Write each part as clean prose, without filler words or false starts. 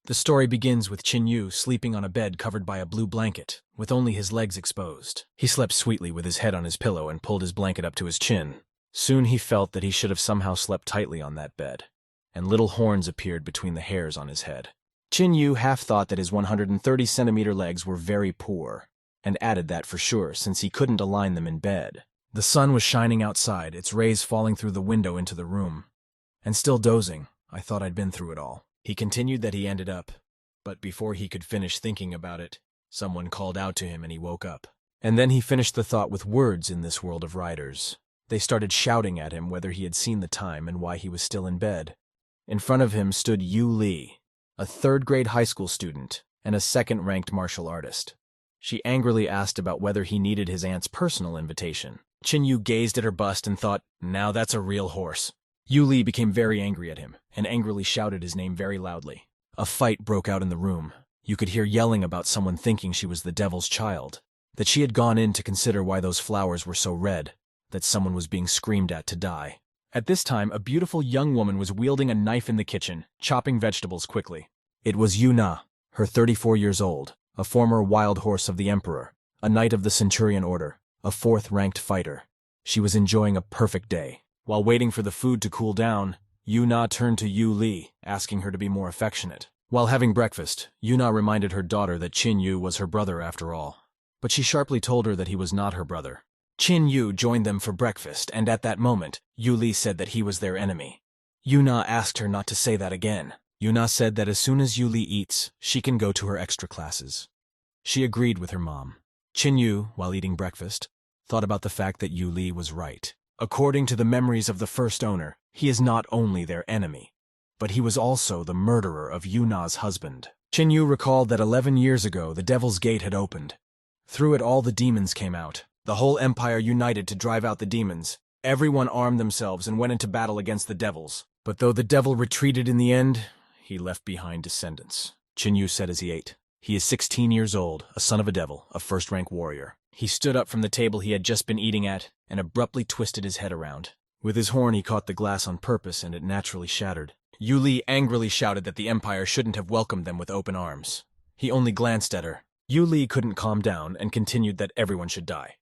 The story begins with Chin Yu sleeping on a bed covered by a blue blanket, with only his legs exposed. He slept sweetly with his head on his pillow and pulled his blanket up to his chin. Soon he felt that he should have somehow slept tightly on that bed, and little horns appeared between the hairs on his head. Chin Yu half thought that his 130-centimeter legs were very poor, and added that for sure since he couldn't align them in bed. The sun was shining outside, its rays falling through the window into the room. And still dozing, I thought I'd been through it all. He continued that he ended up, but before he could finish thinking about it, someone called out to him and he woke up. And then he finished the thought with words in this world of writers. They started shouting at him whether he had seen the time and why he was still in bed. In front of him stood Yu Li, a third-grade high school student and a second-ranked martial artist. She angrily asked about whether he needed his aunt's personal invitation. Chin Yu gazed at her bust and thought, now that's a real horse. Yu Li became very angry at him and angrily shouted his name very loudly. A fight broke out in the room. You could hear yelling about someone thinking she was the devil's child, that she had gone in to consider why those flowers were so red, that someone was being screamed at to die. At this time, a beautiful young woman was wielding a knife in the kitchen, chopping vegetables quickly. It was Yu Na, her 34 years old, a former wild horse of the emperor, a knight of the Centurion Order, a fourth-ranked fighter. She was enjoying a perfect day. While waiting for the food to cool down, Yu Na turned to Yu Li, asking her to be more affectionate. While having breakfast, Yu Na reminded her daughter that Chin Yu was her brother after all. But she sharply told her that he was not her brother. Chin Yu joined them for breakfast, and at that moment, Yu Li said that he was their enemy. Yu Na asked her not to say that again. Yu Na said that as soon as Yu Li eats, she can go to her extra classes. She agreed with her mom. Chin Yu, while eating breakfast, thought about the fact that Yu Li was right. According to the memories of the first owner, he is not only their enemy, but he was also the murderer of Yu Na's husband. Chin Yu recalled that 11 years ago the Devil's Gate had opened. Through it all the demons came out. The whole empire united to drive out the demons. Everyone armed themselves and went into battle against the devils. But though the devil retreated in the end, he left behind descendants. Chin Yu said as he ate. He is 16 years old, a son of a devil, a first-rank warrior. He stood up from the table he had just been eating at and abruptly twisted his head around. With his horn he caught the glass on purpose and it naturally shattered. Yu Li angrily shouted that the Empire shouldn't have welcomed them with open arms. He only glanced at her. Yu Li couldn't calm down and continued that everyone should die.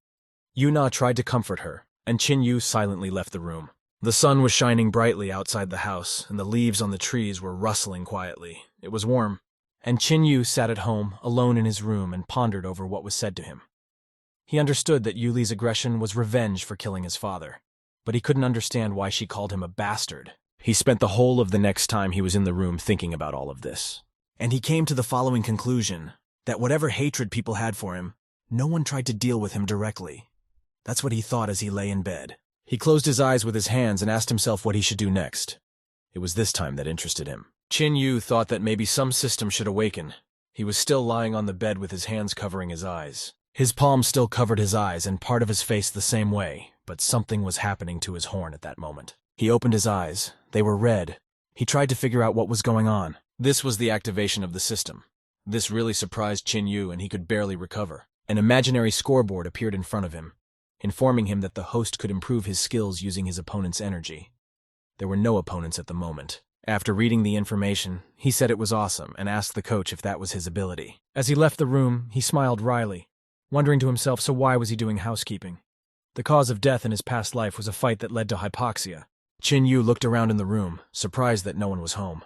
Yu Na tried to comfort her, and Chin Yu silently left the room. The sun was shining brightly outside the house, and the leaves on the trees were rustling quietly. It was warm, and Chin Yu sat at home, alone in his room, and pondered over what was said to him. He understood that Yu Li's aggression was revenge for killing his father, but he couldn't understand why she called him a bastard. He spent the whole of the next time he was in the room thinking about all of this. And he came to the following conclusion, that whatever hatred people had for him, no one tried to deal with him directly. That's what he thought as he lay in bed. He closed his eyes with his hands and asked himself what he should do next. It was this time that interested him. Chin Yu thought that maybe some system should awaken. He was still lying on the bed with his hands covering his eyes. His palms still covered his eyes and part of his face the same way, but something was happening to his horn at that moment. He opened his eyes. They were red. He tried to figure out what was going on. This was the activation of the system. This really surprised Chin Yu and he could barely recover. An imaginary scoreboard appeared in front of him, informing him that the host could improve his skills using his opponent's energy. There were no opponents at the moment. After reading the information, he said it was awesome and asked the coach if that was his ability. As he left the room, he smiled wryly, wondering to himself, so why was he doing housekeeping? The cause of death in his past life was a fight that led to hypoxia. Chin Yu looked around in the room, surprised that no one was home.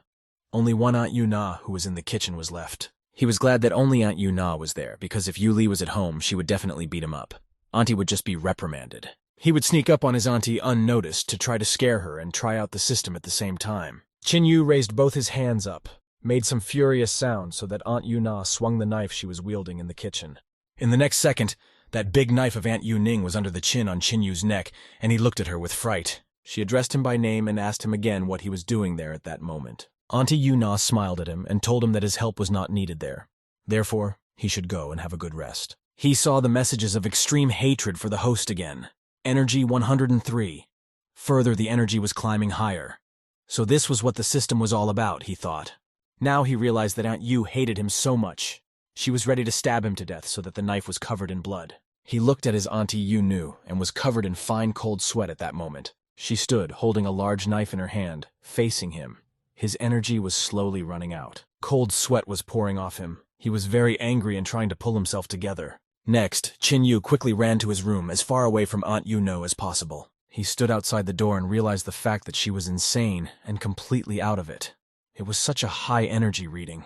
Only one Aunt Yu Na, who was in the kitchen, was left. He was glad that only Aunt Yu Na was there, because if Yu Li was at home, she would definitely beat him up. Auntie would just be reprimanded. He would sneak up on his auntie unnoticed to try to scare her and try out the system at the same time. Chin Yu raised both his hands up, made some furious sounds so that Aunt Yu Na swung the knife she was wielding in the kitchen. In the next second, that big knife of Aunt Yu Ning was under the chin on Chin Yu's neck, and he looked at her with fright. She addressed him by name and asked him again what he was doing there at that moment. Auntie Yu Na smiled at him and told him that his help was not needed there. Therefore, he should go and have a good rest. He saw the messages of extreme hatred for the host again. Energy 103. Further, the energy was climbing higher. So this was what the system was all about, he thought. Now he realized that Aunt Yu hated him so much. She was ready to stab him to death so that the knife was covered in blood. He looked at his auntie Yu Nu and was covered in fine cold sweat at that moment. She stood, holding a large knife in her hand, facing him. His energy was slowly running out. Cold sweat was pouring off him. He was very angry and trying to pull himself together. Next, Chin-Yu quickly ran to his room as far away from Aunt Yuno as possible. He stood outside the door and realized the fact that she was insane and completely out of it. It was such a high energy reading.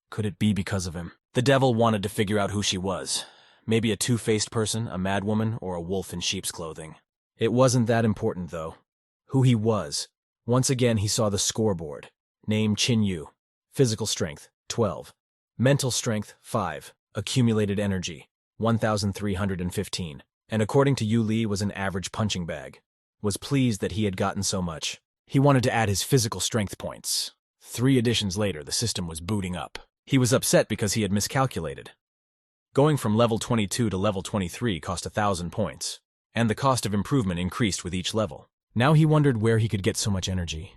Could it be because of him? The devil wanted to figure out who she was. Maybe a two-faced person, a madwoman, or a wolf in sheep's clothing. It wasn't that important, though. Who he was. Once again, he saw the scoreboard. Name Chin-Yu. Physical strength, 12. Mental strength, 5. Accumulated energy, 1,315. And according to Yu Li, was an average punching bag. Was pleased that he had gotten so much. He wanted to add his physical strength points. 3 editions later, the system was booting up. He was upset because he had miscalculated. Going from level 22 to level 23 cost 1,000 points, and the cost of improvement increased with each level. Now he wondered where he could get so much energy,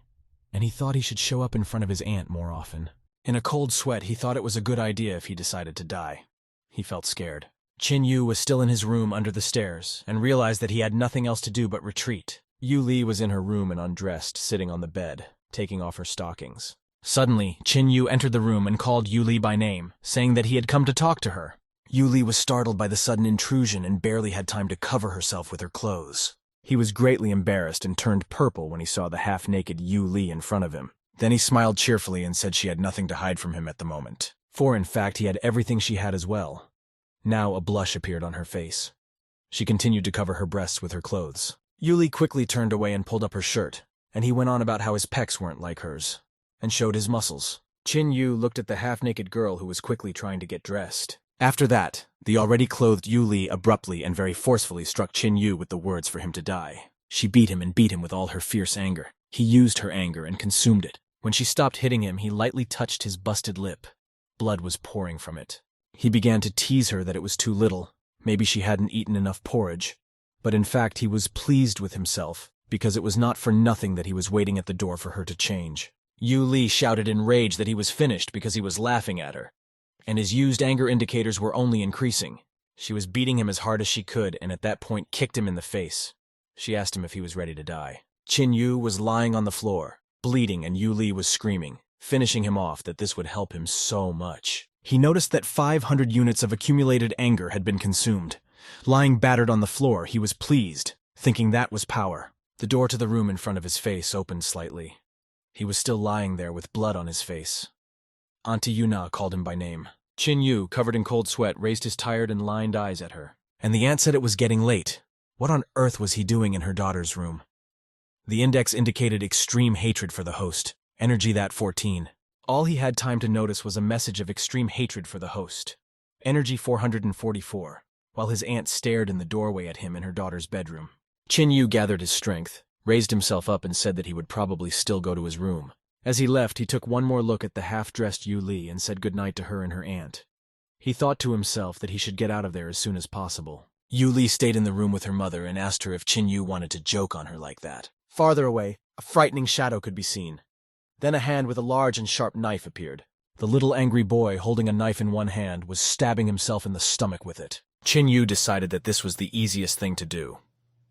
and he thought he should show up in front of his aunt more often. In a cold sweat, he thought it was a good idea if he decided to die. He felt scared. Chin-Yu was still in his room under the stairs, and realized that he had nothing else to do but retreat. Yu Li was in her room and undressed, sitting on the bed, taking off her stockings. Suddenly, Chin-Yu entered the room and called Yu Li by name, saying that he had come to talk to her. Yu Li was startled by the sudden intrusion and barely had time to cover herself with her clothes. He was greatly embarrassed and turned purple when he saw the half-naked Yu Li in front of him. Then he smiled cheerfully and said she had nothing to hide from him at the moment. For, in fact, he had everything she had as well. Now a blush appeared on her face. She continued to cover her breasts with her clothes. Yu Li quickly turned away and pulled up her shirt, and he went on about how his pecs weren't like hers, and showed his muscles. Chin-Yu looked at the half-naked girl who was quickly trying to get dressed. After that, the already clothed Yu Li abruptly and very forcefully struck Chin-Yu with the words for him to die. She beat him and beat him with all her fierce anger. He used her anger and consumed it. When she stopped hitting him, he lightly touched his busted lip. Blood was pouring from it. He began to tease her that it was too little. Maybe she hadn't eaten enough porridge. But in fact, he was pleased with himself, because it was not for nothing that he was waiting at the door for her to change. Yu Li shouted in rage that he was finished because he was laughing at her, and his used anger indicators were only increasing. She was beating him as hard as she could, and at that point kicked him in the face. She asked him if he was ready to die. Chin-Yu was lying on the floor, bleeding, and Yu Li was screaming, finishing him off that this would help him so much. He noticed that 500 units of accumulated anger had been consumed. Lying battered on the floor, he was pleased, thinking that was power. The door to the room in front of his face opened slightly. He was still lying there with blood on his face. Auntie Yuna called him by name. Chin-Yu, covered in cold sweat, raised his tired and lined eyes at her. And the aunt said it was getting late. What on earth was he doing in her daughter's room? The index indicated extreme hatred for the host. Energy that 14. All he had time to notice was a message of extreme hatred for the host. Energy 444, while his aunt stared in the doorway at him in her daughter's bedroom. Chin-Yu gathered his strength, raised himself up and said that he would probably still go to his room. As he left, he took one more look at the half-dressed Yu Li and said goodnight to her and her aunt. He thought to himself that he should get out of there as soon as possible. Yu Li stayed in the room with her mother and asked her if Chin-Yu wanted to joke on her like that. Farther away, a frightening shadow could be seen. Then a hand with a large and sharp knife appeared. The little angry boy, holding a knife in one hand, was stabbing himself in the stomach with it. Chin-Yu decided that this was the easiest thing to do.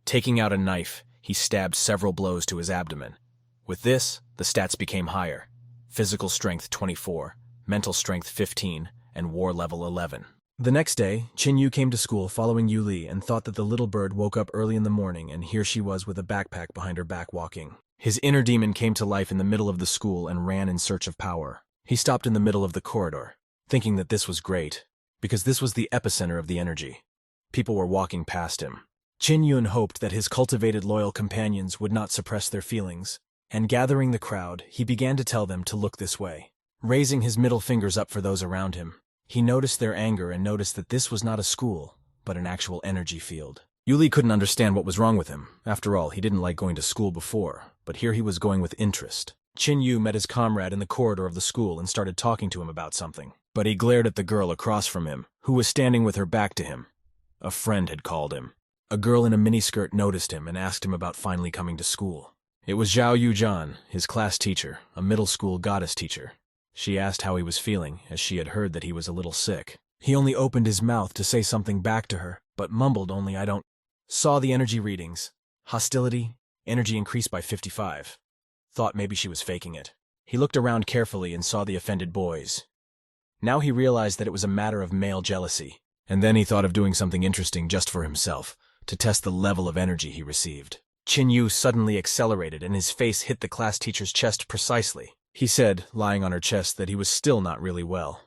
Taking out a knife, he stabbed several blows to his abdomen. With this, the stats became higher. Physical strength 24, mental strength 15, and war level 11. The next day, Chin-Yu came to school following Yu Li and thought that the little bird woke up early in the morning, and here she was with a backpack behind her back walking. His inner demon came to life in the middle of the school and ran in search of power. He stopped in the middle of the corridor, thinking that this was great, because this was the epicenter of the energy. People were walking past him. Chin-Yun hoped that his cultivated loyal companions would not suppress their feelings, and gathering the crowd, he began to tell them to look this way. Raising his middle fingers up for those around him, he noticed their anger and noticed that this was not a school, but an actual energy field. Yu Li couldn't understand what was wrong with him. After all, he didn't like going to school before, but here he was going with interest. Chin-Yu met his comrade in the corridor of the school and started talking to him about something. But he glared at the girl across from him, who was standing with her back to him. A friend had called him. A girl in a miniskirt noticed him and asked him about finally coming to school. It was Zhao Yujan, his class teacher, a middle school goddess teacher. She asked how he was feeling, as she had heard that he was a little sick. He only opened his mouth to say something back to her, but mumbled only "I don't." Saw the energy readings. Hostility, energy increased by 55. Thought maybe she was faking it. He looked around carefully and saw the offended boys. Now he realized that it was a matter of male jealousy, and then he thought of doing something interesting just for himself, to test the level of energy he received. Chin-Yu suddenly accelerated and his face hit the class teacher's chest precisely. He said, lying on her chest, that he was still not really well.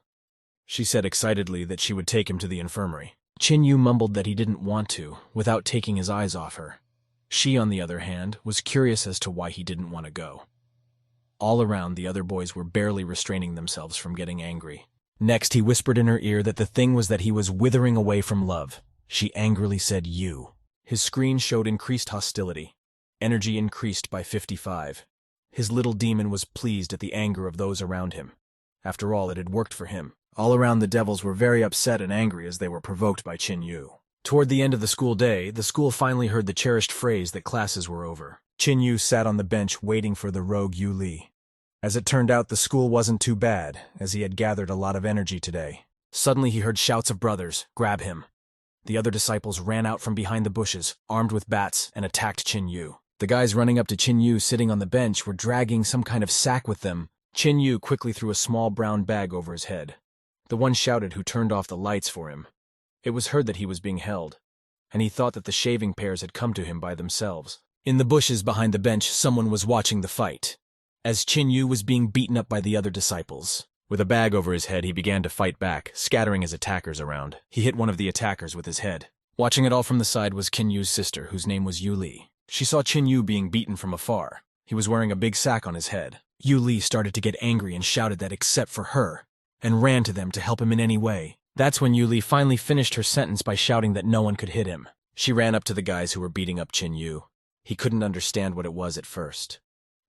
She said excitedly that she would take him to the infirmary. Chin-Yu mumbled that he didn't want to, without taking his eyes off her. She, on the other hand, was curious as to why he didn't want to go. All around, the other boys were barely restraining themselves from getting angry. Next, he whispered in her ear that the thing was that he was withering away from love. She angrily said, "You." His screen showed increased hostility. Energy increased by 55. His little demon was pleased at the anger of those around him. After all, it had worked for him. All around, the devils were very upset and angry as they were provoked by Chin-Yu. Toward the end of the school day, the school finally heard the cherished phrase that classes were over. Chin-Yu sat on the bench waiting for the rogue Yu Li. As it turned out, the school wasn't too bad, as he had gathered a lot of energy today. Suddenly he heard shouts of brothers, "Grab him." The other disciples ran out from behind the bushes, armed with bats, and attacked Chin-Yu. The guys running up to Chin-Yu sitting on the bench were dragging some kind of sack with them. Chin-Yu quickly threw a small brown bag over his head. The one shouted who turned off the lights for him. It was heard that he was being held, and he thought that the shaving pairs had come to him by themselves. In the bushes behind the bench, someone was watching the fight, as Chin-Yu was being beaten up by the other disciples. With a bag over his head, he began to fight back, scattering his attackers around. He hit one of the attackers with his head. Watching it all from the side was Chin-Yu's sister, whose name was Yu Li. She saw Chin-Yu being beaten from afar. He was wearing a big sack on his head. Yu Li started to get angry and shouted that except for her, and ran to them to help him in any way. That's when Yu Li finally finished her sentence by shouting that no one could hit him. She ran up to the guys who were beating up Chin-Yu. He couldn't understand what it was at first.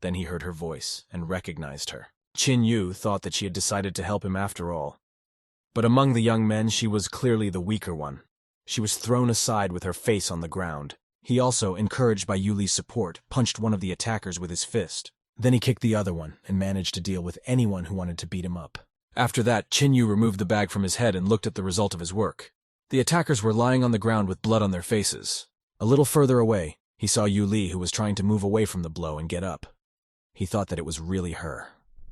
Then he heard her voice and recognized her. Chin-Yu thought that she had decided to help him after all. But among the young men, she was clearly the weaker one. She was thrown aside with her face on the ground. He also, encouraged by Yu Li's support, punched one of the attackers with his fist. Then he kicked the other one and managed to deal with anyone who wanted to beat him up. After that, Chin-Yu removed the bag from his head and looked at the result of his work. The attackers were lying on the ground with blood on their faces. A little further away, he saw Yu Li, who was trying to move away from the blow and get up. He thought that it was really her.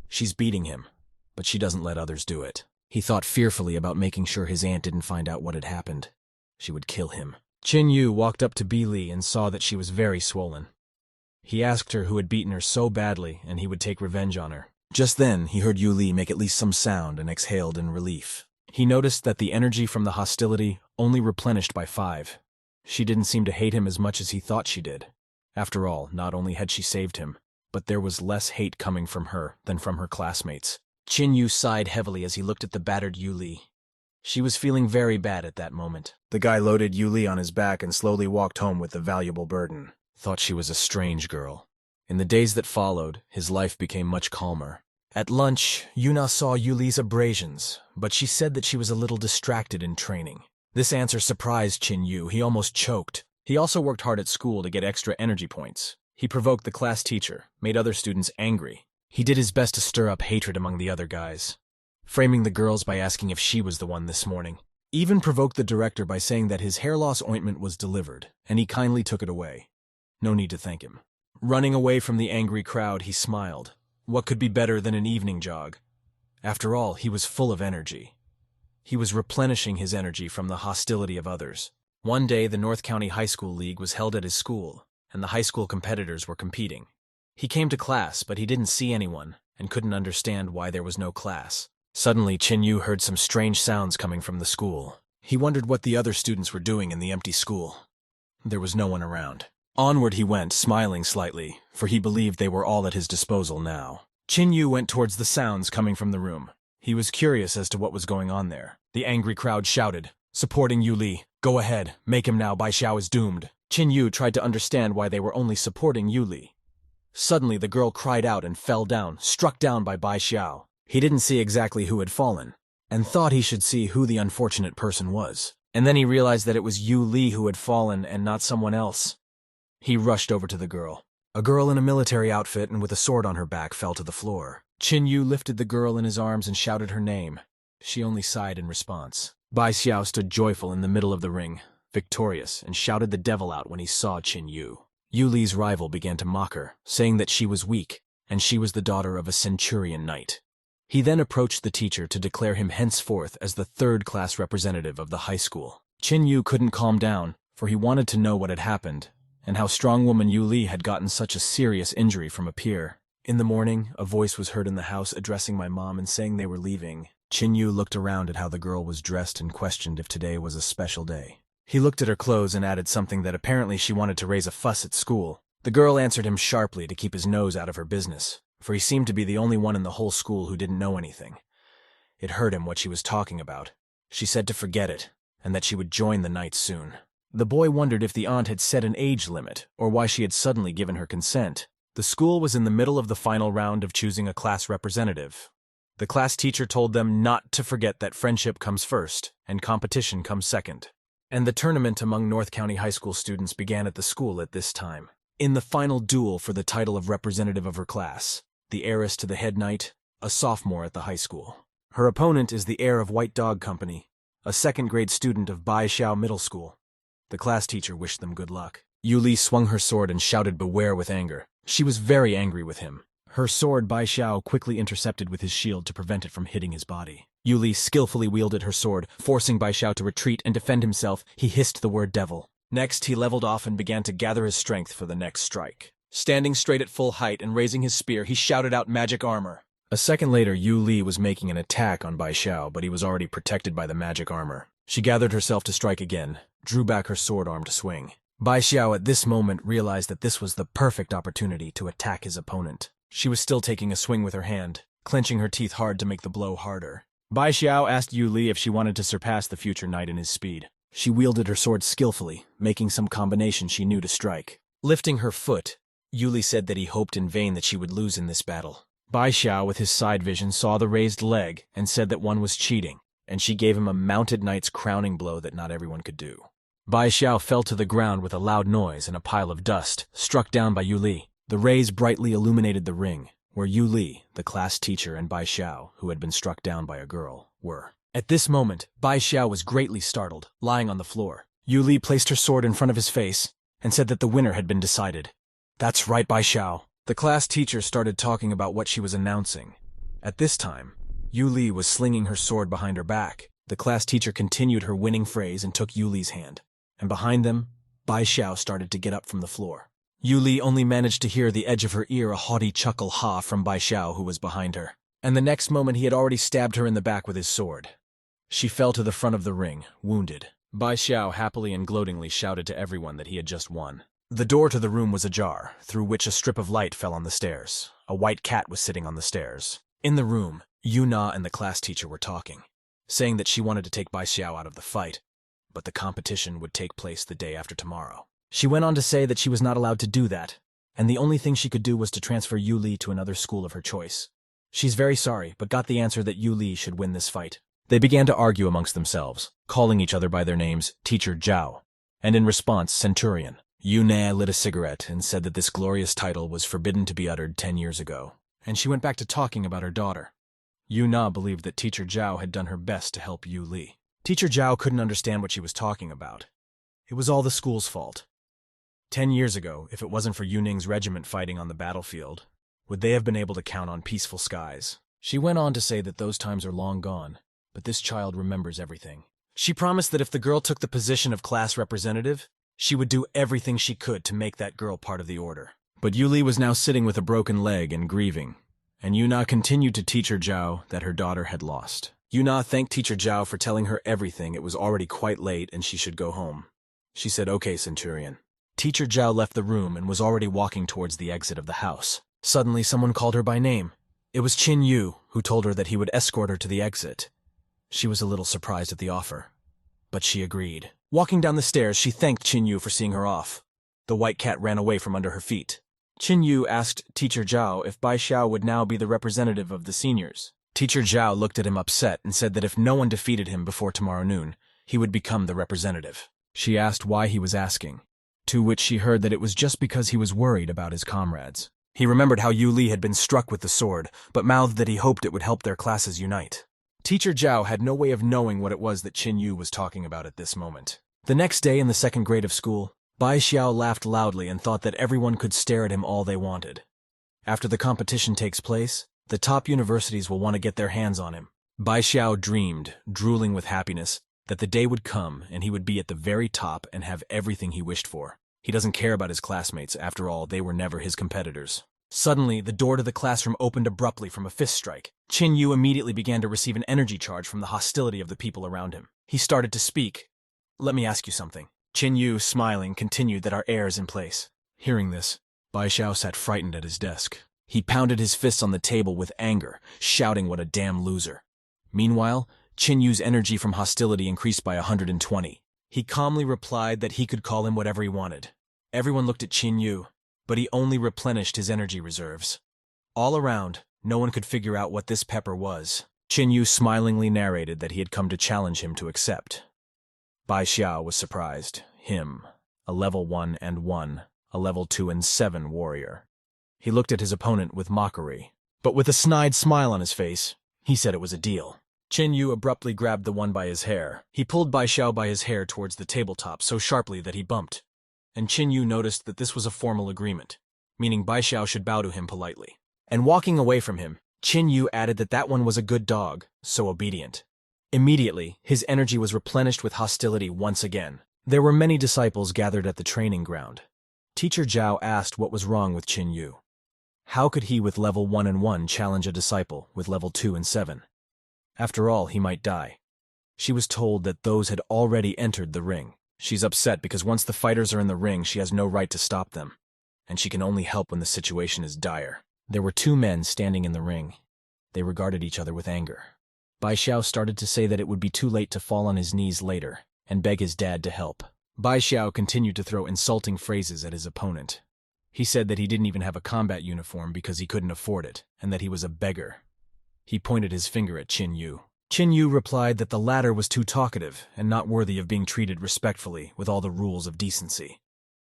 She's beating him, but she doesn't let others do it. He thought fearfully about making sure his aunt didn't find out what had happened. She would kill him. Chin-Yu walked up to Bi Li and saw that she was very swollen. He asked her who had beaten her so badly, and he would take revenge on her. Just then, he heard Yu Li make at least some sound and exhaled in relief. He noticed that the energy from the hostility only replenished by 5. She didn't seem to hate him as much as he thought she did. After all, not only had she saved him, but there was less hate coming from her than from her classmates. Chin-Yu sighed heavily as he looked at the battered Yu Li. She was feeling very bad at that moment. The guy loaded Yu Li on his back and slowly walked home with the valuable burden. Thought she was a strange girl. In the days that followed, his life became much calmer. At lunch, Yuna saw Yu Li's abrasions, but she said that she was a little distracted in training. This answer surprised Chin-Yu. He almost choked. He also worked hard at school to get extra energy points. He provoked the class teacher, made other students angry. He did his best to stir up hatred among the other guys, framing the girls by asking if she was the one this morning. Even provoked the director by saying that his hair loss ointment was delivered, and he kindly took it away. No need to thank him. Running away from the angry crowd, he smiled. What could be better than an evening jog? After all, he was full of energy. He was replenishing his energy from the hostility of others. One day, the North County High School League was held at his school, and the high school competitors were competing. He came to class, but he didn't see anyone, and couldn't understand why there was no class. Suddenly, Chin-Yu heard some strange sounds coming from the school. He wondered what the other students were doing in the empty school. There was no one around. Onward he went, smiling slightly, for he believed they were all at his disposal now. Chin-Yu went towards the sounds coming from the room. He was curious as to what was going on there. The angry crowd shouted, supporting Yu Li. Go ahead, make him now, Bai Xiao is doomed. Chin-Yu tried to understand why they were only supporting Yu Li. Suddenly the girl cried out and fell down, struck down by Bai Xiao. He didn't see exactly who had fallen, and thought he should see who the unfortunate person was. And then he realized that it was Yu Li who had fallen and not someone else. He rushed over to the girl. A girl in a military outfit and with a sword on her back fell to the floor. Chin-Yu lifted the girl in his arms and shouted her name. She only sighed in response. Bai Xiao stood joyful in the middle of the ring, victorious, and shouted the devil out when he saw Chin-Yu. Yu Li's rival began to mock her, saying that she was weak, and she was the daughter of a centurion knight. He then approached the teacher to declare him henceforth as the third-class representative of the high school. Chin Yu couldn't calm down, for he wanted to know what had happened, and how strong woman Yu Li had gotten such a serious injury from a peer. In the morning, a voice was heard in the house addressing my mom and saying they were leaving. Chin Yu looked around at how the girl was dressed and questioned if today was a special day. He looked at her clothes and added something that apparently she wanted to raise a fuss at school. The girl answered him sharply to keep his nose out of her business, for he seemed to be the only one in the whole school who didn't know anything. It hurt him what she was talking about. She said to forget it, and that she would join the knights soon. The boy wondered if the aunt had set an age limit, or why she had suddenly given her consent. The school was in the middle of the final round of choosing a class representative. The class teacher told them not to forget that friendship comes first, and competition comes second. And the tournament among North County High School students began at the school at this time. In the final duel for the title of representative of her class, the heiress to the head knight, a sophomore at the high school. Her opponent is the heir of White Dog Company, a second-grade student of Bai Xiao Middle School. The class teacher wished them good luck. Yu Li swung her sword and shouted beware with anger. She was very angry with him. Her sword Bai Xiao quickly intercepted with his shield to prevent it from hitting his body. Yu Li skillfully wielded her sword, forcing Bai Xiao to retreat and defend himself. He hissed the word devil. Next, he leveled off and began to gather his strength for the next strike. Standing straight at full height and raising his spear, he shouted out magic armor. A second later, Yu Li was making an attack on Bai Xiao, but he was already protected by the magic armor. She gathered herself to strike again, drew back her sword arm to swing. Bai Xiao at this moment realized that this was the perfect opportunity to attack his opponent. She was still taking a swing with her hand, clenching her teeth hard to make the blow harder. Bai Xiao asked Yu Li if she wanted to surpass the future knight in his speed. She wielded her sword skillfully, making some combination she knew to strike. Lifting her foot, Yu Li said that he hoped in vain that she would lose in this battle. Bai Xiao, with his side vision, saw the raised leg and said that one was cheating, and she gave him a mounted knight's crowning blow that not everyone could do. Bai Xiao fell to the ground with a loud noise and a pile of dust, struck down by Yu Li. The rays brightly illuminated the ring, where Yu Li, the class teacher, and Bai Xiao, who had been struck down by a girl, were. At this moment, Bai Xiao was greatly startled, lying on the floor. Yu Li placed her sword in front of his face and said that the winner had been decided. That's right, Bai Xiao. The class teacher started talking about what she was announcing. At this time, Yu Li was slinging her sword behind her back. The class teacher continued her winning phrase and took Yu Li's hand. And behind them, Bai Xiao started to get up from the floor. Yu Li only managed to hear the edge of her ear a haughty chuckle ha from Bai Xiao, who was behind her. And the next moment he had already stabbed her in the back with his sword. She fell to the front of the ring, wounded. Bai Xiao happily and gloatingly shouted to everyone that he had just won. The door to the room was ajar, through which a strip of light fell on the stairs. A white cat was sitting on the stairs. In the room, Yuna and the class teacher were talking, saying that she wanted to take Bai Xiao out of the fight, but the competition would take place the day after tomorrow. She went on to say that she was not allowed to do that, and the only thing she could do was to transfer Yu Li to another school of her choice. She's very sorry, but got the answer that Yu Li should win this fight. They began to argue amongst themselves, calling each other by their names, Teacher Zhao, and in response, Centurion. Yuna lit a cigarette and said that this glorious title was forbidden to be uttered 10 years ago, and she went back to talking about her daughter. Yuna believed that Teacher Zhao had done her best to help Yu Li. Teacher Zhao couldn't understand what she was talking about. It was all the school's fault. 10 years ago, if it wasn't for Yu Ning's regiment fighting on the battlefield, would they have been able to count on peaceful skies? She went on to say that those times are long gone, but this child remembers everything. She promised that if the girl took the position of class representative, she would do everything she could to make that girl part of the order. But Yu Li was now sitting with a broken leg and grieving, and Yuna continued to Teacher Zhao that her daughter had lost. Yuna thanked Teacher Zhao for telling her everything. It was already quite late and she should go home. She said, "Okay, Centurion." Teacher Zhao left the room and was already walking towards the exit of the house. Suddenly, someone called her by name. It was Chin Yu, who told her that he would escort her to the exit. She was a little surprised at the offer, but she agreed. Walking down the stairs, she thanked Chin Yu for seeing her off. The white cat ran away from under her feet. Chin Yu asked Teacher Zhao if Bai Xiao would now be the representative of the seniors. Teacher Zhao looked at him upset and said that if no one defeated him before tomorrow noon, he would become the representative. She asked why he was asking, to which she heard that it was just because he was worried about his comrades. He remembered how Yu Li had been struck with the sword, but mouthed that he hoped it would help their classes unite. Teacher Zhao had no way of knowing what it was that Chin Yu was talking about at this moment. The next day in the second grade of school, Bai Xiao laughed loudly and thought that everyone could stare at him all they wanted. After the competition takes place, the top universities will want to get their hands on him. Bai Xiao dreamed, drooling with happiness, that the day would come and he would be at the very top and have everything he wished for. He doesn't care about his classmates, after all, they were never his competitors. Suddenly, the door to the classroom opened abruptly from a fist strike. Qin Yu immediately began to receive an energy charge from the hostility of the people around him. He started to speak. "Let me ask you something." Qin Yu, smiling, continued that our air is in place. Hearing this, Bai Xiao sat frightened at his desk. He pounded his fists on the table with anger, shouting what a damn loser. Meanwhile, Qin Yu's energy from hostility increased by 120. He calmly replied that he could call him whatever he wanted. Everyone looked at Qin Yu, but he only replenished his energy reserves. All around, no one could figure out what this pepper was. Qin Yu smilingly narrated that he had come to challenge him to accept. Bai Xiao was surprised. Him, a level 1 and 1, a level 2 and 7 warrior. He looked at his opponent with mockery, but with a snide smile on his face, he said it was a deal. Qin Yu abruptly grabbed the one by his hair. He pulled Bai Xiao by his hair towards the tabletop so sharply that he bumped. And Qin Yu noticed that this was a formal agreement, meaning Bai Xiao should bow to him politely. And walking away from him, Qin Yu added that that one was a good dog, so obedient. Immediately, his energy was replenished with hostility once again. There were many disciples gathered at the training ground. Teacher Zhao asked what was wrong with Qin Yu. How could he with level 1 and 1 challenge a disciple with level 2 and 7? After all, he might die. She was told that those had already entered the ring. She's upset because once the fighters are in the ring, she has no right to stop them. And she can only help when the situation is dire. There were two men standing in the ring. They regarded each other with anger. Bai Xiao started to say that it would be too late to fall on his knees later and beg his dad to help. Bai Xiao continued to throw insulting phrases at his opponent. He said that he didn't even have a combat uniform because he couldn't afford it, and that he was a beggar. He pointed his finger at Qin Yu. Qin Yu replied that the latter was too talkative and not worthy of being treated respectfully with all the rules of decency.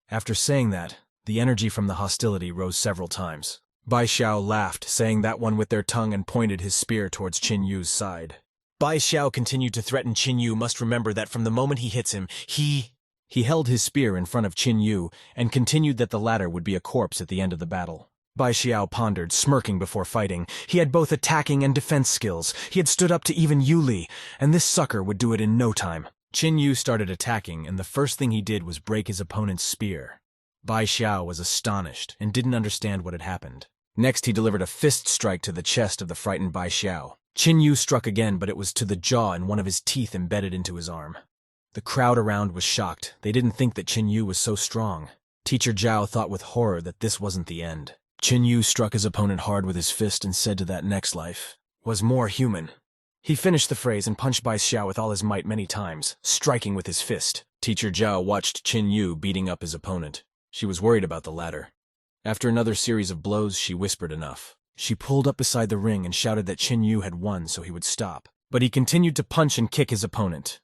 After saying that, the energy from the hostility rose several times. Bai Xiao laughed, saying that one with their tongue and pointed his spear towards Qin Yu's side. Bai Xiao continued to threaten Qin Yu must remember that from the moment he hits him, he held his spear in front of Qin Yu and continued that the latter would be a corpse at the end of the battle. Bai Xiao pondered, smirking before fighting. He had both attacking and defense skills. He had stood up to even Yu Li, and this sucker would do it in no time. Qin Yu started attacking, and the first thing he did was break his opponent's spear. Bai Xiao was astonished and didn't understand what had happened. Next, he delivered a fist strike to the chest of the frightened Bai Xiao. Qin Yu struck again, but it was to the jaw and one of his teeth embedded into his arm. The crowd around was shocked. They didn't think that Qin Yu was so strong. Teacher Zhao thought with horror that this wasn't the end. Qin Yu struck his opponent hard with his fist and said to that next life was more human. He finished the phrase and punched Bai Xiao with all his might many times, striking with his fist. Teacher Zhao watched Qin Yu beating up his opponent. She was worried about the latter. After another series of blows, she whispered enough. She pulled up beside the ring and shouted that Qin Yu had won so he would stop. But he continued to punch and kick his opponent,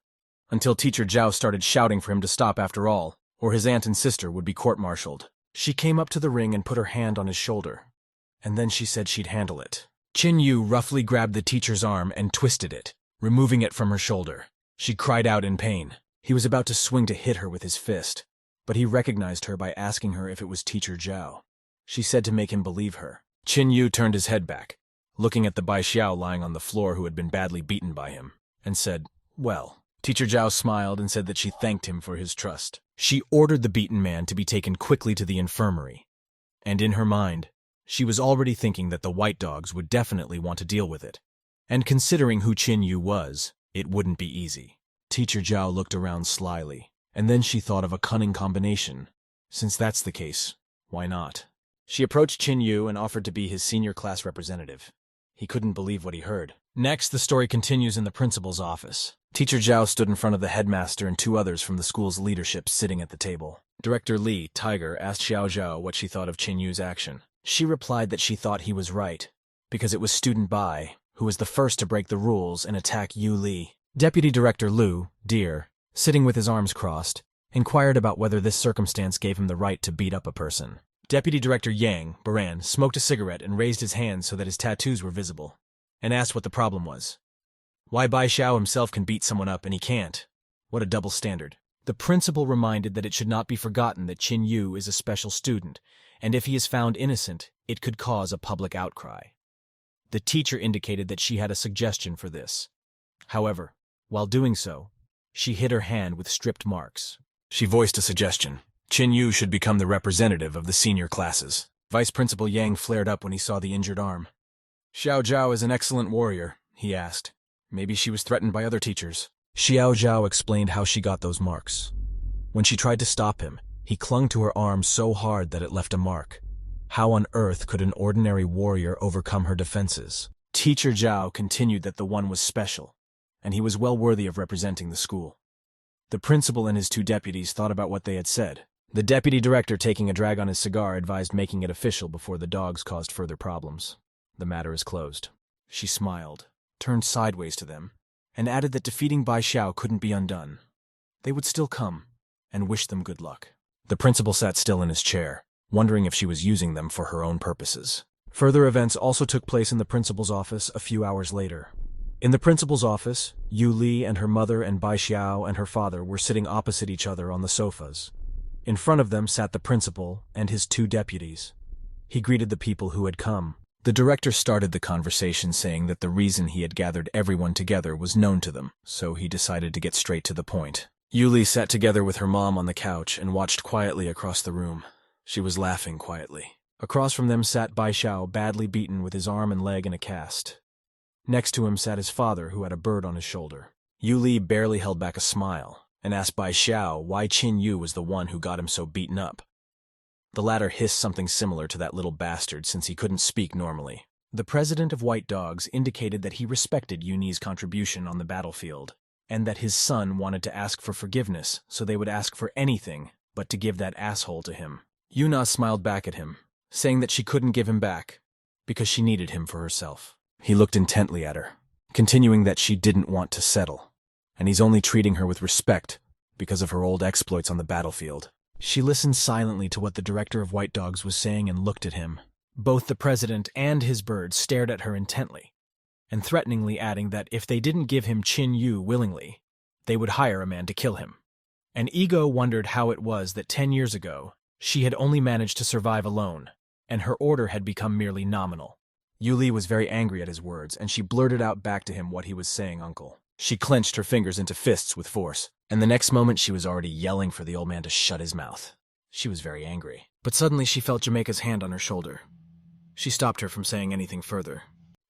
until Teacher Zhao started shouting for him to stop after all, or his aunt and sister would be court-martialed. She came up to the ring and put her hand on his shoulder, and then she said she'd handle it. Qin Yu roughly grabbed the teacher's arm and twisted it, removing it from her shoulder. She cried out in pain. He was about to swing to hit her with his fist, but he recognized her by asking her if it was Teacher Zhao. She said to make him believe her. Qin Yu turned his head back, looking at the Bai Xiao lying on the floor who had been badly beaten by him, and said, "Well." Teacher Zhao smiled and said that she thanked him for his trust. She ordered the beaten man to be taken quickly to the infirmary, and in her mind, she was already thinking that the white dogs would definitely want to deal with it. And considering who Qin Yu was, it wouldn't be easy. Teacher Zhao looked around slyly, and then she thought of a cunning combination. Since that's the case, why not? She approached Qin Yu and offered to be his senior class representative. He couldn't believe what he heard. Next, the story continues in the principal's office. Teacher Zhao stood in front of the headmaster and two others from the school's leadership sitting at the table. Director Li, Tiger, asked Xiao Zhao what she thought of Qin Yu's action. She replied that she thought he was right, because it was student Bai who was the first to break the rules and attack Yu Li. Deputy Director Lu, Deer, sitting with his arms crossed, inquired about whether this circumstance gave him the right to beat up a person. Deputy Director Yang, Baran, smoked a cigarette and raised his hands so that his tattoos were visible, and asked what the problem was. Why Bai Xiao himself can beat someone up and he can't? What a double standard. The principal reminded that it should not be forgotten that Qin Yu is a special student, and if he is found innocent, it could cause a public outcry. The teacher indicated that she had a suggestion for this. However, while doing so, she hid her hand with stripped marks. She voiced a suggestion. Qin Yu should become the representative of the senior classes. Vice Principal Yang flared up when he saw the injured arm. Xiao Zhao is an excellent warrior, he asked. Maybe she was threatened by other teachers. Xiao Zhao explained how she got those marks. When she tried to stop him, he clung to her arm so hard that it left a mark. How on earth could an ordinary warrior overcome her defenses? Teacher Zhao continued that the one was special, and he was well worthy of representing the school. The principal and his two deputies thought about what they had said. The deputy director, taking a drag on his cigar, advised making it official before the dogs caused further problems. The matter is closed. She smiled, turned sideways to them, and added that defeating Bai Xiao couldn't be undone. They would still come, and wished them good luck. The principal sat still in his chair, wondering if she was using them for her own purposes. Further events also took place in the principal's office a few hours later. In the principal's office, Yu Li and her mother and Bai Xiao and her father were sitting opposite each other on the sofas. In front of them sat the principal and his two deputies. He greeted the people who had come. The director started the conversation saying that the reason he had gathered everyone together was known to them, so he decided to get straight to the point. Yu Li sat together with her mom on the couch and watched quietly across the room. She was laughing quietly. Across from them sat Bai Xiao, badly beaten with his arm and leg in a cast. Next to him sat his father, who had a bird on his shoulder. Yu Li barely held back a smile and asked Bai Xiao why Qin Yu was the one who got him so beaten up. The latter hissed something similar to that little bastard since he couldn't speak normally. The president of White Dogs indicated that he respected Yuni's contribution on the battlefield, and that his son wanted to ask for forgiveness, so they would ask for anything but to give that asshole to him. Yuna smiled back at him, saying that she couldn't give him back because she needed him for herself. He looked intently at her, continuing that she didn't want to settle, and he's only treating her with respect because of her old exploits on the battlefield. She listened silently to what the director of White Dogs was saying and looked at him. Both the president and his bird stared at her intently, and threateningly adding that if they didn't give him Qin Yu willingly, they would hire a man to kill him. And Ego wondered how it was that 10 years ago, she had only managed to survive alone, and her order had become merely nominal. Yu Li was very angry at his words, and she blurted out back to him what he was saying, uncle. She clenched her fingers into fists with force, and the next moment she was already yelling for the old man to shut his mouth. She was very angry. But suddenly she felt Jamaica's hand on her shoulder. She stopped her from saying anything further.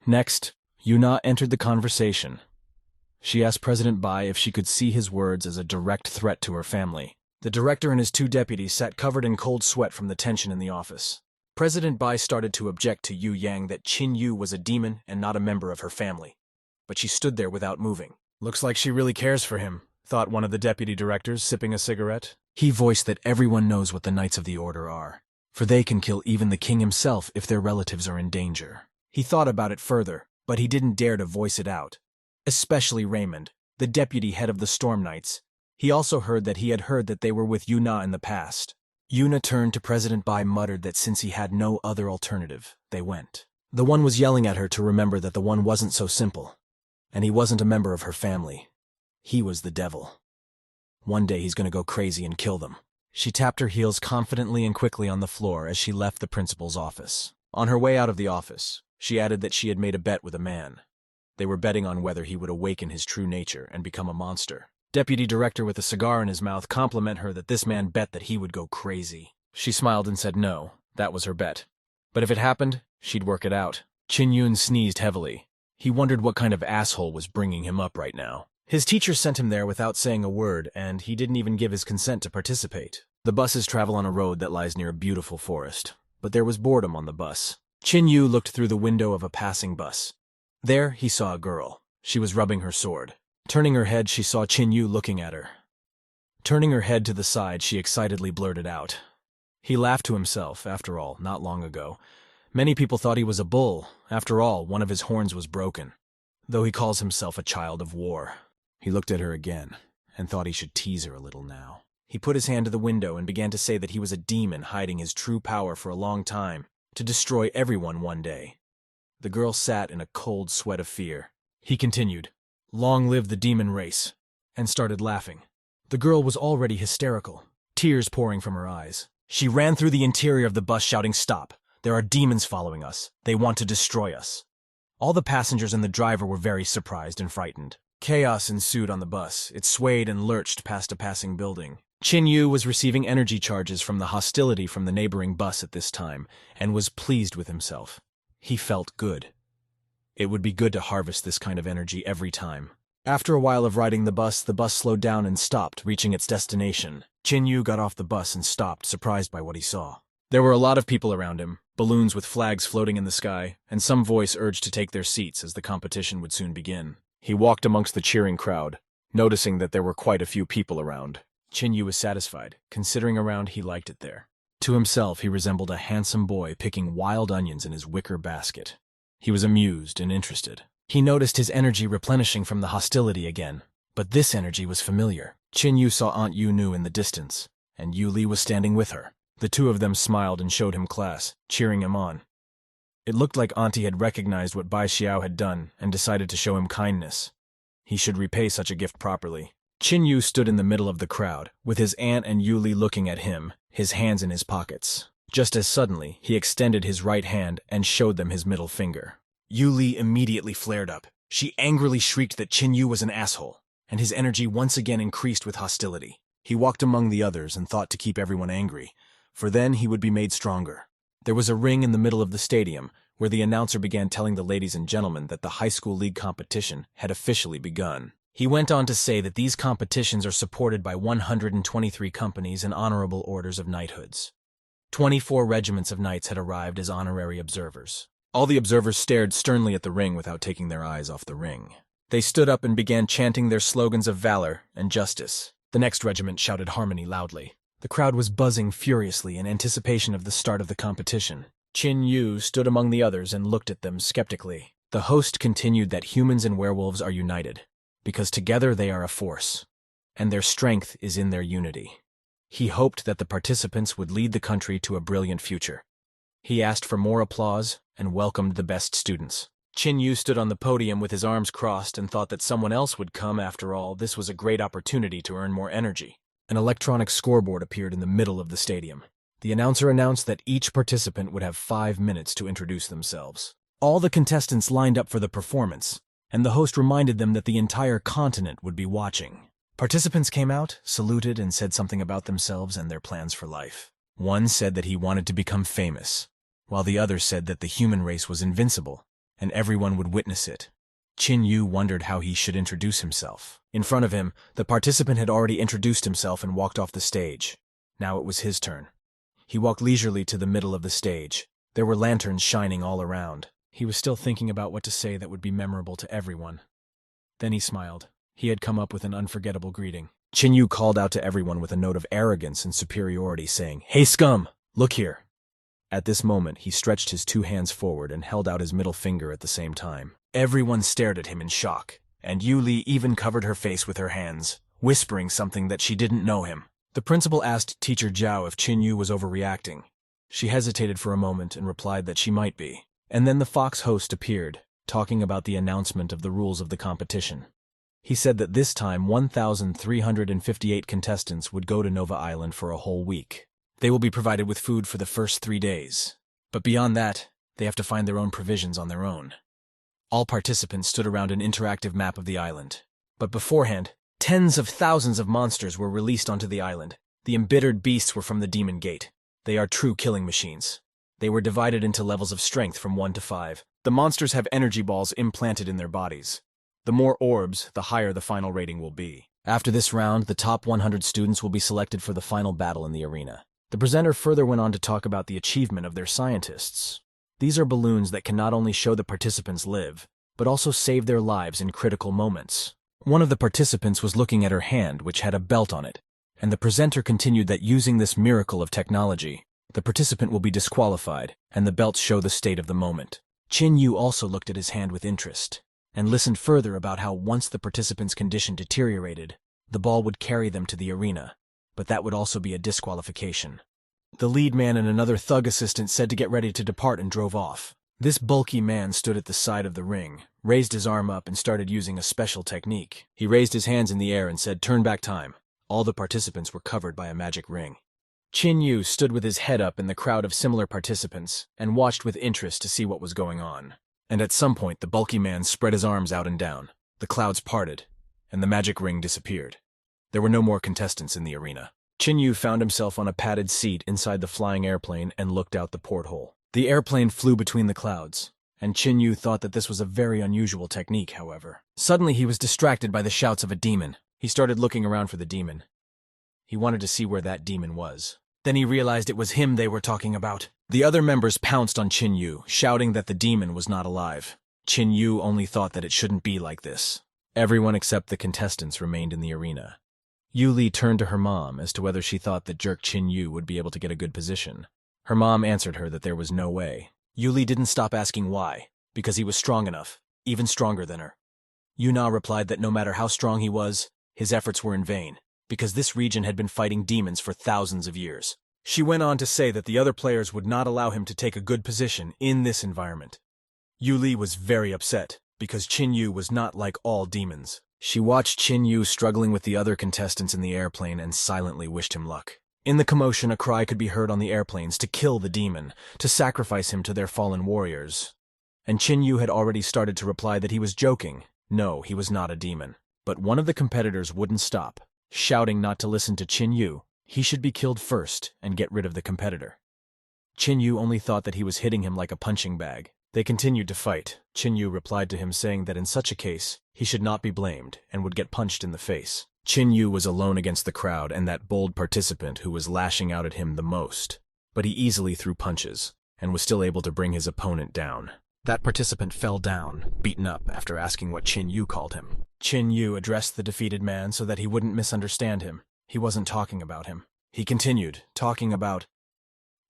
Next, Yuna entered the conversation. She asked President Bai if she could see his words as a direct threat to her family. The director and his two deputies sat covered in cold sweat from the tension in the office. President Bai started to object to Yu Yang that Qin Yu was a demon and not a member of her family. But she stood there without moving. Looks like she really cares for him, thought one of the deputy directors, sipping a cigarette. He voiced that everyone knows what the Knights of the Order are, for they can kill even the king himself if their relatives are in danger. He thought about it further, but he didn't dare to voice it out. Especially Raymond, the deputy head of the Storm Knights. He also heard that they were with Yuna in the past. Yuna turned to President Bai, muttered that since he had no other alternative, they went. The one was yelling at her to remember that the one wasn't so simple, and he wasn't a member of her family. He was the devil. One day he's going to go crazy and kill them. She tapped her heels confidently and quickly on the floor as she left the principal's office. On her way out of the office, she added that she had made a bet with a man. They were betting on whether he would awaken his true nature and become a monster. Deputy director with a cigar in his mouth complimented her that this man bet that he would go crazy. She smiled and said no, that was her bet. But if it happened, she'd work it out. Qin Yun sneezed heavily. He wondered what kind of asshole was bringing him up right now. His teacher sent him there without saying a word, and he didn't even give his consent to participate. The buses travel on a road that lies near a beautiful forest, but there was boredom on the bus. Qin Yu looked through the window of a passing bus. There, he saw a girl. She was rubbing her sword. Turning her head, she saw Qin Yu looking at her. Turning her head to the side, she excitedly blurted out. He laughed to himself, after all, not long ago. Many people thought he was a bull. After all, one of his horns was broken. Though he calls himself a child of war. He looked at her again, and thought he should tease her a little now. He put his hand to the window and began to say that he was a demon hiding his true power for a long time, to destroy everyone one day. The girl sat in a cold sweat of fear. He continued, "Long live the demon race," and started laughing. The girl was already hysterical, tears pouring from her eyes. She ran through the interior of the bus shouting, "Stop! There are demons following us. They want to destroy us. All the passengers and the driver were very surprised and frightened. Chaos ensued on the bus. It swayed and lurched past a passing building. Chin Yu was receiving energy charges from the hostility from the neighboring bus at this time, and was pleased with himself. He felt good. It would be good to harvest this kind of energy every time. After a while of riding the bus slowed down and stopped, reaching its destination. Chin Yu got off the bus and stopped, surprised by what he saw. There were a lot of people around him, balloons with flags floating in the sky, and some voice urged to take their seats as the competition would soon begin. He walked amongst the cheering crowd, noticing that there were quite a few people around. Chin Yu was satisfied. Considering around, he liked it there. To himself, he resembled a handsome boy picking wild onions in his wicker basket. He was amused and interested. He noticed his energy replenishing from the hostility again, but this energy was familiar. Chin Yu saw Aunt Yu Nu in the distance, and Yu Li was standing with her. The two of them smiled and showed him class, cheering him on. It looked like Auntie had recognized what Bai Xiao had done and decided to show him kindness. He should repay such a gift properly. Chin Yu stood in the middle of the crowd, with his aunt and Yu Li looking at him, his hands in his pockets. Just as suddenly, he extended his right hand and showed them his middle finger. Yu Li immediately flared up. She angrily shrieked that Chin Yu was an asshole, and his energy once again increased with hostility. He walked among the others and thought to keep everyone angry, for then he would be made stronger. There was a ring in the middle of the stadium, where the announcer began telling the ladies and gentlemen that the high school league competition had officially begun. He went on to say that these competitions are supported by 123 companies and honorable orders of knighthoods. 24 regiments of knights had arrived as honorary observers. All the observers stared sternly at the ring without taking their eyes off the ring. They stood up and began chanting their slogans of valor and justice. The next regiment shouted harmony loudly. The crowd was buzzing furiously in anticipation of the start of the competition. Chin Yu stood among the others and looked at them skeptically. The host continued that humans and werewolves are united, because together they are a force, and their strength is in their unity. He hoped that the participants would lead the country to a brilliant future. He asked for more applause and welcomed the best students. Chin Yu stood on the podium with his arms crossed and thought that someone else would come. After all, this was a great opportunity to earn more energy. An electronic scoreboard appeared in the middle of the stadium. The announcer announced that each participant would have 5 minutes to introduce themselves. All the contestants lined up for the performance, and the host reminded them that the entire continent would be watching. Participants came out, saluted, and said something about themselves and their plans for life. One said that he wanted to become famous, while the other said that the human race was invincible, and everyone would witness it. Chin Yu wondered how he should introduce himself. In front of him, the participant had already introduced himself and walked off the stage. Now it was his turn. He walked leisurely to the middle of the stage. There were lanterns shining all around. He was still thinking about what to say that would be memorable to everyone. Then he smiled. He had come up with an unforgettable greeting. Chin Yu called out to everyone with a note of arrogance and superiority, saying, "Hey scum, look here." At this moment, he stretched his 2 hands forward and held out his middle finger at the same time. Everyone stared at him in shock, and Yu Li even covered her face with her hands, whispering something that she didn't know him. The principal asked Teacher Zhao if Chin Yu was overreacting. She hesitated for a moment and replied that she might be. And then the Fox host appeared, talking about the announcement of the rules of the competition. He said that this time 1,358 contestants would go to Nova Island for a whole week. They will be provided with food for the first 3 days. But beyond that, they have to find their own provisions on their own. All participants stood around an interactive map of the island. But beforehand, tens of thousands of monsters were released onto the island. The embittered beasts were from the Demon Gate. They are true killing machines. They were divided into levels of strength from 1 to 5. The monsters have energy balls implanted in their bodies. The more orbs, the higher the final rating will be. After this round, the top 100 students will be selected for the final battle in the arena. The presenter further went on to talk about the achievement of their scientists. These are balloons that can not only show the participants live, but also save their lives in critical moments. One of the participants was looking at her hand, which had a belt on it, and the presenter continued that using this miracle of technology, the participant will be disqualified, and the belts show the state of the moment. Chin Yu also looked at his hand with interest, and listened further about how once the participant's condition deteriorated, the ball would carry them to the arena, but that would also be a disqualification. The lead man and another thug assistant said to get ready to depart and drove off. This bulky man stood at the side of the ring, raised his arm up and started using a special technique. He raised his hands in the air and said, "Turn back time." All the participants were covered by a magic ring. Chin Yu stood with his head up in the crowd of similar participants and watched with interest to see what was going on. And at some point, the bulky man spread his arms out and down, the clouds parted, and the magic ring disappeared. There were no more contestants in the arena. Chin Yu found himself on a padded seat inside the flying airplane and looked out the porthole. The airplane flew between the clouds, and Chin Yu thought that this was a very unusual technique, however. Suddenly, he was distracted by the shouts of a demon. He started looking around for the demon. He wanted to see where that demon was. Then he realized it was him they were talking about. The other members pounced on Chin Yu, shouting that the demon was not alive. Chin Yu only thought that it shouldn't be like this. Everyone except the contestants remained in the arena. Yuli turned to her mom as to whether she thought that jerk Chin Yu would be able to get a good position. Her mom answered her that there was no way. Yuli didn't stop asking why, because he was strong enough, even stronger than her. Yuna replied that no matter how strong he was, his efforts were in vain, because this region had been fighting demons for thousands of years. She went on to say that the other players would not allow him to take a good position in this environment. Yuli was very upset, because Chin Yu was not like all demons. She watched Chin Yu struggling with the other contestants in the airplane and silently wished him luck. In the commotion, a cry could be heard on the airplanes to kill the demon, to sacrifice him to their fallen warriors. And Chin Yu had already started to reply that he was joking. No, he was not a demon. But one of the competitors wouldn't stop, shouting not to listen to Chin Yu. He should be killed first and get rid of the competitor. Chin Yu only thought that he was hitting him like a punching bag. They continued to fight. Chin Yu replied to him saying that in such a case, he should not be blamed and would get punched in the face. Chin Yu was alone against the crowd and that bold participant who was lashing out at him the most. But he easily threw punches and was still able to bring his opponent down. That participant fell down, beaten up after asking what Chin Yu called him. Chin Yu addressed the defeated man so that he wouldn't misunderstand him. He wasn't talking about him. He continued, talking about...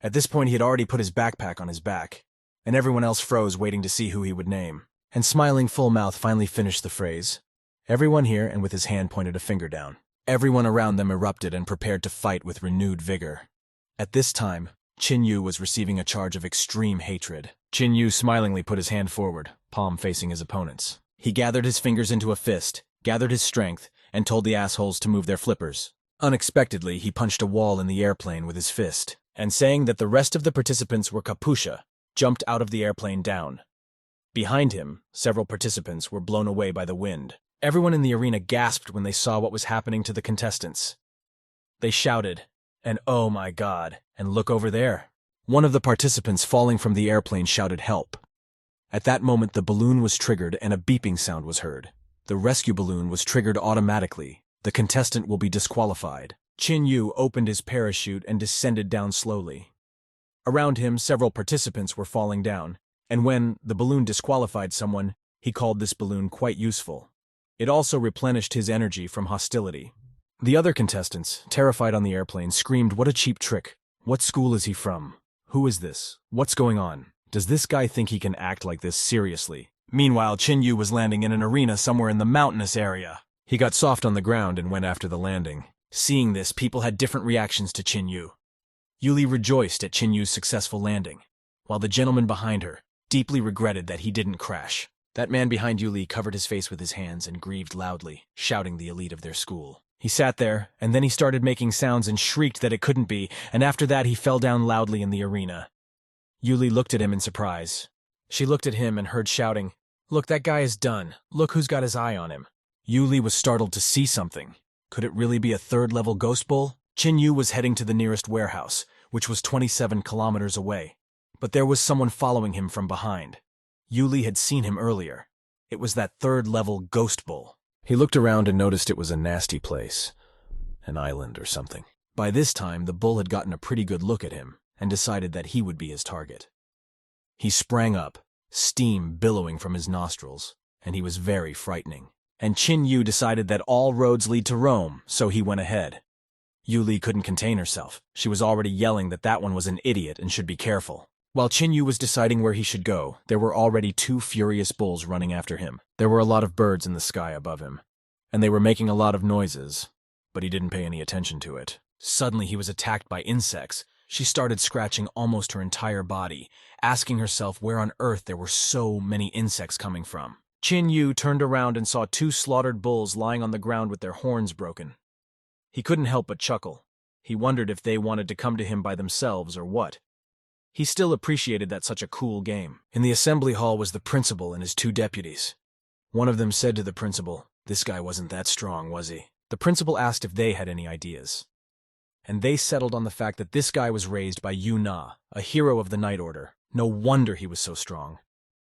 At this point, he had already put his backpack on his back, and everyone else froze waiting to see who he would name. And smiling full mouth finally finished the phrase. Everyone here, and with his hand pointed a finger down. Everyone around them erupted and prepared to fight with renewed vigor. At this time, Chin Yu was receiving a charge of extreme hatred. Chin Yu smilingly put his hand forward, palm facing his opponents. He gathered his fingers into a fist, gathered his strength, and told the assholes to move their flippers. Unexpectedly, he punched a wall in the airplane with his fist, and saying that the rest of the participants were kapusha, jumped out of the airplane down. Behind him, several participants were blown away by the wind. Everyone in the arena gasped when they saw what was happening to the contestants. They shouted, and oh my God, and look over there. One of the participants falling from the airplane shouted help. At that moment, the balloon was triggered and a beeping sound was heard. The rescue balloon was triggered automatically. The contestant will be disqualified. Chin Yu opened his parachute and descended down slowly. Around him, several participants were falling down, and when the balloon disqualified someone, he called this balloon quite useful. It also replenished his energy from hostility. The other contestants, terrified on the airplane, screamed, "What a cheap trick! What school is he from? Who is this? What's going on? Does this guy think he can act like this seriously?" Meanwhile, Chin Yu was landing in an arena somewhere in the mountainous area. He got soft on the ground and went after the landing. Seeing this, people had different reactions to Chin Yu. Yuli rejoiced at Chin Yu's successful landing, while the gentleman behind her deeply regretted that he didn't crash. That man behind Yuli covered his face with his hands and grieved loudly, shouting the elite of their school. He sat there, and then he started making sounds and shrieked that it couldn't be, and after that he fell down loudly in the arena. Yuli looked at him in surprise. She looked at him and heard shouting, "Look, that guy is done. Look who's got his eye on him." Yuli was startled to see something. Could it really be a third-level ghost bull? Chin Yu was heading to the nearest warehouse, which was 27 kilometers away. But there was someone following him from behind. Yuli had seen him earlier. It was that third-level ghost bull. He looked around and noticed it was a nasty place. An island or something. By this time, the bull had gotten a pretty good look at him and decided that he would be his target. He sprang up, steam billowing from his nostrils, and he was very frightening. And Chin Yu decided that all roads lead to Rome, so he went ahead. Yuli couldn't contain herself. She was already yelling that that one was an idiot and should be careful. While Chin Yu was deciding where he should go, there were already 2 furious bulls running after him. There were a lot of birds in the sky above him, and they were making a lot of noises, but he didn't pay any attention to it. Suddenly he was attacked by insects. She started scratching almost her entire body, asking herself where on earth there were so many insects coming from. Chin Yu turned around and saw 2 slaughtered bulls lying on the ground with their horns broken. He couldn't help but chuckle. He wondered if they wanted to come to him by themselves or what. He still appreciated that such a cool game. In the assembly hall was the principal and his 2 deputies. One of them said to the principal, "This guy wasn't that strong, was he?" The principal asked if they had any ideas. And they settled on the fact that this guy was raised by Yu Na, a hero of the Night Order. No wonder he was so strong.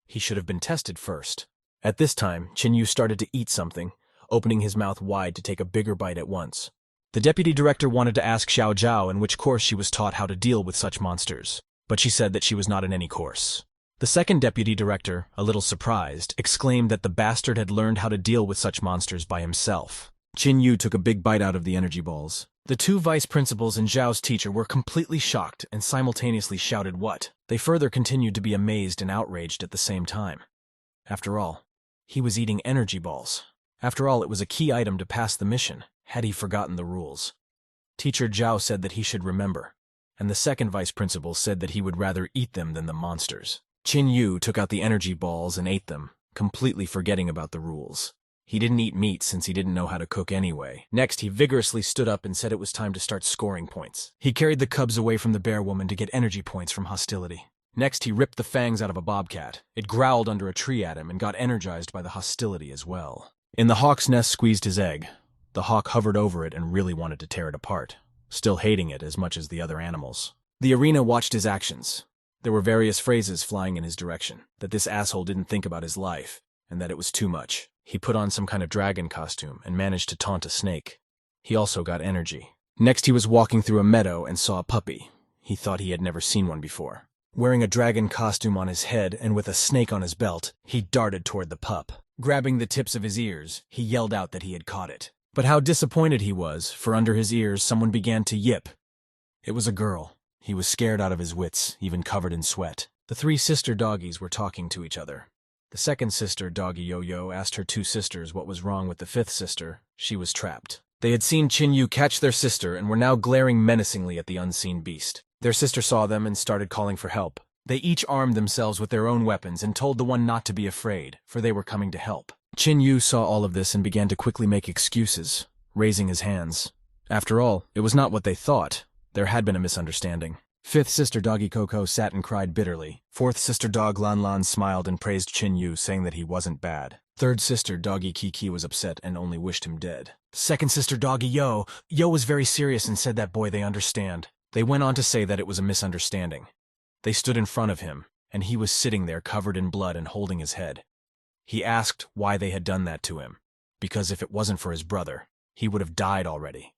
He should have been tested first. At this time, Chin-Yu started to eat something, opening his mouth wide to take a bigger bite at once. The deputy director wanted to ask Xiao Zhao in which course she was taught how to deal with such monsters, but she said that she was not in any course. The second deputy director, a little surprised, exclaimed that the bastard had learned how to deal with such monsters by himself. Chin-Yu took a big bite out of the energy balls. The 2 vice principals and Zhao's teacher were completely shocked and simultaneously shouted what. They further continued to be amazed and outraged at the same time. After all, he was eating energy balls. After all, it was a key item to pass the mission. Had he forgotten the rules? Teacher Zhao said that he should remember, and the second vice principal said that he would rather eat them than the monsters. Chin-Yu took out the energy balls and ate them, completely forgetting about the rules. He didn't eat meat since he didn't know how to cook anyway. Next, he vigorously stood up and said it was time to start scoring points. He carried the cubs away from the bear woman to get energy points from hostility. Next, he ripped the fangs out of a bobcat. It growled under a tree at him and got energized by the hostility as well. In the hawk's nest squeezed his egg. The hawk hovered over it and really wanted to tear it apart, still hating it as much as the other animals. The arena watched his actions. There were various phrases flying in his direction, that this asshole didn't think about his life, and that it was too much. He put on some kind of dragon costume and managed to taunt a snake. He also got energy. Next, he was walking through a meadow and saw a puppy. He thought he had never seen one before. Wearing a dragon costume on his head and with a snake on his belt, he darted toward the pup. Grabbing the tips of his ears, he yelled out that he had caught it. But how disappointed he was, for under his ears someone began to yip. It was a girl. He was scared out of his wits, even covered in sweat. The 3 sister doggies were talking to each other. The second sister, Doggy Yo-Yo, asked her 2 sisters what was wrong with the 5th sister. She was trapped. They had seen Chin-Yu catch their sister and were now glaring menacingly at the unseen beast. Their sister saw them and started calling for help. They each armed themselves with their own weapons and told the one not to be afraid, for they were coming to help. Chin-Yu saw all of this and began to quickly make excuses, raising his hands. After all, it was not what they thought. There had been a misunderstanding. 5th sister Doggy Coco sat and cried bitterly. 4th sister Dog Lan Lan smiled and praised Chin-Yu, saying that he wasn't bad. 3rd sister Doggy Kiki was upset and only wished him dead. 2nd sister Doggy Yo was very serious and said that boy they understand. They went on to say that it was a misunderstanding. They stood in front of him, and he was sitting there covered in blood and holding his head. He asked why they had done that to him, because if it wasn't for his brother, he would have died already.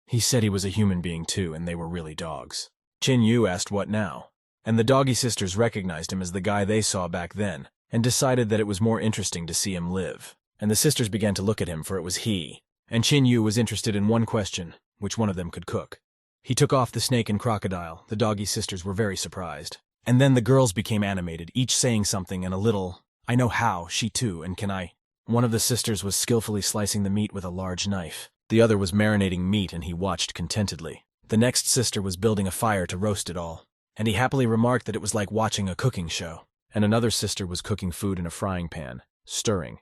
He said he was a human being too, and they were really dogs. Chin-Yu asked what now, and the Doggy sisters recognized him as the guy they saw back then, and decided that it was more interesting to see him live. And the sisters began to look at him, for it was he. And Chin-Yu was interested in one question, which one of them could cook. He took off the snake and crocodile. The Doggy sisters were very surprised. And then the girls became animated, each saying something and a little, "I know how, she too, and can I?" One of the sisters was skillfully slicing the meat with a large knife. The other was marinating meat, and he watched contentedly. The next sister was building a fire to roast it all, and he happily remarked that it was like watching a cooking show. And another sister was cooking food in a frying pan, stirring.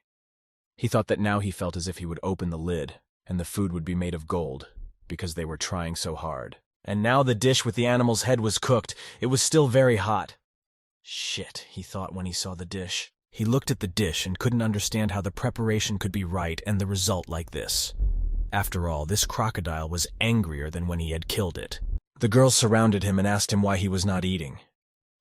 He thought that now he felt as if he would open the lid, and the food would be made of gold, because they were trying so hard. And now the dish with the animal's head was cooked. It was still very hot. Shit, he thought when he saw the dish. He looked at the dish and couldn't understand how the preparation could be right and the result like this. After all, this crocodile was angrier than when he had killed it. The girls surrounded him and asked him why he was not eating.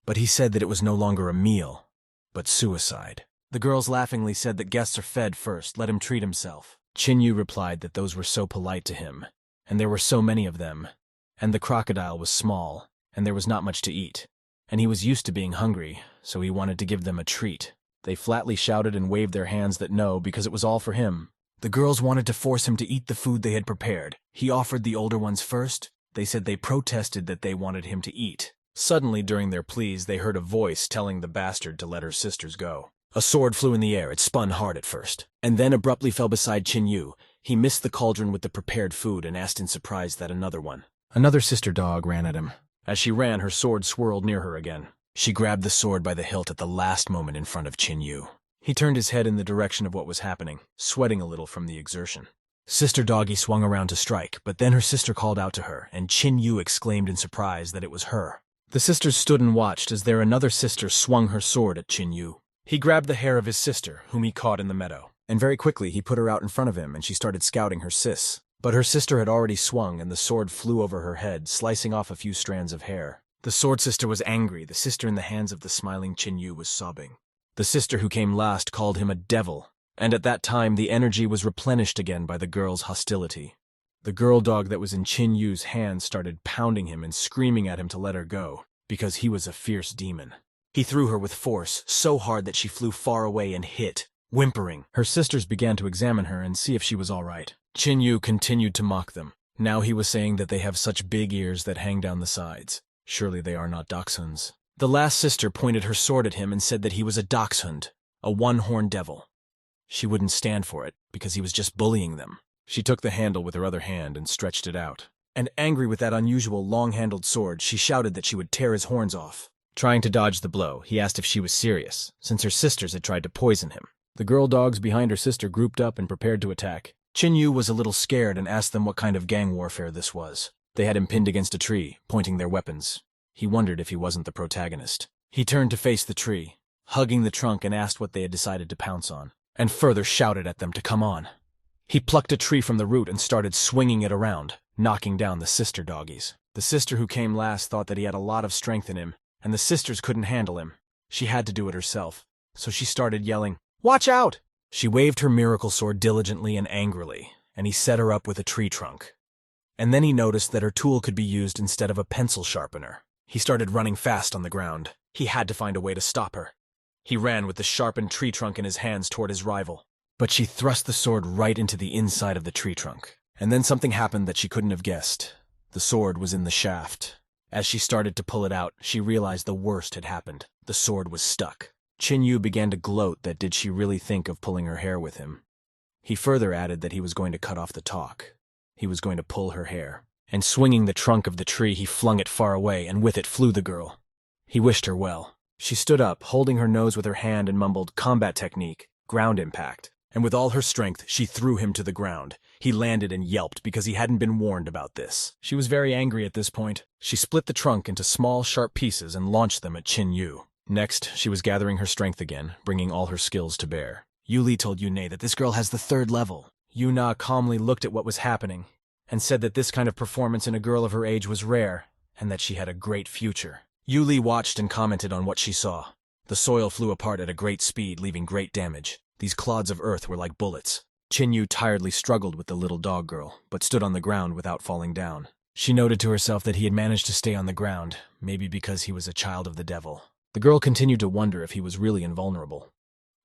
But he said that it was no longer a meal, but suicide. The girls laughingly said that guests are fed first, let him treat himself. Chin-Yu replied that those were so polite to him, and there were so many of them, and the crocodile was small, and there was not much to eat, and he was used to being hungry, so he wanted to give them a treat. They flatly shouted and waved their hands that no, because it was all for him. The girls wanted to force him to eat the food they had prepared. He offered the older ones first. They said they protested that they wanted him to eat. Suddenly, during their pleas, they heard a voice telling the bastard to let her sisters go. A sword flew in the air. It spun hard at first, and then abruptly fell beside Chin-Yu. He missed the cauldron with the prepared food and asked in surprise that another one. Another sister dog ran at him. As she ran, her sword swirled near her again. She grabbed the sword by the hilt at the last moment in front of Chin-Yu. He turned his head in the direction of what was happening, sweating a little from the exertion. Sister Doggy swung around to strike, but then her sister called out to her, and Chin Yu exclaimed in surprise that it was her. The sisters stood and watched as their another sister swung her sword at Chin Yu. He grabbed the hair of his sister, whom he caught in the meadow, and very quickly he put her out in front of him and she started scouting her sis. But her sister had already swung and the sword flew over her head, slicing off a few strands of hair. The sword sister was angry. The sister in the hands of the smiling Chin Yu was sobbing. The sister who came last called him a devil, and at that time the energy was replenished again by the girl's hostility. The girl dog that was in Chin Yu's hand started pounding him and screaming at him to let her go, because he was a fierce demon. He threw her with force, so hard that she flew far away and hit, whimpering. Her sisters began to examine her and see if she was all right. Chin Yu continued to mock them. Now he was saying that they have such big ears that hang down the sides. Surely they are not dachshunds. The last sister pointed her sword at him and said that he was a dachshund, a one-horned devil. She wouldn't stand for it, because he was just bullying them. She took the handle with her other hand and stretched it out. And angry with that unusual long-handled sword, she shouted that she would tear his horns off. Trying to dodge the blow, he asked if she was serious, since her sisters had tried to poison him. The girl dogs behind her sister grouped up and prepared to attack. Chin Yu was a little scared and asked them what kind of gang warfare this was. They had him pinned against a tree, pointing their weapons. He wondered if he wasn't the protagonist. He turned to face the tree, hugging the trunk, and asked what they had decided to pounce on, and further shouted at them to come on. He plucked a tree from the root and started swinging it around, knocking down the sister doggies. The sister who came last thought that he had a lot of strength in him, and the sisters couldn't handle him. She had to do it herself, so she started yelling, "Watch out!" She waved her miracle sword diligently and angrily, and he set her up with a tree trunk. And then he noticed that her tool could be used instead of a pencil sharpener. He started running fast on the ground. He had to find a way to stop her. He ran with the sharpened tree trunk in his hands toward his rival. But she thrust the sword right into the inside of the tree trunk. And then something happened that she couldn't have guessed. The sword was in the shaft. As she started to pull it out, she realized the worst had happened. The sword was stuck. Chin Yu began to gloat that did she really think of pulling her hair with him. He further added that he was going to cut off the talk. He was going to pull her hair. And swinging the trunk of the tree, he flung it far away, and with it flew the girl. He wished her well. She stood up, holding her nose with her hand, and mumbled, "Combat technique, ground impact." And with all her strength, she threw him to the ground. He landed and yelped because he hadn't been warned about this. She was very angry at this point. She split the trunk into small, sharp pieces and launched them at Chin Yu. Next, she was gathering her strength again, bringing all her skills to bear. Yuli told Yunei that this girl has the 3rd level. Yuna calmly looked at what was happening and said that this kind of performance in a girl of her age was rare and that she had a great future. Yuli watched and commented on what she saw. The soil flew apart at a great speed, leaving great damage. These clods of earth were like bullets. Chin Yu tiredly struggled with the little dog girl, but stood on the ground without falling down. She noted to herself that he had managed to stay on the ground, maybe because he was a child of the devil. The girl continued to wonder if he was really invulnerable.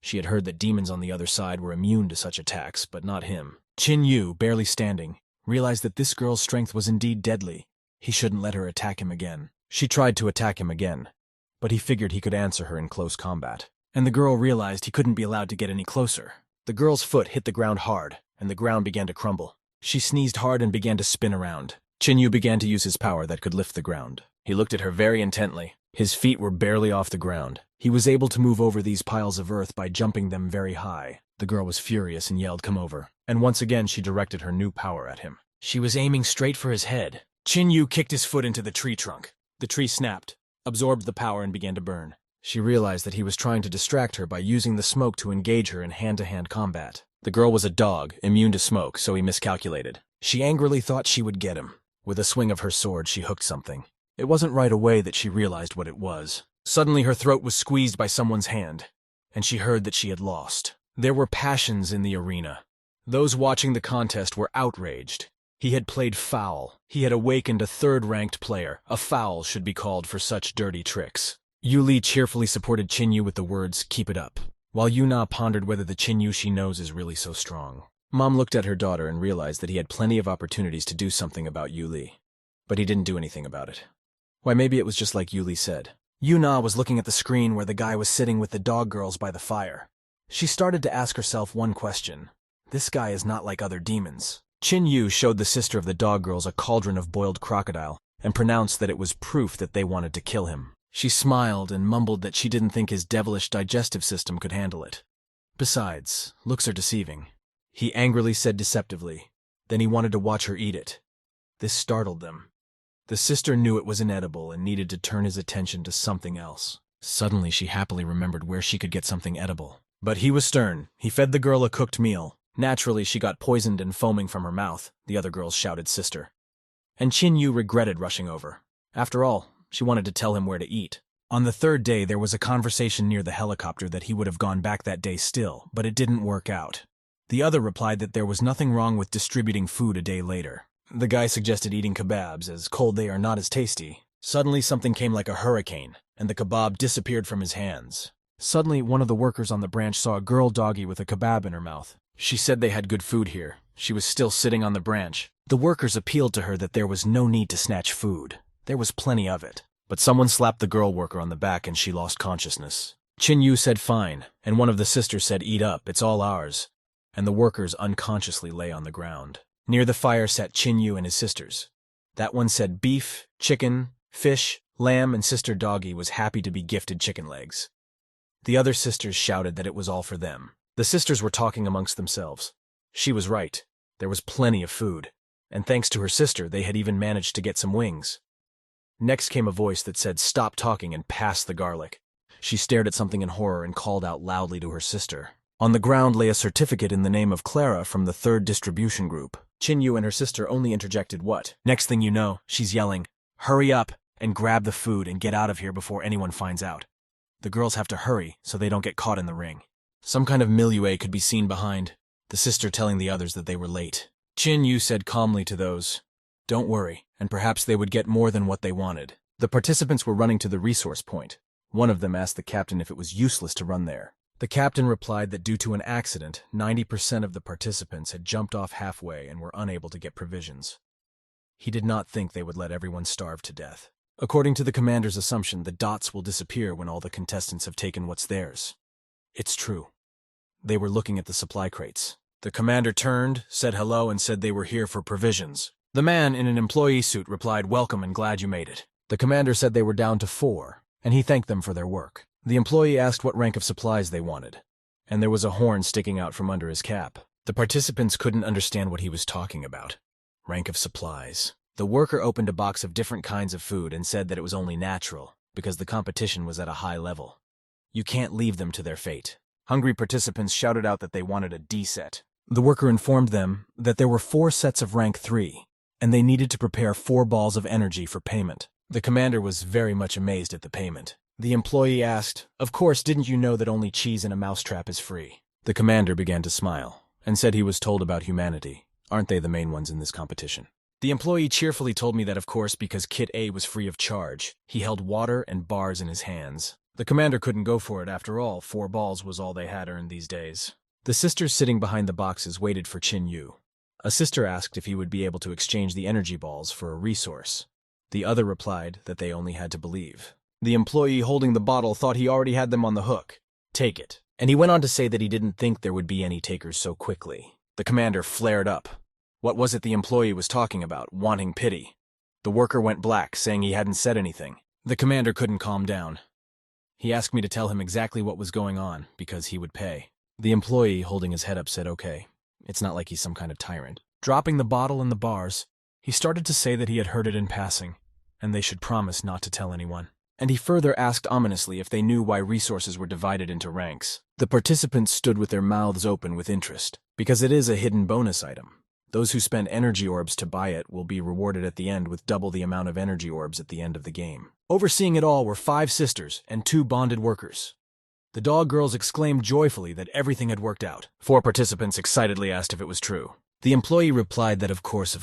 She had heard that demons on the other side were immune to such attacks, but not him. Chin Yu, barely standing, realized that this girl's strength was indeed deadly. He shouldn't let her attack him again. She tried to attack him again, but he figured he could answer her in close combat. And the girl realized he couldn't be allowed to get any closer. The girl's foot hit the ground hard, and the ground began to crumble. She sneezed hard and began to spin around. Chin Yu began to use his power that could lift the ground. He looked at her very intently. His feet were barely off the ground. He was able to move over these piles of earth by jumping them very high. The girl was furious and yelled, "Come over." And once again she directed her new power at him. She was aiming straight for his head. Chin Yu kicked his foot into the tree trunk. The tree snapped, absorbed the power, and began to burn. She realized that he was trying to distract her by using the smoke to engage her in hand-to-hand combat. The girl was a dog, immune to smoke, so he miscalculated. She angrily thought she would get him. With a swing of her sword, she hooked something. It wasn't right away that she realized what it was. Suddenly her throat was squeezed by someone's hand, and she heard that she had lost. There were passions in the arena. Those watching the contest were outraged. He had played foul. He had awakened a 3rd-ranked player. A foul should be called for such dirty tricks. Yuli cheerfully supported Chin Yu with the words, "Keep it up," while Yuna pondered whether the Chin Yu she knows is really so strong. Mom looked at her daughter and realized that he had plenty of opportunities to do something about Yuli, but he didn't do anything about it. Why, maybe it was just like Yuli said. Yuna was looking at the screen where the guy was sitting with the dog girls by the fire. She started to ask herself one question. This guy is not like other demons. Chin Yu showed the sister of the dog girls a cauldron of boiled crocodile and pronounced that it was proof that they wanted to kill him. She smiled and mumbled that she didn't think his devilish digestive system could handle it. Besides, looks are deceiving. He angrily said deceptively, Then he wanted to watch her eat it. This startled them. The sister knew it was inedible and needed to turn his attention to something else. Suddenly, she happily remembered where she could get something edible. But he was stern. He fed the girl a cooked meal. Naturally, she got poisoned and foaming from her mouth, the other girls shouted sister. And Qin Yu regretted rushing over. After all, she wanted to tell him where to eat. On the third day, there was a conversation near the helicopter that he would have gone back that day still, but it didn't work out. The other replied that there was nothing wrong with distributing food a day later. The guy suggested eating kebabs, as cold they are not as tasty. Suddenly, something came like a hurricane, and the kebab disappeared from his hands. Suddenly, one of the workers on the branch saw a girl doggy with a kebab in her mouth. She said they had good food here. She was still sitting on the branch. The workers appealed to her that there was no need to snatch food. There was plenty of it. But someone slapped the girl worker on the back and she lost consciousness. Qin Yu said fine, and one of the sisters said eat up, it's all ours. And the workers unconsciously lay on the ground. Near the fire sat Qin Yu and his sisters. That one said beef, chicken, fish, lamb, and sister Doggy was happy to be gifted chicken legs. The other sisters shouted that it was all for them. The sisters were talking amongst themselves. She was right. There was plenty of food. And thanks to her sister, they had even managed to get some wings. Next came a voice that said, "Stop talking and pass the garlic." She stared at something in horror and called out loudly to her sister. On the ground lay a certificate in the name of Clara from the 3rd distribution group. Qin Yu and her sister only interjected, "What?" Next thing you know, she's yelling, "Hurry up and grab the food and get out of here before anyone finds out. The girls have to hurry so they don't get caught in the ring." Some kind of milieu could be seen behind, the sister telling the others that they were late. Qin Yu said calmly to those, "Don't worry," and perhaps they would get more than what they wanted. The participants were running to the resource point. One of them asked the captain if it was useless to run there. The captain replied that due to an accident, 90% of the participants had jumped off halfway and were unable to get provisions. He did not think they would let everyone starve to death. According to the commander's assumption, the dots will disappear when all the contestants have taken what's theirs. It's true. They were looking at the supply crates. The commander turned, said hello, and said they were here for provisions. The man in an employee suit replied, "Welcome and glad you made it." The commander said they were down to 4, and he thanked them for their work. The employee asked what rank of supplies they wanted, and there was a horn sticking out from under his cap. The participants couldn't understand what he was talking about. Rank of supplies. The worker opened a box of different kinds of food and said that it was only natural, because the competition was at a high level. You can't leave them to their fate. Hungry participants shouted out that they wanted a D set. The worker informed them that there were 4 sets of rank 3, and they needed to prepare 4 balls of energy for payment. The commander was very much amazed at the payment. The employee asked, "Of course, didn't you know that only cheese in a mousetrap is free?" The commander began to smile, and said he was told about humanity. Aren't they the main ones in this competition? The employee cheerfully told me that of course because Kit A was free of charge. He held water and bars in his hands. The commander couldn't go for it after all. 4 balls was all they had earned these days. The sisters sitting behind the boxes waited for Qin Yu. A sister asked if he would be able to exchange the energy balls for a resource. The other replied that they only had to believe. The employee holding the bottle thought he already had them on the hook. "Take it." And he went on to say that he didn't think there would be any takers so quickly. The commander flared up. What was it the employee was talking about, wanting pity? The worker went black, saying he hadn't said anything. The commander couldn't calm down. He asked me to tell him exactly what was going on, because he would pay. The employee, holding his head up, said, "Okay, it's not like he's some kind of tyrant." Dropping the bottle and the bars, he started to say that he had heard it in passing, and they should promise not to tell anyone. And he further asked ominously if they knew why resources were divided into ranks. The participants stood with their mouths open with interest, because it is a hidden bonus item. Those who spend energy orbs to buy it will be rewarded at the end with double the amount of energy orbs at the end of the game. Overseeing it all were 5 sisters and 2 bonded workers. The dog girls exclaimed joyfully that everything had worked out. 4 participants excitedly asked if it was true. The employee replied that of course.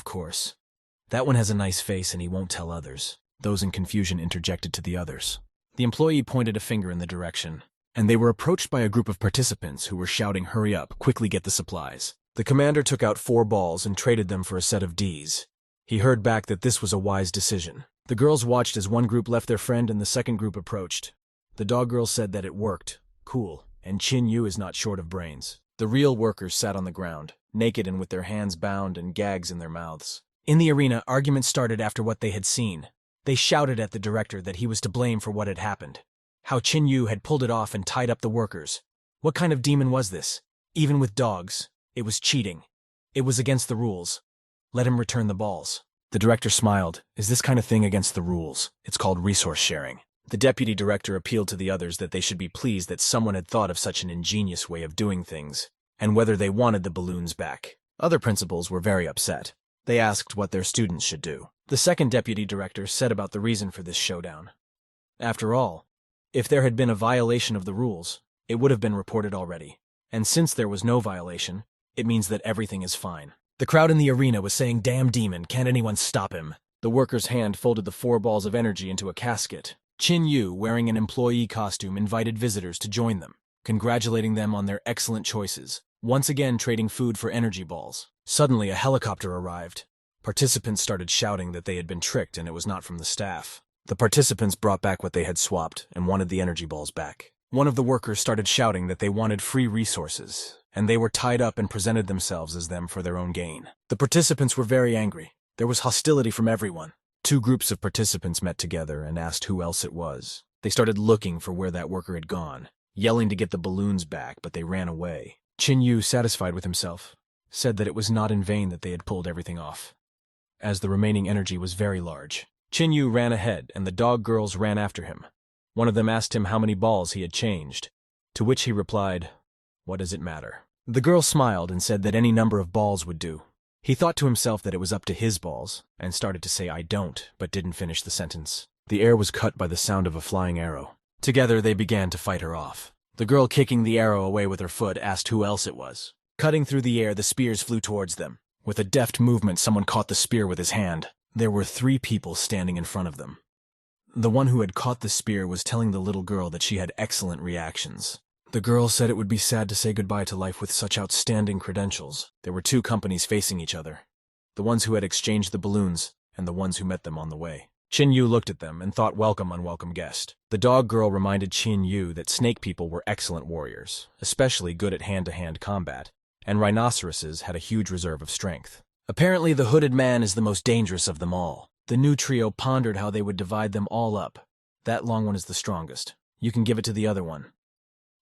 That one has a nice face and he won't tell others. Those in confusion interjected to the others. The employee pointed a finger in the direction, and they were approached by a group of participants who were shouting, "Hurry up, quickly get the supplies." The commander took out 4 balls and traded them for a set of Ds. He heard back that this was a wise decision. The girls watched as one group left their friend and the second group approached. The dog girl said that it worked. Cool. And Qin Yu is not short of brains. The real workers sat on the ground, naked and with their hands bound and gags in their mouths. In the arena, arguments started after what they had seen. They shouted at the director that he was to blame for what had happened. How Qin Yu had pulled it off and tied up the workers. What kind of demon was this? Even with dogs, it was cheating. It was against the rules. Let him return the balls. The director smiled. Is this kind of thing against the rules? It's called resource sharing. The deputy director appealed to the others that they should be pleased that someone had thought of such an ingenious way of doing things, and whether they wanted the balloons back. Other principals were very upset. They asked what their students should do. The second deputy director said about the reason for this showdown. After all, if there had been a violation of the rules, it would have been reported already. And since there was no violation, it means that everything is fine. The crowd in the arena was saying, "Damn demon, can't anyone stop him?" The worker's hand folded the 4 balls of energy into a casket. Chin Yu, wearing an employee costume, invited visitors to join them, congratulating them on their excellent choices, once again trading food for energy balls. Suddenly, a helicopter arrived. Participants started shouting that they had been tricked and it was not from the staff. The participants brought back what they had swapped and wanted the energy balls back. One of the workers started shouting that they wanted free resources, and they were tied up and presented themselves as them for their own gain. The participants were very angry. There was hostility from everyone. 2 groups of participants met together and asked who else it was. They started looking for where that worker had gone, yelling to get the balloons back, but they ran away. Chin Yu, satisfied with himself, said that it was not in vain that they had pulled everything off, as the remaining energy was very large. Chin Yu ran ahead, and the dog girls ran after him. One of them asked him how many balls he had changed, to which he replied, "What does it matter?" The girl smiled and said that any number of balls would do. He thought to himself that it was up to his balls, and started to say "I don't," but didn't finish the sentence. The air was cut by the sound of a flying arrow. Together they began to fight her off. The girl, kicking the arrow away with her foot, asked who else it was. Cutting through the air, the spears flew towards them. With a deft movement, someone caught the spear with his hand. There were 3 people standing in front of them. The one who had caught the spear was telling the little girl that she had excellent reactions. The girl said it would be sad to say goodbye to life with such outstanding credentials. There were 2 companies facing each other, the ones who had exchanged the balloons and the ones who met them on the way. Chin Yu looked at them and thought, welcome, unwelcome guest. The dog girl reminded Chin Yu that snake people were excellent warriors, especially good at hand-to-hand combat, and rhinoceroses had a huge reserve of strength. Apparently the hooded man is the most dangerous of them all. The new trio pondered how they would divide them all up. That long one is the strongest. You can give it to the other one.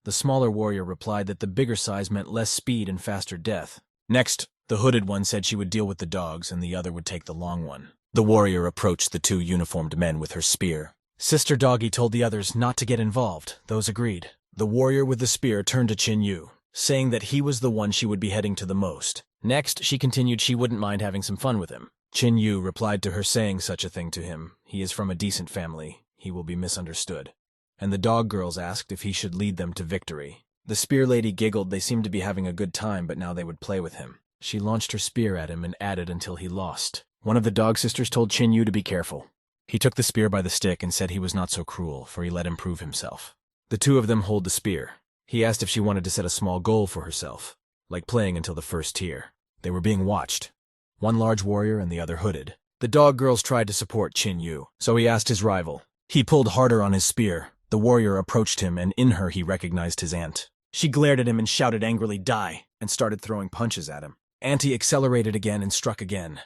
The smaller warrior replied that the bigger size meant less speed and faster death. Next, the hooded one said she would deal with the dogs and the other would take the long one. The warrior approached the 2 uniformed men with her spear. Sister Doggy told the others not to get involved. Those agreed. The warrior with the spear turned to Chin Yu, saying that he was the one she would be heading to the most. Next, she continued she wouldn't mind having some fun with him. Chin Yu replied to her saying such a thing to him. He is from a decent family. He will be misunderstood. And the dog girls asked if he should lead them to victory. The spear lady giggled. They seemed to be having a good time, but now they would play with him. She launched her spear at him and added until he lost. One of the dog sisters told Chin Yu to be careful. He took the spear by the stick and said he was not so cruel, for he let him prove himself. The 2 of them hold the spear. He asked if she wanted to set a small goal for herself, like playing until the first tier. They were being watched. One large warrior and the other hooded. The dog girls tried to support Chin Yu, so he asked his rival. He pulled harder on his spear. The warrior approached him, and in her he recognized his aunt. She glared at him and shouted angrily, "Die!" and started throwing punches at him. Auntie accelerated again and struck again.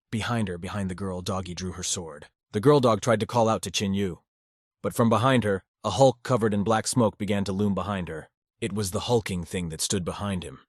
Behind her, behind the girl, Doggy drew her sword. The girl dog tried to call out to Chin Yu, but from behind her, a hulk covered in black smoke began to loom behind her. It was the hulking thing that stood behind him,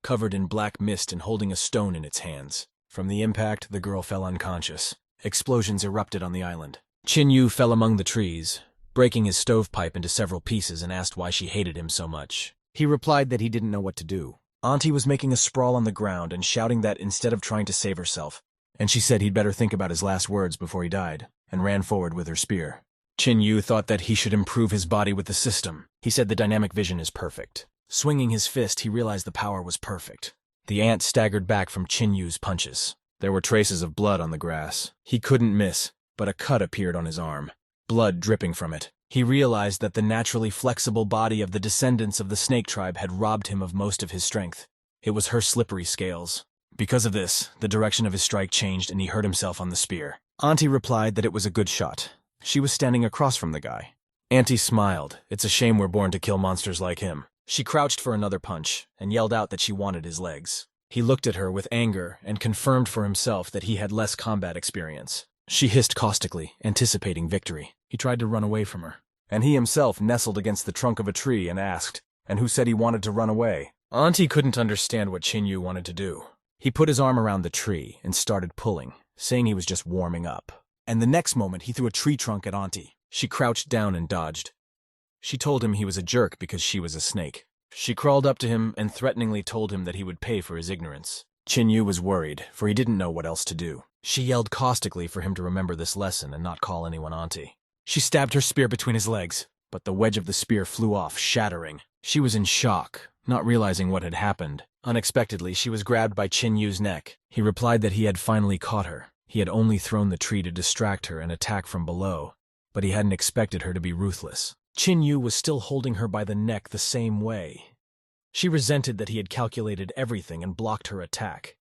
covered in black mist and holding a stone in its hands. From the impact, the girl fell unconscious. Explosions erupted on the island. Chin Yu fell among the trees, breaking his stovepipe into several pieces, and asked why she hated him so much. He replied that he didn't know what to do. Auntie was making a sprawl on the ground and shouting that instead of trying to save herself, and she said he'd better think about his last words before he died, and ran forward with her spear. Chin Yu thought that he should improve his body with the system. He said the dynamic vision is perfect. Swinging his fist, he realized the power was perfect. The ant staggered back from Chin Yu's punches. There were traces of blood on the grass. He couldn't miss, but a cut appeared on his arm, blood dripping from it. He realized that the naturally flexible body of the descendants of the snake tribe had robbed him of most of his strength. It was her slippery scales. Because of this, the direction of his strike changed and he hurt himself on the spear. Auntie replied that it was a good shot. She was standing across from the guy. Auntie smiled. It's a shame we're born to kill monsters like him. She crouched for another punch and yelled out that she wanted his legs. He looked at her with anger and confirmed for himself that he had less combat experience. She hissed caustically, anticipating victory. He tried to run away from her, and he himself nestled against the trunk of a tree and asked, "And who said he wanted to run away?" Auntie couldn't understand what Chin Yu wanted to do. He put his arm around the tree and started pulling, saying he was just warming up. And the next moment he threw a tree trunk at Auntie. She crouched down and dodged. She told him he was a jerk because she was a snake. She crawled up to him and threateningly told him that he would pay for his ignorance. Chin-yu was worried, for he didn't know what else to do. She yelled caustically for him to remember this lesson and not call anyone Auntie. She stabbed her spear between his legs, but the wedge of the spear flew off, shattering. She was in shock, not realizing what had happened. Unexpectedly, she was grabbed by Chin-yu's neck. He replied that he had finally caught her. He had only thrown the tree to distract her and attack from below, but he hadn't expected her to be ruthless. Chin-yu was still holding her by the neck the same way. She resented that he had calculated everything and blocked her attack.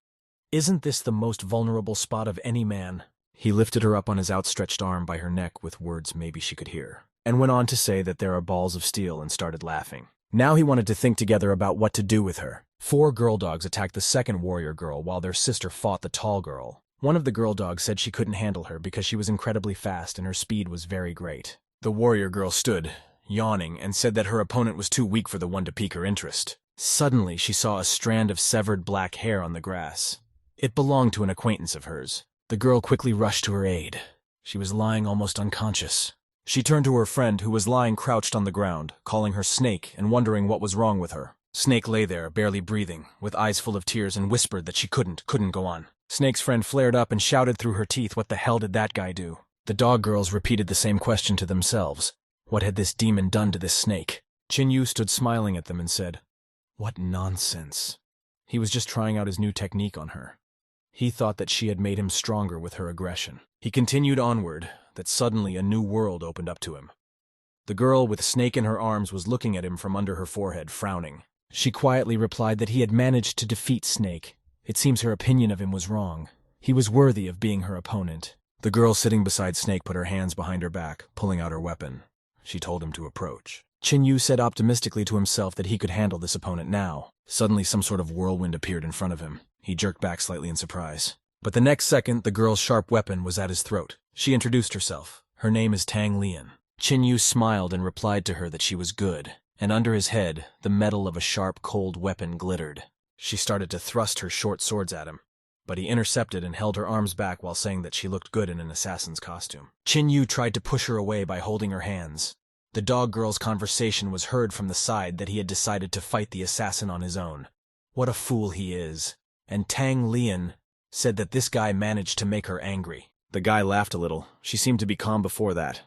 Isn't this the most vulnerable spot of any man? He lifted her up on his outstretched arm by her neck with words maybe she could hear, and went on to say that there are balls of steel and started laughing. Now he wanted to think together about what to do with her. 4 girl dogs attacked the second warrior girl while their sister fought the tall girl. One of the girl dogs said she couldn't handle her because she was incredibly fast and her speed was very great. The warrior girl stood, yawning, and said that her opponent was too weak for the one to pique her interest. Suddenly, she saw a strand of severed black hair on the grass. It belonged to an acquaintance of hers. The girl quickly rushed to her aid. She was lying almost unconscious. She turned to her friend, who was lying crouched on the ground, calling her Snake and wondering what was wrong with her. Snake lay there, barely breathing, with eyes full of tears, and whispered that she couldn't go on. Snake's friend flared up and shouted through her teeth, "What the hell did that guy do?" The dog girls repeated the same question to themselves. What had this demon done to this snake? Chin-yu stood smiling at them and said, "What nonsense." He was just trying out his new technique on her. He thought that she had made him stronger with her aggression. He continued onward, that suddenly a new world opened up to him. The girl with Snake in her arms was looking at him from under her forehead, frowning. She quietly replied that he had managed to defeat Snake. It seems her opinion of him was wrong. He was worthy of being her opponent. The girl sitting beside Snake put her hands behind her back, pulling out her weapon. She told him to approach. Chin-yu said optimistically to himself that he could handle this opponent now. Suddenly some sort of whirlwind appeared in front of him. He jerked back slightly in surprise. But the next second, the girl's sharp weapon was at his throat. She introduced herself. Her name is Tang Lian. Chin-yu smiled and replied to her that she was good, and under his head, the metal of a sharp, cold weapon glittered. She started to thrust her short swords at him, but he intercepted and held her arms back while saying that she looked good in an assassin's costume. Chin-yu tried to push her away by holding her hands. The dog girl's conversation was heard from the side that he had decided to fight the assassin on his own. What a fool he is. And Tang Lian said that this guy managed to make her angry. The guy laughed a little. She seemed to be calm before that.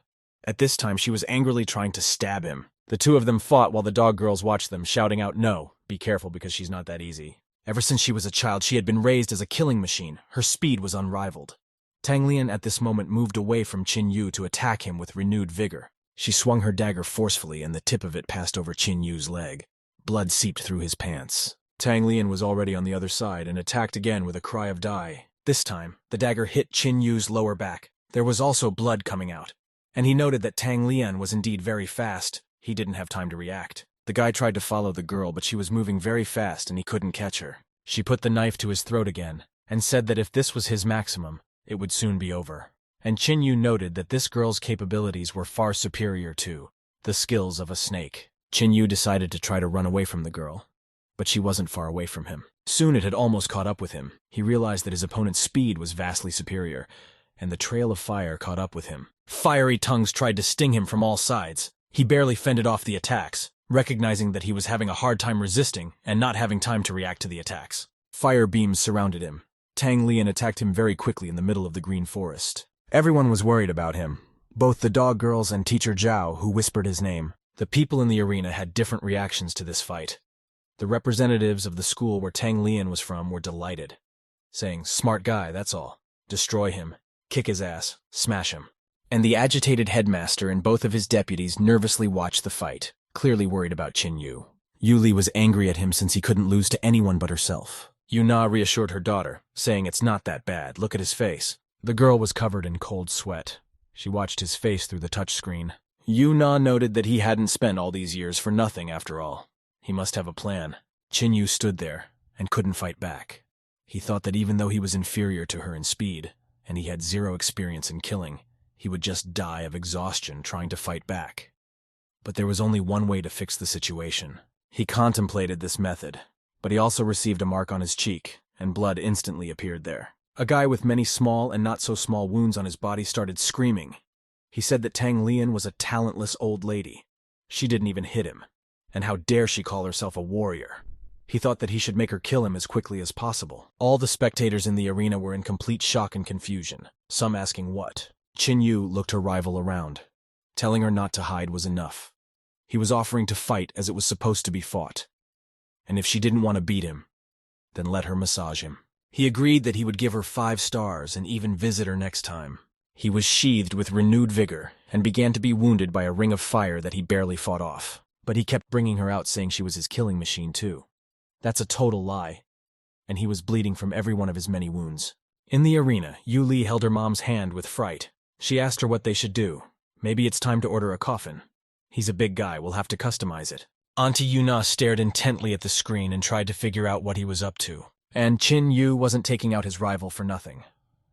At this time, she was angrily trying to stab him. The two of them fought while the dog girls watched them, shouting out, "No, be careful because she's not that easy." Ever since she was a child, she had been raised as a killing machine. Her speed was unrivaled. Tang Lian at this moment moved away from Chin-yu to attack him with renewed vigor. She swung her dagger forcefully and the tip of it passed over Chin-yu's leg. Blood seeped through his pants. Tang Lian was already on the other side and attacked again with a cry of "Die." This time, the dagger hit Chin-yu's lower back. There was also blood coming out. And he noted that Tang Lian was indeed very fast. He didn't have time to react. The guy tried to follow the girl, but she was moving very fast and he couldn't catch her. She put the knife to his throat again and said that if this was his maximum, it would soon be over. And Chin-yu noted that this girl's capabilities were far superior to the skills of a snake. Chin-yu decided to try to run away from the girl, but she wasn't far away from him. Soon it had almost caught up with him. He realized that his opponent's speed was vastly superior, and the trail of fire caught up with him. Fiery tongues tried to sting him from all sides. He barely fended off the attacks, recognizing that he was having a hard time resisting and not having time to react to the attacks. Fire beams surrounded him. Tang Lian attacked him very quickly in the middle of the green forest. Everyone was worried about him, both the dog girls and Teacher Zhao, who whispered his name. The people in the arena had different reactions to this fight. The representatives of the school where Tang Lian was from were delighted, saying, "Smart guy, that's all. Destroy him, kick his ass, smash him." And the agitated headmaster and both of his deputies nervously watched the fight, clearly worried about Chin-yu. Yuli was angry at him since he couldn't lose to anyone but herself. Yuna reassured her daughter, saying, "It's not that bad, look at his face." The girl was covered in cold sweat. She watched his face through the touchscreen. Yuna noted that he hadn't spent all these years for nothing after all. He must have a plan. Chin-yu stood there and couldn't fight back. He thought that even though he was inferior to her in speed, and he had zero experience in killing, he would just die of exhaustion trying to fight back. But there was only one way to fix the situation. He contemplated this method, but he also received a mark on his cheek and blood instantly appeared there. A guy with many small and not so small wounds on his body started screaming. He said that Tang Lian was a talentless old lady. She didn't even hit him. And how dare she call herself a warrior? He thought that he should make her kill him as quickly as possible. All the spectators in the arena were in complete shock and confusion, some asking what. Qin Yu looked her rival around. Telling her not to hide was enough. He was offering to fight as it was supposed to be fought. And if she didn't want to beat him, then let her massage him. He agreed that he would give her 5 stars and even visit her next time. He was sheathed with renewed vigor and began to be wounded by a ring of fire that he barely fought off. But he kept bringing her out saying she was his killing machine too. That's a total lie. And he was bleeding from every one of his many wounds. In the arena, Yu Li held her mom's hand with fright. She asked her what they should do. Maybe it's time to order a coffin. He's a big guy, we'll have to customize it. Auntie Yuna stared intently at the screen and tried to figure out what he was up to. And Qin Yu wasn't taking out his rival for nothing.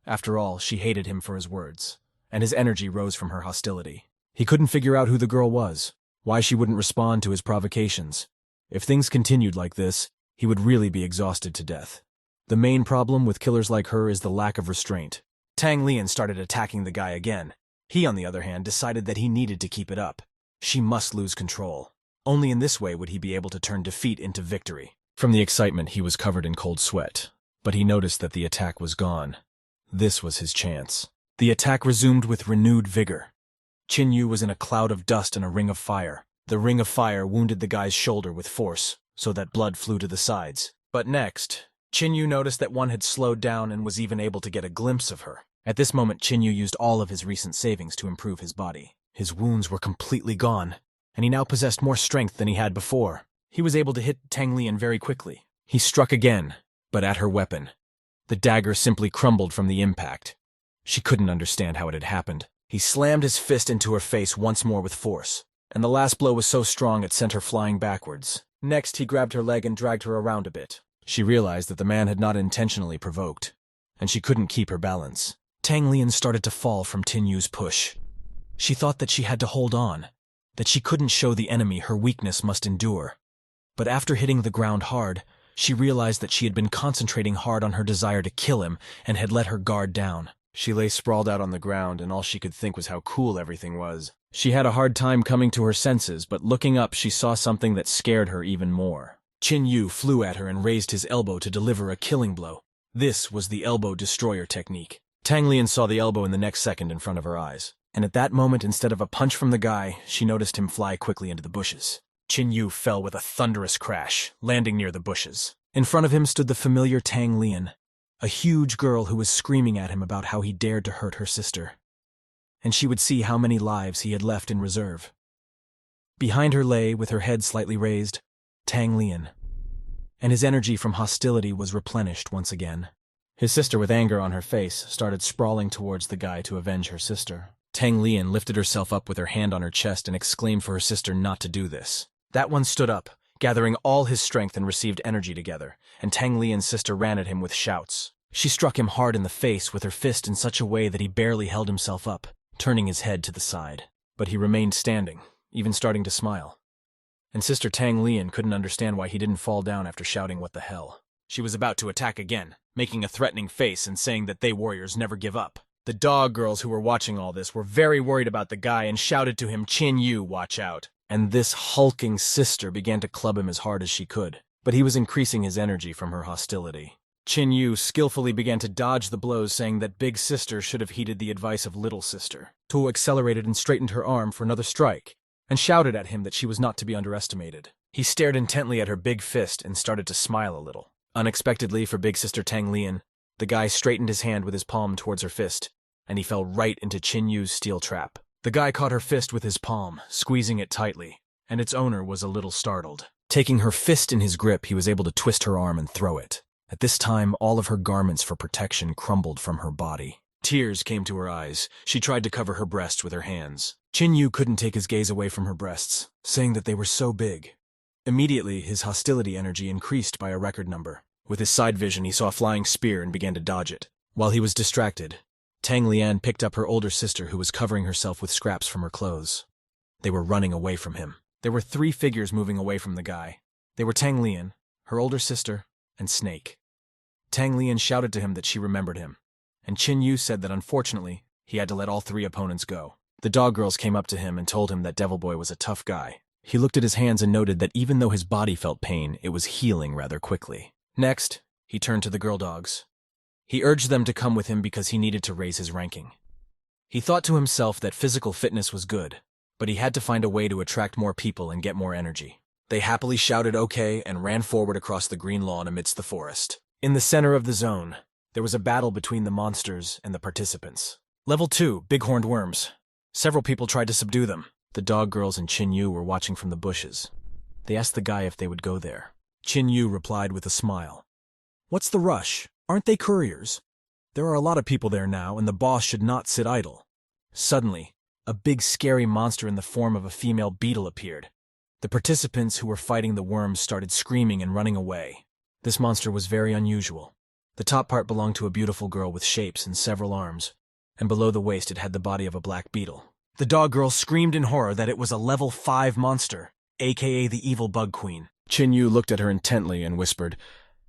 After all, she hated him for his words, and his energy rose from her hostility. He couldn't figure out who the girl was, why she wouldn't respond to his provocations. If things continued like this, he would really be exhausted to death. The main problem with killers like her is the lack of restraint. Tang Lian started attacking the guy again. He, on the other hand, decided that he needed to keep it up. She must lose control. Only in this way would he be able to turn defeat into victory. From the excitement, he was covered in cold sweat, but he noticed that the attack was gone. This was his chance. The attack resumed with renewed vigor. Qin Yu was in a cloud of dust and a ring of fire. The ring of fire wounded the guy's shoulder with force, so that blood flew to the sides. But next, Qin Yu noticed that one had slowed down and was even able to get a glimpse of her. At this moment, Qin Yu used all of his recent savings to improve his body. His wounds were completely gone, and he now possessed more strength than he had before. He was able to hit Tang Lian very quickly. He struck again, but at her weapon. The dagger simply crumbled from the impact. She couldn't understand how it had happened. He slammed his fist into her face once more with force, and the last blow was so strong it sent her flying backwards. Next, he grabbed her leg and dragged her around a bit. She realized that the man had not intentionally provoked, and she couldn't keep her balance. Tang Lian started to fall from Qin Yu's push. She thought that she had to hold on, that she couldn't show the enemy her weakness must endure. But after hitting the ground hard, she realized that she had been concentrating hard on her desire to kill him and had let her guard down. She lay sprawled out on the ground, and all she could think was how cool everything was. She had a hard time coming to her senses, but looking up she saw something that scared her even more. Qin Yu flew at her and raised his elbow to deliver a killing blow. This was the elbow destroyer technique. Tang Lian saw the elbow in the next second in front of her eyes. And at that moment, instead of a punch from the guy, she noticed him fly quickly into the bushes. Qin Yu fell with a thunderous crash, landing near the bushes. In front of him stood the familiar Tang Lian, a huge girl who was screaming at him about how he dared to hurt her sister. And she would see how many lives he had left in reserve. Behind her lay, with her head slightly raised, Tang Lian. And his energy from hostility was replenished once again. His sister, with anger on her face, started sprawling towards the guy to avenge her sister. Tang Lian lifted herself up with her hand on her chest and exclaimed for her sister not to do this. That one stood up, gathering all his strength and received energy together, and Tang Lian's sister ran at him with shouts. She struck him hard in the face with her fist in such a way that he barely held himself up, turning his head to the side. But he remained standing, even starting to smile. And Sister Tang Lian couldn't understand why he didn't fall down after shouting what the hell. She was about to attack again, making a threatening face and saying that they warriors never give up. The dog girls who were watching all this were very worried about the guy and shouted to him, "Qin Yu, watch out." And this hulking sister began to club him as hard as she could. But he was increasing his energy from her hostility. Qin Yu skillfully began to dodge the blows, saying that big sister should have heeded the advice of little sister. Tu accelerated and straightened her arm for another strike, and shouted at him that she was not to be underestimated. He stared intently at her big fist and started to smile a little. Unexpectedly for big sister Tang Lian, the guy straightened his hand with his palm towards her fist, and he fell right into Qin Yu's steel trap. The guy caught her fist with his palm, squeezing it tightly, and its owner was a little startled. Taking her fist in his grip, he was able to twist her arm and throw it. At this time, all of her garments for protection crumbled from her body. Tears came to her eyes. She tried to cover her breasts with her hands. Qin Yu couldn't take his gaze away from her breasts, saying that they were so big. Immediately, his hostility energy increased by a record number. With his side vision, he saw a flying spear and began to dodge it. While he was distracted, Tang Lian picked up her older sister who was covering herself with scraps from her clothes. They were running away from him. There were 3 figures moving away from the guy. They were Tang Lian, her older sister, and Snake. Tang Lian shouted to him that she remembered him, and Qin Yu said that unfortunately, he had to let all 3 opponents go. The dog girls came up to him and told him that Devil Boy was a tough guy. He looked at his hands and noted that even though his body felt pain, it was healing rather quickly. Next, he turned to the girl dogs. He urged them to come with him because he needed to raise his ranking. He thought to himself that physical fitness was good, but he had to find a way to attract more people and get more energy. They happily shouted okay and ran forward across the green lawn amidst the forest. In the center of the zone, there was a battle between the monsters and the participants. Level 2, Bighorned Worms. Several people tried to subdue them. The dog girls and Qin Yu were watching from the bushes. They asked the guy if they would go there. Qin Yu replied with a smile. "What's the rush? Aren't they couriers? There are a lot of people there now, and the boss should not sit idle." Suddenly, a big scary monster in the form of a female beetle appeared. The participants who were fighting the worms started screaming and running away. This monster was very unusual. The top part belonged to a beautiful girl with shapes and several arms, and below the waist it had the body of a black beetle. The dog girl screamed in horror that it was a level 5 monster, aka the evil bug queen. Qin Yu looked at her intently and whispered,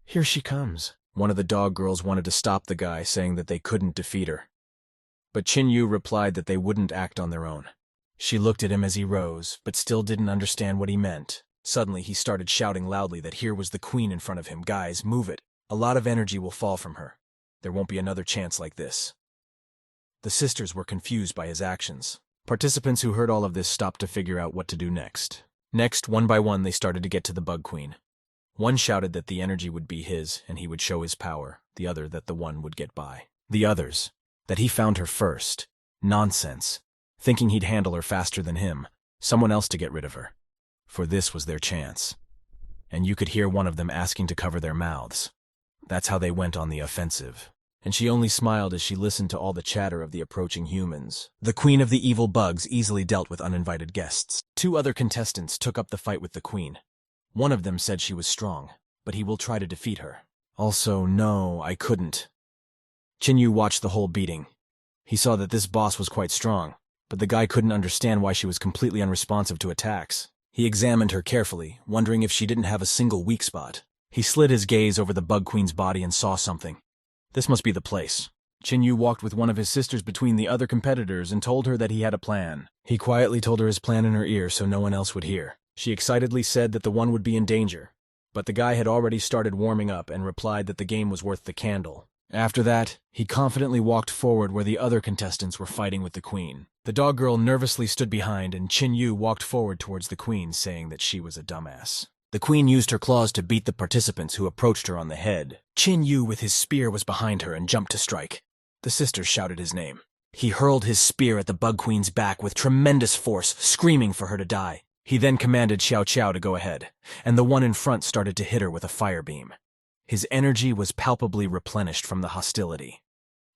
"Here she comes." One of the dog girls wanted to stop the guy, saying that they couldn't defeat her. But Qin Yu replied that they wouldn't act on their own. She looked at him as he rose, but still didn't understand what he meant. Suddenly, he started shouting loudly that here was the queen in front of him. "Guys, move it. A lot of energy will fall from her. There won't be another chance like this." The sisters were confused by his actions. Participants who heard all of this stopped to figure out what to do next. Next, one by one, they started to get to the bug queen. One shouted that the energy would be his and he would show his power, the other that the one would get by. The others, that he found her first. Nonsense. Thinking he'd handle her faster than him, someone else to get rid of her. For this was their chance. And you could hear one of them asking to cover their mouths. That's how they went on the offensive. And she only smiled as she listened to all the chatter of the approaching humans. The queen of the evil bugs easily dealt with uninvited guests. 2 other contestants took up the fight with the queen. One of them said she was strong, but he will try to defeat her. Also, no, I couldn't. Qin Yu watched the whole beating. He saw that this boss was quite strong, but the guy couldn't understand why she was completely unresponsive to attacks. He examined her carefully, wondering if she didn't have a single weak spot. He slid his gaze over the bug queen's body and saw something. This must be the place. Qin Yu walked with one of his sisters between the other competitors and told her that he had a plan. He quietly told her his plan in her ear so no one else would hear. She excitedly said that the one would be in danger, but the guy had already started warming up and replied that the game was worth the candle. After that, he confidently walked forward where the other contestants were fighting with the queen. The dog girl nervously stood behind and Qin Yu walked forward towards the queen, saying that she was a dumbass. The queen used her claws to beat the participants who approached her on the head. Qin Yu with his spear was behind her and jumped to strike. The sisters shouted his name. He hurled his spear at the bug queen's back with tremendous force, screaming for her to die. He then commanded Xiao Xiao to go ahead, and the one in front started to hit her with a fire beam. His energy was palpably replenished from the hostility.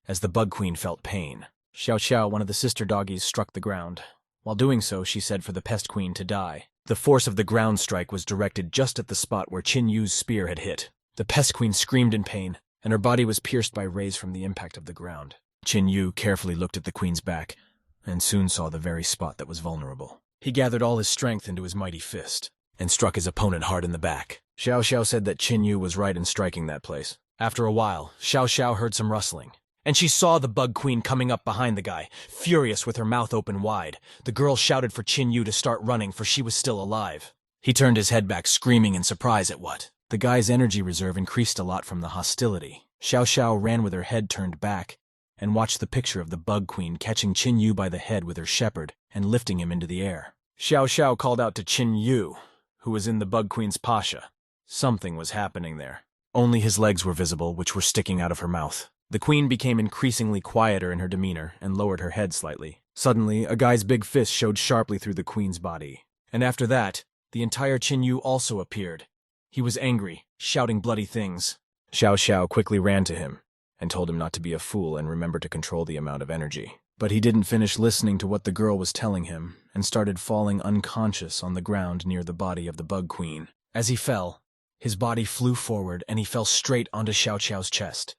As the bug queen felt pain, Xiao Xiao, one of the sister doggies, struck the ground. While doing so, she said for the pest queen to die. The force of the ground strike was directed just at the spot where Qin Yu's spear had hit. The pest queen screamed in pain, and her body was pierced by rays from the impact of the ground. Qin Yu carefully looked at the queen's back, and soon saw the very spot that was vulnerable. He gathered all his strength into his mighty fist, and struck his opponent hard in the back. Xiao Xiao said that Qin Yu was right in striking that place. After a while, Xiao Xiao heard some rustling, and she saw the bug queen coming up behind the guy, furious with her mouth open wide. The girl shouted for Qin Yu to start running, for she was still alive. He turned his head back, screaming in surprise at what? The guy's energy reserve increased a lot from the hostility. Xiao Xiao ran with her head turned back, and watched the picture of the bug queen catching Qin Yu by the head with her shepherd and lifting him into the air. Xiao Xiao called out to Qin Yu, who was in the bug queen's pasha. Something was happening there. Only his legs were visible, which were sticking out of her mouth. The queen became increasingly quieter in her demeanor and lowered her head slightly. Suddenly, a guy's big fist showed sharply through the queen's body. And after that, the entire Qin Yu also appeared. He was angry, shouting bloody things. Xiao Xiao quickly ran to him and told him not to be a fool and remember to control the amount of energy. But he didn't finish listening to what the girl was telling him and started falling unconscious on the ground near the body of the bug queen. As he fell, his body flew forward and he fell straight onto Xiao Xiao's chest.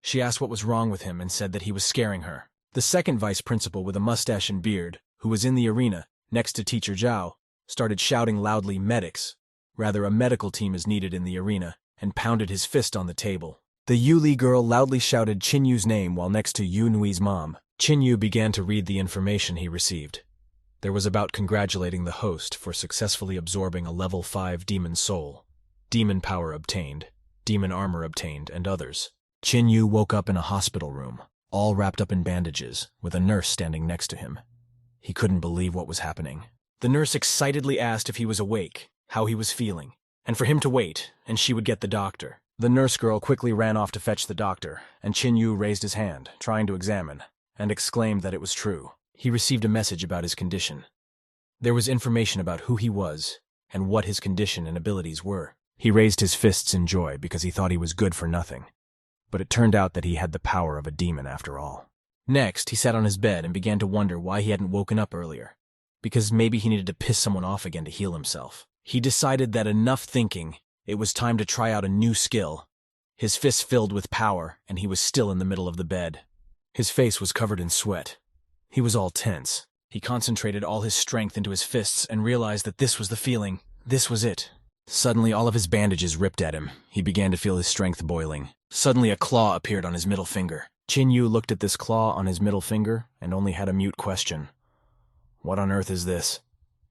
She asked what was wrong with him and said that he was scaring her. The second vice principal with a mustache and beard, who was in the arena next to Teacher Zhao, started shouting loudly, "Medics!" Rather, a medical team is needed in the arena, and pounded his fist on the table. The Yuli girl loudly shouted Qinyu's name while next to Yu Nui's mom. Qinyu began to read the information he received. There was about congratulating the host for successfully absorbing a level 5 demon soul, demon power obtained, demon armor obtained, and others. Qinyu woke up in a hospital room, all wrapped up in bandages, with a nurse standing next to him. He couldn't believe what was happening. The nurse excitedly asked if he was awake, how he was feeling, and for him to wait, and she would get the doctor. The nurse girl quickly ran off to fetch the doctor, and Qinyu raised his hand, trying to examine, and exclaimed that it was true. He received a message about his condition. There was information about who he was, and what his condition and abilities were. He raised his fists in joy because he thought he was good for nothing. But it turned out that he had the power of a demon after all. Next, he sat on his bed and began to wonder why he hadn't woken up earlier. Because maybe he needed to piss someone off again to heal himself. He decided that enough thinking, it was time to try out a new skill. His fists filled with power, and he was still in the middle of the bed. His face was covered in sweat. He was all tense. He concentrated all his strength into his fists and realized that this was the feeling. This was it. Suddenly, all of his bandages ripped at him. He began to feel his strength boiling. Suddenly, a claw appeared on his middle finger. Qinyu looked at this claw on his middle finger and only had a mute question. What on earth is this?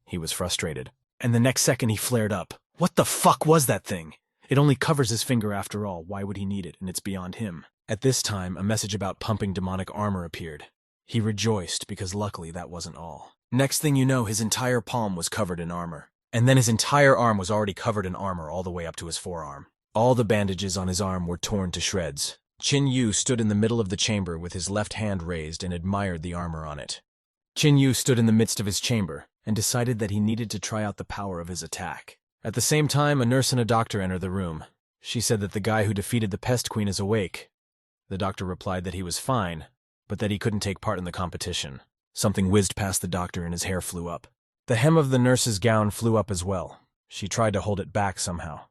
He was frustrated. And the next second, he flared up. What the fuck was that thing? It only covers his finger after all. Why would he need it? And it's beyond him. At this time, a message about pumping demonic armor appeared. He rejoiced because luckily that wasn't all. Next thing you know, his entire palm was covered in armor. And then his entire arm was already covered in armor all the way up to his forearm. All the bandages on his arm were torn to shreds. Qinyu stood in the middle of the chamber with his left hand raised and admired the armor on it. Qinyu stood in the midst of his chamber and decided that he needed to try out the power of his attack. At the same time, a nurse and a doctor entered the room. She said that the guy who defeated the Pest Queen is awake. The doctor replied that he was fine, but that he couldn't take part in the competition. Something whizzed past the doctor and his hair flew up. The hem of the nurse's gown flew up as well. She tried to hold it back somehow.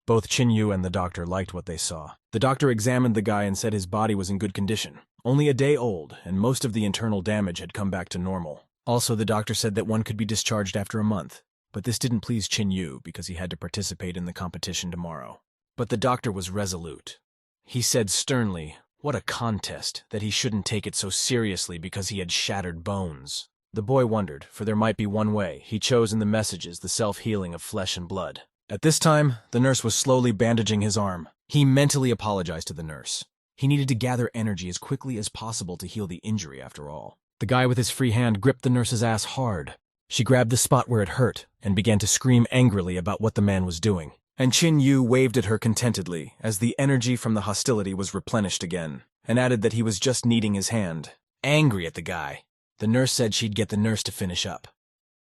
Both Qinyu and the doctor liked what they saw. The doctor examined the guy and said his body was in good condition, only a day old, and most of the internal damage had come back to normal. Also, the doctor said that one could be discharged after a month, but this didn't please Qinyu because he had to participate in the competition tomorrow. But the doctor was resolute. He said sternly, what a contest, that he shouldn't take it so seriously because he had shattered bones. The boy wondered, for there might be one way. He chose in the messages the self-healing of flesh and blood. At this time, the nurse was slowly bandaging his arm. He mentally apologized to the nurse. He needed to gather energy as quickly as possible to heal the injury after all. The guy with his free hand gripped the nurse's ass hard. She grabbed the spot where it hurt and began to scream angrily about what the man was doing. And Qinyu waved at her contentedly as the energy from the hostility was replenished again, and added that he was just needing his hand. Angry at the guy, the nurse said she'd get the nurse to finish up.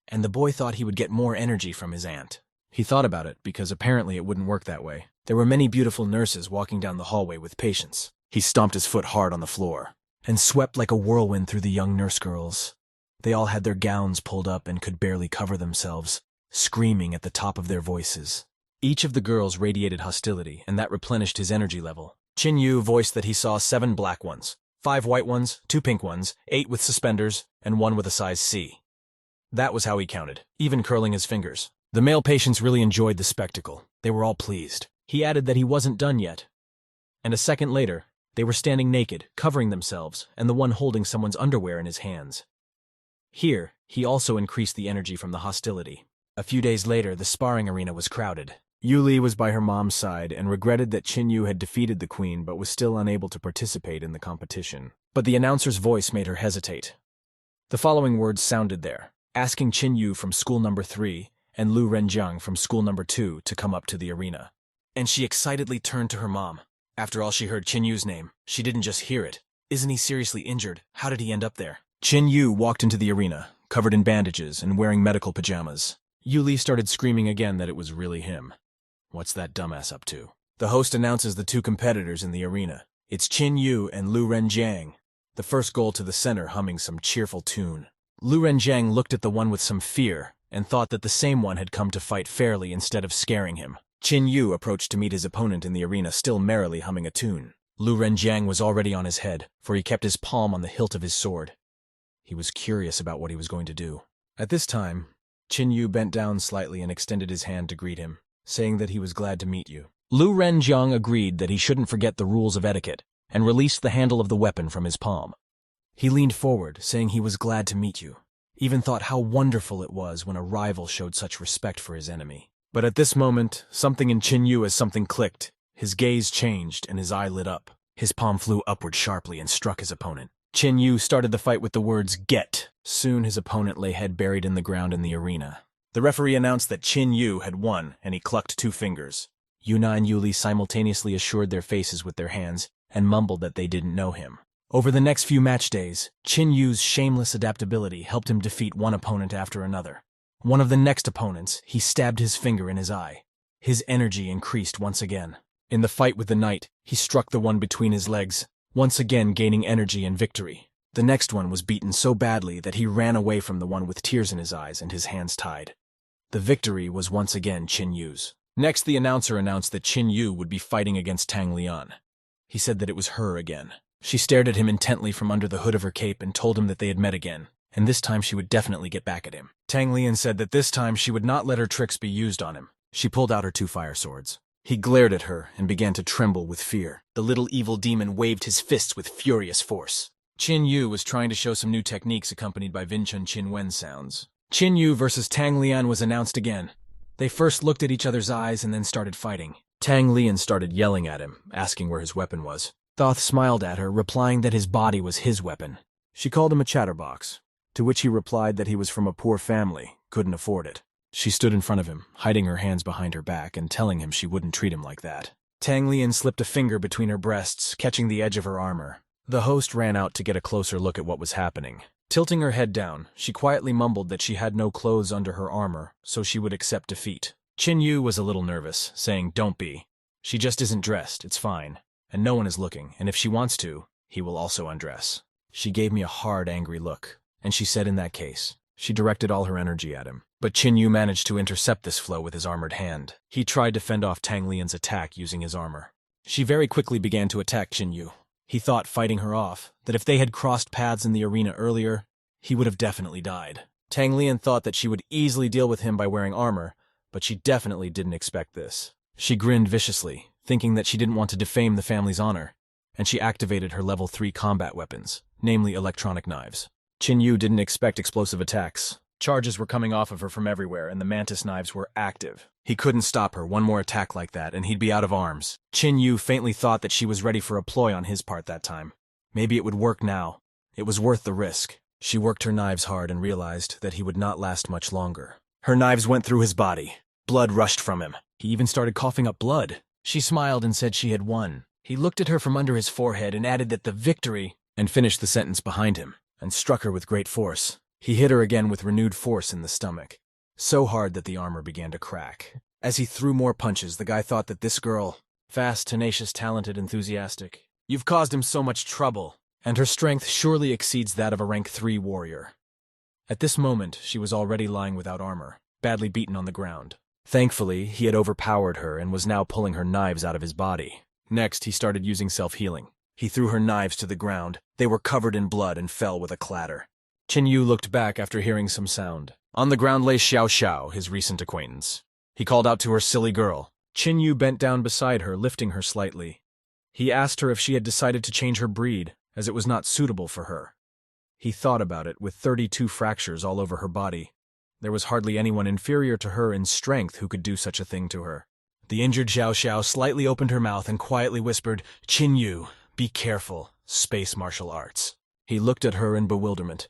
And the boy thought he would get more energy from his aunt. He thought about it because apparently it wouldn't work that way. There were many beautiful nurses walking down the hallway with patients. He stomped his foot hard on the floor and swept like a whirlwind through the young nurse girls. They all had their gowns pulled up and could barely cover themselves, screaming at the top of their voices. Each of the girls radiated hostility, and that replenished his energy level. Qinyu voiced that he saw 7 black ones, 5 white ones, 2 pink ones, 8 with suspenders, and 1 with a size C. That was how he counted, even curling his fingers. The male patients really enjoyed the spectacle. They were all pleased. He added that he wasn't done yet. And a second later, they were standing naked, covering themselves, and the one holding someone's underwear in his hands. Here, he also increased the energy from the hostility. A few days later, the sparring arena was crowded. Yuli was by her mom's side and regretted that Qinyu had defeated the queen but was still unable to participate in the competition. But the announcer's voice made her hesitate. The following words sounded there, asking Qinyu from school number 3 and Lu Renjiang from school number 2 to come up to the arena. And she excitedly turned to her mom. After all, she heard Qinyu's name. She didn't just hear it. Isn't he seriously injured? How did he end up there? Qinyu walked into the arena, covered in bandages and wearing medical pajamas. Yuli started screaming again that it was really him. What's that dumbass up to? The host announces the 2 competitors in the arena. It's Qinyu and Lu Renjiang. The first goal to the center humming some cheerful tune. Lu Renjiang looked at the one with some fear and thought that the same one had come to fight fairly instead of scaring him. Qinyu approached to meet his opponent in the arena still merrily humming a tune. Lu Renjiang was already on his head, for he kept his palm on the hilt of his sword. He was curious about what he was going to do. At this time, Qinyu bent down slightly and extended his hand to greet him, saying that he was glad to meet you. Lu Renjiang agreed that he shouldn't forget the rules of etiquette and released the handle of the weapon from his palm. He leaned forward, saying he was glad to meet you, even thought how wonderful it was when a rival showed such respect for his enemy. But at this moment, something in Qin Yu as something clicked. His gaze changed and his eye lit up. His palm flew upward sharply and struck his opponent. Qin Yu started the fight with the words, "Get!" Soon his opponent lay head buried in the ground in the arena. The referee announced that Qin Yu had won, and he clucked 2 fingers. Yuna and Yuli simultaneously assured their faces with their hands and mumbled that they didn't know him. Over the next few match days, Qin Yu's shameless adaptability helped him defeat one opponent after another. One of the next opponents, he stabbed his finger in his eye. His energy increased once again. In the fight with the knight, he struck the one between his legs, once again gaining energy and victory. The next one was beaten so badly that he ran away from the one with tears in his eyes and his hands tied. The victory was once again Qin Yu's. Next, the announcer announced that Qin Yu would be fighting against Tang Lian. He said that it was her again. She stared at him intently from under the hood of her cape and told him that they had met again, and this time she would definitely get back at him. Tang Lian said that this time she would not let her tricks be used on him. She pulled out her 2 fire swords. He glared at her and began to tremble with fear. The little evil demon waved his fists with furious force. Qin Yu was trying to show some new techniques accompanied by Vinchun Qin Wen sounds. Qin Yu versus Tang Lian was announced again. They first looked at each other's eyes and then started fighting. Tang Lian started yelling at him, asking where his weapon was. Thoth smiled at her, replying that his body was his weapon. She called him a chatterbox, to which he replied that he was from a poor family, couldn't afford it. She stood in front of him, hiding her hands behind her back and telling him she wouldn't treat him like that. Tang Lian slipped a finger between her breasts, catching the edge of her armor. The host ran out to get a closer look at what was happening. Tilting her head down, she quietly mumbled that she had no clothes under her armor, so she would accept defeat. Qin Yu was a little nervous, saying, "Don't be. She just isn't dressed, it's fine. And no one is looking, and if she wants to, he will also undress." She gave me a hard, angry look, and she said in that case. She directed all her energy at him. But Qin Yu managed to intercept this flow with his armored hand. He tried to fend off Tang Lian's attack using his armor. She very quickly began to attack Qin Yu. He thought, fighting her off, that if they had crossed paths in the arena earlier, he would have definitely died. Tang Lian thought that she would easily deal with him by wearing armor, but she definitely didn't expect this. She grinned viciously, thinking that she didn't want to defame the family's honor, and she activated her level 3 combat weapons, namely electronic knives. Qin Yu didn't expect explosive attacks. Charges were coming off of her from everywhere, and the mantis knives were active. He couldn't stop her. One more attack like that, and he'd be out of arms. Qin Yu faintly thought that she was ready for a ploy on his part that time. Maybe it would work now. It was worth the risk. She worked her knives hard and realized that he would not last much longer. Her knives went through his body. Blood rushed from him. He even started coughing up blood. She smiled and said she had won. He looked at her from under his forehead and added that the victory, and finished the sentence behind him, and struck her with great force. He hit her again with renewed force in the stomach, so hard that the armor began to crack. As he threw more punches, the guy thought that this girl, fast, tenacious, talented, enthusiastic, you've caused him so much trouble, and her strength surely exceeds that of a rank 3 warrior. At this moment, she was already lying without armor, badly beaten on the ground. Thankfully, he had overpowered her and was now pulling her knives out of his body. Next, he started using self-healing. He threw her knives to the ground. They were covered in blood and fell with a clatter. Qin Yu looked back after hearing some sound. On the ground lay Xiao Xiao, his recent acquaintance. He called out to her, "Silly girl." Qin Yu bent down beside her, lifting her slightly. He asked her if she had decided to change her breed, as it was not suitable for her. He thought about it, with 32 fractures all over her body. There was hardly anyone inferior to her in strength who could do such a thing to her. The injured Xiao Xiao slightly opened her mouth and quietly whispered, "Qin Yu, be careful, space martial arts." He looked at her in bewilderment.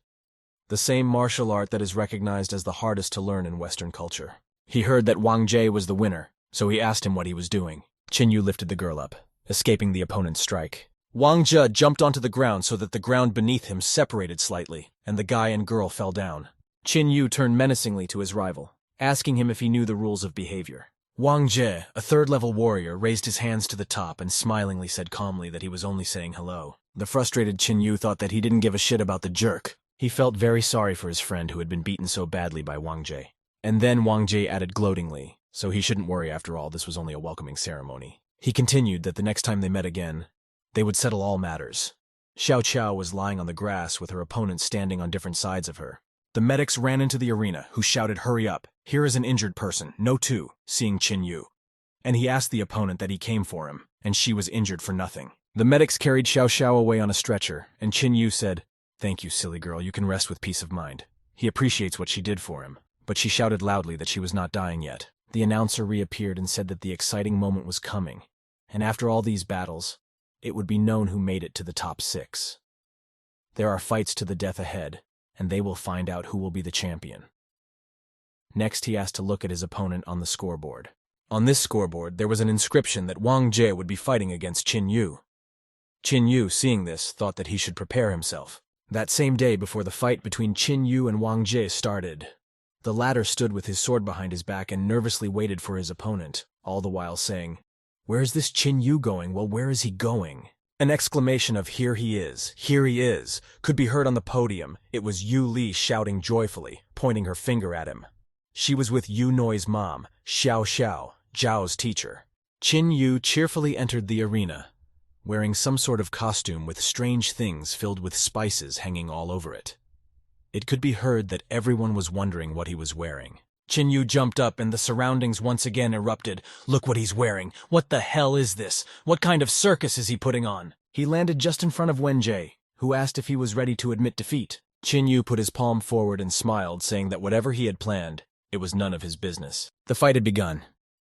The same martial art that is recognized as the hardest to learn in Western culture. He heard that Wang J was the winner, so he asked him what he was doing. Qin Yu lifted the girl up, escaping the opponent's strike. Wang J jumped onto the ground so that the ground beneath him separated slightly, and the guy and girl fell down. Qin Yu turned menacingly to his rival, asking him if he knew the rules of behavior. Wang J, a 3rd-level warrior, raised his hands to the top and smilingly said calmly that he was only saying hello. The frustrated Qin Yu thought that he didn't give a shit about the jerk. He felt very sorry for his friend who had been beaten so badly by Wang J. And then Wang J added gloatingly, so he shouldn't worry after all, this was only a welcoming ceremony. He continued that the next time they met again, they would settle all matters. Xiao Qiao was lying on the grass with her opponent standing on different sides of her. The medics ran into the arena, who shouted, "Hurry up, here is an injured person, no two," seeing Qin Yu. and he asked the opponent that he came for him, and she was injured for nothing. The medics carried Xiao Xiao away on a stretcher, and Qin Yu said, "Thank you, silly girl, you can rest with peace of mind." He appreciates what she did for him, but she shouted loudly that she was not dying yet. The announcer reappeared and said that the exciting moment was coming, and after all these battles, it would be known who made it to the top 6. There are fights to the death ahead, and they will find out who will be the champion. Next, he asked to look at his opponent on the scoreboard. On this scoreboard, there was an inscription that Wang J would be fighting against Qin Yu. Qin Yu, seeing this, thought that he should prepare himself. That same day, before the fight between Qin Yu and Wang J started, the latter stood with his sword behind his back and nervously waited for his opponent, all the while saying, "Where is this Qin Yu going? Well, where is he going?" An exclamation of "Here he is, here he is," could be heard on the podium. It was Yu Li shouting joyfully, pointing her finger at him. She was with Yu Noi's mom, Xiao Xiao, Zhao's teacher. Qin Yu cheerfully entered the arena, wearing some sort of costume with strange things filled with spices hanging all over it. It could be heard that everyone was wondering what he was wearing. Qin Yu jumped up and the surroundings once again erupted. "Look what he's wearing! What the hell is this? What kind of circus is he putting on?" He landed just in front of Wang J, who asked if he was ready to admit defeat. Qin Yu put his palm forward and smiled, saying that whatever he had planned, it was none of his business. The fight had begun.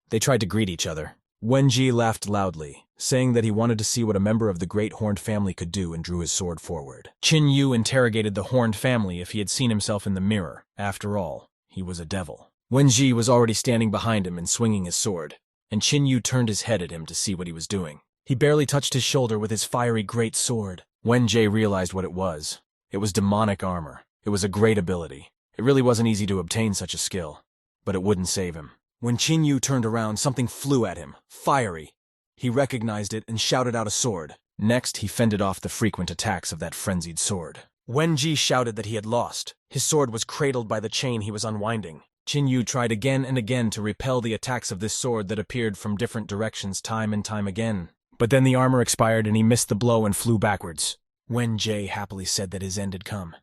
They tried to greet each other. Wang J laughed loudly, saying that he wanted to see what a member of the great horned family could do, and drew his sword forward. Qin Yu interrogated the horned family if he had seen himself in the mirror. After all, he was a devil. Wang J was already standing behind him and swinging his sword, and Qin Yu turned his head at him to see what he was doing. He barely touched his shoulder with his fiery great sword. Wang J realized what it was. It was demonic armor. It was a great ability. It really wasn't easy to obtain such a skill, but it wouldn't save him. When Qin Yu turned around, something flew at him, fiery. He recognized it and shouted out a sword. Next, he fended off the frequent attacks of that frenzied sword. Wang J shouted that he had lost. His sword was cradled by the chain he was unwinding. Qin Yu tried again and again to repel the attacks of this sword that appeared from different directions time and time again. But then the armor expired and he missed the blow and flew backwards. Wang J happily said that his end had come.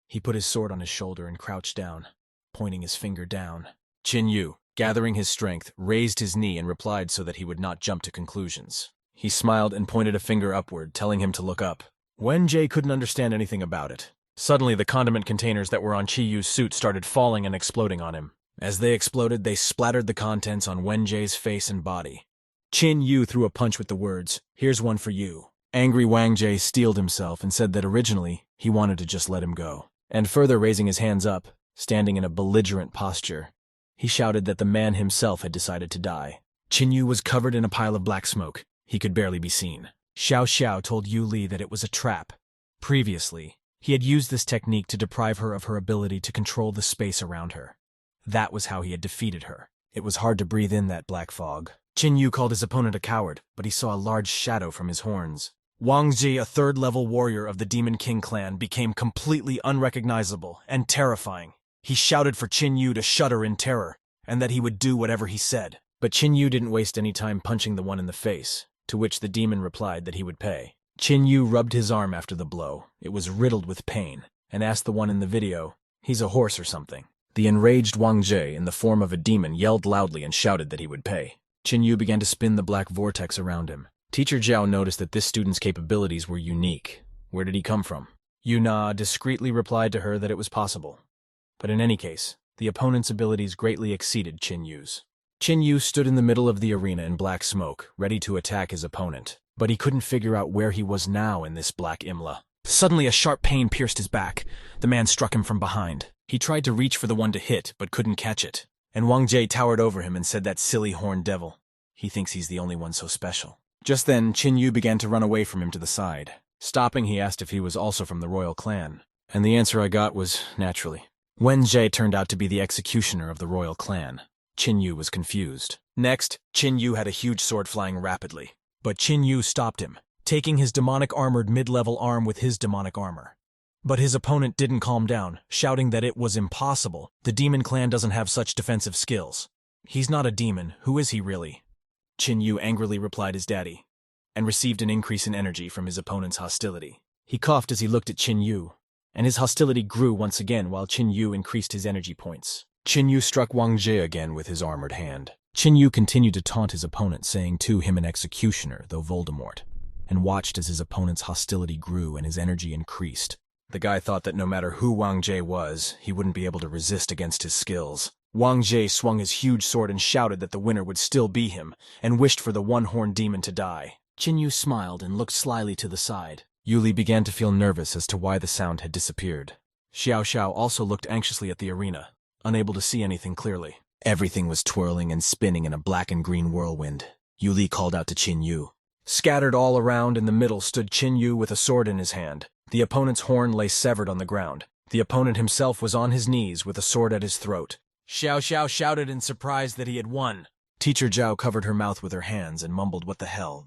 He put his sword on his shoulder and crouched down, pointing his finger down. Qin Yu, gathering his strength, raised his knee and replied so that he would not jump to conclusions. He smiled and pointed a finger upward, telling him to look up. Wang J couldn't understand anything about it. Suddenly, the condiment containers that were on Qin Yu's suit started falling and exploding on him. As they exploded, they splattered the contents on Wang J's face and body. Qin Yu threw a punch with the words, "Here's one for you." Angry Wang J steeled himself and said that originally he wanted to just let him go. And further raising his hands up, standing in a belligerent posture, he shouted that the man himself had decided to die. Qin Yu was covered in a pile of black smoke. He could barely be seen. Xiao Xiao told Yu Li that it was a trap. Previously, he had used this technique to deprive her of her ability to control the space around her. That was how he had defeated her. It was hard to breathe in that black fog. Qin Yu called his opponent a coward, but he saw a large shadow from his horns. Wang J, a third-level warrior of the Demon King clan, became completely unrecognizable and terrifying. He shouted for Qin Yu to shudder in terror, and that he would do whatever he said. But Qin Yu didn't waste any time punching the one in the face, to which the demon replied that he would pay. Qin Yu rubbed his arm after the blow. It was riddled with pain, and asked the one in the video, "He's a horse or something." The enraged Wang J, in the form of a demon, yelled loudly and shouted that he would pay. Qin Yu began to spin the black vortex around him. Teacher Zhao noticed that this student's capabilities were unique. Where did he come from? Yuna discreetly replied to her that it was possible. But in any case, the opponent's abilities greatly exceeded Qin Yu's. Qin Yu stood in the middle of the arena in black smoke, ready to attack his opponent. But he couldn't figure out where he was now in this black Imla. Suddenly a sharp pain pierced his back. The man struck him from behind. He tried to reach for the one to hit, but couldn't catch it. And Wang J towered over him and said, "That silly horned devil. He thinks he's the only one so special." Just then, Qin Yu began to run away from him to the side. Stopping, he asked if he was also from the royal clan. And the answer I got was, naturally. Wang J turned out to be the executioner of the royal clan. Qin Yu was confused. Next, Qin Yu had a huge sword flying rapidly. But Qin Yu stopped him, taking his demonic armored mid-level arm with his demonic armor. But his opponent didn't calm down, shouting that it was impossible. The demon clan doesn't have such defensive skills. He's not a demon. Who is he really? Qin Yu angrily replied his daddy, and received an increase in energy from his opponent's hostility. He coughed as he looked at Qin Yu, and his hostility grew once again while Qin Yu increased his energy points. Qin Yu struck Wang J again with his armored hand. Qin Yu continued to taunt his opponent, saying to him an executioner, though Voldemort, and watched as his opponent's hostility grew and his energy increased. The guy thought that no matter who Wang J was, he wouldn't be able to resist against his skills. Wang J swung his huge sword and shouted that the winner would still be him, and wished for the one-horned demon to die. Qin Yu smiled and looked slyly to the side. Yuli began to feel nervous as to why the sound had disappeared. Xiao Xiao also looked anxiously at the arena, unable to see anything clearly. Everything was twirling and spinning in a black and green whirlwind. Yuli called out to Qin Yu. Scattered all around in the middle stood Qin Yu with a sword in his hand. The opponent's horn lay severed on the ground. The opponent himself was on his knees with a sword at his throat. Xiao Xiao shouted in surprise that he had won. Teacher Zhao covered her mouth with her hands and mumbled, "What the hell?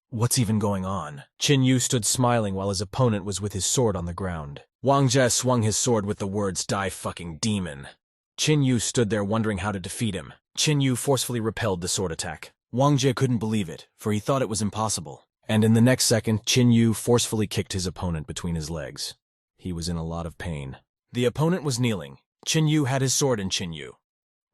What's even going on?" Qin Yu stood smiling while his opponent was with his sword on the ground. Wang J swung his sword with the words, "Die fucking demon." Qin Yu stood there wondering how to defeat him. Qin Yu forcefully repelled the sword attack. Wang J couldn't believe it, for he thought it was impossible. And in the next second, Qin Yu forcefully kicked his opponent between his legs. He was in a lot of pain. The opponent was kneeling. Qin Yu had his sword in Qin Yu.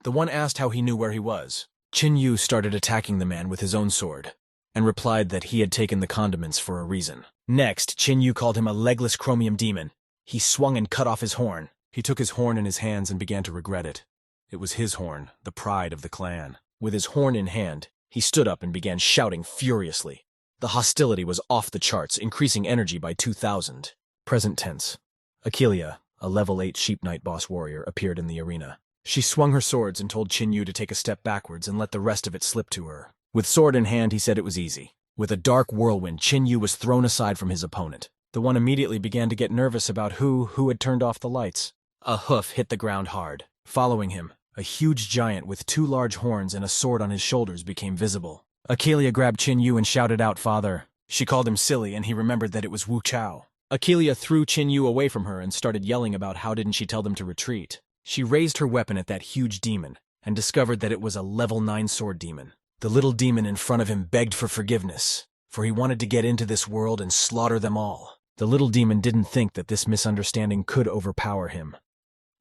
The one asked how he knew where he was. Qin Yu started attacking the man with his own sword, and replied that he had taken the condiments for a reason. Next, Qin Yu called him a legless chromium demon. He swung and cut off his horn. He took his horn in his hands and began to regret it. It was his horn, the pride of the clan. With his horn in hand, he stood up and began shouting furiously. The hostility was off the charts, increasing energy by 2,000. Present tense. Akelia, a level 8 Sheep Knight boss warrior, appeared in the arena. She swung her swords and told Qin Yu to take a step backwards and let the rest of it slip to her. With sword in hand, he said it was easy. With a dark whirlwind, Qin Yu was thrown aside from his opponent. The one immediately began to get nervous about who had turned off the lights. A hoof hit the ground hard. Following him, a huge giant with 2 large horns and a sword on his shoulders became visible. Akelia grabbed Qin Yu and shouted out, "Father." She called him silly, and he remembered that it was Wu Chao. Akelia threw Qin Yu away from her and started yelling about how didn't she tell them to retreat. She raised her weapon at that huge demon and discovered that it was a level 9 sword demon. The little demon in front of him begged for forgiveness, for he wanted to get into this world and slaughter them all. The little demon didn't think that this misunderstanding could overpower him.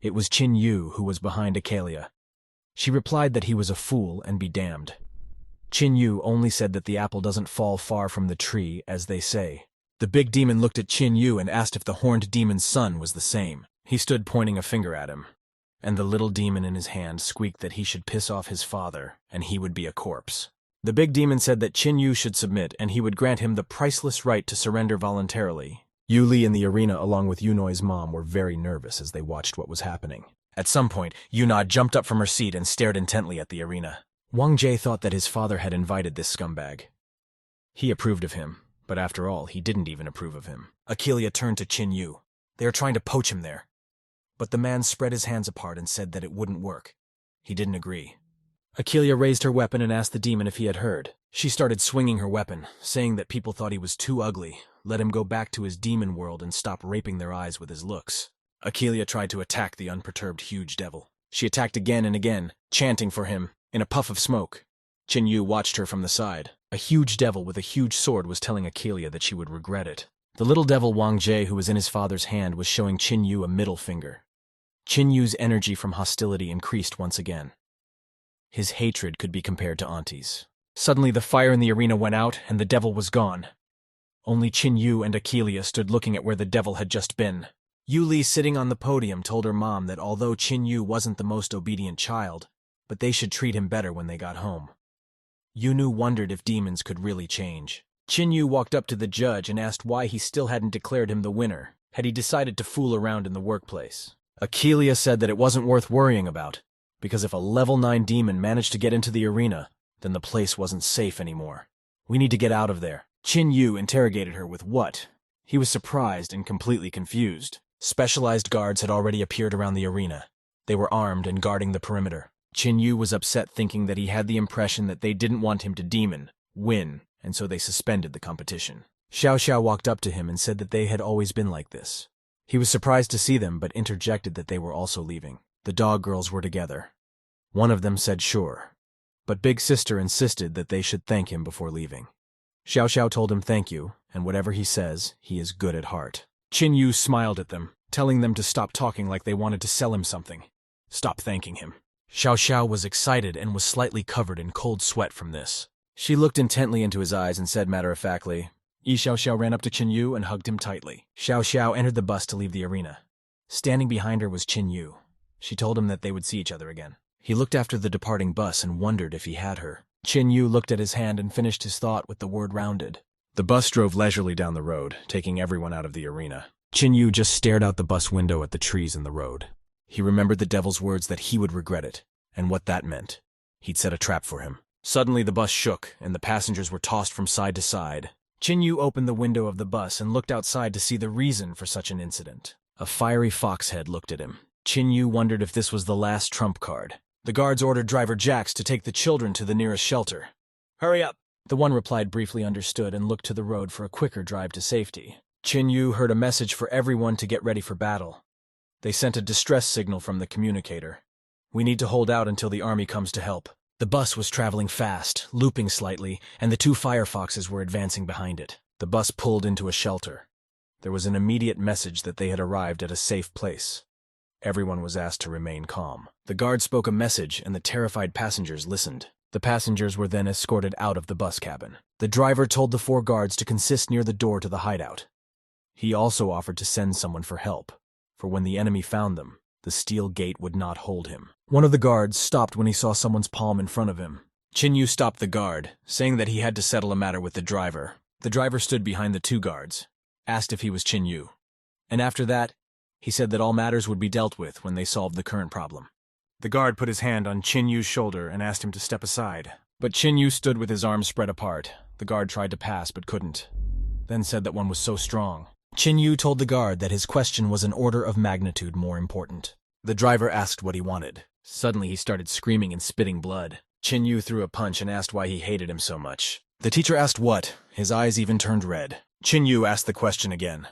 It was Qin Yu who was behind Akelia. She replied that he was a fool and be damned. Qin Yu only said that the apple doesn't fall far from the tree, as they say. The big demon looked at Qin Yu and asked if the horned demon's son was the same. He stood pointing a finger at him, and the little demon in his hand squeaked that he should piss off his father, and he would be a corpse. The big demon said that Qin Yu should submit, and he would grant him the priceless right to surrender voluntarily. Yu Li in the arena along with Yunoi's mom were very nervous as they watched what was happening. At some point, Yuna jumped up from her seat and stared intently at the arena. Wang J thought that his father had invited this scumbag. He approved of him, but after all, he didn't even approve of him. Akelia turned to Qin Yu. They are trying to poach him there. But the man spread his hands apart and said that it wouldn't work. He didn't agree. Akelia raised her weapon and asked the demon if he had heard. She started swinging her weapon, saying that people thought he was too ugly, let him go back to his demon world and stop raping their eyes with his looks. Akelia tried to attack the unperturbed huge devil. She attacked again and again, chanting for him. In a puff of smoke, Qin Yu watched her from the side. A huge devil with a huge sword was telling Akelia that she would regret it. The little devil Wang J, who was in his father's hand, was showing Qin Yu a middle finger. Qin Yu's energy from hostility increased once again. His hatred could be compared to Auntie's. Suddenly the fire in the arena went out, and the devil was gone. Only Qin Yu and Akelia stood looking at where the devil had just been. Yu Li, sitting on the podium, told her mom that although Qin Yu wasn't the most obedient child, but they should treat him better when they got home. Yunu wondered if demons could really change. Qin Yu walked up to the judge and asked why he still hadn't declared him the winner. Had he decided to fool around in the workplace? Akelia said that it wasn't worth worrying about, because if a level 9 demon managed to get into the arena, then the place wasn't safe anymore. We need to get out of there. Qin Yu interrogated her with what? He was surprised and completely confused. Specialized guards had already appeared around the arena. They were armed and guarding the perimeter. Qin Yu was upset, thinking that he had the impression that they didn't want him to win, and so they suspended the competition. Xiao Xiao walked up to him and said that they had always been like this. He was surprised to see them, but interjected that they were also leaving. The dog girls were together. One of them said sure, but Big Sister insisted that they should thank him before leaving. Xiao Xiao told him thank you, and whatever he says, he is good at heart. Qin Yu smiled at them, telling them to stop talking like they wanted to sell him something. Stop thanking him. Xiao Xiao was excited and was slightly covered in cold sweat from this. She looked intently into his eyes and said matter-of-factly, Yi Xiao Xiao ran up to Qin Yu and hugged him tightly. Xiao Xiao entered the bus to leave the arena. Standing behind her was Qin Yu. She told him that they would see each other again. He looked after the departing bus and wondered if he had her. Qin Yu looked at his hand and finished his thought with the word rounded. The bus drove leisurely down the road, taking everyone out of the arena. Qin Yu just stared out the bus window at the trees in the road. He remembered the devil's words that he would regret it, and what that meant. He'd set a trap for him. Suddenly the bus shook, and the passengers were tossed from side to side. Qin Yu opened the window of the bus and looked outside to see the reason for such an incident. A fiery fox head looked at him. Qin Yu wondered if this was the last trump card. The guards ordered driver Jax to take the children to the nearest shelter. Hurry up! The one replied briefly understood and looked to the road for a quicker drive to safety. Qin Yu heard a message for everyone to get ready for battle. They sent a distress signal from the communicator. We need to hold out until the army comes to help. The bus was traveling fast, looping slightly, and the two firefoxes were advancing behind it. The bus pulled into a shelter. There was an immediate message that they had arrived at a safe place. Everyone was asked to remain calm. The guard spoke a message, and the terrified passengers listened. The passengers were then escorted out of the bus cabin. The driver told the 4 guards to consist near the door to the hideout. He also offered to send someone for help, for when the enemy found them, the steel gate would not hold him. One of the guards stopped when he saw someone's palm in front of him. Qin Yu stopped the guard, saying that he had to settle a matter with the driver. The driver stood behind the 2 guards, asked if he was Qin Yu, and after that, he said that all matters would be dealt with when they solved the current problem. The guard put his hand on Qin Yu's shoulder and asked him to step aside, but Qin Yu stood with his arms spread apart. The guard tried to pass but couldn't, then said that one was so strong. Qin Yu told the guard that his question was an order of magnitude more important. The driver asked what he wanted. Suddenly he started screaming and spitting blood. Qin Yu threw a punch and asked why he hated him so much. The teacher asked what. His eyes even turned red. Qin Yu asked the question again.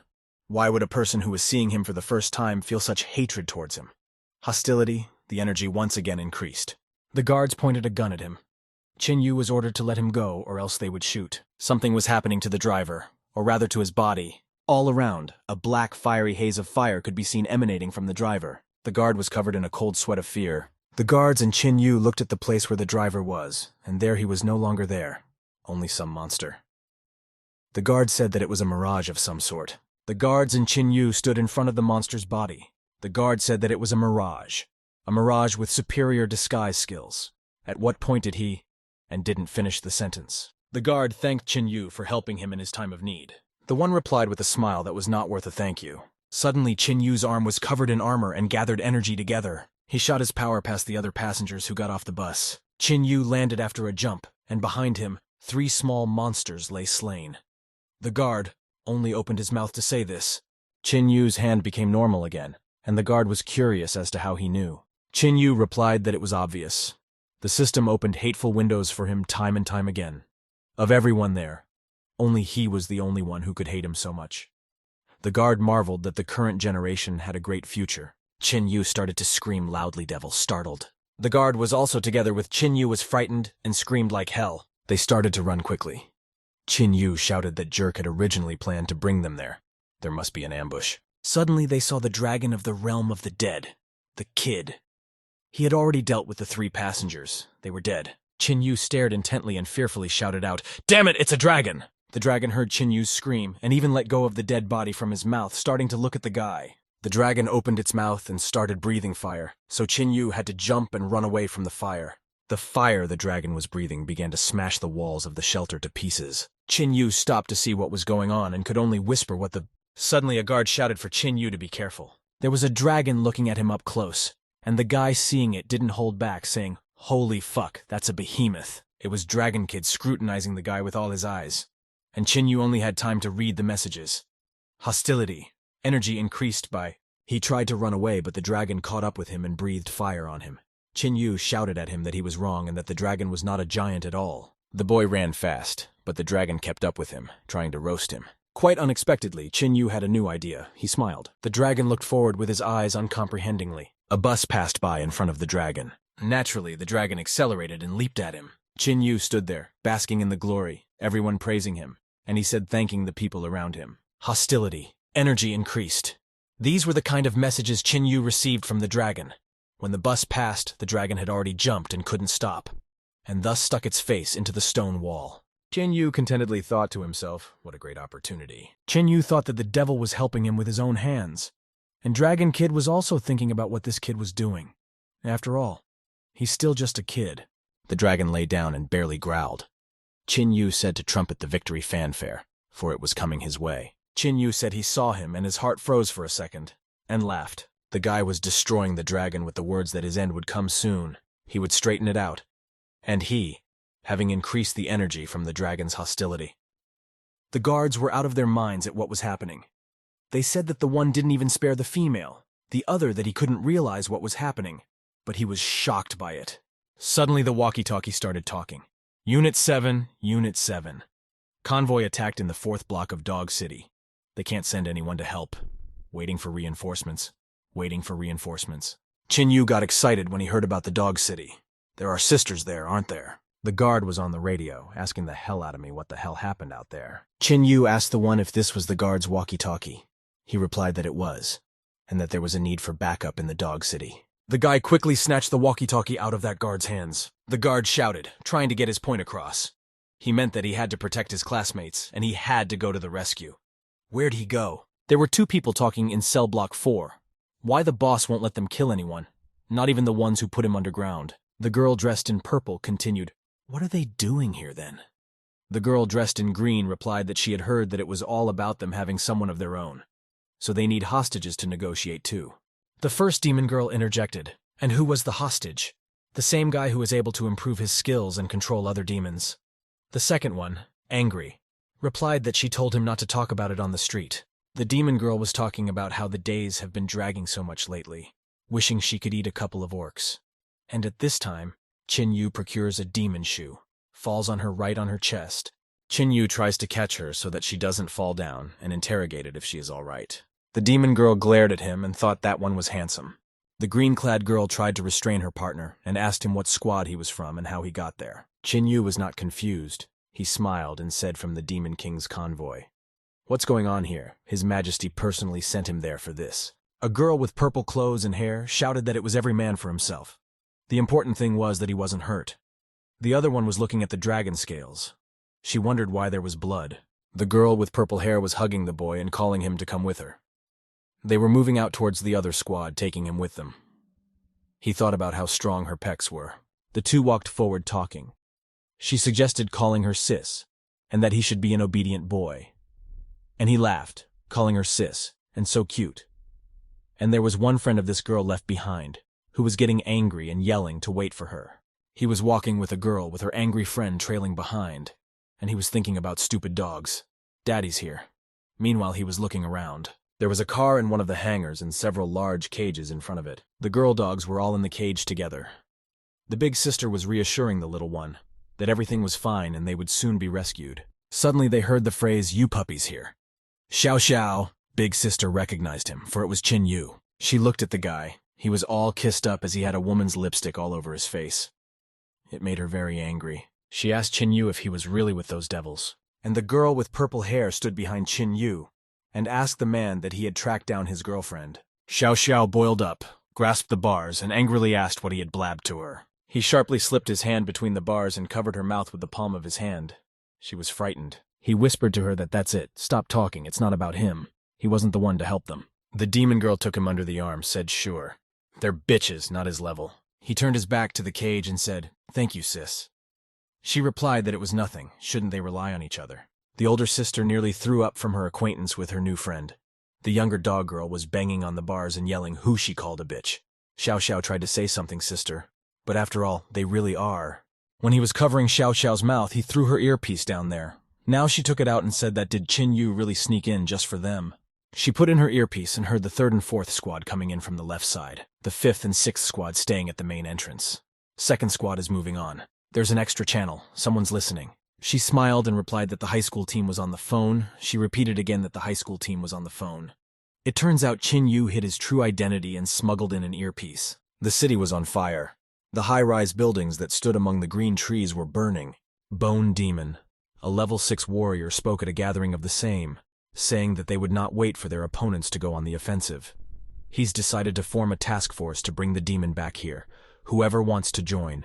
Why would a person who was seeing him for the first time feel such hatred towards him? Hostility, the energy once again increased. The guards pointed a gun at him. Qin Yu was ordered to let him go or else they would shoot. Something was happening to the driver, or rather to his body. All around, a black fiery haze of fire could be seen emanating from the driver. The guard was covered in a cold sweat of fear. The guards and Qin Yu looked at the place where the driver was, and there he was no longer there, only some monster. The guard said that it was a mirage of some sort. The guards and Qin Yu stood in front of the monster's body. The guard said that it was a mirage with superior disguise skills. At what point did he, and didn't finish the sentence. The guard thanked Qin Yu for helping him in his time of need. The one replied with a smile that was not worth a thank you. Suddenly, Qin Yu's arm was covered in armor and gathered energy together. He shot his power past the other passengers who got off the bus. Qin Yu landed after a jump, and behind him, 3 small monsters lay slain. The guard only opened his mouth to say this. Qin Yu's hand became normal again, and the guard was curious as to how he knew. Qin Yu replied that it was obvious. The system opened hateful windows for him time and time again. Of everyone there, only he was the only one who could hate him so much. The guard marveled that the current generation had a great future. Qin Yu started to scream loudly, devil, startled. The guard was also together with Qin Yu was frightened and screamed like hell. They started to run quickly. Qin Yu shouted that Jerk had originally planned to bring them there. There must be an ambush. Suddenly they saw the dragon of the realm of the dead, the kid. He had already dealt with the 3 passengers. They were dead. Qin Yu stared intently and fearfully shouted out, "Damn it, it's a dragon!" The dragon heard Qin Yu's scream and even let go of the dead body from his mouth, starting to look at the guy. The dragon opened its mouth and started breathing fire, so Qin Yu had to jump and run away from the fire. The fire the dragon was breathing began to smash the walls of the shelter to pieces. Qin Yu stopped to see what was going on and could only whisper what the... Suddenly a guard shouted for Qin Yu to be careful. There was a dragon looking at him up close, and the guy seeing it didn't hold back, saying, "Holy fuck, that's a behemoth." It was Dragon Kid scrutinizing the guy with all his eyes, and Qin Yu only had time to read the messages. Hostility. Energy increased by... He tried to run away, but the dragon caught up with him and breathed fire on him. Qin Yu shouted at him that he was wrong and that the dragon was not a giant at all. The boy ran fast, but the dragon kept up with him, trying to roast him. Quite unexpectedly, Qin Yu had a new idea. He smiled. The dragon looked forward with his eyes uncomprehendingly. A bus passed by in front of the dragon. Naturally, the dragon accelerated and leaped at him. Qin Yu stood there, basking in the glory, everyone praising him, and he said thanking the people around him. Hostility. Energy increased. These were the kind of messages Qin Yu received from the dragon. When the bus passed, the dragon had already jumped and couldn't stop, and thus stuck its face into the stone wall. Chin Yu contentedly thought to himself, what a great opportunity. Chin Yu thought that the devil was helping him with his own hands, and Dragon Kid was also thinking about what this kid was doing. After all, he's still just a kid. The dragon lay down and barely growled. Chin Yu said to trumpet the victory fanfare, for it was coming his way. Chin Yu said he saw him, and his heart froze for a second, and laughed. The guy was destroying the dragon with the words that his end would come soon. He would straighten it out. And he, having increased the energy from the dragon's hostility. The guards were out of their minds at what was happening. They said that the one didn't even spare the female, the other that he couldn't realize what was happening, but he was shocked by it. Suddenly the walkie-talkie started talking. Unit 7, Unit 7. Convoy attacked in the 4th block of Dog City. They can't send anyone to help. Waiting for reinforcements. Waiting for reinforcements. Chin Yu got excited when he heard about the Dog City. There are sisters there, aren't there? The guard was on the radio, asking the hell out of me what the hell happened out there. Chin Yu asked the one if this was the guard's walkie-talkie. He replied that it was, and that there was a need for backup in the Dog City. The guy quickly snatched the walkie-talkie out of that guard's hands. The guard shouted, trying to get his point across. He meant that he had to protect his classmates, and he had to go to the rescue. Where'd he go? There were 2 people talking in cell block 4. Why the boss won't let them kill anyone, not even the ones who put him underground. The girl dressed in purple continued, what are they doing here then? The girl dressed in green replied that she had heard that it was all about them having someone of their own, so they need hostages to negotiate too. The first demon girl interjected, and who was the hostage? The same guy who was able to improve his skills and control other demons. The second one, angry, replied that she told him not to talk about it on the street. The demon girl was talking about how the days have been dragging so much lately, wishing she could eat a couple of orcs. And at this time, Chin Yu procures a demon shoe, falls on her right on her chest. Chin Yu tries to catch her so that she doesn't fall down and interrogated if she is all right. The demon girl glared at him and thought that one was handsome. The green-clad girl tried to restrain her partner and asked him what squad he was from and how he got there. Chin Yu was not confused. He smiled and said from the Demon King's convoy. What's going on here? His Majesty personally sent him there for this. A girl with purple clothes and hair shouted that it was every man for himself. The important thing was that he wasn't hurt. The other one was looking at the dragon scales. She wondered why there was blood. The girl with purple hair was hugging the boy and calling him to come with her. They were moving out towards the other squad, taking him with them. He thought about how strong her pecs were. The 2 walked forward talking. She suggested calling her sis, and that he should be an obedient boy. And he laughed, calling her sis, and so cute. And there was one friend of this girl left behind, who was getting angry and yelling to wait for her. He was walking with a girl with her angry friend trailing behind, and he was thinking about stupid dogs. Daddy's here. Meanwhile, he was looking around. There was a car in one of the hangars and several large cages in front of it. The girl dogs were all in the cage together. The big sister was reassuring the little one that everything was fine and they would soon be rescued. Suddenly they heard the phrase, "You puppies here." Xiao Xiao. Big sister recognized him, for it was Chin Yu. She looked at the guy. He was all kissed up as he had a woman's lipstick all over his face. It made her very angry. She asked Chin Yu if he was really with those devils. And the girl with purple hair stood behind Chin Yu and asked the man that he had tracked down his girlfriend. Xiao Xiao boiled up, grasped the bars, and angrily asked what he had blabbed to her. He sharply slipped his hand between the bars and covered her mouth with the palm of his hand. She was frightened. He whispered to her that that's it, stop talking, it's not about him. He wasn't the one to help them. The demon girl took him under the arm, said sure. They're bitches, not his level. He turned his back to the cage and said, "Thank you, sis." She replied that it was nothing, shouldn't they rely on each other. The older sister nearly threw up from her acquaintance with her new friend. The younger dog girl was banging on the bars and yelling who she called a bitch. Xiao Xiao tried to say something, sister. But after all, they really are. When he was covering Xiao Xiao's mouth, he threw her earpiece down there. Now she took it out and said that did Chin Yu really sneak in just for them? She put in her earpiece and heard the 3rd and 4th squad coming in from the left side. The 5th and 6th squad staying at the main entrance. 2nd squad is moving on. There's an extra channel. Someone's listening. She smiled and replied that the high school team was on the phone. She repeated again that the high school team was on the phone. It turns out Chin Yu hid his true identity and smuggled in an earpiece. The city was on fire. The high-rise buildings that stood among the green trees were burning. Bone Demon, a level 6 warrior, spoke at a gathering of the same, saying that they would not wait for their opponents to go on the offensive. He's decided to form a task force to bring the demon back here. Whoever wants to join.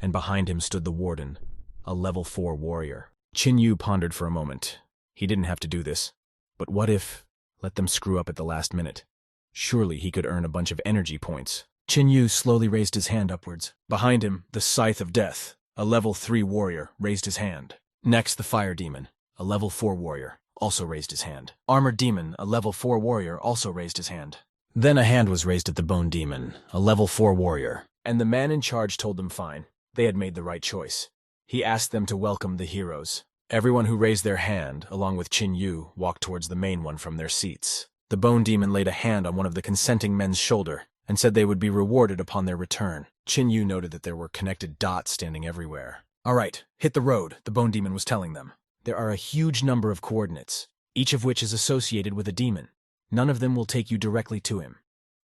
And behind him stood the warden, a level 4 warrior. Qin Yu pondered for a moment. He didn't have to do this. But what if, let them screw up at the last minute? Surely he could earn a bunch of energy points. Qin Yu slowly raised his hand upwards. Behind him, the Scythe of Death, a level 3 warrior, raised his hand. Next, the Fire Demon, a level 4 warrior, also raised his hand. Armored Demon, a level 4 warrior, also raised his hand. Then a hand was raised at the Bone Demon, a level 4 warrior, and the man in charge told them fine. They had made the right choice. He asked them to welcome the heroes. Everyone who raised their hand, along with Qin Yu, walked towards the main one from their seats. The Bone Demon laid a hand on one of the consenting men's shoulder and said they would be rewarded upon their return. Qin Yu noted that there were connected dots standing everywhere. "All right, hit the road," the Bone Demon was telling them. "There are a huge number of coordinates, each of which is associated with a demon. None of them will take you directly to him.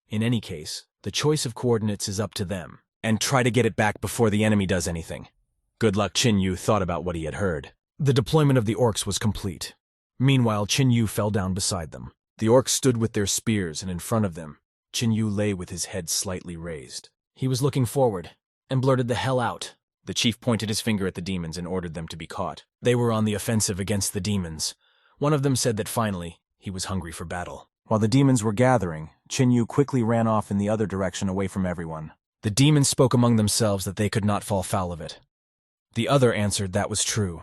In any case, the choice of coordinates is up to them. And try to get it back before the enemy does anything." Good luck. Qin Yu thought about what he had heard. The deployment of the orcs was complete. Meanwhile, Qin Yu fell down beside them. The orcs stood with their spears, and in front of them, Qin Yu lay with his head slightly raised. He was looking forward, and blurted the hell out. The chief pointed his finger at the demons and ordered them to be caught. They were on the offensive against the demons. One of them said that finally, he was hungry for battle. While the demons were gathering, Qin Yu quickly ran off in the other direction away from everyone. The demons spoke among themselves that they could not fall foul of it. The other answered that was true.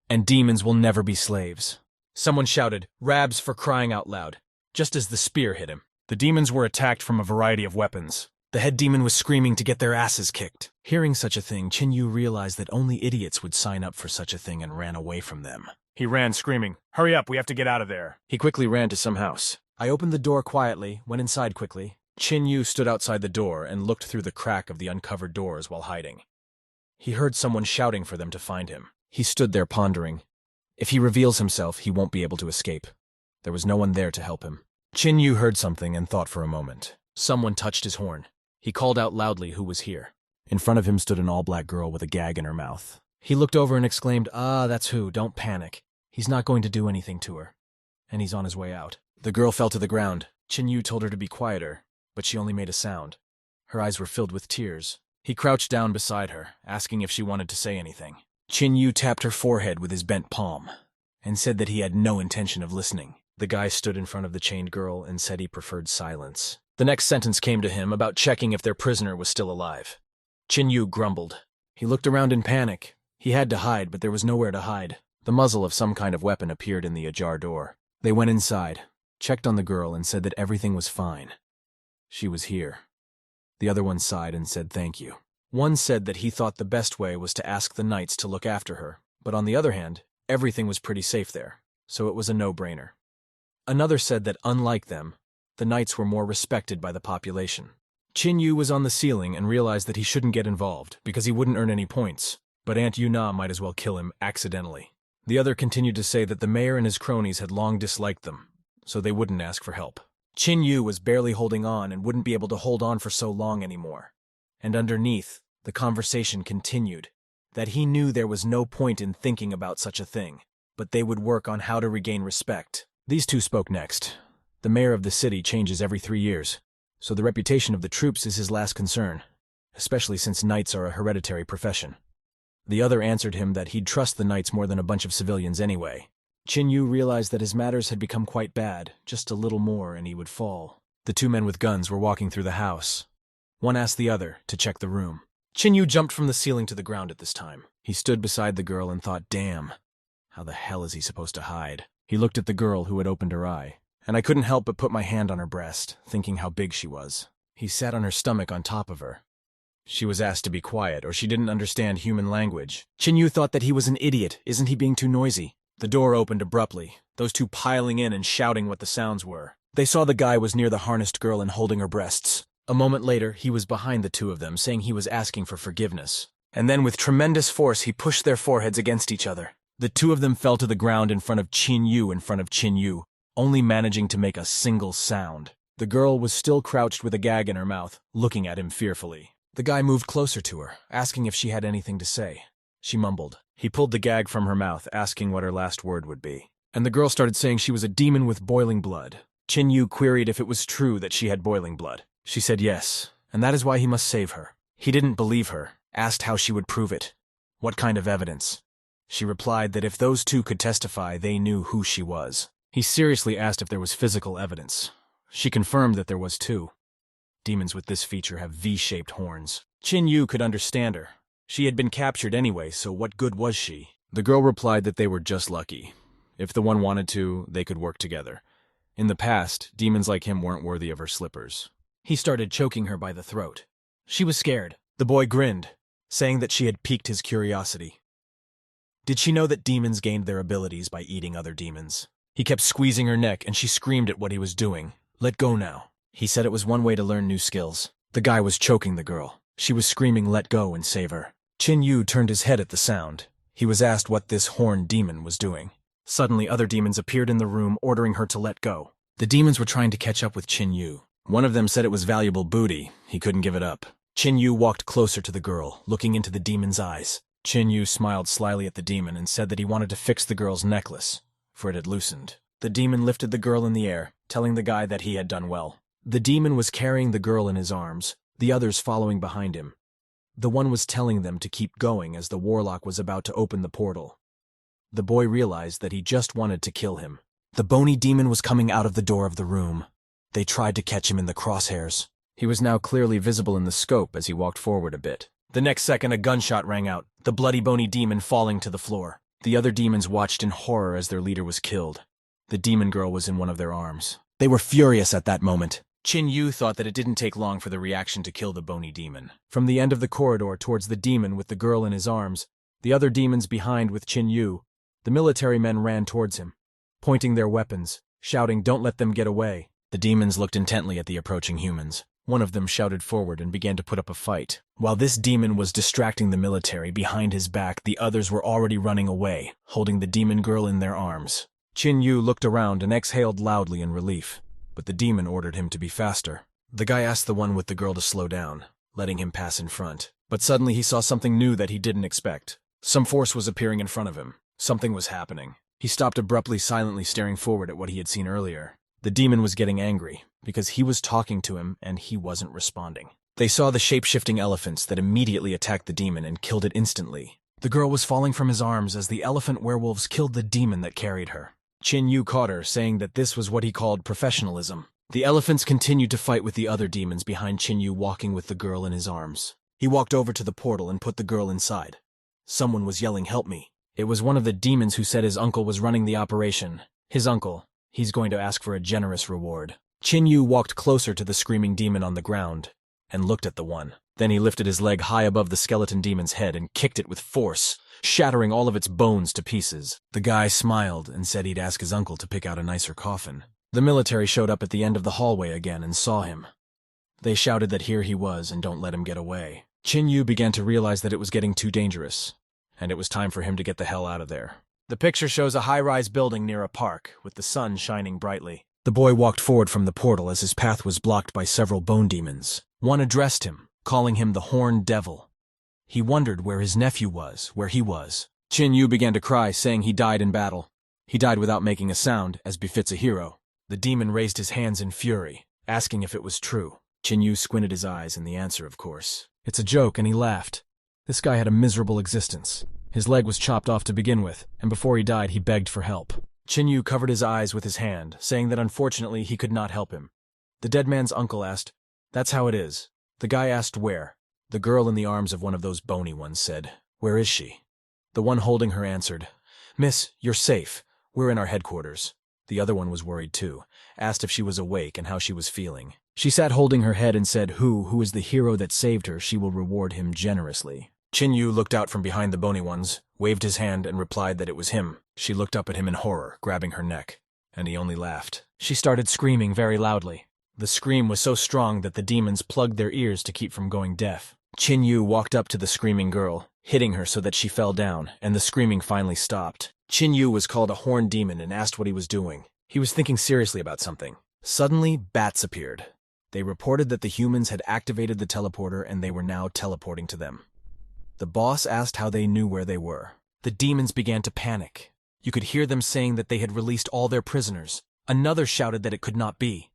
And demons will never be slaves. Someone shouted, "Rabs for crying out loud," just as the spear hit him. The demons were attacked from a variety of weapons. The head demon was screaming to get their asses kicked. Hearing such a thing, Qin Yu realized that only idiots would sign up for such a thing and ran away from them. He ran screaming, "Hurry up, we have to get out of there." He quickly ran to some house. I opened the door quietly, went inside quickly. Qin Yu stood outside the door and looked through the crack of the uncovered doors while hiding. He heard someone shouting for them to find him. He stood there pondering. If he reveals himself, he won't be able to escape. There was no one there to help him. Qin Yu heard something and thought for a moment. Someone touched his horn. He called out loudly who was here. In front of him stood an all-black girl with a gag in her mouth. He looked over and exclaimed, "Ah, that's who, don't panic. He's not going to do anything to her. And he's on his way out." The girl fell to the ground. Qin Yu told her to be quieter, but she only made a sound. Her eyes were filled with tears. He crouched down beside her, asking if she wanted to say anything. Qin Yu tapped her forehead with his bent palm, and said that he had no intention of listening. The guy stood in front of the chained girl and said he preferred silence. The next sentence came to him about checking if their prisoner was still alive. Qin Yu grumbled. He looked around in panic. He had to hide, but there was nowhere to hide. The muzzle of some kind of weapon appeared in the ajar door. They went inside, checked on the girl, and said that everything was fine. She was here. The other one sighed and said thank you. One said that he thought the best way was to ask the knights to look after her, but on the other hand, everything was pretty safe there, so it was a no-brainer. Another said that unlike them, the knights were more respected by the population. Qin Yu was on the ceiling and realized that he shouldn't get involved, because he wouldn't earn any points, but Aunt Yuna might as well kill him accidentally. The other continued to say that the mayor and his cronies had long disliked them, so they wouldn't ask for help. Qin Yu was barely holding on and wouldn't be able to hold on for so long anymore. And underneath, the conversation continued, that he knew there was no point in thinking about such a thing, but they would work on how to regain respect. These two spoke next. The mayor of the city changes every 3 years, so the reputation of the troops is his last concern, especially since knights are a hereditary profession. The other answered him that he'd trust the knights more than a bunch of civilians anyway. Qin Yu realized that his matters had become quite bad, just a little more and he would fall. The two men with guns were walking through the house. One asked the other to check the room. Qin Yu jumped from the ceiling to the ground at this time. He stood beside the girl and thought, damn, how the hell is he supposed to hide? He looked at the girl who had opened her eye, and I couldn't help but put my hand on her breast, thinking how big she was. He sat on her stomach on top of her. She was asked to be quiet, or she didn't understand human language. Qin Yu thought that he was an idiot. Isn't he being too noisy? The door opened abruptly, those two piling in and shouting what the sounds were. They saw the guy was near the harnessed girl and holding her breasts. A moment later, he was behind the two of them, saying he was asking for forgiveness. And then with tremendous force, he pushed their foreheads against each other. The two of them fell to the ground in front of Qin Yu, only managing to make a single sound. The girl was still crouched with a gag in her mouth, looking at him fearfully. The guy moved closer to her, asking if she had anything to say. She mumbled. He pulled the gag from her mouth, asking what her last word would be. And the girl started saying she was a demon with boiling blood. Chin Yu queried if it was true that she had boiling blood. She said yes, and that is why he must save her. He didn't believe her, asked how she would prove it. What kind of evidence? She replied that if those two could testify, they knew who she was. He seriously asked if there was physical evidence. She confirmed that there was too. Demons with this feature have V-shaped horns. Chin Yu could understand her. She had been captured anyway, so what good was she? The girl replied that they were just lucky. If the one wanted to, they could work together. In the past, demons like him weren't worthy of her slippers. He started choking her by the throat. She was scared. The boy grinned, saying that she had piqued his curiosity. Did she know that demons gained their abilities by eating other demons? He kept squeezing her neck, and she screamed at what he was doing. Let go now. He said it was one way to learn new skills. The guy was choking the girl. She was screaming, let go and save her. Chin Yu turned his head at the sound. He was asked what this horned demon was doing. Suddenly, other demons appeared in the room, ordering her to let go. The demons were trying to catch up with Chin Yu. One of them said it was valuable booty. He couldn't give it up. Chin Yu walked closer to the girl, looking into the demon's eyes. Chin Yu smiled slyly at the demon and said that he wanted to fix the girl's necklace, for it had loosened. The demon lifted the girl in the air, telling the guy that he had done well. The demon was carrying the girl in his arms, the others following behind him. The one was telling them to keep going as the warlock was about to open the portal. The boy realized that he just wanted to kill him. The bony demon was coming out of the door of the room. They tried to catch him in the crosshairs. He was now clearly visible in the scope as he walked forward a bit. The next second, a gunshot rang out, the bloody bony demon falling to the floor. The other demons watched in horror as their leader was killed. The demon girl was in one of their arms. They were furious at that moment. Chin Yu thought that it didn't take long for the reaction to kill the bony demon. From the end of the corridor towards the demon with the girl in his arms, the other demons behind with Chin Yu, the military men ran towards him, pointing their weapons, shouting, "Don't let them get away." The demons looked intently at the approaching humans. One of them shouted forward and began to put up a fight. While this demon was distracting the military behind his back, the others were already running away, holding the demon girl in their arms. Chin Yu looked around and exhaled loudly in relief, but the demon ordered him to be faster. The guy asked the one with the girl to slow down, letting him pass in front. But suddenly he saw something new that he didn't expect. Some force was appearing in front of him. Something was happening. He stopped abruptly, silently staring forward at what he had seen earlier. The demon was getting angry, because he was talking to him and he wasn't responding. They saw the shape-shifting elephants that immediately attacked the demon and killed it instantly. The girl was falling from his arms as the elephant werewolves killed the demon that carried her. Chin Yu caught her, saying that this was what he called professionalism. The elephants continued to fight with the other demons behind Chin Yu, walking with the girl in his arms. He walked over to the portal and put the girl inside. Someone was yelling, "Help me." It was one of the demons who said his uncle was running the operation. His uncle. He's going to ask for a generous reward. Chin Yu walked closer to the screaming demon on the ground and looked at the one. Then he lifted his leg high above the skeleton demon's head and kicked it with force, shattering all of its bones to pieces. The guy smiled and said he'd ask his uncle to pick out a nicer coffin. The military showed up at the end of the hallway again and saw him. They shouted that here he was and don't let him get away. Chin Yu began to realize that it was getting too dangerous, and it was time for him to get the hell out of there. The picture shows a high-rise building near a park, with the sun shining brightly. The boy walked forward from the portal as his path was blocked by several bone demons. One addressed him, calling him the Horned Devil. He wondered where his nephew was, where he was. Chin Yu began to cry, saying he died in battle. He died without making a sound, as befits a hero. The demon raised his hands in fury, asking if it was true. Chin Yu squinted his eyes, and the answer, of course. It's a joke, and he laughed. This guy had a miserable existence. His leg was chopped off to begin with, and before he died, he begged for help. Chin Yu covered his eyes with his hand, saying that unfortunately he could not help him. The dead man's uncle asked, "That's how it is." The guy asked where. The girl in the arms of one of those bony ones said, "Where is she?" The one holding her answered, "Miss, you're safe. We're in our headquarters." The other one was worried too, asked if she was awake and how she was feeling. She sat holding her head and said who is the hero that saved her, she will reward him generously. Chin Yu looked out from behind the bony ones, waved his hand, and replied that it was him. She looked up at him in horror, grabbing her neck, and he only laughed. She started screaming very loudly. The scream was so strong that the demons plugged their ears to keep from going deaf. Chin Yu walked up to the screaming girl, hitting her so that she fell down, and the screaming finally stopped. Chin Yu was called a horned demon and asked what he was doing. He was thinking seriously about something. Suddenly, bats appeared. They reported that the humans had activated the teleporter and they were now teleporting to them. The boss asked how they knew where they were. The demons began to panic. You could hear them saying that they had released all their prisoners. Another shouted that it could not be.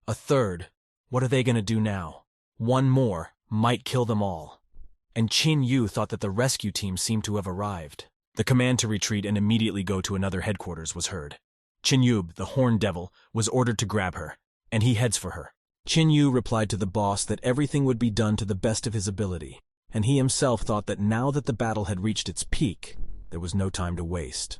A third, what are they going to do now? One more might kill them all. And Qin Yu thought that the rescue team seemed to have arrived. The command to retreat and immediately go to another headquarters was heard. Qin Yu, the horned devil, was ordered to grab her, and he heads for her. Qin Yu replied to the boss that everything would be done to the best of his ability, and he himself thought that now that the battle had reached its peak, there was no time to waste.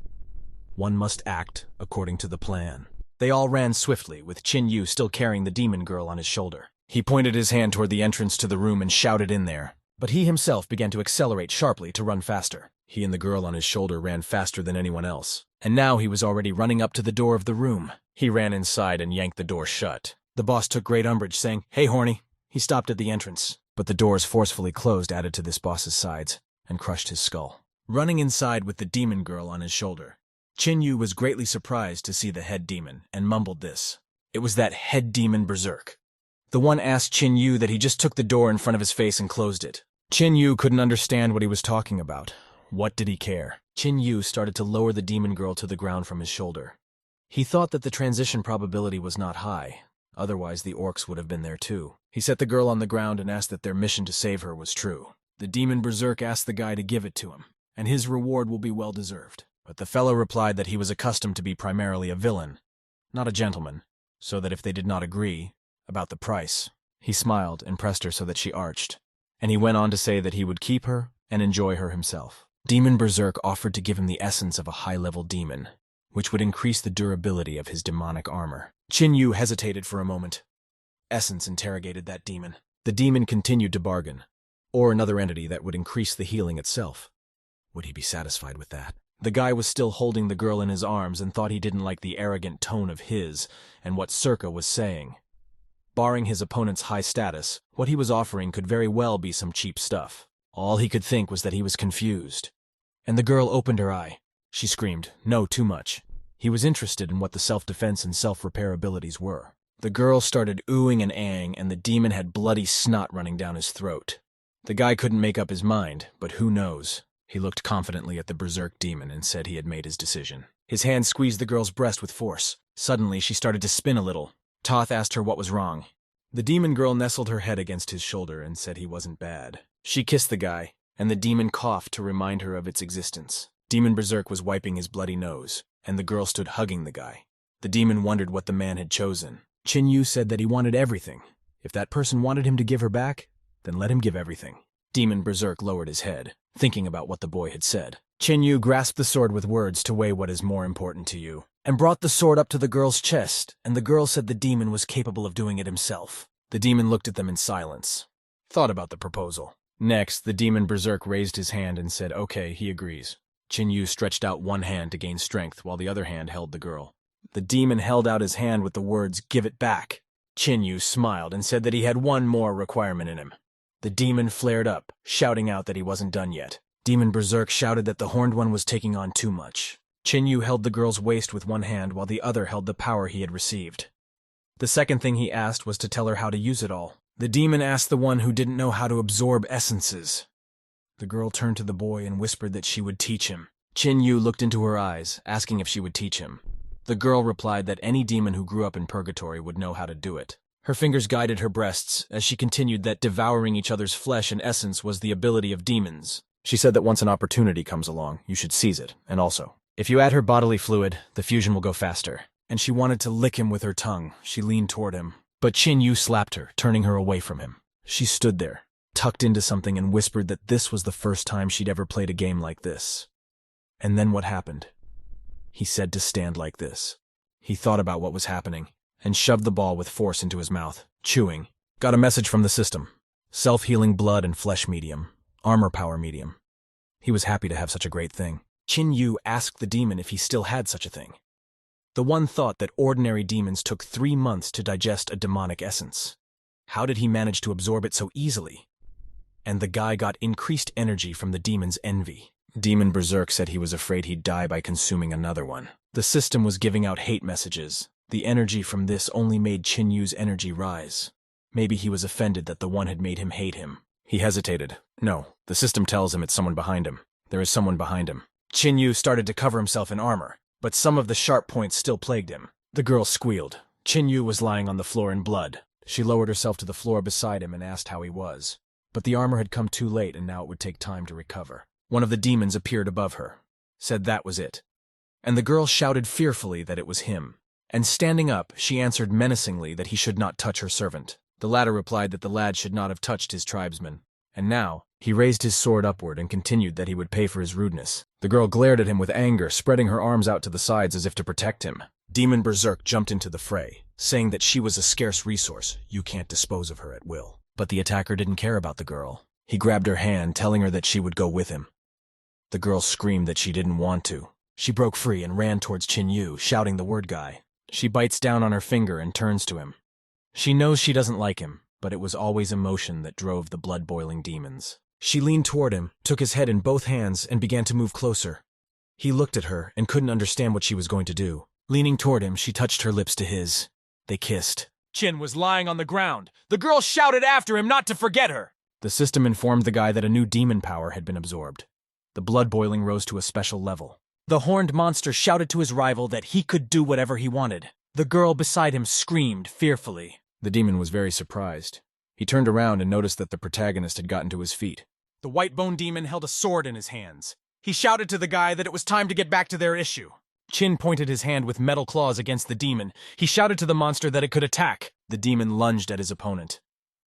One must act according to the plan. They all ran swiftly, with Qin Yu still carrying the demon girl on his shoulder. He pointed his hand toward the entrance to the room and shouted in there, but he himself began to accelerate sharply to run faster. He and the girl on his shoulder ran faster than anyone else, and now he was already running up to the door of the room. He ran inside and yanked the door shut. The boss took great umbrage, saying, "Hey, horny." He stopped at the entrance, but the doors forcefully closed added to this boss's sides and crushed his skull. Running inside with the demon girl on his shoulder, Qin Yu was greatly surprised to see the head demon and mumbled this. It was that head demon berserk. The one asked Qin Yu that he just took the door in front of his face and closed it. Qin Yu couldn't understand what he was talking about. What did he care? Qin Yu started to lower the demon girl to the ground from his shoulder. He thought that the transition probability was not high, otherwise the orcs would have been there too. He set the girl on the ground and asked that their mission to save her was true. The demon berserk asked the guy to give it to him, and his reward will be well deserved. But the fellow replied that he was accustomed to be primarily a villain, not a gentleman, so that if they did not agree about the price, he smiled and pressed her so that she arched, and he went on to say that he would keep her and enjoy her himself. Demon Berserk offered to give him the essence of a high-level demon, which would increase the durability of his demonic armor. Qin Yu hesitated for a moment. Essence interrogated that demon. The demon continued to bargain, or another entity that would increase the healing itself. Would he be satisfied with that? The guy was still holding the girl in his arms and thought he didn't like the arrogant tone of his and what Circa was saying. Barring his opponent's high status, what he was offering could very well be some cheap stuff. All he could think was that he was confused. And the girl opened her eye. She screamed, "No, too much." He was interested in what the self-defense and self-repair abilities were. The girl started oohing and ahhing, and the demon had bloody snot running down his throat. The guy couldn't make up his mind, but who knows? He looked confidently at the berserk demon and said he had made his decision. His hand squeezed the girl's breast with force. Suddenly, she started to spin a little. Toth asked her what was wrong. The demon girl nestled her head against his shoulder and said he wasn't bad. She kissed the guy, and the demon coughed to remind her of its existence. Demon Berserk was wiping his bloody nose, and the girl stood hugging the guy. The demon wondered what the man had chosen. Qin Yu said that he wanted everything. If that person wanted him to give her back, then let him give everything. Demon Berserk lowered his head, thinking about what the boy had said. Qin Yu grasped the sword with words to weigh what is more important to you, and brought the sword up to the girl's chest, and the girl said the demon was capable of doing it himself. The demon looked at them in silence, thought about the proposal. Next, the demon Berserk raised his hand and said, "Okay, he agrees." Qin Yu stretched out one hand to gain strength while the other hand held the girl. The demon held out his hand with the words, "Give it back." Qin Yu smiled and said that he had one more requirement in him. The demon flared up, shouting out that he wasn't done yet. Demon Berserk shouted that the horned one was taking on too much. Qin Yu held the girl's waist with one hand while the other held the power he had received. The second thing he asked was to tell her how to use it all. The demon asked the one who didn't know how to absorb essences. The girl turned to the boy and whispered that she would teach him. Qin Yu looked into her eyes, asking if she would teach him. The girl replied that any demon who grew up in purgatory would know how to do it. Her fingers guided her breasts as she continued that devouring each other's flesh and essence was the ability of demons. She said that once an opportunity comes along, you should seize it, and also, if you add her bodily fluid, the fusion will go faster. And she wanted to lick him with her tongue. She leaned toward him. But Qin Yu slapped her, turning her away from him. She stood there, tucked into something, and whispered that this was the first time she'd ever played a game like this. And then what happened? He said to stand like this. He thought about what was happening, and shoved the ball with force into his mouth, chewing. Got a message from the system. Self-healing blood and flesh medium. Armor power medium. He was happy to have such a great thing. Qin Yu asked the demon if he still had such a thing. The one thought that ordinary demons took 3 months to digest a demonic essence. How did he manage to absorb it so easily? And the guy got increased energy from the demon's envy. Demon Berserk said he was afraid he'd die by consuming another one. The system was giving out hate messages. The energy from this only made Qin Yu's energy rise. Maybe he was offended that the one had made him hate him. He hesitated. No, the system tells him it's someone behind him. There is someone behind him. Qin Yu started to cover himself in armor, but some of the sharp points still plagued him. The girl squealed. Chin Yu was lying on the floor in blood. She lowered herself to the floor beside him and asked how he was. But the armor had come too late and now it would take time to recover. One of the demons appeared above her, said that was it. And the girl shouted fearfully that it was him. And standing up, she answered menacingly that he should not touch her servant. The latter replied that the lad should not have touched his tribesman. And now, he raised his sword upward and continued that he would pay for his rudeness. The girl glared at him with anger, spreading her arms out to the sides as if to protect him. Demon Berserk jumped into the fray, saying that she was a scarce resource. You can't dispose of her at will. But the attacker didn't care about the girl. He grabbed her hand, telling her that she would go with him. The girl screamed that she didn't want to. She broke free and ran towards Chin Yu, shouting the word guy. She bites down on her finger and turns to him. She knows she doesn't like him, but it was always emotion that drove the blood-boiling demons. She leaned toward him, took his head in both hands, and began to move closer. He looked at her and couldn't understand what she was going to do. Leaning toward him, she touched her lips to his. They kissed. Chin was lying on the ground. The girl shouted after him not to forget her. The system informed the guy that a new demon power had been absorbed. The blood boiling rose to a special level. The horned monster shouted to his rival that he could do whatever he wanted. The girl beside him screamed fearfully. The demon was very surprised. He turned around and noticed that the protagonist had gotten to his feet. The white bone demon held a sword in his hands. He shouted to the guy that it was time to get back to their issue. Chin pointed his hand with metal claws against the demon. He shouted to the monster that it could attack. The demon lunged at his opponent.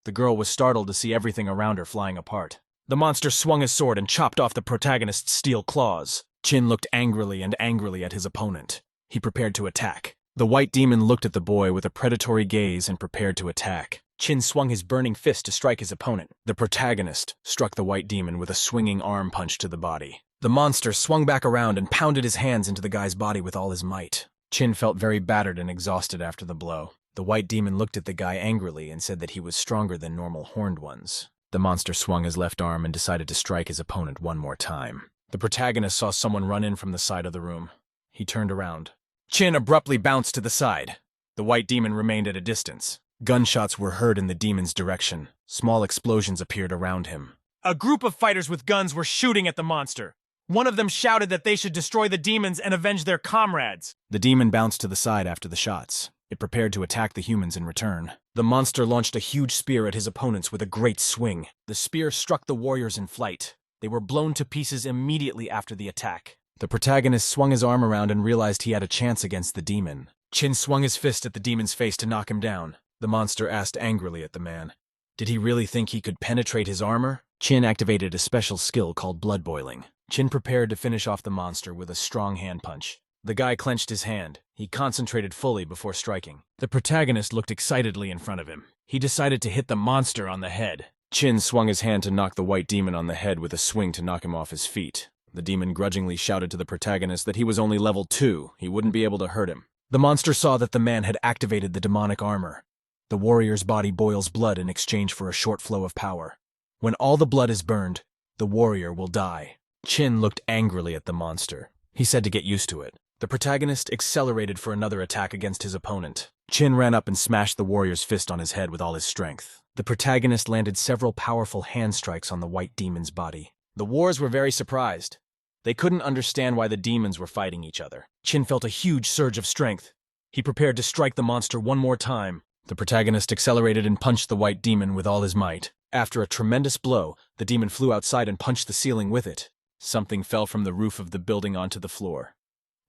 The girl was startled to see everything around her flying apart. The monster swung his sword and chopped off the protagonist's steel claws. Chin looked angrily at his opponent. He prepared to attack. The white demon looked at the boy with a predatory gaze and prepared to attack. Chin swung his burning fist to strike his opponent. The protagonist struck the white demon with a swinging arm punch to the body. The monster swung back around and pounded his hands into the guy's body with all his might. Chin felt very battered and exhausted after the blow. The white demon looked at the guy angrily and said that he was stronger than normal horned ones. The monster swung his left arm and decided to strike his opponent one more time. The protagonist saw someone run in from the side of the room. He turned around. Chin abruptly bounced to the side. The white demon remained at a distance. Gunshots were heard in the demon's direction. Small explosions appeared around him. A group of fighters with guns were shooting at the monster. One of them shouted that they should destroy the demons and avenge their comrades. The demon bounced to the side after the shots. It prepared to attack the humans in return. The monster launched a huge spear at his opponents with a great swing. The spear struck the warriors in flight. They were blown to pieces immediately after the attack. The protagonist swung his arm around and realized he had a chance against the demon. Chin swung his fist at the demon's face to knock him down. The monster asked angrily at the man, did he really think he could penetrate his armor? Chin activated a special skill called blood boiling. Chin prepared to finish off the monster with a strong hand punch. The guy clenched his hand. He concentrated fully before striking. The protagonist looked excitedly in front of him. He decided to hit the monster on the head. Chin swung his hand to knock the white demon on the head with a swing to knock him off his feet. The demon grudgingly shouted to the protagonist that he was only level 2. He wouldn't be able to hurt him. The monster saw that the man had activated the demonic armor. The warrior's body boils blood in exchange for a short flow of power. When all the blood is burned, the warrior will die. Chin looked angrily at the monster. He said to get used to it. The protagonist accelerated for another attack against his opponent. Chin ran up and smashed the warrior's fist on his head with all his strength. The protagonist landed several powerful hand strikes on the white demon's body. The warriors were very surprised. They couldn't understand why the demons were fighting each other. Chin felt a huge surge of strength. He prepared to strike the monster one more time. The protagonist accelerated and punched the white demon with all his might. After a tremendous blow, the demon flew outside and punched the ceiling with it. Something fell from the roof of the building onto the floor.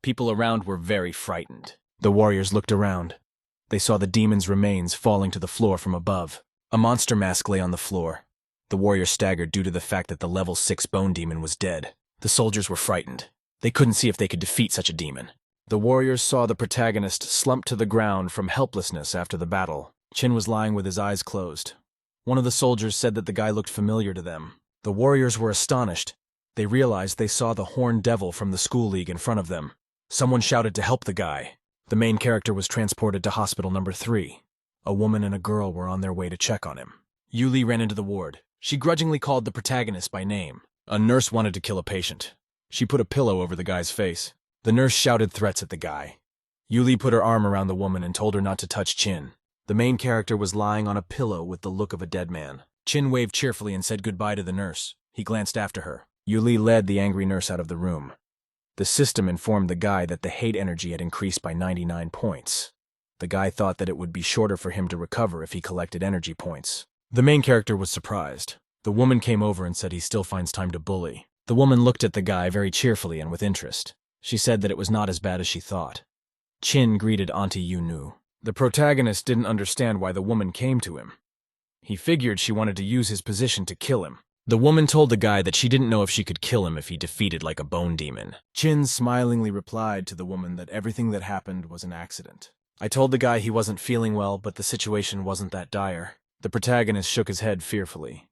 People around were very frightened. The warriors looked around. They saw the demon's remains falling to the floor from above. A monster mask lay on the floor. The warrior staggered due to the fact that the level 6 bone demon was dead. The soldiers were frightened. They couldn't see if they could defeat such a demon. The warriors saw the protagonist slump to the ground from helplessness after the battle. Chin was lying with his eyes closed. One of the soldiers said that the guy looked familiar to them. The warriors were astonished. They realized they saw the horned devil from the school league in front of them. Someone shouted to help the guy. The main character was transported to hospital number 3. A woman and a girl were on their way to check on him. Yuli ran into the ward. She grudgingly called the protagonist by name. A nurse wanted to kill a patient. She put a pillow over the guy's face. The nurse shouted threats at the guy. Yuli put her arm around the woman and told her not to touch Chin. The main character was lying on a pillow with the look of a dead man. Chin waved cheerfully and said goodbye to the nurse. He glanced after her. Yuli led the angry nurse out of the room. The system informed the guy that the hate energy had increased by 99 points. The guy thought that it would be shorter for him to recover if he collected energy points. The main character was surprised. The woman came over and said he still finds time to bully. The woman looked at the guy very cheerfully and with interest. She said that it was not as bad as she thought. Chin greeted Auntie Yunu. The protagonist didn't understand why the woman came to him. He figured she wanted to use his position to kill him. The woman told the guy that she didn't know if she could kill him if he defeated like a bone demon. Chin smilingly replied to the woman that everything that happened was an accident. I told the guy he wasn't feeling well, but the situation wasn't that dire. The protagonist shook his head fearfully.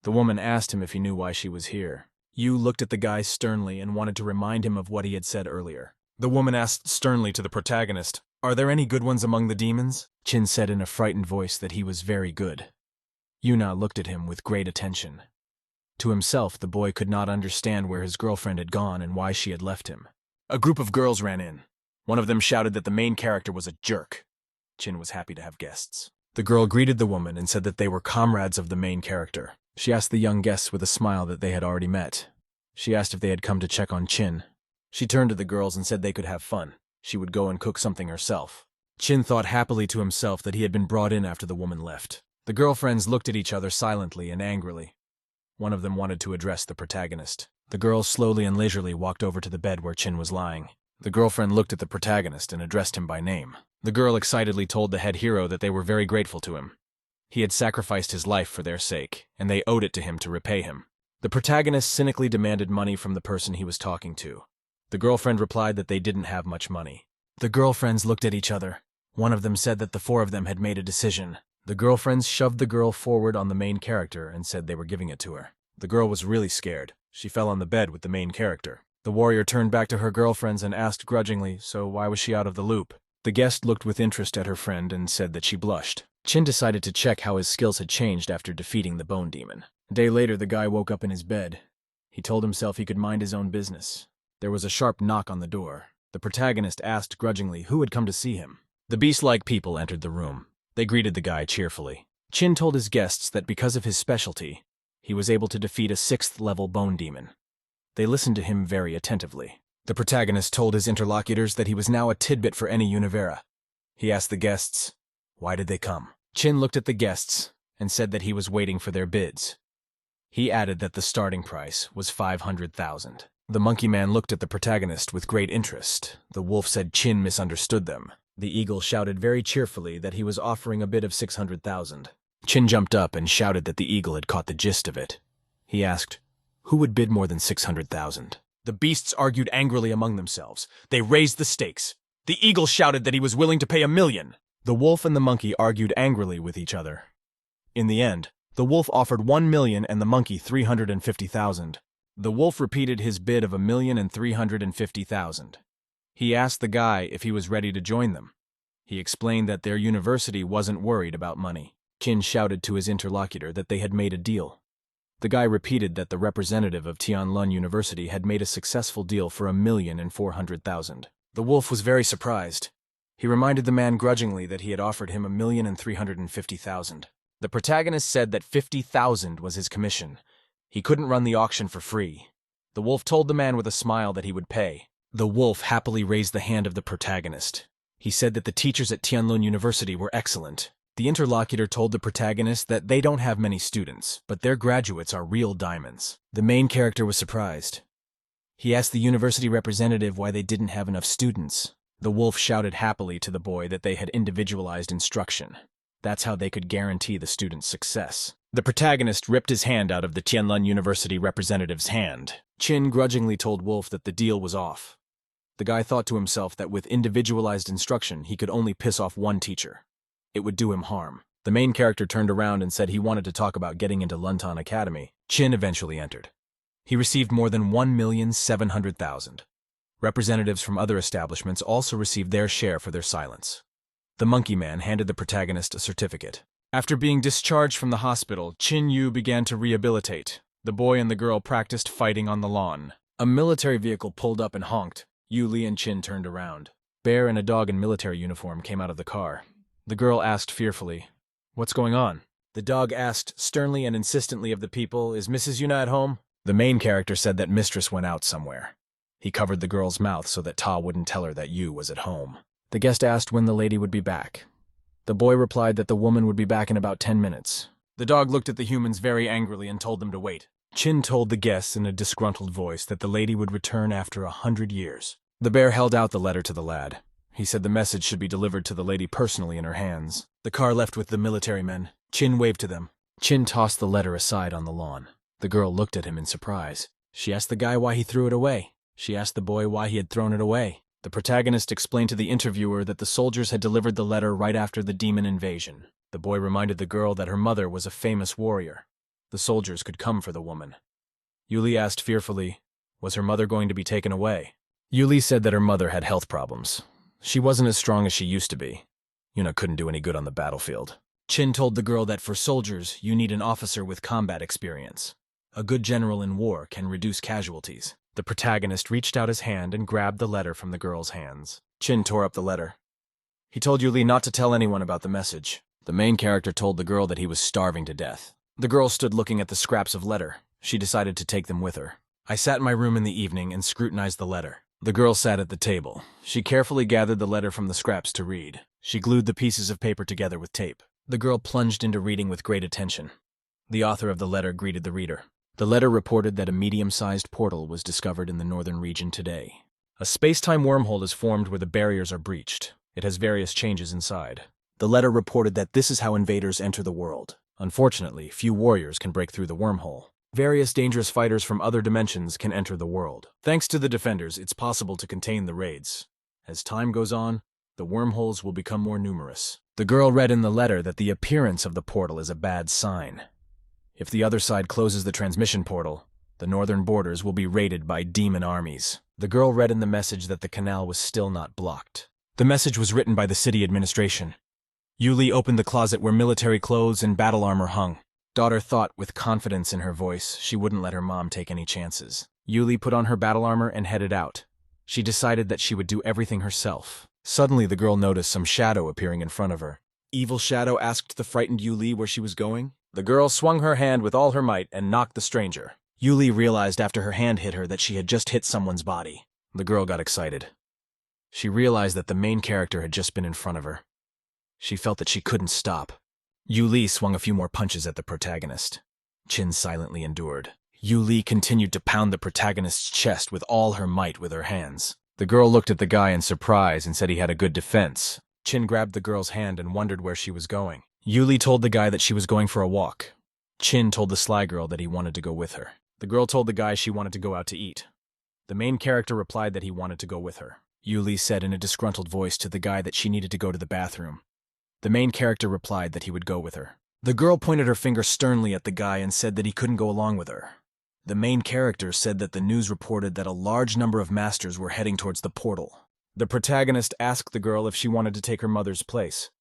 The woman asked him if he knew why she was here. Yu looked at the guy sternly and wanted to remind him of what he had said earlier. The woman asked sternly to the protagonist, "Are there any good ones among the demons?" Chin said in a frightened voice that he was very good. Yuna looked at him with great attention. To himself, the boy could not understand where his girlfriend had gone and why she had left him. A group of girls ran in. One of them shouted that the main character was a jerk. Chin was happy to have guests. The girl greeted the woman and said that they were comrades of the main character. She asked the young guests with a smile that they had already met. She asked if they had come to check on Chin. She turned to the girls and said they could have fun. She would go and cook something herself. Chin thought happily to himself that he had been brought in after the woman left. The girlfriends looked at each other silently and angrily. One of them wanted to address the protagonist. The girl slowly and leisurely walked over to the bed where Chin was lying. The girlfriend looked at the protagonist and addressed him by name. The girl excitedly told the head hero that they were very grateful to him. He had sacrificed his life for their sake, and they owed it to him to repay him. The protagonist cynically demanded money from the person he was talking to. The girlfriend replied that they didn't have much money. The girlfriends looked at each other. One of them said that the four of them had made a decision. The girlfriends shoved the girl forward on the main character and said they were giving it to her. The girl was really scared. She fell on the bed with the main character. The warrior turned back to her girlfriends and asked grudgingly, so why was she out of the loop? The guest looked with interest at her friend and said that she blushed. Chin decided to check how his skills had changed after defeating the bone demon. A day later, the guy woke up in his bed. He told himself he could mind his own business. There was a sharp knock on the door. The protagonist asked grudgingly who had come to see him. The beast-like people entered the room. They greeted the guy cheerfully. Chin told his guests that because of his specialty, he was able to defeat a 6th-level bone demon. They listened to him very attentively. The protagonist told his interlocutors that he was now a tidbit for any Univera. He asked the guests, why did they come? Chin looked at the guests and said that he was waiting for their bids. He added that the starting price was 500,000. The monkey man looked at the protagonist with great interest. The wolf said Chin misunderstood them. The eagle shouted very cheerfully that he was offering a bid of 600,000. Chin jumped up and shouted that the eagle had caught the gist of it. He asked, who would bid more than 600,000? The beasts argued angrily among themselves. They raised the stakes. The eagle shouted that he was willing to pay 1,000,000. The wolf and the monkey argued angrily with each other. In the end, the wolf offered 1,000,000 and the monkey 350,000. The wolf repeated his bid of 1,350,000. He asked the guy if he was ready to join them. He explained that their university wasn't worried about money. Chin shouted to his interlocutor that they had made a deal. The guy repeated that the representative of Tianlun University had made a successful deal for 1,400,000. The wolf was very surprised. He reminded the man grudgingly that he had offered him 1,350,000. The protagonist said that 50,000 was his commission. He couldn't run the auction for free. The wolf told the man with a smile that he would pay. The wolf happily raised the hand of the protagonist. He said that the teachers at Tianlun University were excellent. The interlocutor told the protagonist that they don't have many students, but their graduates are real diamonds. The main character was surprised. He asked the university representative why they didn't have enough students. The wolf shouted happily to the boy that they had individualized instruction. That's how they could guarantee the student's success. The protagonist ripped his hand out of the Tianlun University representative's hand. Chin grudgingly told Wolf that the deal was off. The guy thought to himself that with individualized instruction, he could only piss off one teacher. It would do him harm. The main character turned around and said he wanted to talk about getting into Luntan Academy. Chin eventually entered. He received more than 1,700,000. Representatives from other establishments also received their share for their silence. The monkey man handed the protagonist a certificate. After being discharged from the hospital, Chin Yu began to rehabilitate. The boy and the girl practiced fighting on the lawn. A military vehicle pulled up and honked. Yu Li and Chin turned around. Bear and a dog in military uniform came out of the car. The girl asked fearfully, "What's going on?" The dog asked sternly and insistently of the people, "Is Mrs. Yuna at home?" The main character said that Mistress went out somewhere. He covered the girl's mouth so that Ta wouldn't tell her that Yu was at home. The guest asked when the lady would be back. The boy replied that the woman would be back in about 10 minutes. The dog looked at the humans very angrily and told them to wait. Chin told the guests in a disgruntled voice that the lady would return after 100 years. The bear held out the letter to the lad. He said the message should be delivered to the lady personally in her hands. The car left with the military men. Chin waved to them. Chin tossed the letter aside on the lawn. The girl looked at him in surprise. She asked the guy why he threw it away. She asked the boy why he had thrown it away. The protagonist explained to the interviewer that the soldiers had delivered the letter right after the demon invasion. The boy reminded the girl that her mother was a famous warrior. The soldiers could come for the woman. Yuli asked fearfully, was her mother going to be taken away? Yuli said that her mother had health problems. She wasn't as strong as she used to be. Yuna couldn't do any good on the battlefield. Chin told the girl that for soldiers, you need an officer with combat experience. A good general in war can reduce casualties. The protagonist reached out his hand and grabbed the letter from the girl's hands. Chin tore up the letter. He told Yuli not to tell anyone about the message. The main character told the girl that he was starving to death. The girl stood looking at the scraps of letter. She decided to take them with her. I sat in my room in the evening and scrutinized the letter. The girl sat at the table. She carefully gathered the letter from the scraps to read. She glued the pieces of paper together with tape. The girl plunged into reading with great attention. The author of the letter greeted the reader. The letter reported that a medium-sized portal was discovered in the northern region today. A space-time wormhole is formed where the barriers are breached. It has various changes inside. The letter reported that this is how invaders enter the world. Unfortunately, few warriors can break through the wormhole. Various dangerous fighters from other dimensions can enter the world. Thanks to the defenders, it's possible to contain the raids. As time goes on, the wormholes will become more numerous. The girl read in the letter that the appearance of the portal is a bad sign. If the other side closes the transmission portal, the northern borders will be raided by demon armies. The girl read in the message that the canal was still not blocked. The message was written by the city administration. Yuli opened the closet where military clothes and battle armor hung. Daughter thought, with confidence in her voice, she wouldn't let her mom take any chances. Yuli put on her battle armor and headed out. She decided that she would do everything herself. Suddenly, the girl noticed some shadow appearing in front of her. Evil Shadow asked the frightened Yuli where she was going. The girl swung her hand with all her might and knocked the stranger. Yuli realized after her hand hit her that she had just hit someone's body. The girl got excited. She realized that the main character had just been in front of her. She felt that she couldn't stop. Yuli swung a few more punches at the protagonist. Chin silently endured. Yuli continued to pound the protagonist's chest with all her might with her hands. The girl looked at the guy in surprise and said he had a good defense. Chin grabbed the girl's hand and wondered where she was going. Yuli told the guy that she was going for a walk. Chin told the sly girl that he wanted to go with her. The girl told the guy she wanted to go out to eat. The main character replied that he wanted to go with her. Yuli said in a disgruntled voice to the guy that she needed to go to the bathroom. The main character replied that he would go with her. The girl pointed her finger sternly at the guy and said that he couldn't go along with her. The main character said that the news reported that a large number of masters were heading towards the portal. The protagonist asked the girl if she wanted to take her mother's place.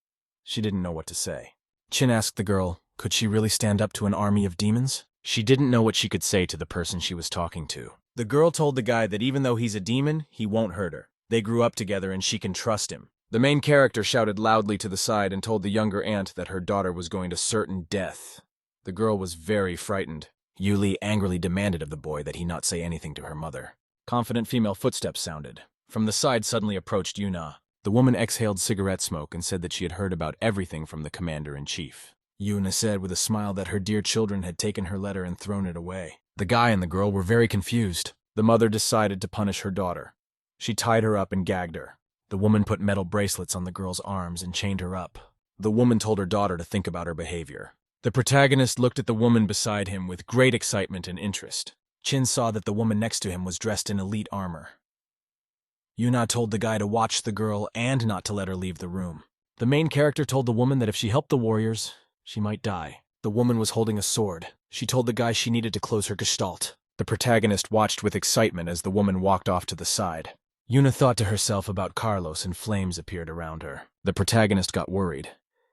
She didn't know what to say. Chin asked the girl, could she really stand up to an army of demons? She didn't know what she could say to the person she was talking to. The girl told the guy that even though he's a demon, he won't hurt her. They grew up together and she can trust him. The main character shouted loudly to the side and told the younger aunt that her daughter was going to certain death. The girl was very frightened. Yuli angrily demanded of the boy that he not say anything to her mother. Confident female footsteps sounded. From the side suddenly approached Yuna. The woman exhaled cigarette smoke and said that she had heard about everything from the commander-in-chief. Yuna said with a smile that her dear children had taken her letter and thrown it away. The guy and the girl were very confused. The mother decided to punish her daughter. She tied her up and gagged her. The woman put metal bracelets on the girl's arms and chained her up. The woman told her daughter to think about her behavior. The protagonist looked at the woman beside him with great excitement and interest. Chin saw that the woman next to him was dressed in elite armor. Yuna told the guy to watch the girl and not to let her leave the room. The main character told the woman that if she helped the warriors, she might die. The woman was holding a sword. She told the guy she needed to close her gestalt. The protagonist watched with excitement as the woman walked off to the side. Yuna thought to herself about Carlos and flames appeared around her. The protagonist got worried.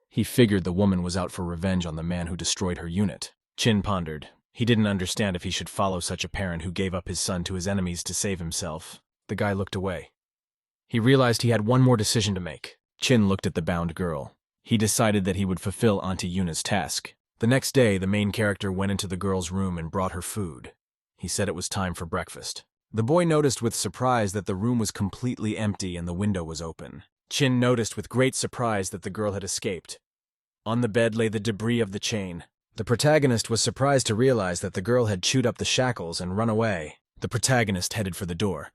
He figured the woman was out for revenge on the man who destroyed her unit. Chin pondered. He didn't understand if he should follow such a parent who gave up his son to his enemies to save himself. The guy looked away. He realized he had one more decision to make. Chin looked at the bound girl. He decided that he would fulfill Auntie Yuna's task. The next day, the main character went into the girl's room and brought her food. He said it was time for breakfast. The boy noticed with surprise that the room was completely empty and the window was open. Chin noticed with great surprise that the girl had escaped. On the bed lay the debris of the chain. The protagonist was surprised to realize that the girl had chewed up the shackles and run away. The protagonist headed for the door.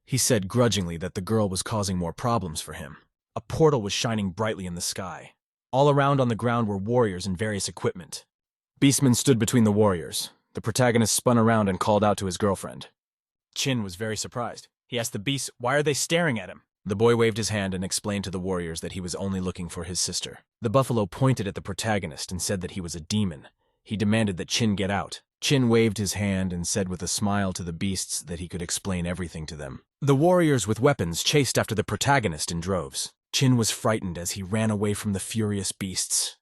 He said grudgingly that the girl was causing more problems for him. A portal was shining brightly in the sky. All around on the ground were warriors and various equipment. Beastman stood between the warriors. The protagonist spun around and called out to his girlfriend. Chin was very surprised. He asked the beasts, why are they staring at him? The boy waved his hand and explained to the warriors that he was only looking for his sister. The buffalo pointed at the protagonist and said that he was a demon. He demanded that Chin get out. Chin waved his hand and said with a smile to the beasts that he could explain everything to them. The warriors with weapons chased after the protagonist in droves. Chin was frightened as he ran away from the furious beasts.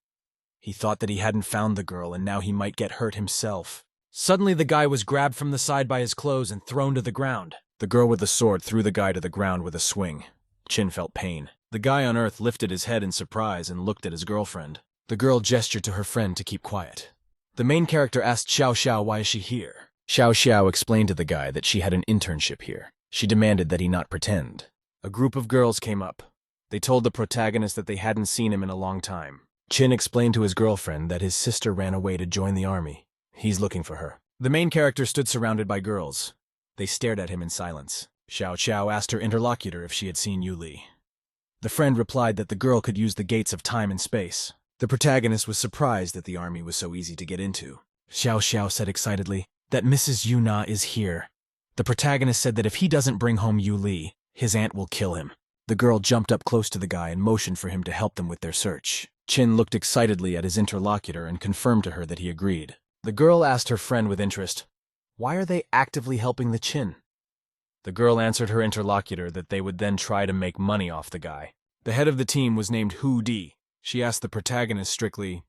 He thought that he hadn't found the girl and now he might get hurt himself. Suddenly the guy was grabbed from the side by his clothes and thrown to the ground. The girl with the sword threw the guy to the ground with a swing. Chin felt pain. The guy on earth lifted his head in surprise and looked at his girlfriend. The girl gestured to her friend to keep quiet. The main character asked Xiao Xiao why is she here. Xiao Xiao explained to the guy that she had an internship here. She demanded that he not pretend. A group of girls came up. They told the protagonist that they hadn't seen him in a long time. Chin explained to his girlfriend that his sister ran away to join the army. He's looking for her. The main character stood surrounded by girls. They stared at him in silence. Xiao Xiao asked her interlocutor if she had seen Yu Li. The friend replied that the girl could use the gates of time and space. The protagonist was surprised that the army was so easy to get into. Xiao Xiao said excitedly that Mrs. Yuna is here. The protagonist said that if he doesn't bring home Yu Li, his aunt will kill him. The girl jumped up close to the guy and motioned for him to help them with their search. Chin looked excitedly at his interlocutor and confirmed to her that he agreed. The girl asked her friend with interest, "Why are they actively helping the Chin?" The girl answered her interlocutor that they would then try to make money off the guy. The head of the team was named Hu Di. She asked the protagonist strictly,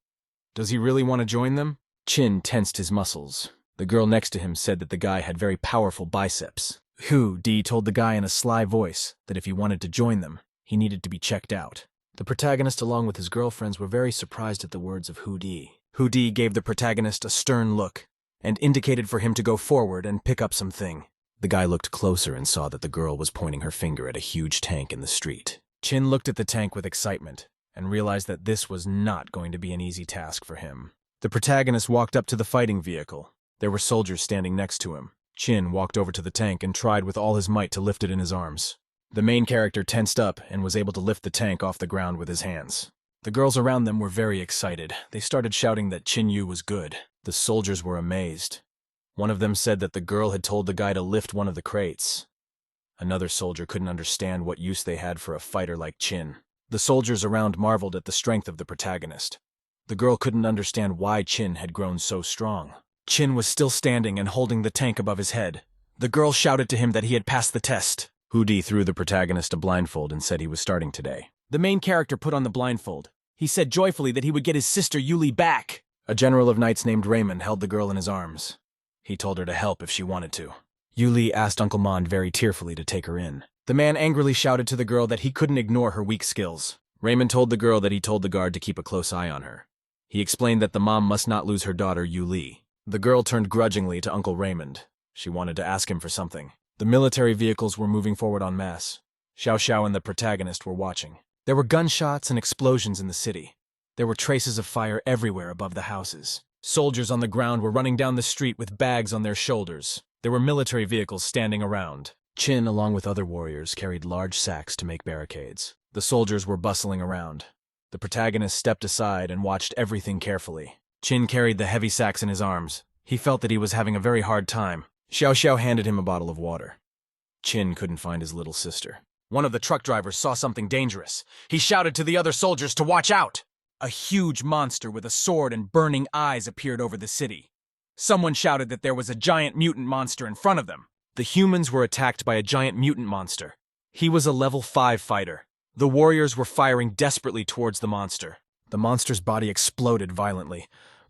"Does he really want to join them?" Chin tensed his muscles. The girl next to him said that the guy had very powerful biceps. Hu Di told the guy in a sly voice that if he wanted to join them, he needed to be checked out. The protagonist along with his girlfriends were very surprised at the words of Hu Di. Hu Di gave the protagonist a stern look and indicated for him to go forward and pick up something. The guy looked closer and saw that the girl was pointing her finger at a huge tank in the street. Chin looked at the tank with excitement and realized that this was not going to be an easy task for him. The protagonist walked up to the fighting vehicle. There were soldiers standing next to him. Chin walked over to the tank and tried with all his might to lift it in his arms. The main character tensed up and was able to lift the tank off the ground with his hands. The girls around them were very excited. They started shouting that Chin Yu was good. The soldiers were amazed. One of them said that the girl had told the guy to lift one of the crates. Another soldier couldn't understand what use they had for a fighter like Chin. The soldiers around marveled at the strength of the protagonist. The girl couldn't understand why Chin had grown so strong. Chin was still standing and holding the tank above his head. The girl shouted to him that he had passed the test. Hu Di threw the protagonist a blindfold and said he was starting today. The main character put on the blindfold. He said joyfully that he would get his sister Yu Li back. A general of knights named Raymond held the girl in his arms. He told her to help if she wanted to. Yu Li asked Uncle Mon very tearfully to take her in. The man angrily shouted to the girl that he couldn't ignore her weak skills. Raymond told the girl that he told the guard to keep a close eye on her. He explained that the mom must not lose her daughter Yu Li. The girl turned grudgingly to Uncle Raymond. She wanted to ask him for something. The military vehicles were moving forward en masse. Xiao Xiao and the protagonist were watching. There were gunshots and explosions in the city. There were traces of fire everywhere above the houses. Soldiers on the ground were running down the street with bags on their shoulders. There were military vehicles standing around. Chin, along with other warriors, carried large sacks to make barricades. The soldiers were bustling around. The protagonist stepped aside and watched everything carefully. Chin carried the heavy sacks in his arms. He felt that he was having a very hard time. Xiao Xiao handed him a bottle of water. Chin couldn't find his little sister. One of the truck drivers saw something dangerous. He shouted to the other soldiers to watch out. A huge monster with a sword and burning eyes appeared over the city. Someone shouted that there was a giant mutant monster in front of them. The humans were attacked by a giant mutant monster. He was a level 5 fighter. The warriors were firing desperately towards the monster. The monster's body exploded violently.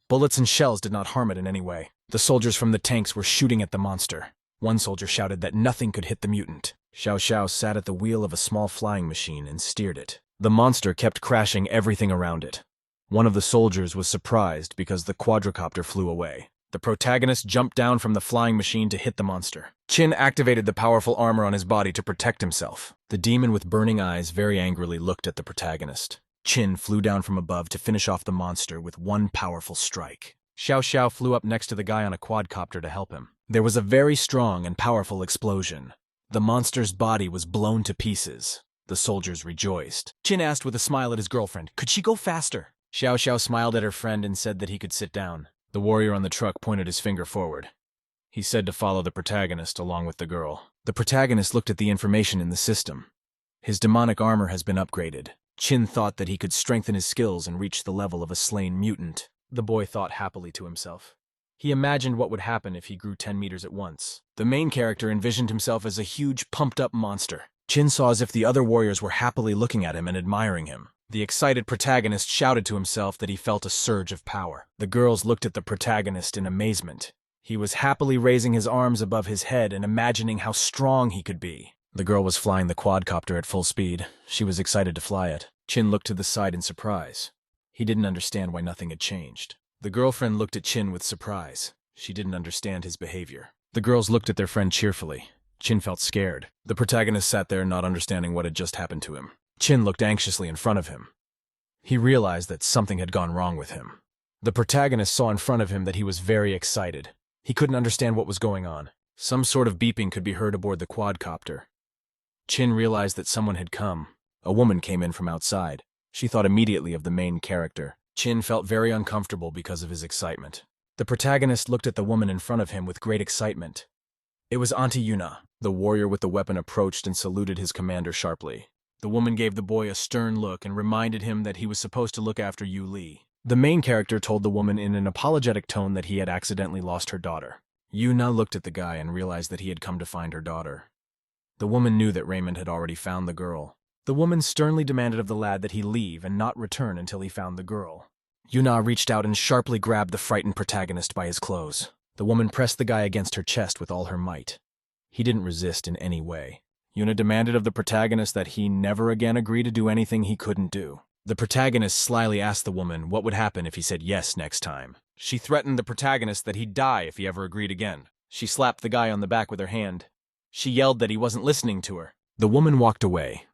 Bullets and shells did not harm it in any way. The soldiers from the tanks were shooting at the monster. One soldier shouted that nothing could hit the mutant. Xiao Xiao sat at the wheel of a small flying machine and steered it. The monster kept crashing everything around it. One of the soldiers was surprised because the quadricopter flew away. The protagonist jumped down from the flying machine to hit the monster. Chin activated the powerful armor on his body to protect himself. The demon with burning eyes very angrily looked at the protagonist. Chin flew down from above to finish off the monster with one powerful strike. Xiao Xiao flew up next to the guy on a quadcopter to help him. There was a very strong and powerful explosion. The monster's body was blown to pieces. The soldiers rejoiced. Chin asked with a smile at his girlfriend, "Could she go faster?" Xiao Xiao smiled at her friend and said that he could sit down. The warrior on the truck pointed his finger forward. He said to follow the protagonist along with the girl. The protagonist looked at the information in the system. His demonic armor has been upgraded. Chin thought that he could strengthen his skills and reach the level of a slain mutant. The boy thought happily to himself. He imagined what would happen if he grew 10 meters at once. The main character envisioned himself as a huge, pumped-up monster. Chin saw as if the other warriors were happily looking at him and admiring him. The excited protagonist shouted to himself that he felt a surge of power. The girls looked at the protagonist in amazement. He was happily raising his arms above his head and imagining how strong he could be. The girl was flying the quadcopter at full speed. She was excited to fly it. Chin looked to the side in surprise. He didn't understand why nothing had changed. The girlfriend looked at Chin with surprise. She didn't understand his behavior. The girls looked at their friend cheerfully. Chin felt scared. The protagonist sat there not understanding what had just happened to him. Chin looked anxiously in front of him. He realized that something had gone wrong with him. The protagonist saw in front of him that he was very excited. He couldn't understand what was going on. Some sort of beeping could be heard aboard the quadcopter. Chin realized that someone had come. A woman came in from outside. She thought immediately of the main character. Chin felt very uncomfortable because of his excitement. The protagonist looked at the woman in front of him with great excitement. It was Auntie Yuna. The warrior with the weapon approached and saluted his commander sharply. The woman gave the boy a stern look and reminded him that he was supposed to look after Yu Li. The main character told the woman in an apologetic tone that he had accidentally lost her daughter. Yuna looked at the guy and realized that he had come to find her daughter. The woman knew that Raymond had already found the girl. The woman sternly demanded of the lad that he leave and not return until he found the girl. Yuna reached out and sharply grabbed the frightened protagonist by his clothes. The woman pressed the guy against her chest with all her might. He didn't resist in any way. Yuna demanded of the protagonist that he never again agree to do anything he couldn't do. The protagonist slyly asked the woman what would happen if he said yes next time. She threatened the protagonist that he'd die if he ever agreed again. She slapped the guy on the back with her hand. She yelled that he wasn't listening to her. The woman walked away.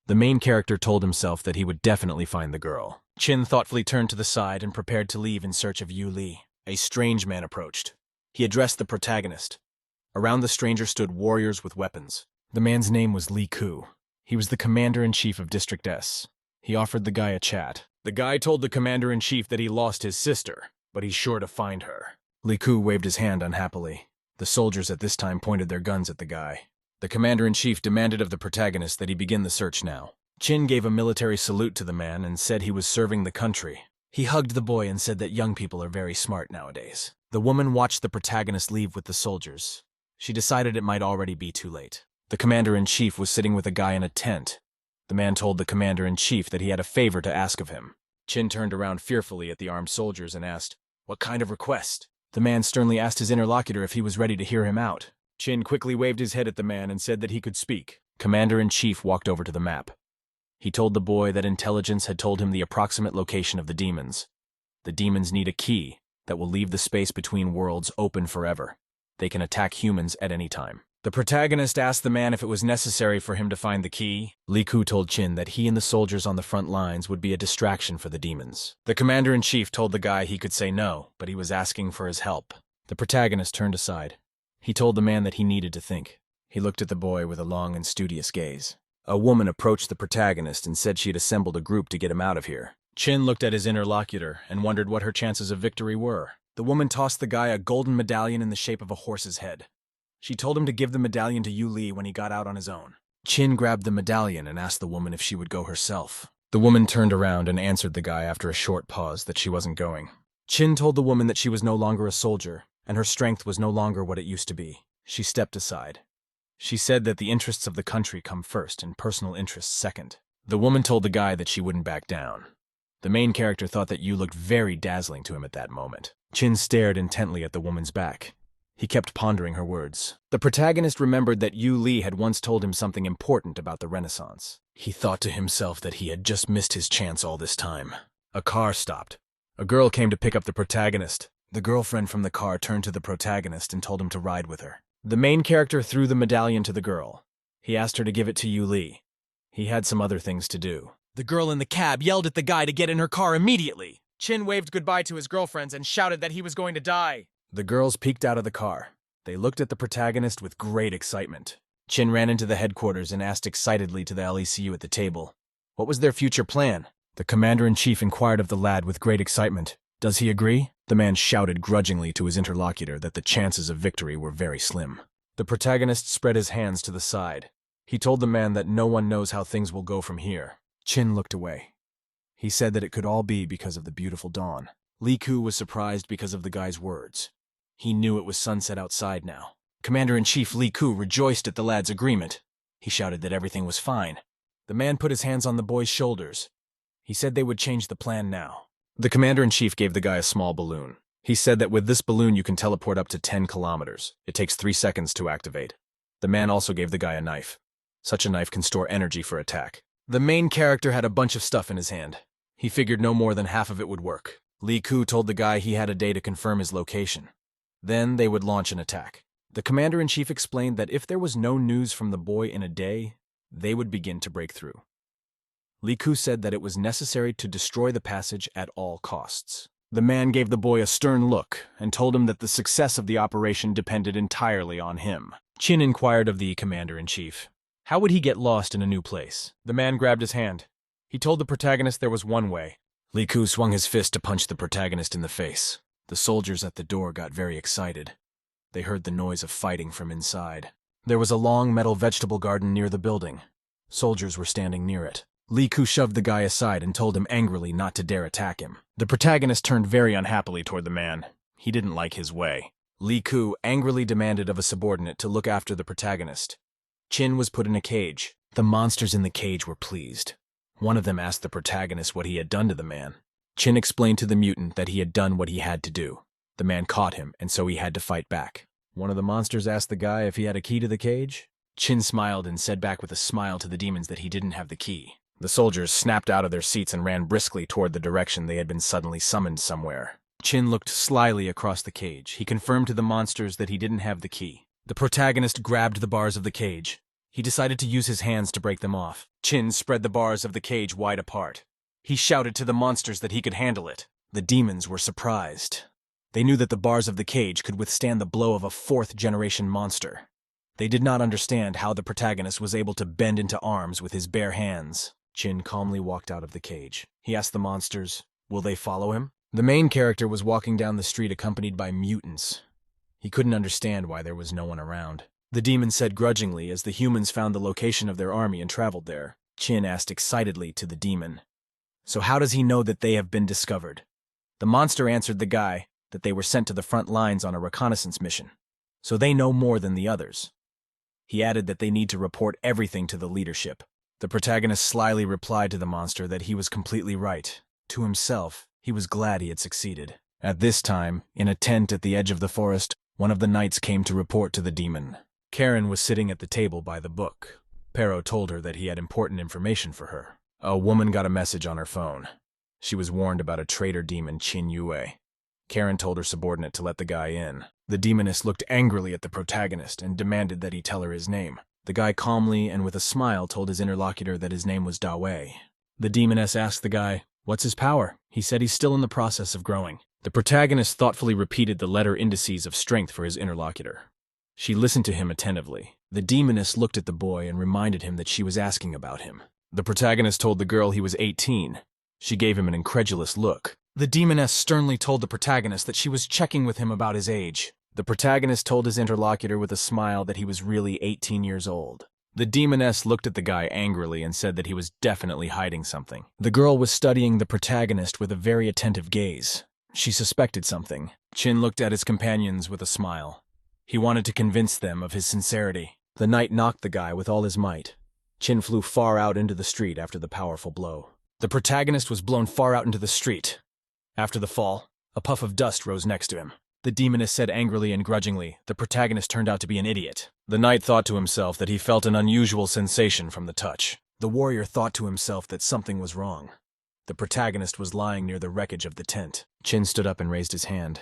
The main character told himself that he would definitely find the girl. Chin thoughtfully turned to the side and prepared to leave in search of Yu Li. A strange man approached. He addressed the protagonist. Around the stranger stood warriors with weapons. The man's name was Li Ku. He was the commander-in-chief of District S. He offered the guy a chat. The guy told the commander-in-chief that he lost his sister, but he's sure to find her. Li Ku waved his hand unhappily. The soldiers at this time pointed their guns at the guy. The commander-in-chief demanded of the protagonist that he begin the search now. Chin gave a military salute to the man and said he was serving the country. He hugged the boy and said that young people are very smart nowadays. The woman watched the protagonist leave with the soldiers. She decided it might already be too late. The commander-in-chief was sitting with a guy in a tent. The man told the commander-in-chief that he had a favor to ask of him. Chin turned around fearfully at the armed soldiers and asked, "What kind of request?" The man sternly asked his interlocutor if he was ready to hear him out. Chin quickly waved his head at the man and said that he could speak. Commander-in-chief walked over to the map. He told the boy that intelligence had told him the approximate location of the demons. The demons need a key that will leave the space between worlds open forever. They can attack humans at any time. The protagonist asked the man if it was necessary for him to find the key. Li Ku told Chin that he and the soldiers on the front lines would be a distraction for the demons. The commander-in-chief told the guy he could say no, but he was asking for his help. The protagonist turned aside. He told the man that he needed to think. He looked at the boy with a long and studious gaze. A woman approached the protagonist and said she had assembled a group to get him out of here. Chin looked at his interlocutor and wondered what her chances of victory were. The woman tossed the guy a golden medallion in the shape of a horse's head. She told him to give the medallion to Yu Li when he got out on his own. Chin grabbed the medallion and asked the woman if she would go herself. The woman turned around and answered the guy after a short pause that she wasn't going. Chin told the woman that she was no longer a soldier, and her strength was no longer what it used to be. She stepped aside. She said that the interests of the country come first and personal interests second. The woman told the guy that she wouldn't back down. The main character thought that Yu looked very dazzling to him at that moment. Chin stared intently at the woman's back. He kept pondering her words. The protagonist remembered that Yu Li had once told him something important about the Renaissance. He thought to himself that he had just missed his chance all this time. A car stopped. A girl came to pick up the protagonist. The girlfriend from the car turned to the protagonist and told him to ride with her. The main character threw the medallion to the girl. He asked her to give it to Yu Li. He had some other things to do. The girl in the cab yelled at the guy to get in her car immediately. Chin waved goodbye to his girlfriends and shouted that he was going to die. The girls peeked out of the car. They looked at the protagonist with great excitement. Chin ran into the headquarters and asked excitedly to the LECU at the table. What was their future plan? The commander-in-chief inquired of the lad with great excitement. Does he agree? The man shouted grudgingly to his interlocutor that the chances of victory were very slim. The protagonist spread his hands to the side. He told the man that no one knows how things will go from here. Chin looked away. He said that it could all be because of the beautiful dawn. Li Ku was surprised because of the guy's words. He knew it was sunset outside now. Commander-in-Chief Li Ku rejoiced at the lad's agreement. He shouted that everything was fine. The man put his hands on the boy's shoulders. He said they would change the plan now. The commander-in-chief gave the guy a small balloon. He said that with this balloon you can teleport up to 10 kilometers. It takes 3 seconds to activate. The man also gave the guy a knife. Such a knife can store energy for attack. The main character had a bunch of stuff in his hand. He figured no more than half of it would work. Li Ku told the guy he had a day to confirm his location. Then they would launch an attack. The commander-in-chief explained that if there was no news from the boy in a day, they would begin to break through. Li Ku said that it was necessary to destroy the passage at all costs. The man gave the boy a stern look and told him that the success of the operation depended entirely on him. Chin inquired of the commander-in-chief. How would he get lost in a new place? The man grabbed his hand. He told the protagonist there was one way. Li Ku swung his fist to punch the protagonist in the face. The soldiers at the door got very excited. They heard the noise of fighting from inside. There was a long metal vegetable garden near the building. Soldiers were standing near it. Li Ku shoved the guy aside and told him angrily not to dare attack him. The protagonist turned very unhappily toward the man. He didn't like his way. Li Ku angrily demanded of a subordinate to look after the protagonist. Chin was put in a cage. The monsters in the cage were pleased. One of them asked the protagonist what he had done to the man. Chin explained to the mutant that he had done what he had to do. The man caught him, and so he had to fight back. One of the monsters asked the guy if he had a key to the cage. Chin smiled and said back with a smile to the demons that he didn't have the key. The soldiers snapped out of their seats and ran briskly toward the direction they had been suddenly summoned somewhere. Chin looked slyly across the cage. He confirmed to the monsters that he didn't have the key. The protagonist grabbed the bars of the cage. He decided to use his hands to break them off. Chin spread the bars of the cage wide apart. He shouted to the monsters that he could handle it. The demons were surprised. They knew that the bars of the cage could withstand the blow of a 4th-generation monster. They did not understand how the protagonist was able to bend into arms with his bare hands. Chin calmly walked out of the cage. He asked the monsters, will they follow him? The main character was walking down the street accompanied by mutants. He couldn't understand why there was no one around. The demon said grudgingly as the humans found the location of their army and traveled there. Chin asked excitedly to the demon, so how does he know that they have been discovered? The monster answered the guy that they were sent to the front lines on a reconnaissance mission, so they know more than the others. He added that they need to report everything to the leadership. The protagonist slyly replied to the monster that he was completely right. To himself, he was glad he had succeeded. At this time, in a tent at the edge of the forest, one of the knights came to report to the demon. Karen was sitting at the table by the book. Pero told her that he had important information for her. A woman got a message on her phone. She was warned about a traitor demon, Qin Yue. Karen told her subordinate to let the guy in. The demoness looked angrily at the protagonist and demanded that he tell her his name. The guy calmly and with a smile told his interlocutor that his name was Da Wei. The demoness asked the guy, what's his power? He said he's still in the process of growing. The protagonist thoughtfully repeated the letter indices of strength for his interlocutor. She listened to him attentively. The demoness looked at the boy and reminded him that she was asking about him. The protagonist told the girl he was 18. She gave him an incredulous look. The demoness sternly told the protagonist that she was checking with him about his age. The protagonist told his interlocutor with a smile that he was really 18 years old. The demoness looked at the guy angrily and said that he was definitely hiding something. The girl was studying the protagonist with a very attentive gaze. She suspected something. Chin looked at his companions with a smile. He wanted to convince them of his sincerity. The knight knocked the guy with all his might. Chin flew far out into the street after the powerful blow. The protagonist was blown far out into the street. After the fall, a puff of dust rose next to him. The demoness said angrily and grudgingly, the protagonist turned out to be an idiot. The knight thought to himself that he felt an unusual sensation from the touch. The warrior thought to himself that something was wrong. The protagonist was lying near the wreckage of the tent. Chin stood up and raised his hand.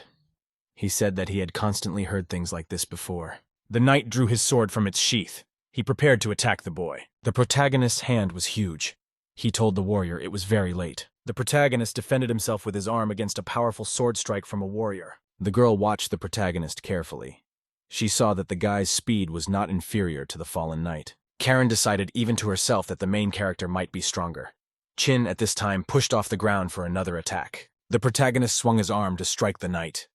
He said that he had constantly heard things like this before. The knight drew his sword from its sheath. He prepared to attack the boy. The protagonist's hand was huge. He told the warrior it was very late. The protagonist defended himself with his arm against a powerful sword strike from a warrior. The girl watched the protagonist carefully. She saw that the guy's speed was not inferior to the fallen knight. Karen decided even to herself that the main character might be stronger. Chin at this time pushed off the ground for another attack. The protagonist swung his arm to strike the knight.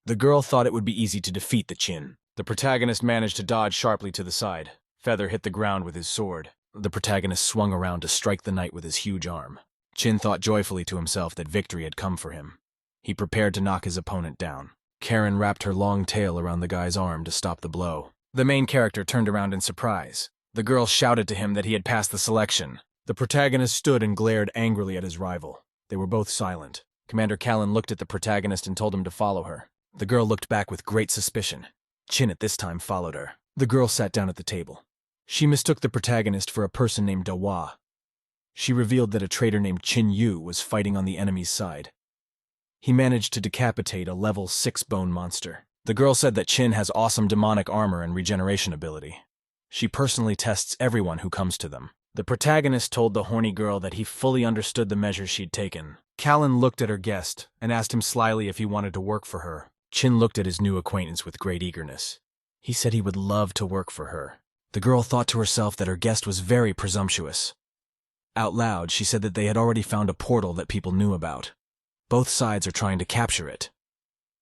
The girl thought it would be easy to defeat the Chin. The protagonist managed to dodge sharply to the side. Feather hit the ground with his sword. The protagonist swung around to strike the knight with his huge arm. Chin thought joyfully to himself that victory had come for him. He prepared to knock his opponent down. Karen wrapped her long tail around the guy's arm to stop the blow. The main character turned around in surprise. The girl shouted to him that he had passed the selection. The protagonist stood and glared angrily at his rival. They were both silent. Commander Callan looked at the protagonist and told him to follow her. The girl looked back with great suspicion. Chin at this time followed her. The girl sat down at the table. She mistook the protagonist for a person named Dawa. She revealed that a traitor named Chin Yu was fighting on the enemy's side. He managed to decapitate a level 6 bone monster. The girl said that Chin has awesome demonic armor and regeneration ability. She personally tests everyone who comes to them. The protagonist told the horny girl that he fully understood the measures she'd taken. Callan looked at her guest and asked him slyly if he wanted to work for her. Chin looked at his new acquaintance with great eagerness. He said he would love to work for her. The girl thought to herself that her guest was very presumptuous. Out loud, she said that they had already found a portal that people knew about. Both sides are trying to capture it.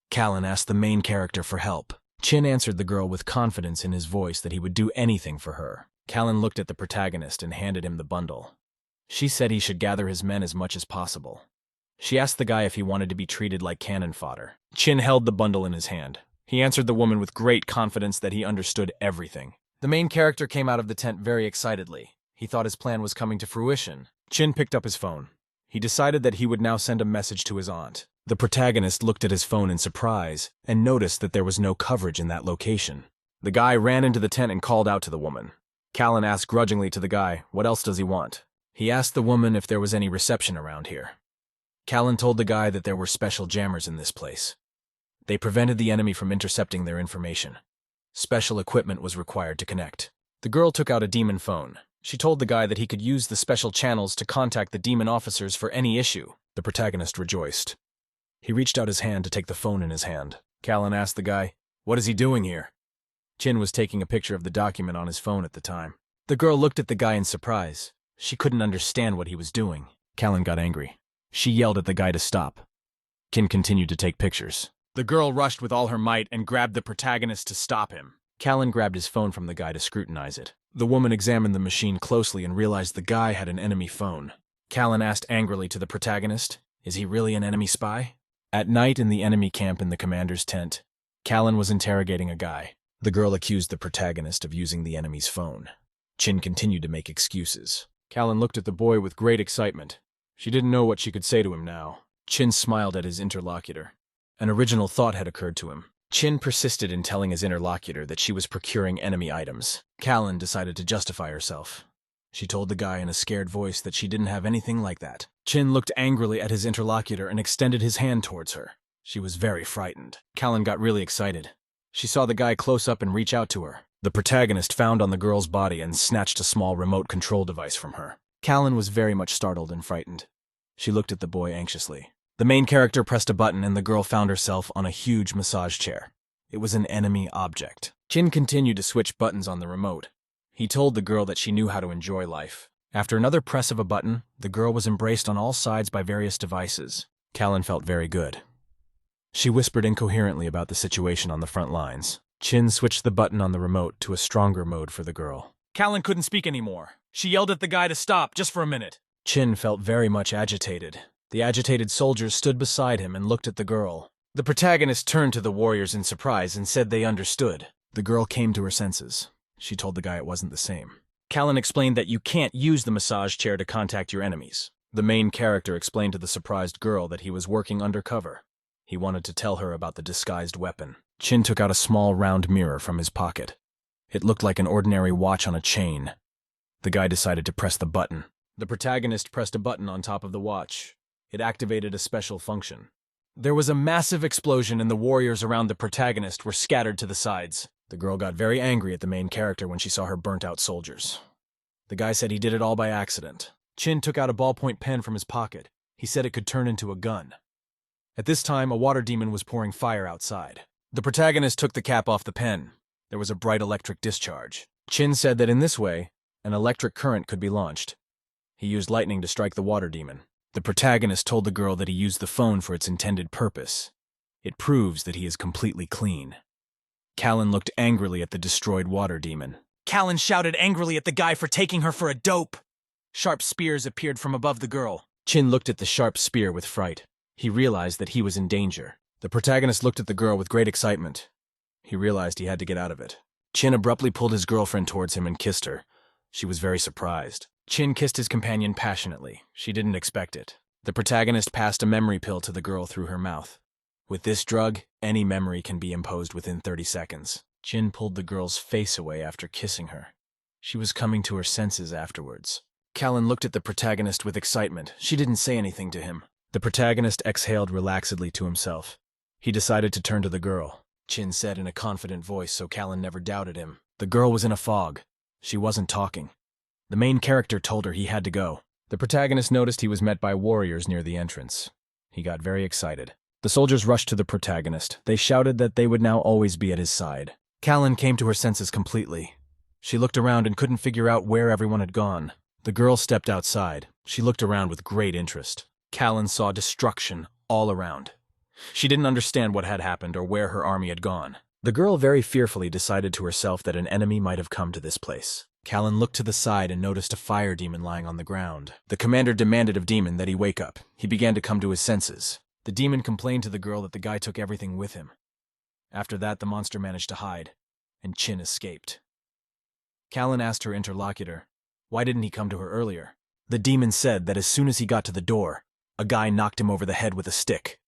Callan asked the main character for help. Chin answered the girl with confidence in his voice that he would do anything for her. Callan looked at the protagonist and handed him the bundle. She said he should gather his men as much as possible. She asked the guy if he wanted to be treated like cannon fodder. Chin held the bundle in his hand. He answered the woman with great confidence that he understood everything. The main character came out of the tent very excitedly. He thought his plan was coming to fruition. Chin picked up his phone. He decided that he would now send a message to his aunt. The protagonist looked at his phone in surprise and noticed that there was no coverage in that location. The guy ran into the tent and called out to the woman. Callan asked grudgingly to the guy, what else does he want? He asked the woman if there was any reception around here. Callan told the guy that there were special jammers in this place. They prevented the enemy from intercepting their information. Special equipment was required to connect. The girl took out a demon phone. She told the guy that he could use the special channels to contact the demon officers for any issue. The protagonist rejoiced. He reached out his hand to take the phone in his hand. Callan asked the guy, what is he doing here? Chin was taking a picture of the document on his phone at the time. The girl looked at the guy in surprise. She couldn't understand what he was doing. Callan got angry. She yelled at the guy to stop. Chin continued to take pictures. The girl rushed with all her might and grabbed the protagonist to stop him. Callan grabbed his phone from the guy to scrutinize it. The woman examined the machine closely and realized the guy had an enemy phone. Callan asked angrily to the protagonist, is he really an enemy spy? At night in the enemy camp in the commander's tent, Callan was interrogating a guy. The girl accused the protagonist of using the enemy's phone. Chin continued to make excuses. Callan looked at the boy with great excitement. She didn't know what she could say to him now. Chin smiled at his interlocutor. An original thought had occurred to him. Chin persisted in telling his interlocutor that she was procuring enemy items. Callan decided to justify herself. She told the guy in a scared voice that she didn't have anything like that. Chin looked angrily at his interlocutor and extended his hand towards her. She was very frightened. Callan got really excited. She saw the guy close up and reach out to her. The protagonist found on the girl's body and snatched a small remote control device from her. Callan was very much startled and frightened. She looked at the boy anxiously. The main character pressed a button and the girl found herself on a huge massage chair. It was an enemy object. Chin continued to switch buttons on the remote. He told the girl that she knew how to enjoy life. After another press of a button, the girl was embraced on all sides by various devices. Callan felt very good. She whispered incoherently about the situation on the front lines. Chin switched the button on the remote to a stronger mode for the girl. Callan couldn't speak anymore. She yelled at the guy to stop, just for a minute. Chin felt very much agitated. The agitated soldiers stood beside him and looked at the girl. The protagonist turned to the warriors in surprise and said they understood. The girl came to her senses. She told the guy it wasn't the same. Callan explained that you can't use the massage chair to contact your enemies. The main character explained to the surprised girl that he was working undercover. He wanted to tell her about the disguised weapon. Chin took out a small round mirror from his pocket. It looked like an ordinary watch on a chain. The guy decided to press the button. The protagonist pressed a button on top of the watch. It activated a special function. There was a massive explosion and the warriors around the protagonist were scattered to the sides. The girl got very angry at the main character when she saw her burnt-out soldiers. The guy said he did it all by accident. Chin took out a ballpoint pen from his pocket. He said it could turn into a gun. At this time, a water demon was pouring fire outside. The protagonist took the cap off the pen. There was a bright electric discharge. Chin said that in this way, an electric current could be launched. He used lightning to strike the water demon. The protagonist told the girl that he used the phone for its intended purpose. It proves that he is completely clean. Callan looked angrily at the destroyed water demon. Callan shouted angrily at the guy for taking her for a dope. Sharp spears appeared from above the girl. Chin looked at the sharp spear with fright. He realized that he was in danger. The protagonist looked at the girl with great excitement. He realized he had to get out of it. Chin abruptly pulled his girlfriend towards him and kissed her. She was very surprised. Chin kissed his companion passionately. She didn't expect it. The protagonist passed a memory pill to the girl through her mouth. With this drug, any memory can be imposed within 30 seconds. Chin pulled the girl's face away after kissing her. She was coming to her senses afterwards. Callan looked at the protagonist with excitement. She didn't say anything to him. The protagonist exhaled relaxedly to himself. He decided to turn to the girl. Chin said in a confident voice, so Callan never doubted him. The girl was in a fog. She wasn't talking. The main character told her he had to go. The protagonist noticed he was met by warriors near the entrance. He got very excited. The soldiers rushed to the protagonist. They shouted that they would now always be at his side. Callan came to her senses completely. She looked around and couldn't figure out where everyone had gone. The girl stepped outside. She looked around with great interest. Callan saw destruction all around. She didn't understand what had happened or where her army had gone. The girl very fearfully decided to herself that an enemy might have come to this place. Callan looked to the side and noticed a fire demon lying on the ground. The commander demanded of Demon that he wake up. He began to come to his senses. The demon complained to the girl that the guy took everything with him. After that, the monster managed to hide, and Chin escaped. Callan asked her interlocutor, why didn't he come to her earlier? The demon said that as soon as he got to the door, a guy knocked him over the head with a stick.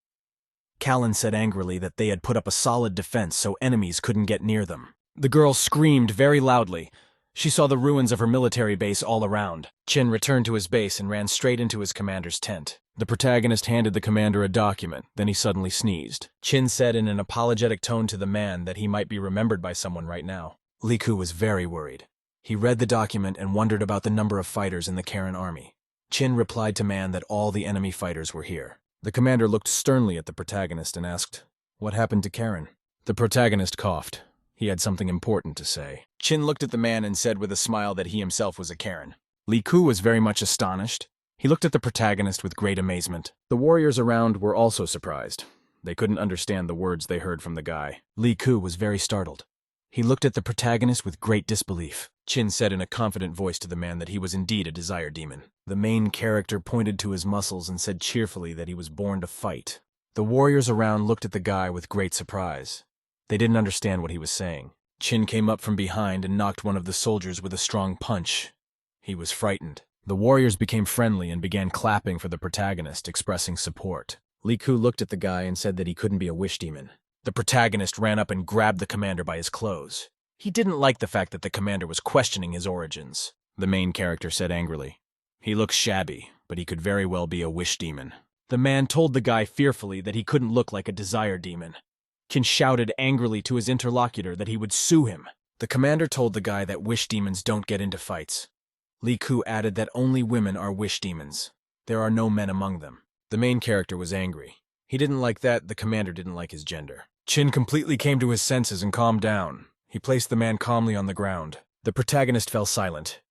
Callan said angrily that they had put up a solid defense so enemies couldn't get near them. The girl screamed very loudly. She saw the ruins of her military base all around. Chin returned to his base and ran straight into his commander's tent. The protagonist handed the commander a document, then he suddenly sneezed. Chin said in an apologetic tone to the man that he might be remembered by someone right now. Li Ku was very worried. He read the document and wondered about the number of fighters in the Karen army. Chin replied to Man that all the enemy fighters were here. The commander looked sternly at the protagonist and asked, what happened to Karen? The protagonist coughed. He had something important to say. Chin looked at the man and said with a smile that he himself was a Karen. Li Ku was very much astonished. He looked at the protagonist with great amazement. The warriors around were also surprised. They couldn't understand the words they heard from the guy. Li Ku was very startled. He looked at the protagonist with great disbelief. Chin said in a confident voice to the man that he was indeed a desire demon. The main character pointed to his muscles and said cheerfully that he was born to fight. The warriors around looked at the guy with great surprise. They didn't understand what he was saying. Chin came up from behind and knocked one of the soldiers with a strong punch. He was frightened. The warriors became friendly and began clapping for the protagonist, expressing support. Li Ku looked at the guy and said that he couldn't be a wish demon. The protagonist ran up and grabbed the commander by his clothes. He didn't like the fact that the commander was questioning his origins. The main character said angrily, he looks shabby, but he could very well be a wish demon. The man told the guy fearfully that he couldn't look like a desire demon. Chin shouted angrily to his interlocutor that he would sue him. The commander told the guy that wish demons don't get into fights. Li Ku added that only women are wish demons. There are no men among them. The main character was angry. He didn't like that, the commander didn't like his gender. Chin completely came to his senses and calmed down. He placed the man calmly on the ground. The protagonist fell silent.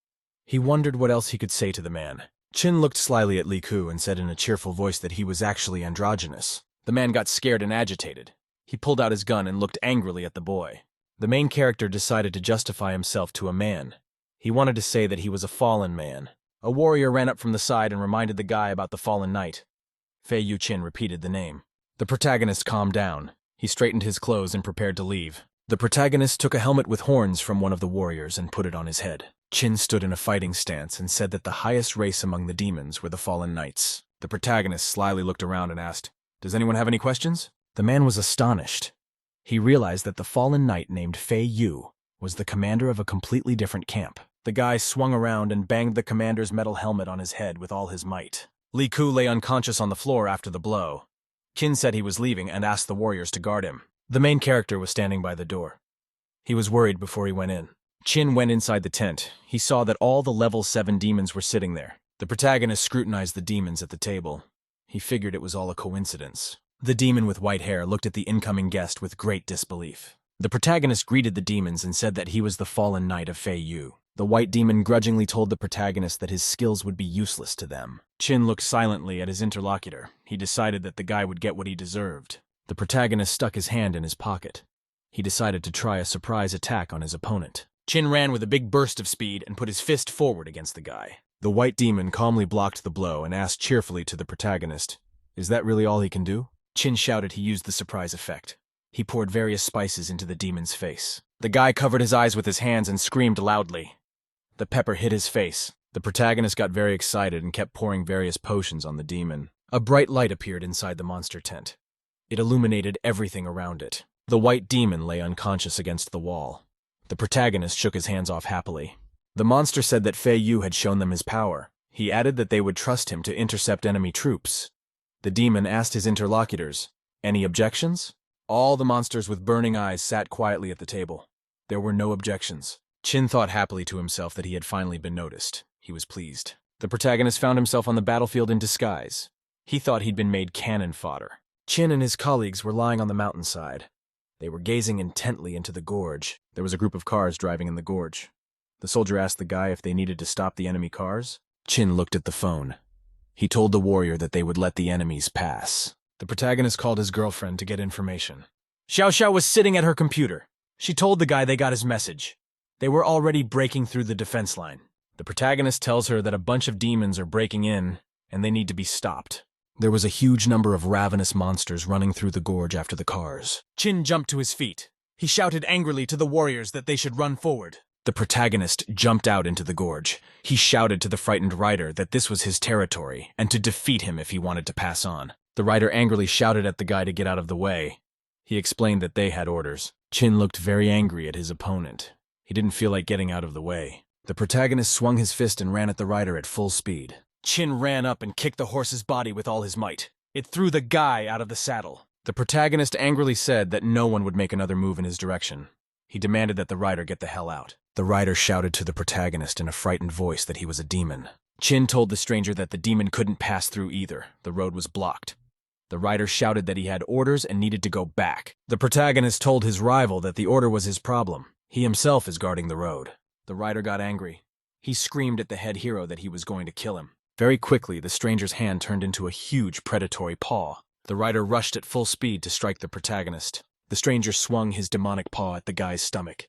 He wondered what else he could say to the man. Chin looked slyly at Li Ku and said in a cheerful voice that he was actually androgynous. The man got scared and agitated. He pulled out his gun and looked angrily at the boy. The main character decided to justify himself to a man. He wanted to say that he was a fallen man. A warrior ran up from the side and reminded the guy about the fallen knight. Fei Yu Chin repeated the name. The protagonist calmed down. He straightened his clothes and prepared to leave. The protagonist took a helmet with horns from one of the warriors and put it on his head. Chin stood in a fighting stance and said that the highest race among the demons were the fallen knights. The protagonist slyly looked around and asked, does anyone have any questions? The man was astonished. He realized that the fallen knight named Fei Yu was the commander of a completely different camp. The guy swung around and banged the commander's metal helmet on his head with all his might. Li Ku lay unconscious on the floor after the blow. Chin said he was leaving and asked the warriors to guard him. The main character was standing by the door. He was worried before he went in. Chin went inside the tent. He saw that all the level 7 demons were sitting there. The protagonist scrutinized the demons at the table. He figured it was all a coincidence. The demon with white hair looked at the incoming guest with great disbelief. The protagonist greeted the demons and said that he was the fallen knight of Fei Yu. The white demon grudgingly told the protagonist that his skills would be useless to them. Chin looked silently at his interlocutor. He decided that the guy would get what he deserved. The protagonist stuck his hand in his pocket. He decided to try a surprise attack on his opponent. Chin ran with a big burst of speed and put his fist forward against the guy. The white demon calmly blocked the blow and asked cheerfully to the protagonist, "Is that really all he can do?" Chin shouted he used the surprise effect. He poured various spices into the demon's face. The guy covered his eyes with his hands and screamed loudly. The pepper hit his face. The protagonist got very excited and kept pouring various potions on the demon. A bright light appeared inside the monster tent. It illuminated everything around it. The white demon lay unconscious against the wall. The protagonist shook his hands off happily. The monster said that Fei Yu had shown them his power. He added that they would trust him to intercept enemy troops. The demon asked his interlocutors, "Any objections?" All the monsters with burning eyes sat quietly at the table. There were no objections. Chin thought happily to himself that he had finally been noticed. He was pleased. The protagonist found himself on the battlefield in disguise. He thought he'd been made cannon fodder. Chin and his colleagues were lying on the mountainside. They were gazing intently into the gorge. There was a group of cars driving in the gorge. The soldier asked the guy if they needed to stop the enemy cars. Chin looked at the phone. He told the warrior that they would let the enemies pass. The protagonist called his girlfriend to get information. Xiao Xiao was sitting at her computer. She told the guy they got his message. They were already breaking through the defense line. The protagonist tells her that a bunch of demons are breaking in, and they need to be stopped. There was a huge number of ravenous monsters running through the gorge after the cars. Chin jumped to his feet. He shouted angrily to the warriors that they should run forward. The protagonist jumped out into the gorge. He shouted to the frightened rider that this was his territory, and to defeat him if he wanted to pass on. The rider angrily shouted at the guy to get out of the way. He explained that they had orders. Chin looked very angry at his opponent. He didn't feel like getting out of the way. The protagonist swung his fist and ran at the rider at full speed. Chin ran up and kicked the horse's body with all his might. It threw the guy out of the saddle. The protagonist angrily said that no one would make another move in his direction. He demanded that the rider get the hell out. The rider shouted to the protagonist in a frightened voice that he was a demon. Chin told the stranger that the demon couldn't pass through either. The road was blocked. The rider shouted that he had orders and needed to go back. The protagonist told his rival that the order was his problem. He himself is guarding the road. The rider got angry. He screamed at the head hero that he was going to kill him. Very quickly, the stranger's hand turned into a huge predatory paw. The rider rushed at full speed to strike the protagonist. The stranger swung his demonic paw at the guy's stomach.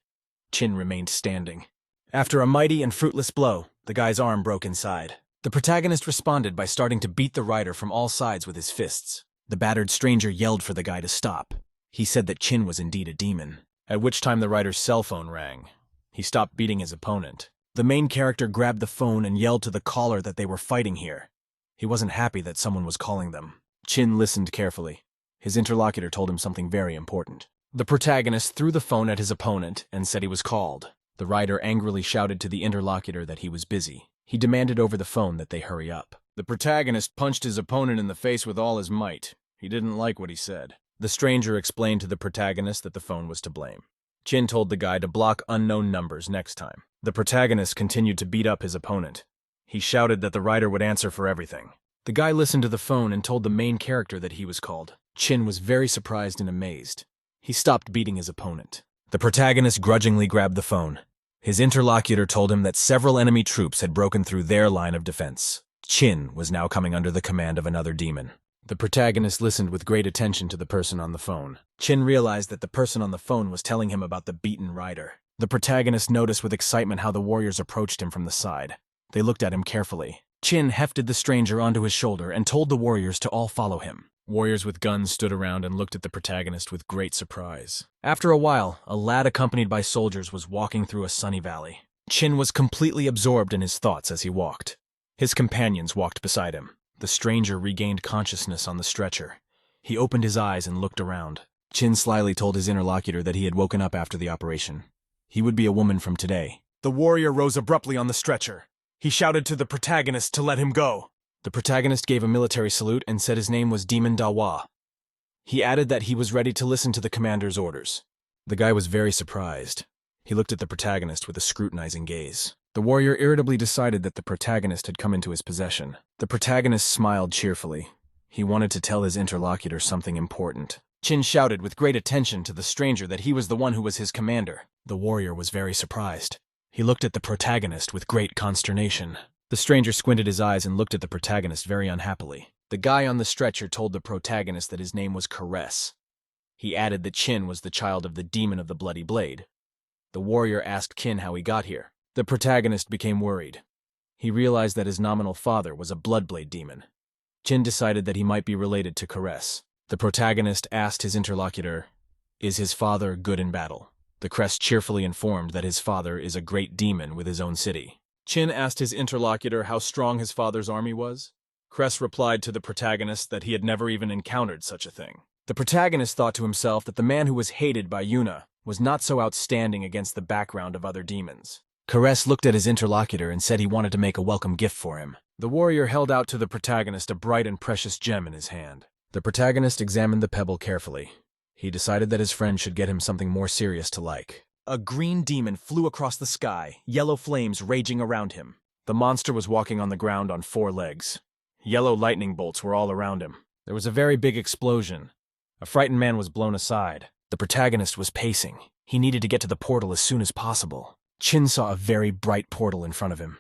Chin remained standing. After a mighty and fruitless blow, the guy's arm broke inside. The protagonist responded by starting to beat the rider from all sides with his fists. The battered stranger yelled for the guy to stop. He said that Chin was indeed a demon, at which time the rider's cell phone rang. He stopped beating his opponent. The main character grabbed the phone and yelled to the caller that they were fighting here. He wasn't happy that someone was calling them. Chin listened carefully. His interlocutor told him something very important. The protagonist threw the phone at his opponent and said he was called. The rider angrily shouted to the interlocutor that he was busy. He demanded over the phone that they hurry up. The protagonist punched his opponent in the face with all his might. He didn't like what he said. The stranger explained to the protagonist that the phone was to blame. Chin told the guy to block unknown numbers next time. The protagonist continued to beat up his opponent. He shouted that the rider would answer for everything. The guy listened to the phone and told the main character that he was called. Chin was very surprised and amazed. He stopped beating his opponent. The protagonist grudgingly grabbed the phone. His interlocutor told him that several enemy troops had broken through their line of defense. Chin was now coming under the command of another demon. The protagonist listened with great attention to the person on the phone. Chin realized that the person on the phone was telling him about the beaten rider. The protagonist noticed with excitement how the warriors approached him from the side. They looked at him carefully. Chin hefted the stranger onto his shoulder and told the warriors to all follow him. Warriors with guns stood around and looked at the protagonist with great surprise. After a while, a lad accompanied by soldiers was walking through a sunny valley. Chin was completely absorbed in his thoughts as he walked. His companions walked beside him. The stranger regained consciousness on the stretcher. He opened his eyes and looked around. Chin slyly told his interlocutor that he had woken up after the operation. He would be a woman from today. The warrior rose abruptly on the stretcher. He shouted to the protagonist to let him go. The protagonist gave a military salute and said his name was Demon Dawa. He added that he was ready to listen to the commander's orders. The guy was very surprised. He looked at the protagonist with a scrutinizing gaze. The warrior irritably decided that the protagonist had come into his possession. The protagonist smiled cheerfully. He wanted to tell his interlocutor something important. Chin shouted with great attention to the stranger that he was the one who was his commander. The warrior was very surprised. He looked at the protagonist with great consternation. The stranger squinted his eyes and looked at the protagonist very unhappily. The guy on the stretcher told the protagonist that his name was Caress. He added that Chin was the child of the demon of the bloody blade. The warrior asked Chin how he got here. The protagonist became worried. He realized that his nominal father was a bloodblade demon. Chin decided that he might be related to Caress. The protagonist asked his interlocutor, "Is his father good in battle?" The crest cheerfully informed that his father is a great demon with his own city. Chin asked his interlocutor how strong his father's army was. Cress replied to the protagonist that he had never even encountered such a thing. The protagonist thought to himself that the man who was hated by Yuna was not so outstanding against the background of other demons. Caress looked at his interlocutor and said he wanted to make a welcome gift for him. The warrior held out to the protagonist a bright and precious gem in his hand. The protagonist examined the pebble carefully. He decided that his friend should get him something more serious to like. A green demon flew across the sky, yellow flames raging around him. The monster was walking on the ground on 4 legs. Yellow lightning bolts were all around him. There was a very big explosion. A frightened man was blown aside. The protagonist was pacing. He needed to get to the portal as soon as possible. Chin saw a very bright portal in front of him.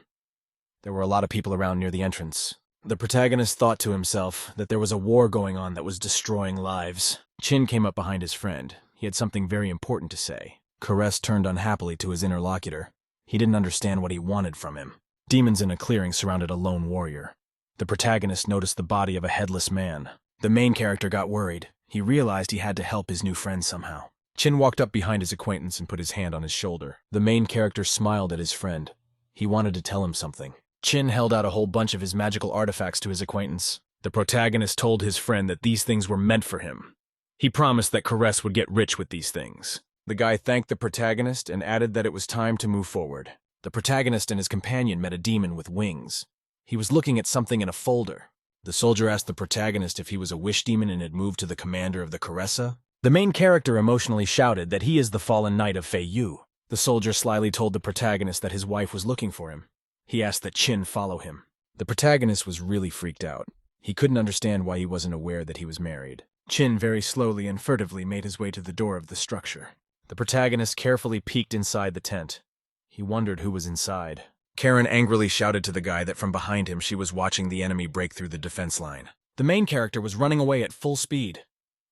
There were a lot of people around near the entrance. The protagonist thought to himself that there was a war going on that was destroying lives. Chin came up behind his friend. He had something very important to say. Caress turned unhappily to his interlocutor. He didn't understand what he wanted from him. Demons in a clearing surrounded a lone warrior. The protagonist noticed the body of a headless man. The main character got worried. He realized he had to help his new friend somehow. Chin walked up behind his acquaintance and put his hand on his shoulder. The main character smiled at his friend. He wanted to tell him something. Chin held out a whole bunch of his magical artifacts to his acquaintance. The protagonist told his friend that these things were meant for him. He promised that Caress would get rich with these things. The guy thanked the protagonist and added that it was time to move forward. The protagonist and his companion met a demon with wings. He was looking at something in a folder. The soldier asked the protagonist if he was a wish demon and had moved to the commander of the Caressa. The main character emotionally shouted that he is the fallen knight of Fei Yu. The soldier slyly told the protagonist that his wife was looking for him. He asked that Chin follow him. The protagonist was really freaked out. He couldn't understand why he wasn't aware that he was married. Chin very slowly and furtively made his way to the door of the structure. The protagonist carefully peeked inside the tent. He wondered who was inside. Karen angrily shouted to the guy that from behind him she was watching the enemy break through the defense line. The main character was running away at full speed.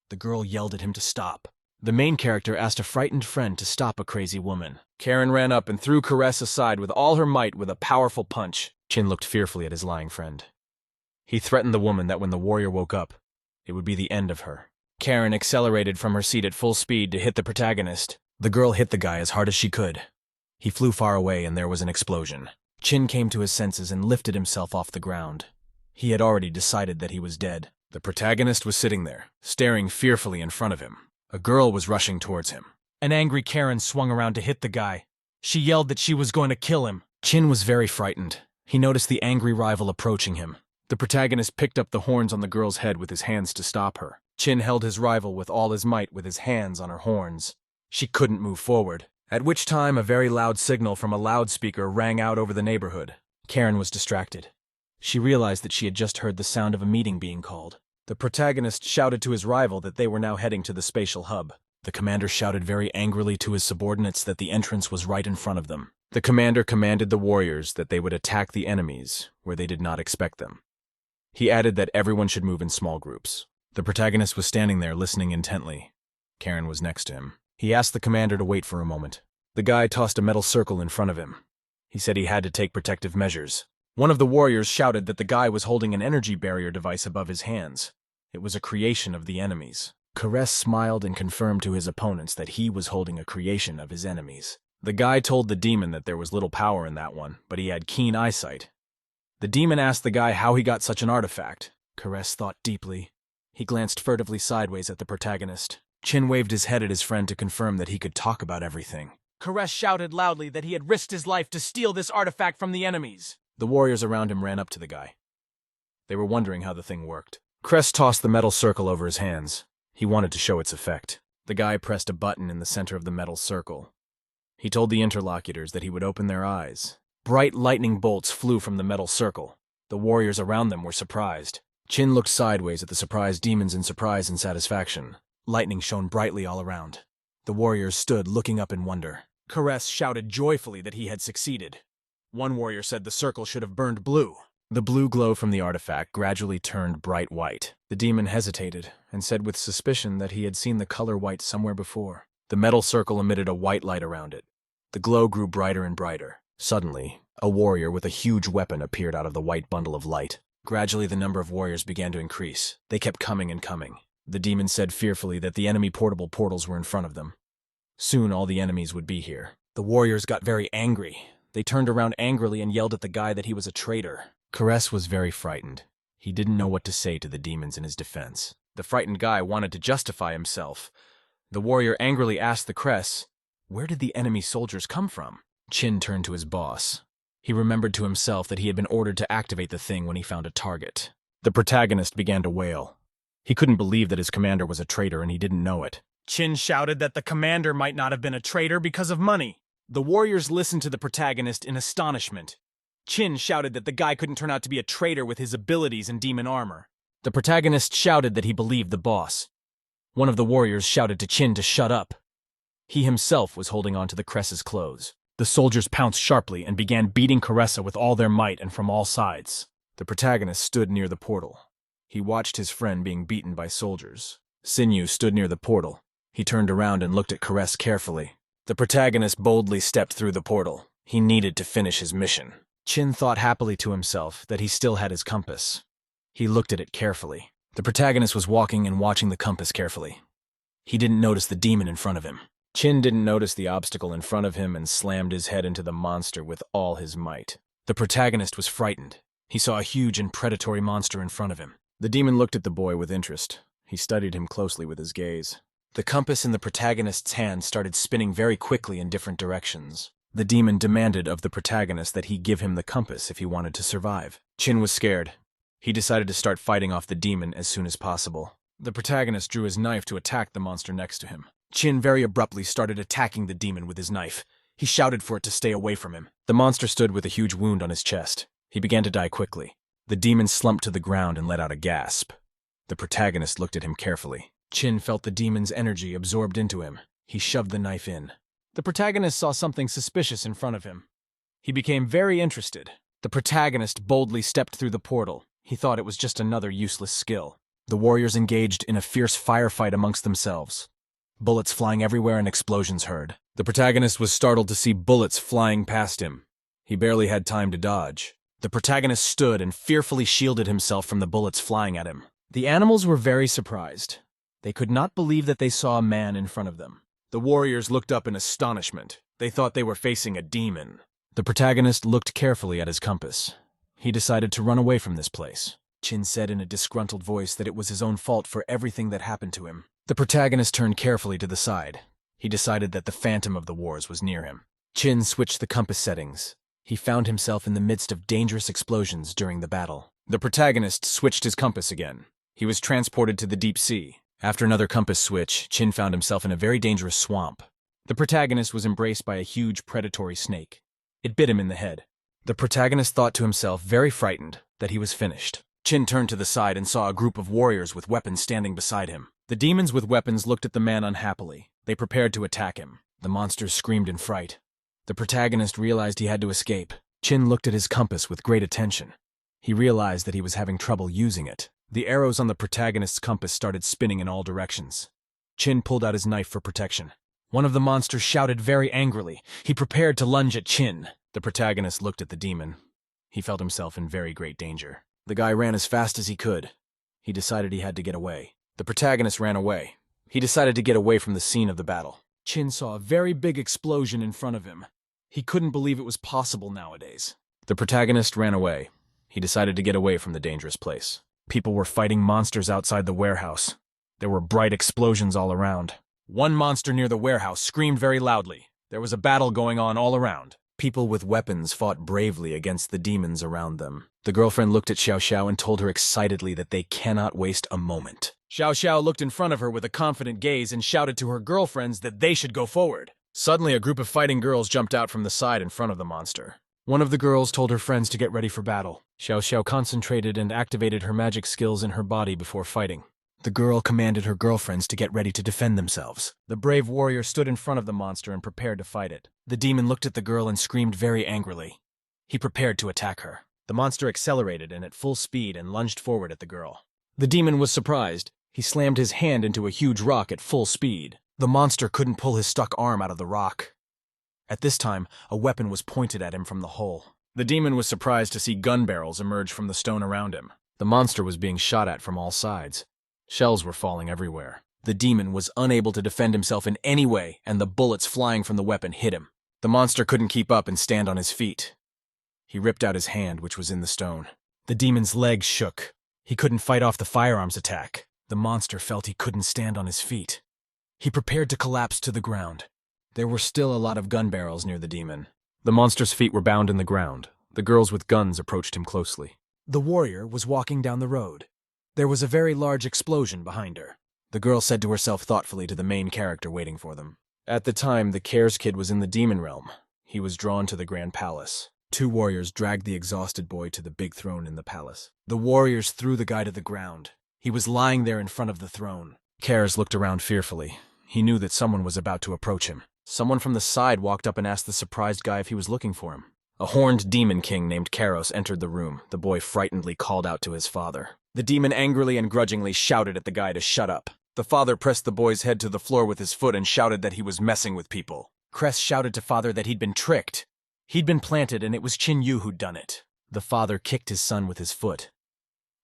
The girl yelled at him to stop. The main character asked a frightened friend to stop a crazy woman. Karen ran up and threw Caress aside with all her might with a powerful punch. Chin looked fearfully at his lying friend. He threatened the woman that when the warrior woke up, it would be the end of her. Karen accelerated from her seat at full speed to hit the protagonist. The girl hit the guy as hard as she could. He flew far away and there was an explosion. Chin came to his senses and lifted himself off the ground. He had already decided that he was dead. The protagonist was sitting there, staring fearfully in front of him. A girl was rushing towards him. An angry Karen swung around to hit the guy. She yelled that she was going to kill him. Chin was very frightened. He noticed the angry rival approaching him. The protagonist picked up the horns on the girl's head with his hands to stop her. Chin held his rival with all his might with his hands on her horns. She couldn't move forward. At which time a very loud signal from a loudspeaker rang out over the neighborhood. Karen was distracted. She realized that she had just heard the sound of a meeting being called. The protagonist shouted to his rival that they were now heading to the spatial hub. The commander shouted very angrily to his subordinates that the entrance was right in front of them. The commander commanded the warriors that they would attack the enemies where they did not expect them. He added that everyone should move in small groups. The protagonist was standing there listening intently. Karen was next to him. He asked the commander to wait for a moment. The guy tossed a metal circle in front of him. He said he had to take protective measures. One of the warriors shouted that the guy was holding an energy barrier device above his hands. It was a creation of the enemies. Caress smiled and confirmed to his opponents that he was holding a creation of his enemies. The guy told the demon that there was little power in that one, but he had keen eyesight. The demon asked the guy how he got such an artifact. Caress thought deeply. He glanced furtively sideways at the protagonist. Chin waved his head at his friend to confirm that he could talk about everything. Caress shouted loudly that he had risked his life to steal this artifact from the enemies. The warriors around him ran up to the guy. They were wondering how the thing worked. Cress tossed the metal circle over his hands. He wanted to show its effect. The guy pressed a button in the center of the metal circle. He told the interlocutors that he would open their eyes. Bright lightning bolts flew from the metal circle. The warriors around them were surprised. Chin looked sideways at the surprised demons in surprise and satisfaction. Lightning shone brightly all around. The warriors stood looking up in wonder. Caress shouted joyfully that he had succeeded. One warrior said the circle should have burned blue. The blue glow from the artifact gradually turned bright white. The demon hesitated and said with suspicion that he had seen the color white somewhere before. The metal circle emitted a white light around it. The glow grew brighter and brighter. Suddenly, a warrior with a huge weapon appeared out of the white bundle of light. Gradually, the number of warriors began to increase. They kept coming and coming. The demon said fearfully that the enemy portable portals were in front of them. Soon all the enemies would be here. The warriors got very angry. They turned around angrily and yelled at the guy that he was a traitor. Caress was very frightened. He didn't know what to say to the demons in his defense. The frightened guy wanted to justify himself. The warrior angrily asked the Cress, "Where did the enemy soldiers come from?" Chin turned to his boss. He remembered to himself that he had been ordered to activate the thing when he found a target. The protagonist began to wail. He couldn't believe that his commander was a traitor and he didn't know it. Chin shouted that the commander might not have been a traitor because of money. The warriors listened to the protagonist in astonishment. Chin shouted that the guy couldn't turn out to be a traitor with his abilities and demon armor. The protagonist shouted that he believed the boss. One of the warriors shouted to Chin to shut up. He himself was holding on to the Cress's clothes. The soldiers pounced sharply and began beating Caressa with all their might and from all sides. The protagonist stood near the portal. He watched his friend being beaten by soldiers. Sinew stood near the portal. He turned around and looked at Caress carefully. The protagonist boldly stepped through the portal. He needed to finish his mission. Chin thought happily to himself that he still had his compass. He looked at it carefully. The protagonist was walking and watching the compass carefully. He didn't notice the demon in front of him. Chin didn't notice the obstacle in front of him and slammed his head into the monster with all his might. The protagonist was frightened. He saw a huge and predatory monster in front of him. The demon looked at the boy with interest. He studied him closely with his gaze. The compass in the protagonist's hand started spinning very quickly in different directions. The demon demanded of the protagonist that he give him the compass if he wanted to survive. Chin was scared. He decided to start fighting off the demon as soon as possible. The protagonist drew his knife to attack the monster next to him. Chin very abruptly started attacking the demon with his knife. He shouted for it to stay away from him. The monster stood with a huge wound on his chest. He began to die quickly. The demon slumped to the ground and let out a gasp. The protagonist looked at him carefully. Chin felt the demon's energy absorbed into him. He shoved the knife in. The protagonist saw something suspicious in front of him. He became very interested. The protagonist boldly stepped through the portal. He thought it was just another useless skill. The warriors engaged in a fierce firefight amongst themselves. Bullets flying everywhere and explosions heard. The protagonist was startled to see bullets flying past him. He barely had time to dodge. The protagonist stood and fearfully shielded himself from the bullets flying at him. The animals were very surprised. They could not believe that they saw a man in front of them. The warriors looked up in astonishment. They thought they were facing a demon. The protagonist looked carefully at his compass. He decided to run away from this place. Chin said in a disgruntled voice that it was his own fault for everything that happened to him. The protagonist turned carefully to the side. He decided that the Phantom of the Wars was near him. Chin switched the compass settings. He found himself in the midst of dangerous explosions during the battle. The protagonist switched his compass again. He was transported to the deep sea. After another compass switch, Chin found himself in a very dangerous swamp. The protagonist was embraced by a huge predatory snake. It bit him in the head. The protagonist thought to himself, very frightened, that he was finished. Chin turned to the side and saw a group of warriors with weapons standing beside him. The demons with weapons looked at the man unhappily. They prepared to attack him. The monsters screamed in fright. The protagonist realized he had to escape. Chin looked at his compass with great attention. He realized that he was having trouble using it. The arrows on the protagonist's compass started spinning in all directions. Chin pulled out his knife for protection. One of the monsters shouted very angrily. He prepared to lunge at Chin. The protagonist looked at the demon. He felt himself in very great danger. The guy ran as fast as he could. He decided he had to get away. The protagonist ran away. He decided to get away from the scene of the battle. Chin saw a very big explosion in front of him. He couldn't believe it was possible nowadays. The protagonist ran away. He decided to get away from the dangerous place. People were fighting monsters outside the warehouse. There were bright explosions all around. One monster near the warehouse screamed very loudly. There was a battle going on all around. People with weapons fought bravely against the demons around them. The girlfriend looked at Xiao Xiao and told her excitedly that they cannot waste a moment. Xiao Xiao looked in front of her with a confident gaze and shouted to her girlfriends that they should go forward. Suddenly, a group of fighting girls jumped out from the side in front of the monster. One of the girls told her friends to get ready for battle. Xiao Xiao concentrated and activated her magic skills in her body before fighting. The girl commanded her girlfriends to get ready to defend themselves. The brave warrior stood in front of the monster and prepared to fight it. The demon looked at the girl and screamed very angrily. He prepared to attack her. The monster accelerated and at full speed and lunged forward at the girl. The demon was surprised. He slammed his hand into a huge rock at full speed. The monster couldn't pull his stuck arm out of the rock. At this time, a weapon was pointed at him from the hole. The demon was surprised to see gun barrels emerge from the stone around him. The monster was being shot at from all sides. Shells were falling everywhere. The demon was unable to defend himself in any way, and the bullets flying from the weapon hit him. The monster couldn't keep up and stand on his feet. He ripped out his hand, which was in the stone. The demon's legs shook. He couldn't fight off the firearms attack. The monster felt he couldn't stand on his feet. He prepared to collapse to the ground. There were still a lot of gun barrels near the demon. The monster's feet were bound in the ground. The girls with guns approached him closely. The warrior was walking down the road. There was a very large explosion behind her. The girl said to herself thoughtfully to the main character waiting for them. At the time, the Cares Kid was in the demon realm. He was drawn to the Grand Palace. Two warriors dragged the exhausted boy to the big throne in the palace. The warriors threw the guy to the ground. He was lying there in front of the throne. Cares looked around fearfully. He knew that someone was about to approach him. Someone from the side walked up and asked the surprised guy if he was looking for him. A horned demon king named Karos entered the room. The boy frightenedly called out to his father. The demon angrily and grudgingly shouted at the guy to shut up. The father pressed the boy's head to the floor with his foot and shouted that he was messing with people. Cress shouted to father that he'd been tricked. He'd been planted and it was Chin Yu who'd done it. The father kicked his son with his foot.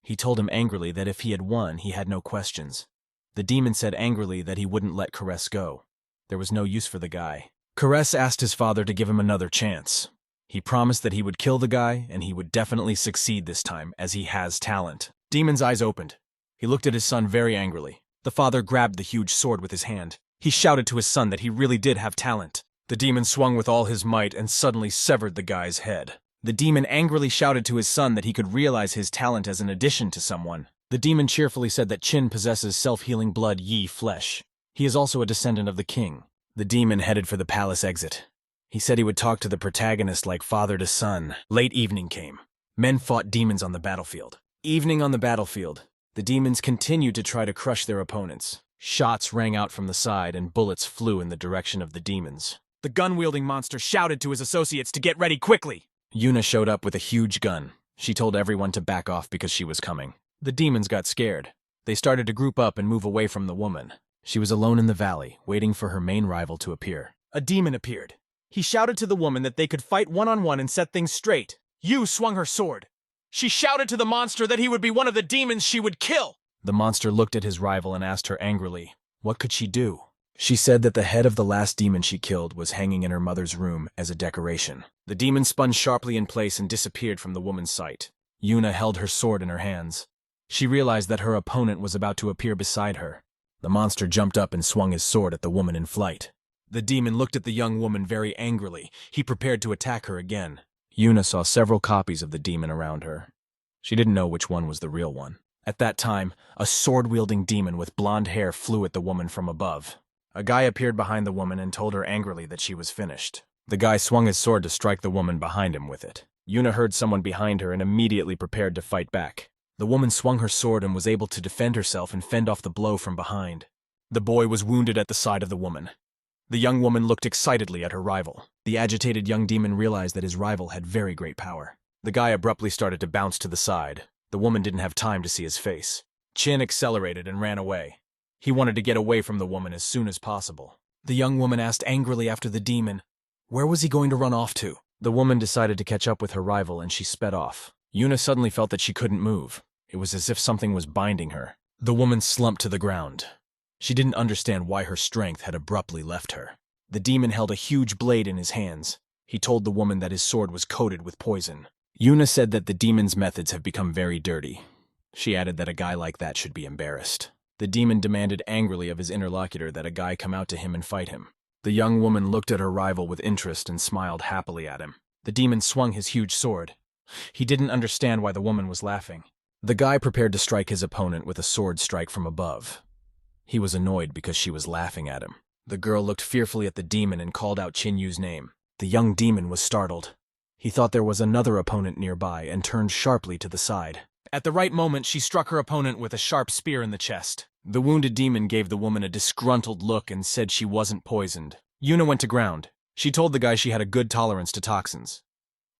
He told him angrily that if he had won, he had no questions. The demon said angrily that he wouldn't let Caress go. There was no use for the guy. Caress asked his father to give him another chance. He promised that he would kill the guy, and he would definitely succeed this time, as he has talent. Demon's eyes opened. He looked at his son very angrily. The father grabbed the huge sword with his hand. He shouted to his son that he really did have talent. The demon swung with all his might and suddenly severed the guy's head. The demon angrily shouted to his son that he could realize his talent as an addition to someone. The demon cheerfully said that Chin possesses self-healing blood Yi flesh. He is also a descendant of the king. The demon headed for the palace exit. He said he would talk to the protagonist like father to son. Late evening came. Men fought demons on the battlefield. Evening on the battlefield. The demons continued to try to crush their opponents. Shots rang out from the side and bullets flew in the direction of the demons. The gun-wielding monster shouted to his associates to get ready quickly. Yuna showed up with a huge gun. She told everyone to back off because she was coming. The demons got scared. They started to group up and move away from the woman. She was alone in the valley, waiting for her main rival to appear. A demon appeared. He shouted to the woman that they could fight one-on-one and set things straight. Yu swung her sword. She shouted to the monster that he would be one of the demons she would kill. The monster looked at his rival and asked her angrily, what could she do? She said that the head of the last demon she killed was hanging in her mother's room as a decoration. The demon spun sharply in place and disappeared from the woman's sight. Yuna held her sword in her hands. She realized that her opponent was about to appear beside her. The monster jumped up and swung his sword at the woman in flight. The demon looked at the young woman very angrily. He prepared to attack her again. Yuna saw several copies of the demon around her. She didn't know which one was the real one. At that time, a sword-wielding demon with blonde hair flew at the woman from above. A guy appeared behind the woman and told her angrily that she was finished. The guy swung his sword to strike the woman behind him with it. Yuna heard someone behind her and immediately prepared to fight back. The woman swung her sword and was able to defend herself and fend off the blow from behind. The boy was wounded at the side of the woman. The young woman looked excitedly at her rival. The agitated young demon realized that his rival had very great power. The guy abruptly started to bounce to the side. The woman didn't have time to see his face. Chin accelerated and ran away. He wanted to get away from the woman as soon as possible. The young woman asked angrily after the demon, where was he going to run off to? The woman decided to catch up with her rival and she sped off. Yuna suddenly felt that she couldn't move. It was as if something was binding her. The woman slumped to the ground. She didn't understand why her strength had abruptly left her. The demon held a huge blade in his hands. He told the woman that his sword was coated with poison. Yuna said that the demon's methods have become very dirty. She added that a guy like that should be embarrassed. The demon demanded angrily of his interlocutor that a guy come out to him and fight him. The young woman looked at her rival with interest and smiled happily at him. The demon swung his huge sword. He didn't understand why the woman was laughing. The guy prepared to strike his opponent with a sword strike from above. He was annoyed because she was laughing at him. The girl looked fearfully at the demon and called out Chin Yu's name. The young demon was startled. He thought there was another opponent nearby and turned sharply to the side. At the right moment, she struck her opponent with a sharp spear in the chest. The wounded demon gave the woman a disgruntled look and said she wasn't poisoned. Yuna went to ground. She told the guy she had a good tolerance to toxins.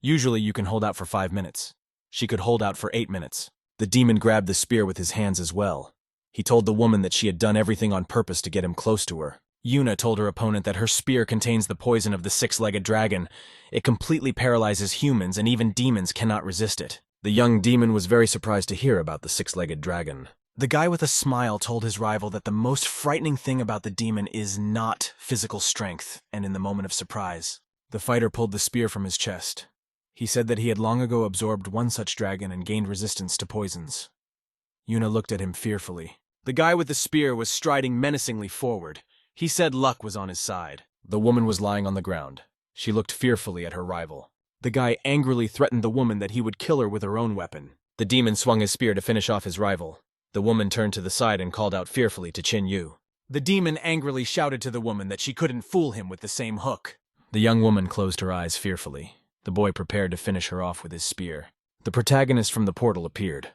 Usually you can hold out for 5 minutes. She could hold out for 8 minutes. The demon grabbed the spear with his hands as well. He told the woman that she had done everything on purpose to get him close to her. Yuna told her opponent that her spear contains the poison of the six-legged dragon. It completely paralyzes humans, and even demons cannot resist it. The young demon was very surprised to hear about the six-legged dragon. The guy with a smile told his rival that the most frightening thing about the demon is not physical strength, and in the moment of surprise, the fighter pulled the spear from his chest. He said that he had long ago absorbed one such dragon and gained resistance to poisons. Yuna looked at him fearfully. The guy with the spear was striding menacingly forward. He said luck was on his side. The woman was lying on the ground. She looked fearfully at her rival. The guy angrily threatened the woman that he would kill her with her own weapon. The demon swung his spear to finish off his rival. The woman turned to the side and called out fearfully to Chin Yu. The demon angrily shouted to the woman that she couldn't fool him with the same hook. The young woman closed her eyes fearfully. The boy prepared to finish her off with his spear. The protagonist from the portal appeared.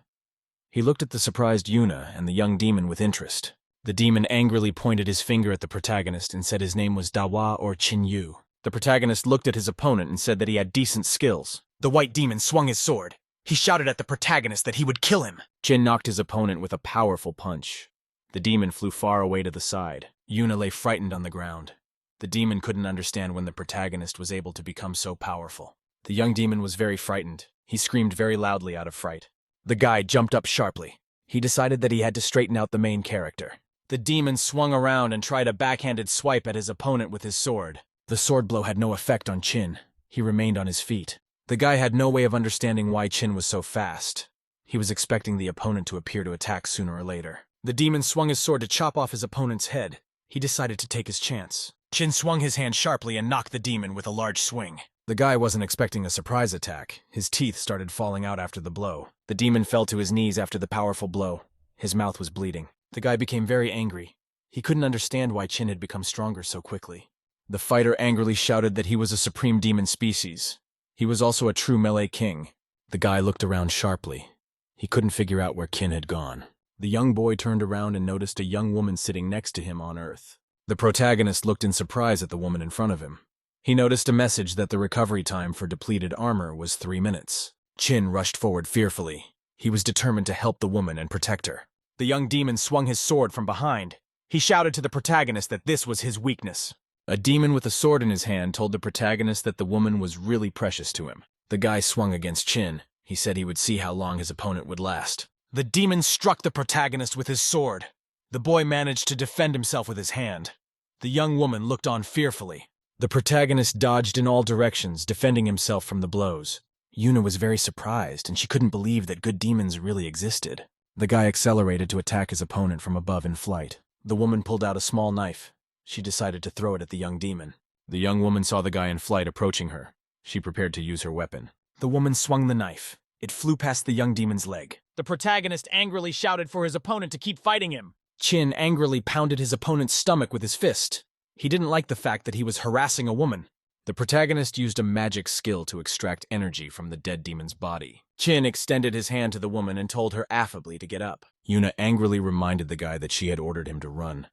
He looked at the surprised Yuna and the young demon with interest. The demon angrily pointed his finger at the protagonist and said his name was Dawa or Chin Yu. The protagonist looked at his opponent and said that he had decent skills. The white demon swung his sword. He shouted at the protagonist that he would kill him. Chin knocked his opponent with a powerful punch. The demon flew far away to the side. Yuna lay frightened on the ground. The demon couldn't understand when the protagonist was able to become so powerful. The young demon was very frightened. He screamed very loudly out of fright. The guy jumped up sharply. He decided that he had to straighten out the main character. The demon swung around and tried a backhanded swipe at his opponent with his sword. The sword blow had no effect on Chin. He remained on his feet. The guy had no way of understanding why Chin was so fast. He was expecting the opponent to appear to attack sooner or later. The demon swung his sword to chop off his opponent's head. He decided to take his chance. Chin swung his hand sharply and knocked the demon with a large swing. The guy wasn't expecting a surprise attack. His teeth started falling out after the blow. The demon fell to his knees after the powerful blow. His mouth was bleeding. The guy became very angry. He couldn't understand why Chin had become stronger so quickly. The fighter angrily shouted that he was a supreme demon species. He was also a true melee king. The guy looked around sharply. He couldn't figure out where Chin had gone. The young boy turned around and noticed a young woman sitting next to him on Earth. The protagonist looked in surprise at the woman in front of him. He noticed a message that the recovery time for depleted armor was 3 minutes. Chin rushed forward fearfully. He was determined to help the woman and protect her. The young demon swung his sword from behind. He shouted to the protagonist that this was his weakness. A demon with a sword in his hand told the protagonist that the woman was really precious to him. The guy swung against Chin. He said he would see how long his opponent would last. The demon struck the protagonist with his sword. The boy managed to defend himself with his hand. The young woman looked on fearfully. The protagonist dodged in all directions, defending himself from the blows. Yuna was very surprised, and she couldn't believe that good demons really existed. The guy accelerated to attack his opponent from above in flight. The woman pulled out a small knife. She decided to throw it at the young demon. The young woman saw the guy in flight approaching her. She prepared to use her weapon. The woman swung the knife. It flew past the young demon's leg. The protagonist angrily shouted for his opponent to keep fighting him. Chin angrily pounded his opponent's stomach with his fist. He didn't like the fact that he was harassing a woman. The protagonist used a magic skill to extract energy from the dead demon's body. Chin extended his hand to the woman and told her affably to get up. Yuna angrily reminded the guy that she had ordered him to run.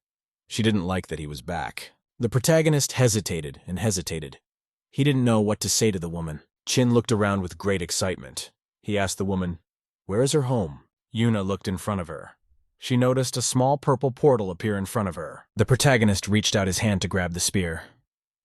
She didn't like that he was back. The protagonist hesitated and hesitated. He didn't know what to say to the woman. Chin looked around with great excitement. He asked the woman, "Where is her home?" Yuna looked in front of her. She noticed a small purple portal appear in front of her. The protagonist reached out his hand to grab the spear.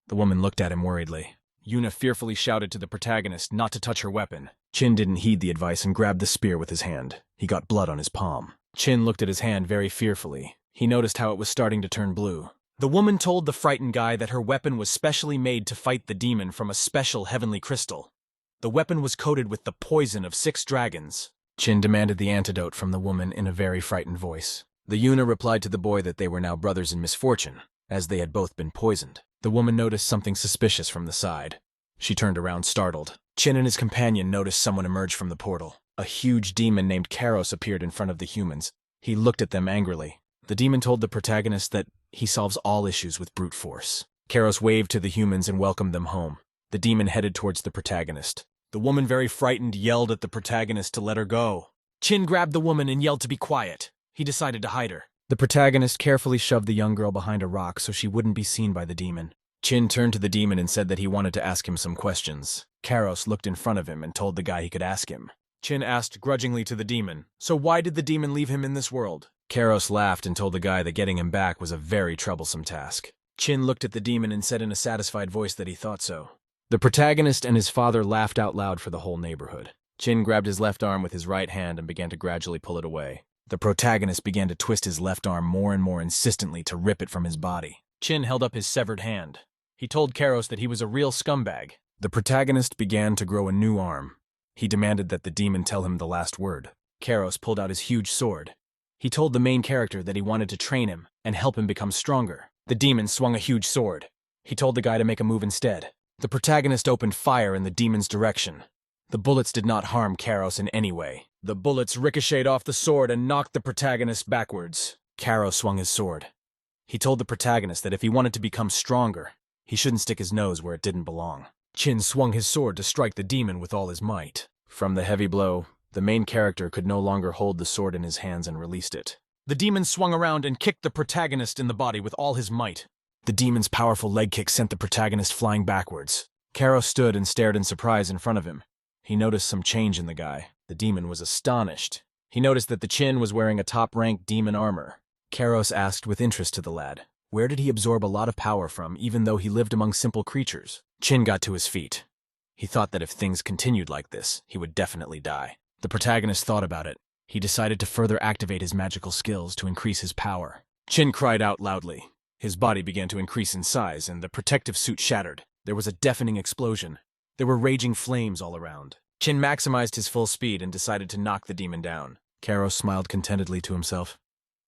The woman looked at him worriedly. Yuna fearfully shouted to the protagonist not to touch her weapon. Chin didn't heed the advice and grabbed the spear with his hand. He got blood on his palm. Chin looked at his hand very fearfully. He noticed how it was starting to turn blue. The woman told the frightened guy that her weapon was specially made to fight the demon from a special heavenly crystal. The weapon was coated with the poison of 6 dragons. Chin demanded the antidote from the woman in a very frightened voice. The Yuna replied to the boy that they were now brothers in misfortune, as they had both been poisoned. The woman noticed something suspicious from the side. She turned around startled. Chin and his companion noticed someone emerge from the portal. A huge demon named Karos appeared in front of the humans. He looked at them angrily. The demon told the protagonist that he solves all issues with brute force. Karos waved to the humans and welcomed them home. The demon headed towards the protagonist. The woman, very frightened, yelled at the protagonist to let her go. Chin grabbed the woman and yelled to be quiet. He decided to hide her. The protagonist carefully shoved the young girl behind a rock so she wouldn't be seen by the demon. Chin turned to the demon and said that he wanted to ask him some questions. Karos looked in front of him and told the guy he could ask him. Chin asked grudgingly to the demon, "So why did the demon leave him in this world?" Karos laughed and told the guy that getting him back was a very troublesome task. Chin looked at the demon and said in a satisfied voice that he thought so. The protagonist and his father laughed out loud for the whole neighborhood. Chin grabbed his left arm with his right hand and began to gradually pull it away. The protagonist began to twist his left arm more and more insistently to rip it from his body. Chin held up his severed hand. He told Karos that he was a real scumbag. The protagonist began to grow a new arm. He demanded that the demon tell him the last word. Karos pulled out his huge sword. He told the main character that he wanted to train him and help him become stronger. The demon swung a huge sword. He told the guy to make a move instead. The protagonist opened fire in the demon's direction. The bullets did not harm Karos in any way. The bullets ricocheted off the sword and knocked the protagonist backwards. Karos swung his sword. He told the protagonist that if he wanted to become stronger, he shouldn't stick his nose where it didn't belong. Chin swung his sword to strike the demon with all his might. From the heavy blow, the main character could no longer hold the sword in his hands and released it. The demon swung around and kicked the protagonist in the body with all his might. The demon's powerful leg kick sent the protagonist flying backwards. Karos stood and stared in surprise in front of him. He noticed some change in the guy. The demon was astonished. He noticed that the Chin was wearing a top-ranked demon armor. Karos asked with interest to the lad, where did he absorb a lot of power from, even though he lived among simple creatures? Chin got to his feet. He thought that if things continued like this, he would definitely die. The protagonist thought about it. He decided to further activate his magical skills to increase his power. Chin cried out loudly. His body began to increase in size, and the protective suit shattered. There was a deafening explosion. There were raging flames all around. Chin maximized his full speed and decided to knock the demon down. Karos smiled contentedly to himself.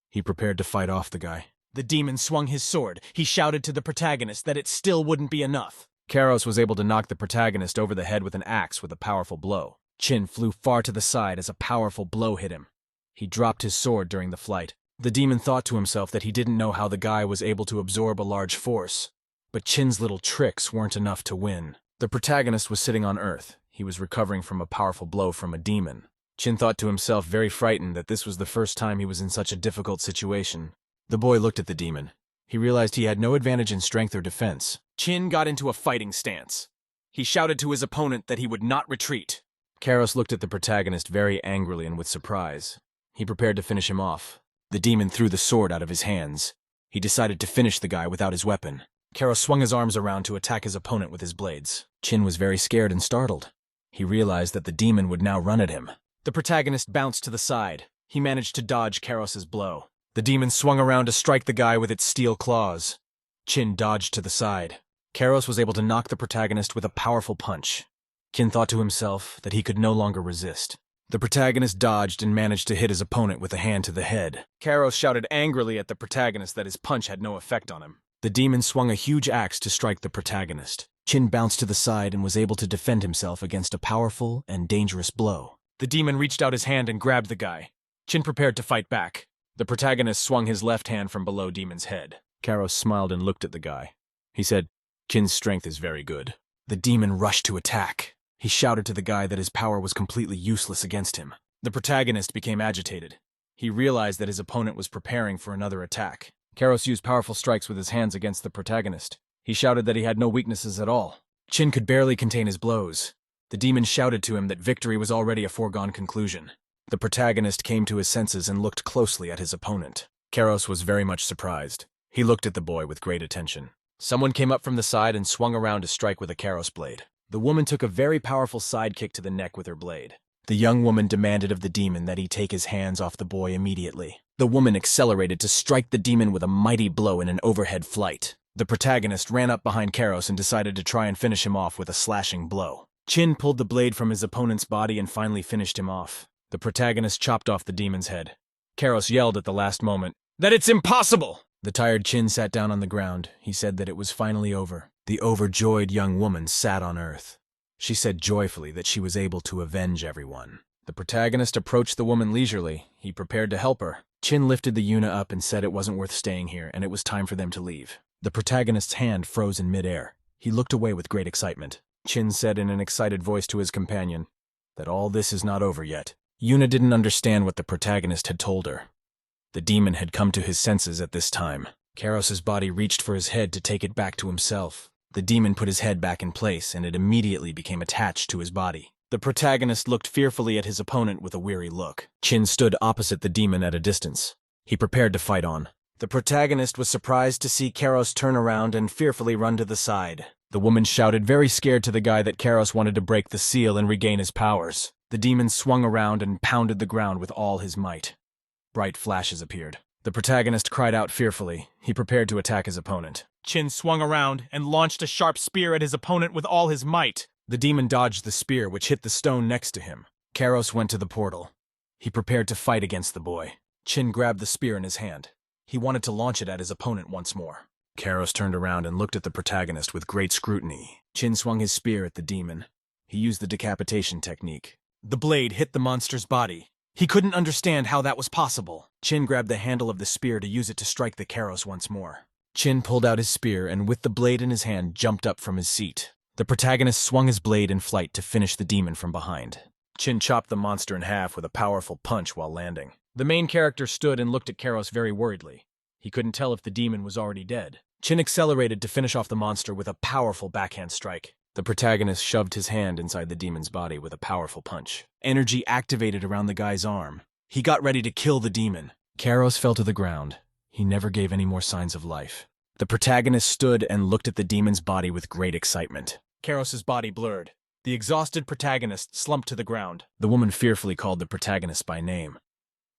He prepared to fight off the guy. The demon swung his sword. He shouted to the protagonist that it still wouldn't be enough. Karos was able to knock the protagonist over the head with an axe with a powerful blow. Chin flew far to the side as a powerful blow hit him. He dropped his sword during the flight. The demon thought to himself that he didn't know how the guy was able to absorb a large force. But Chin's little tricks weren't enough to win. The protagonist was sitting on Earth. He was recovering from a powerful blow from a demon. Chin thought to himself, very frightened, that this was the first time he was in such a difficult situation. The boy looked at the demon. He realized he had no advantage in strength or defense. Chin got into a fighting stance. He shouted to his opponent that he would not retreat. Karos looked at the protagonist very angrily and with surprise. He prepared to finish him off. The demon threw the sword out of his hands. He decided to finish the guy without his weapon. Karos swung his arms around to attack his opponent with his blades. Chin was very scared and startled. He realized that the demon would now run at him. The protagonist bounced to the side. He managed to dodge Karos's blow. The demon swung around to strike the guy with its steel claws. Chin dodged to the side. Karos was able to knock the protagonist with a powerful punch. Chin thought to himself that he could no longer resist. The protagonist dodged and managed to hit his opponent with a hand to the head. Karos shouted angrily at the protagonist that his punch had no effect on him. The demon swung a huge axe to strike the protagonist. Chin bounced to the side and was able to defend himself against a powerful and dangerous blow. The demon reached out his hand and grabbed the guy. Chin prepared to fight back. The protagonist swung his left hand from below Demon's head. Karos smiled and looked at the guy. He said, "Chin's strength is very good." The demon rushed to attack. He shouted to the guy that his power was completely useless against him. The protagonist became agitated. He realized that his opponent was preparing for another attack. Karos used powerful strikes with his hands against the protagonist. He shouted that he had no weaknesses at all. Chin could barely contain his blows. The demon shouted to him that victory was already a foregone conclusion. The protagonist came to his senses and looked closely at his opponent. Karos was very much surprised. He looked at the boy with great attention. Someone came up from the side and swung around to strike with a Karos blade. The woman took a very powerful side kick to the neck with her blade. The young woman demanded of the demon that he take his hands off the boy immediately. The woman accelerated to strike the demon with a mighty blow in an overhead flight. The protagonist ran up behind Karos and decided to try and finish him off with a slashing blow. Chin pulled the blade from his opponent's body and finally finished him off. The protagonist chopped off the demon's head. Karos yelled at the last moment, "That it's impossible!" The tired Chin sat down on the ground. He said that it was finally over. The overjoyed young woman sat on Earth. She said joyfully that she was able to avenge everyone. The protagonist approached the woman leisurely. He prepared to help her. Chin lifted the Yuna up and said it wasn't worth staying here and it was time for them to leave. The protagonist's hand froze in midair. He looked away with great excitement. Chin said in an excited voice to his companion that all this is not over yet. Yuna didn't understand what the protagonist had told her. The demon had come to his senses at this time. Karos's body reached for his head to take it back to himself. The demon put his head back in place and it immediately became attached to his body. The protagonist looked fearfully at his opponent with a weary look. Chin stood opposite the demon at a distance. He prepared to fight on. The protagonist was surprised to see Karos turn around and fearfully run to the side. The woman shouted, very scared to the guy, that Karos wanted to break the seal and regain his powers. The demon swung around and pounded the ground with all his might. Bright flashes appeared. The protagonist cried out fearfully. He prepared to attack his opponent. Chin swung around and launched a sharp spear at his opponent with all his might. The demon dodged the spear, which hit the stone next to him. Karos went to the portal. He prepared to fight against the boy. Chin grabbed the spear in his hand. He wanted to launch it at his opponent once more. Karos turned around and looked at the protagonist with great scrutiny. Chin swung his spear at the demon. He used the decapitation technique. The blade hit the monster's body. He couldn't understand how that was possible. Chin grabbed the handle of the spear to use it to strike the Karos once more. Chin pulled out his spear and with the blade in his hand jumped up from his seat. The protagonist swung his blade in flight to finish the demon from behind. Chin chopped the monster in half with a powerful punch while landing. The main character stood and looked at Karos very worriedly. He couldn't tell if the demon was already dead. Chin accelerated to finish off the monster with a powerful backhand strike. The protagonist shoved his hand inside the demon's body with a powerful punch. Energy activated around the guy's arm. He got ready to kill the demon. Karos fell to the ground. He never gave any more signs of life. The protagonist stood and looked at the demon's body with great excitement. Karos's body blurred. The exhausted protagonist slumped to the ground. The woman fearfully called the protagonist by name.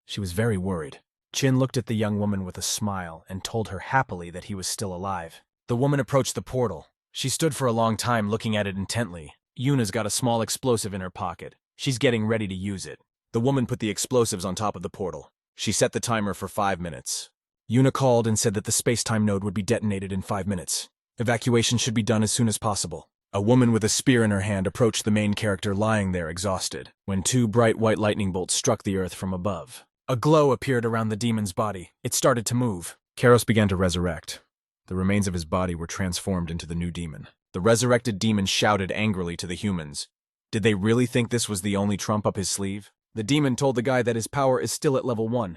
She was very worried. Chin looked at the young woman with a smile and told her happily that he was still alive. The woman approached the portal. She stood for a long time looking at it intently. Yuna's got a small explosive in her pocket. She's getting ready to use it. The woman put the explosives on top of the portal. She set the timer for 5 minutes. Yuna called and said that the space-time node would be detonated in 5 minutes. Evacuation should be done as soon as possible. A woman with a spear in her hand approached the main character lying there exhausted, when 2 bright white lightning bolts struck the earth from above. A glow appeared around the demon's body. It started to move. Karos began to resurrect. The remains of his body were transformed into the new demon. The resurrected demon shouted angrily to the humans. Did they really think this was the only trump up his sleeve? The demon told the guy that his power is still at level 1.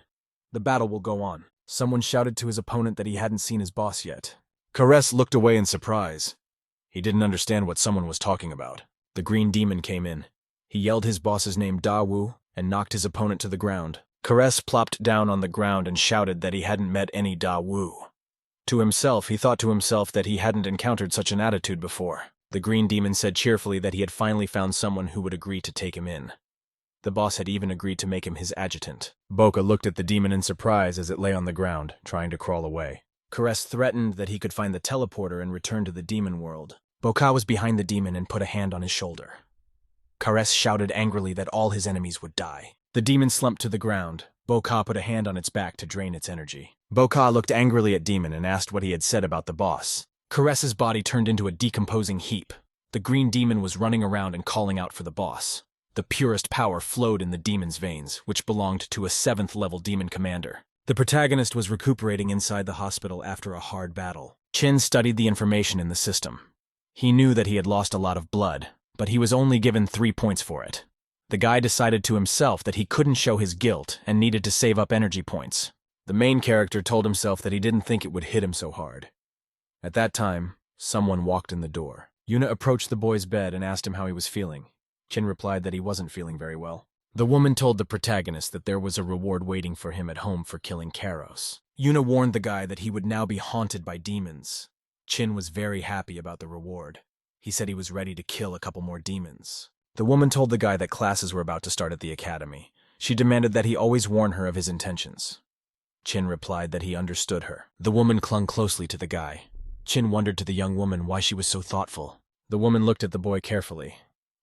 The battle will go on. Someone shouted to his opponent that he hadn't seen his boss yet. Kares looked away in surprise. He didn't understand what someone was talking about. The green demon came in. He yelled his boss's name Dawu and knocked his opponent to the ground. Kares plopped down on the ground and shouted that he hadn't met any Dawu. To himself, he thought to himself that he hadn't encountered such an attitude before. The green demon said cheerfully that he had finally found someone who would agree to take him in. The boss had even agreed to make him his adjutant. Boka looked at the demon in surprise as it lay on the ground, trying to crawl away. Kares threatened that he could find the teleporter and return to the demon world. Boka was behind the demon and put a hand on his shoulder. Kares shouted angrily that all his enemies would die. The demon slumped to the ground. Boka put a hand on its back to drain its energy. Boka looked angrily at Demon and asked what he had said about the boss. Kares's body turned into a decomposing heap. The green demon was running around and calling out for the boss. The purest power flowed in the demon's veins, which belonged to a 7th-level demon commander. The protagonist was recuperating inside the hospital after a hard battle. Chin studied the information in the system. He knew that he had lost a lot of blood, but he was only given 3 points for it. The guy decided to himself that he couldn't show his guilt and needed to save up energy points. The main character told himself that he didn't think it would hit him so hard. At that time, someone walked in the door. Yuna approached the boy's bed and asked him how he was feeling. Chin replied that he wasn't feeling very well. The woman told the protagonist that there was a reward waiting for him at home for killing Karos. Yuna warned the guy that he would now be haunted by demons. Chin was very happy about the reward. He said he was ready to kill a couple more demons. The woman told the guy that classes were about to start at the academy. She demanded that he always warn her of his intentions. Chin replied that he understood her. The woman clung closely to the guy. Chin wondered to the young woman why she was so thoughtful. The woman looked at the boy carefully.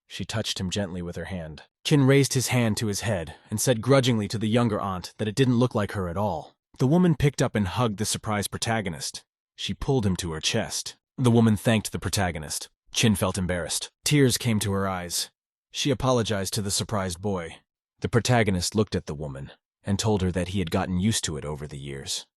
She touched him gently with her hand. Chin raised his hand to his head and said grudgingly to the younger aunt that it didn't look like her at all. The woman picked up and hugged the surprised protagonist. She pulled him to her chest. The woman thanked the protagonist. Chin felt embarrassed. Tears came to her eyes. She apologized to the surprised boy. The protagonist looked at the woman and told her that he had gotten used to it over the years.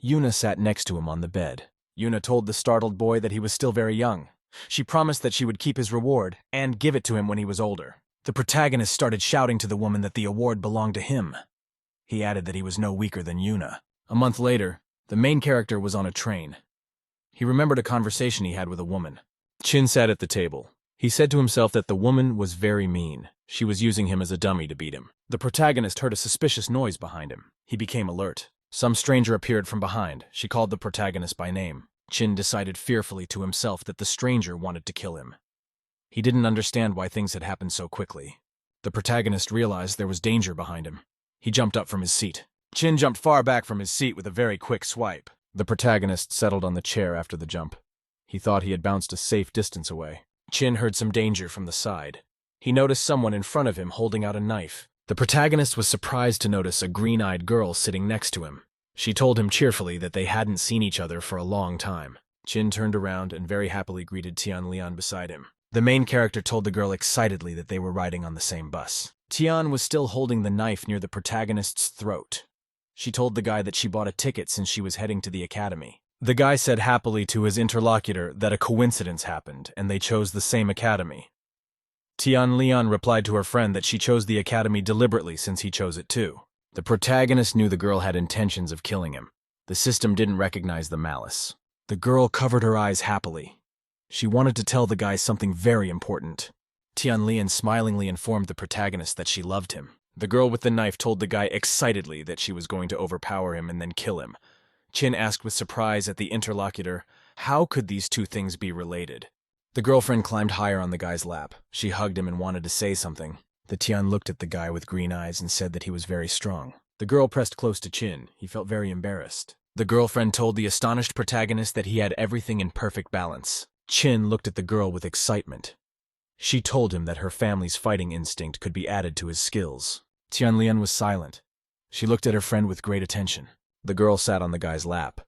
Yuna sat next to him on the bed. Yuna told the startled boy that he was still very young. She promised that she would keep his reward and give it to him when he was older. The protagonist started shouting to the woman that the award belonged to him. He added that he was no weaker than Yuna. A month later, the main character was on a train. He remembered a conversation he had with a woman. Chin sat at the table. He said to himself that the woman was very mean. She was using him as a dummy to beat him. The protagonist heard a suspicious noise behind him. He became alert. Some stranger appeared from behind. She called the protagonist by name. Chin decided fearfully to himself that the stranger wanted to kill him. He didn't understand why things had happened so quickly. The protagonist realized there was danger behind him. He jumped up from his seat. Chin jumped far back from his seat with a very quick swipe. The protagonist settled on the chair after the jump. He thought he had bounced a safe distance away. Chin heard some danger from the side. He noticed someone in front of him holding out a knife. The protagonist was surprised to notice a green-eyed girl sitting next to him. She told him cheerfully that they hadn't seen each other for a long time. Chin turned around and very happily greeted Tian beside him. The main character told the girl excitedly that they were riding on the same bus. Tian was still holding the knife near the protagonist's throat. She told the guy that she bought a ticket since she was heading to the academy. The guy said happily to his interlocutor that a coincidence happened and they chose the same academy. Tian replied to her friend that she chose the academy deliberately since he chose it too. The protagonist knew the girl had intentions of killing him. The system didn't recognize the malice. The girl covered her eyes happily. She wanted to tell the guy something very important. Tian smilingly informed the protagonist that she loved him. The girl with the knife told the guy excitedly that she was going to overpower him and then kill him. Chin asked with surprise at the interlocutor, how could these two things be related? The girlfriend climbed higher on the guy's lap. She hugged him and wanted to say something. The Tian looked at the guy with green eyes and said that he was very strong. The girl pressed close to Chin. He felt very embarrassed. The girlfriend told the astonished protagonist that he had everything in perfect balance. Chin looked at the girl with excitement. She told him that her family's fighting instinct could be added to his skills. Tian was silent. She looked at her friend with great attention. The girl sat on the guy's lap.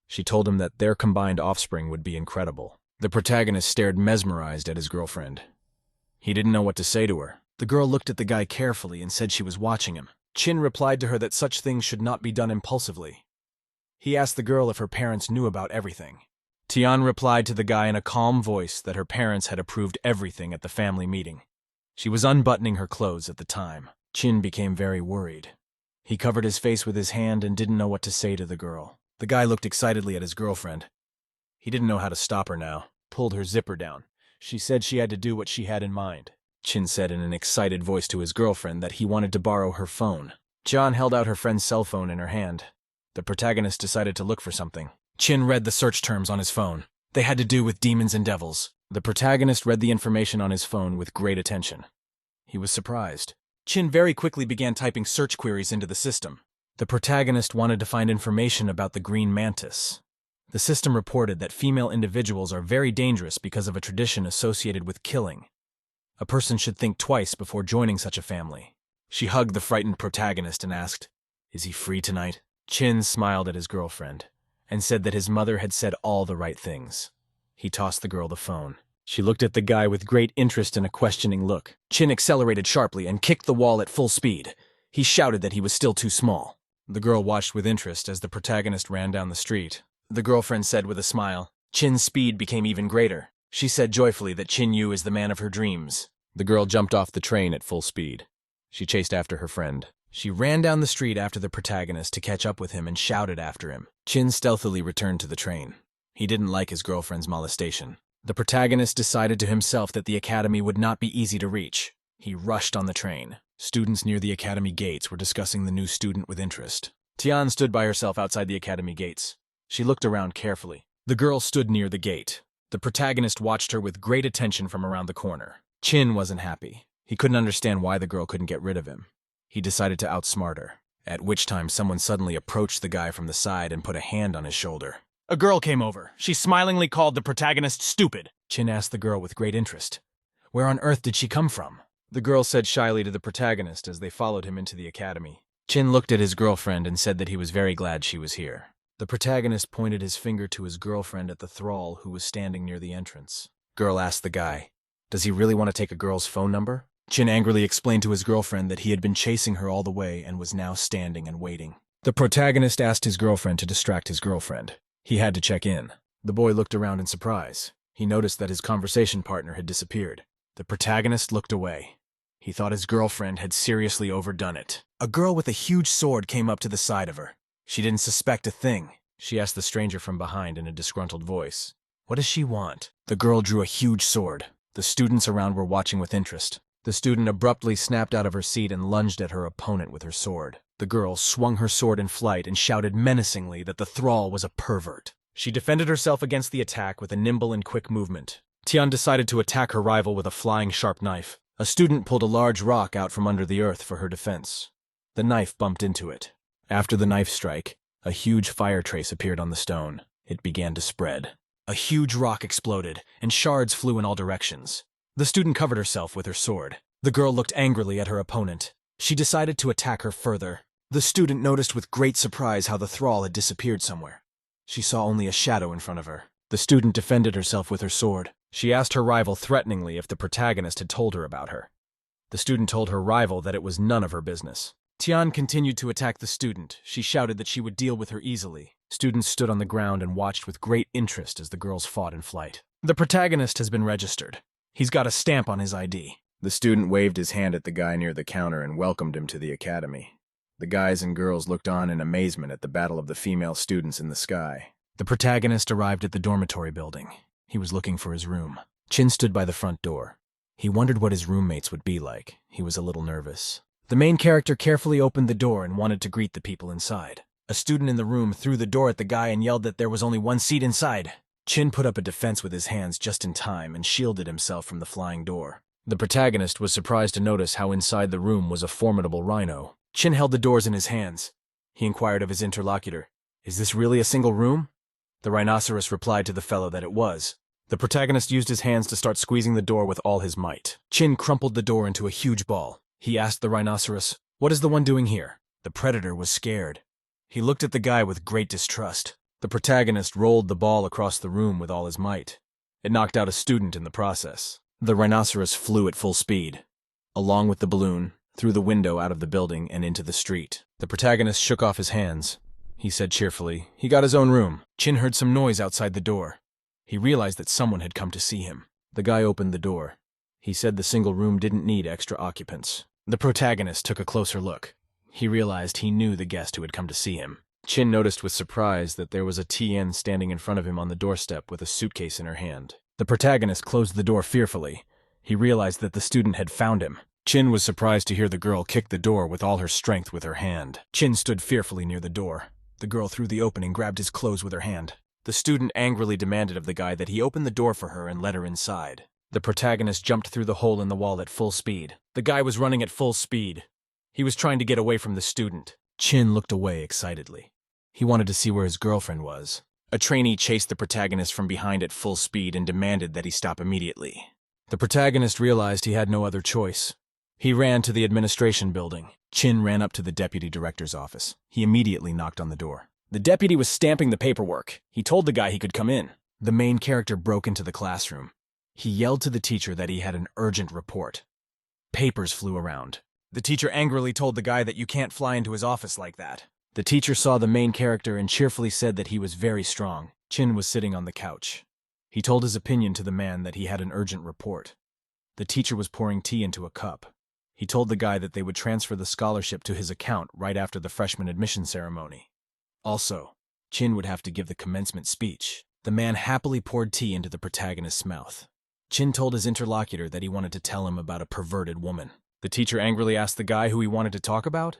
She told him that their combined offspring would be incredible. The protagonist stared mesmerized at his girlfriend. He didn't know what to say to her. The girl looked at the guy carefully and said she was watching him. Chin replied to her that such things should not be done impulsively. He asked the girl if her parents knew about everything. Tian replied to the guy in a calm voice that her parents had approved everything at the family meeting. She was unbuttoning her clothes at the time. Chin became very worried. He covered his face with his hand and didn't know what to say to the girl. The guy looked excitedly at his girlfriend. He didn't know how to stop her now. Pulled her zipper down. She said she had to do what she had in mind. Chin said in an excited voice to his girlfriend that he wanted to borrow her phone. John held out her friend's cell phone in her hand. The protagonist decided to look for something. Chin read the search terms on his phone. They had to do with demons and devils. The protagonist read the information on his phone with great attention. He was surprised. Chin very quickly began typing search queries into the system. The protagonist wanted to find information about the green mantis. The system reported that female individuals are very dangerous because of a tradition associated with killing. A person should think twice before joining such a family. She hugged the frightened protagonist and asked, "Is he free tonight?" Chin smiled at his girlfriend and said that his mother had said all the right things. He tossed the girl the phone. She looked at the guy with great interest and a questioning look. Chin accelerated sharply and kicked the wall at full speed. He shouted that he was still too small. The girl watched with interest as the protagonist ran down the street. The girlfriend said with a smile. Chin's speed became even greater. She said joyfully that Chin Yu is the man of her dreams. The girl jumped off the train at full speed. She chased after her friend. She ran down the street after the protagonist to catch up with him and shouted after him. Chin stealthily returned to the train. He didn't like his girlfriend's molestation. The protagonist decided to himself that the academy would not be easy to reach. He rushed on the train. Students near the academy gates were discussing the new student with interest. Tian stood by herself outside the academy gates. She looked around carefully. The girl stood near the gate. The protagonist watched her with great attention from around the corner. Chin wasn't happy. He couldn't understand why the girl couldn't get rid of him. He decided to outsmart her, at which time someone suddenly approached the guy from the side and put a hand on his shoulder. A girl came over. She smilingly called the protagonist stupid. Chin asked the girl with great interest, "Where on earth did she come from?" The girl said shyly to the protagonist as they followed him into the academy. Chin looked at his girlfriend and said that he was very glad she was here. The protagonist pointed his finger to his girlfriend at the thrall who was standing near the entrance. Girl asked the guy, "Does he really want to take a girl's phone number?" Chin angrily explained to his girlfriend that he had been chasing her all the way and was now standing and waiting. The protagonist asked his girlfriend to distract his girlfriend. He had to check in. The boy looked around in surprise. He noticed that his conversation partner had disappeared. The protagonist looked away. He thought his girlfriend had seriously overdone it. A girl with a huge sword came up to the side of her. She didn't suspect a thing. She asked the stranger from behind in a disgruntled voice, "What does she want?" The girl drew a huge sword. The students around were watching with interest. The student abruptly snapped out of her seat and lunged at her opponent with her sword. The girl swung her sword in flight and shouted menacingly that the thrall was a pervert. She defended herself against the attack with a nimble and quick movement. Tian decided to attack her rival with a flying sharp knife. A student pulled a large rock out from under the earth for her defense. The knife bumped into it. After the knife strike, a huge fire trace appeared on the stone. It began to spread. A huge rock exploded, and shards flew in all directions. The student covered herself with her sword. The girl looked angrily at her opponent. She decided to attack her further. The student noticed with great surprise how the thrall had disappeared somewhere. She saw only a shadow in front of her. The student defended herself with her sword. She asked her rival threateningly if the protagonist had told her about her. The student told her rival that it was none of her business. Tian continued to attack the student. She shouted that she would deal with her easily. Students stood on the ground and watched with great interest as the girls fought in flight. The protagonist has been registered. He's got a stamp on his ID. The student waved his hand at the guy near the counter and welcomed him to the academy. The guys and girls looked on in amazement at the battle of the female students in the sky. The protagonist arrived at the dormitory building. He was looking for his room. Chin stood by the front door. He wondered what his roommates would be like. He was a little nervous. The main character carefully opened the door and wanted to greet the people inside. A student in the room threw the door at the guy and yelled that there was only one seat inside. Chin put up a defense with his hands just in time and shielded himself from the flying door. The protagonist was surprised to notice how inside the room was a formidable rhino. Chin held the doors in his hands. He inquired of his interlocutor, "Is this really a single room?" The rhinoceros replied to the fellow that it was. The protagonist used his hands to start squeezing the door with all his might. Chin crumpled the door into a huge ball. He asked the rhinoceros, "What is the one doing here?" The predator was scared. He looked at the guy with great distrust. The protagonist rolled the ball across the room with all his might. It knocked out a student in the process. The rhinoceros flew at full speed, along with the balloon, through the window out of the building and into the street. The protagonist shook off his hands. He said cheerfully, he got his own room. Chin heard some noise outside the door. He realized that someone had come to see him. The guy opened the door. He said the single room didn't need extra occupants. The protagonist took a closer look. He realized he knew the guest who had come to see him. Chin noticed with surprise that there was a TN standing in front of him on the doorstep with a suitcase in her hand. The protagonist closed the door fearfully. He realized that the student had found him. Chin was surprised to hear the girl kick the door with all her strength with her hand. Chin stood fearfully near the door. The girl through the opening grabbed his clothes with her hand. The student angrily demanded of the guy that he open the door for her and let her inside. The protagonist jumped through the hole in the wall at full speed. The guy was running at full speed. He was trying to get away from the student. Chin looked away excitedly. He wanted to see where his girlfriend was. A trainee chased the protagonist from behind at full speed and demanded that he stop immediately. The protagonist realized he had no other choice. He ran to the administration building. Chin ran up to the deputy director's office. He immediately knocked on the door. The deputy was stamping the paperwork. He told the guy he could come in. The main character broke into the classroom. He yelled to the teacher that he had an urgent report. Papers flew around. The teacher angrily told the guy that you can't fly into his office like that. The teacher saw the main character and cheerfully said that he was very strong. Chin was sitting on the couch. He told his opinion to the man that he had an urgent report. The teacher was pouring tea into a cup. He told the guy that they would transfer the scholarship to his account right after the freshman admission ceremony. Also, Chin would have to give the commencement speech. The man happily poured tea into the protagonist's mouth. Chin told his interlocutor that he wanted to tell him about a perverted woman. The teacher angrily asked the guy who he wanted to talk about.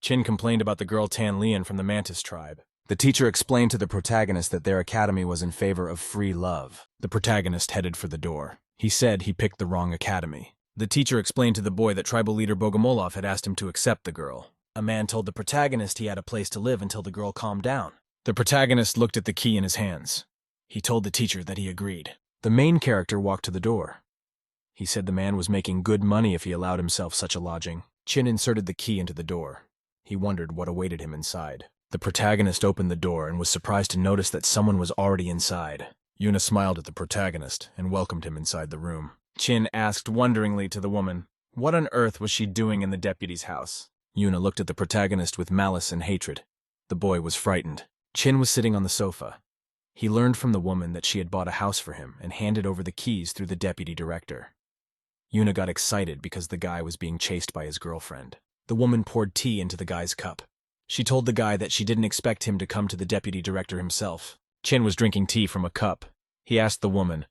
Chin complained about the girl Tan Lian from the Mantis tribe. The teacher explained to the protagonist that their academy was in favor of free love. The protagonist headed for the door. He said he picked the wrong academy. The teacher explained to the boy that tribal leader Bogomolov had asked him to accept the girl. A man told the protagonist he had a place to live until the girl calmed down. The protagonist looked at the key in his hands. He told the teacher that he agreed. The main character walked to the door. He said the man was making good money if he allowed himself such a lodging. Chin inserted the key into the door. He wondered what awaited him inside. The protagonist opened the door and was surprised to notice that someone was already inside. Yuna smiled at the protagonist and welcomed him inside the room. Chin asked wonderingly to the woman, What on earth was she doing in the deputy's house? Yuna looked at the protagonist with malice and hatred. The boy was frightened. Chin was sitting on the sofa. He learned from the woman that she had bought a house for him and handed over the keys through the deputy director. Yuna got excited because the guy was being chased by his girlfriend. The woman poured tea into the guy's cup. She told the guy that she didn't expect him to come to the deputy director himself. Chin was drinking tea from a cup. He asked the woman,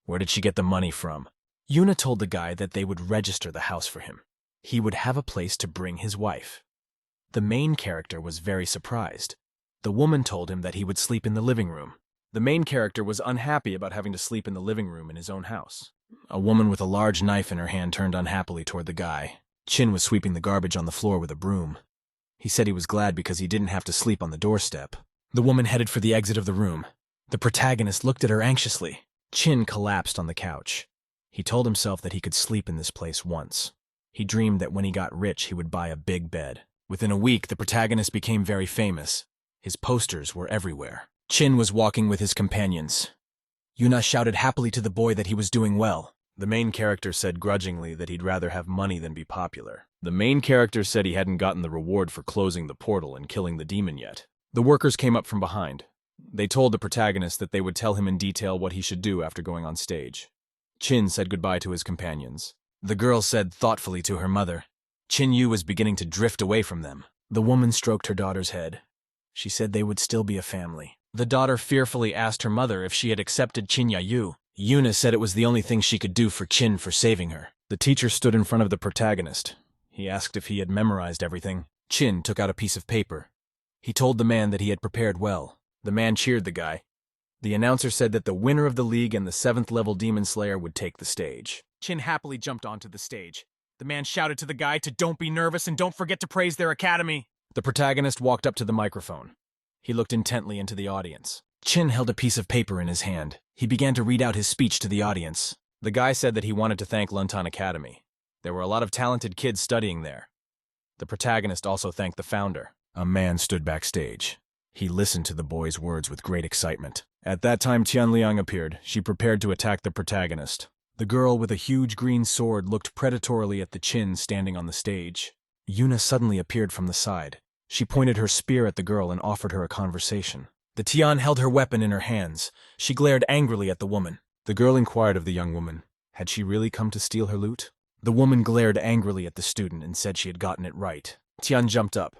where did she get the money from? Yuna told the guy that they would register the house for him. He would have a place to bring his wife. The main character was very surprised. The woman told him that he would sleep in the living room. The main character was unhappy about having to sleep in the living room in his own house. A woman with a large knife in her hand turned unhappily toward the guy. Chin was sweeping the garbage on the floor with a broom. He said he was glad because he didn't have to sleep on the doorstep. The woman headed for the exit of the room. The protagonist looked at her anxiously. Chin collapsed on the couch. He told himself that he could sleep in this place once. He dreamed that when he got rich, he would buy a big bed. Within a week, the protagonist became very famous. His posters were everywhere. Chin was walking with his companions. Yuna shouted happily to the boy that he was doing well. The main character said grudgingly that he'd rather have money than be popular. The main character said he hadn't gotten the reward for closing the portal and killing the demon yet. The workers came up from behind. They told the protagonist that they would tell him in detail what he should do after going on stage. Chin said goodbye to his companions. The girl said thoughtfully to her mother. Chin Yu was beginning to drift away from them. The woman stroked her daughter's head. She said they would still be a family. The daughter fearfully asked her mother if she had accepted Chin Yu. Yuna said it was the only thing she could do for Chin for saving her. The teacher stood in front of the protagonist. He asked if he had memorized everything. Chin took out a piece of paper. He told the man that he had prepared well. The man cheered the guy. The announcer said that the winner of the league and the 7th level demon slayer would take the stage. Chin happily jumped onto the stage. The man shouted to the guy to don't be nervous and don't forget to praise their academy. The protagonist walked up to the microphone. He looked intently into the audience. Chin held a piece of paper in his hand. He began to read out his speech to the audience. The guy said that he wanted to thank Luntan Academy. There were a lot of talented kids studying there. The protagonist also thanked the founder. A man stood backstage. He listened to the boy's words with great excitement. At that time, Tianliang appeared. She prepared to attack the protagonist. The girl with a huge green sword looked predatorily at the Chin standing on the stage. Yuna suddenly appeared from the side. She pointed her spear at the girl and offered her a conversation. The Tian held her weapon in her hands. She glared angrily at the woman. The girl inquired of the young woman, had she really come to steal her loot? The woman glared angrily at the student and said she had gotten it right. Tian jumped up.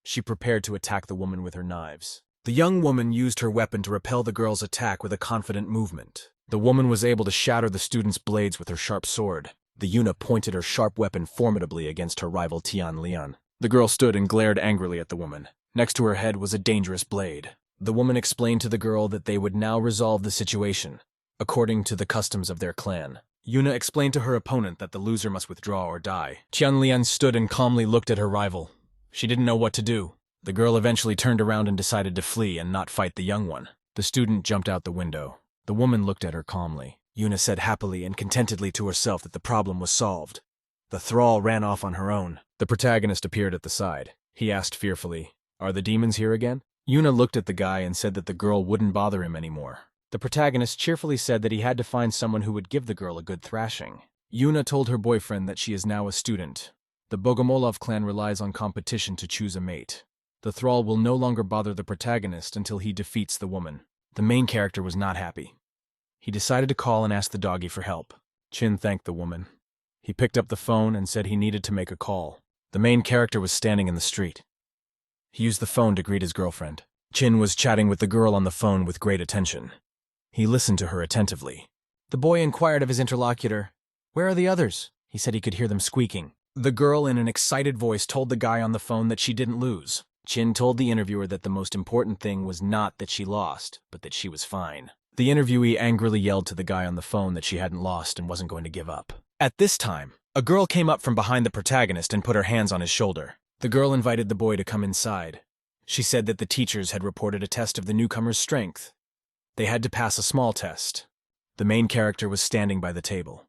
She prepared to attack the woman with her knives. The young woman used her weapon to repel the girl's attack with a confident movement. The woman was able to shatter the student's blades with her sharp sword. The Yuna pointed her sharp weapon formidably against her rival Tian Lian. The girl stood and glared angrily at the woman. Next to her head was a dangerous blade. The woman explained to the girl that they would now resolve the situation, according to the customs of their clan. Yuna explained to her opponent that the loser must withdraw or die. Tian Lian stood and calmly looked at her rival. She didn't know what to do. The girl eventually turned around and decided to flee and not fight the young one. The student jumped out the window. The woman looked at her calmly. Yuna said happily and contentedly to herself that the problem was solved. The thrall ran off on her own. The protagonist appeared at the side. He asked fearfully, "Are the demons here again?" Yuna looked at the guy and said that the girl wouldn't bother him anymore. The protagonist cheerfully said that he had to find someone who would give the girl a good thrashing. Yuna told her boyfriend that she is now a student. The Bogomolov clan relies on competition to choose a mate. The thrall will no longer bother the protagonist until he defeats the woman. The main character was not happy. He decided to call and ask the doggy for help. Chin thanked the woman. He picked up the phone and said he needed to make a call. The main character was standing in the street. He used the phone to greet his girlfriend. Chin was chatting with the girl on the phone with great attention. He listened to her attentively. The boy inquired of his interlocutor, "Where are the others?" He said he could hear them squeaking. The girl in an excited voice told the guy on the phone that she didn't lose. Chin told the interviewer that the most important thing was not that she lost, but that she was fine. The interviewee angrily yelled to the guy on the phone that she hadn't lost and wasn't going to give up. At this time, a girl came up from behind the protagonist and put her hands on his shoulder. The girl invited the boy to come inside. She said that the teachers had reported a test of the newcomer's strength. They had to pass a small test. The main character was standing by the table.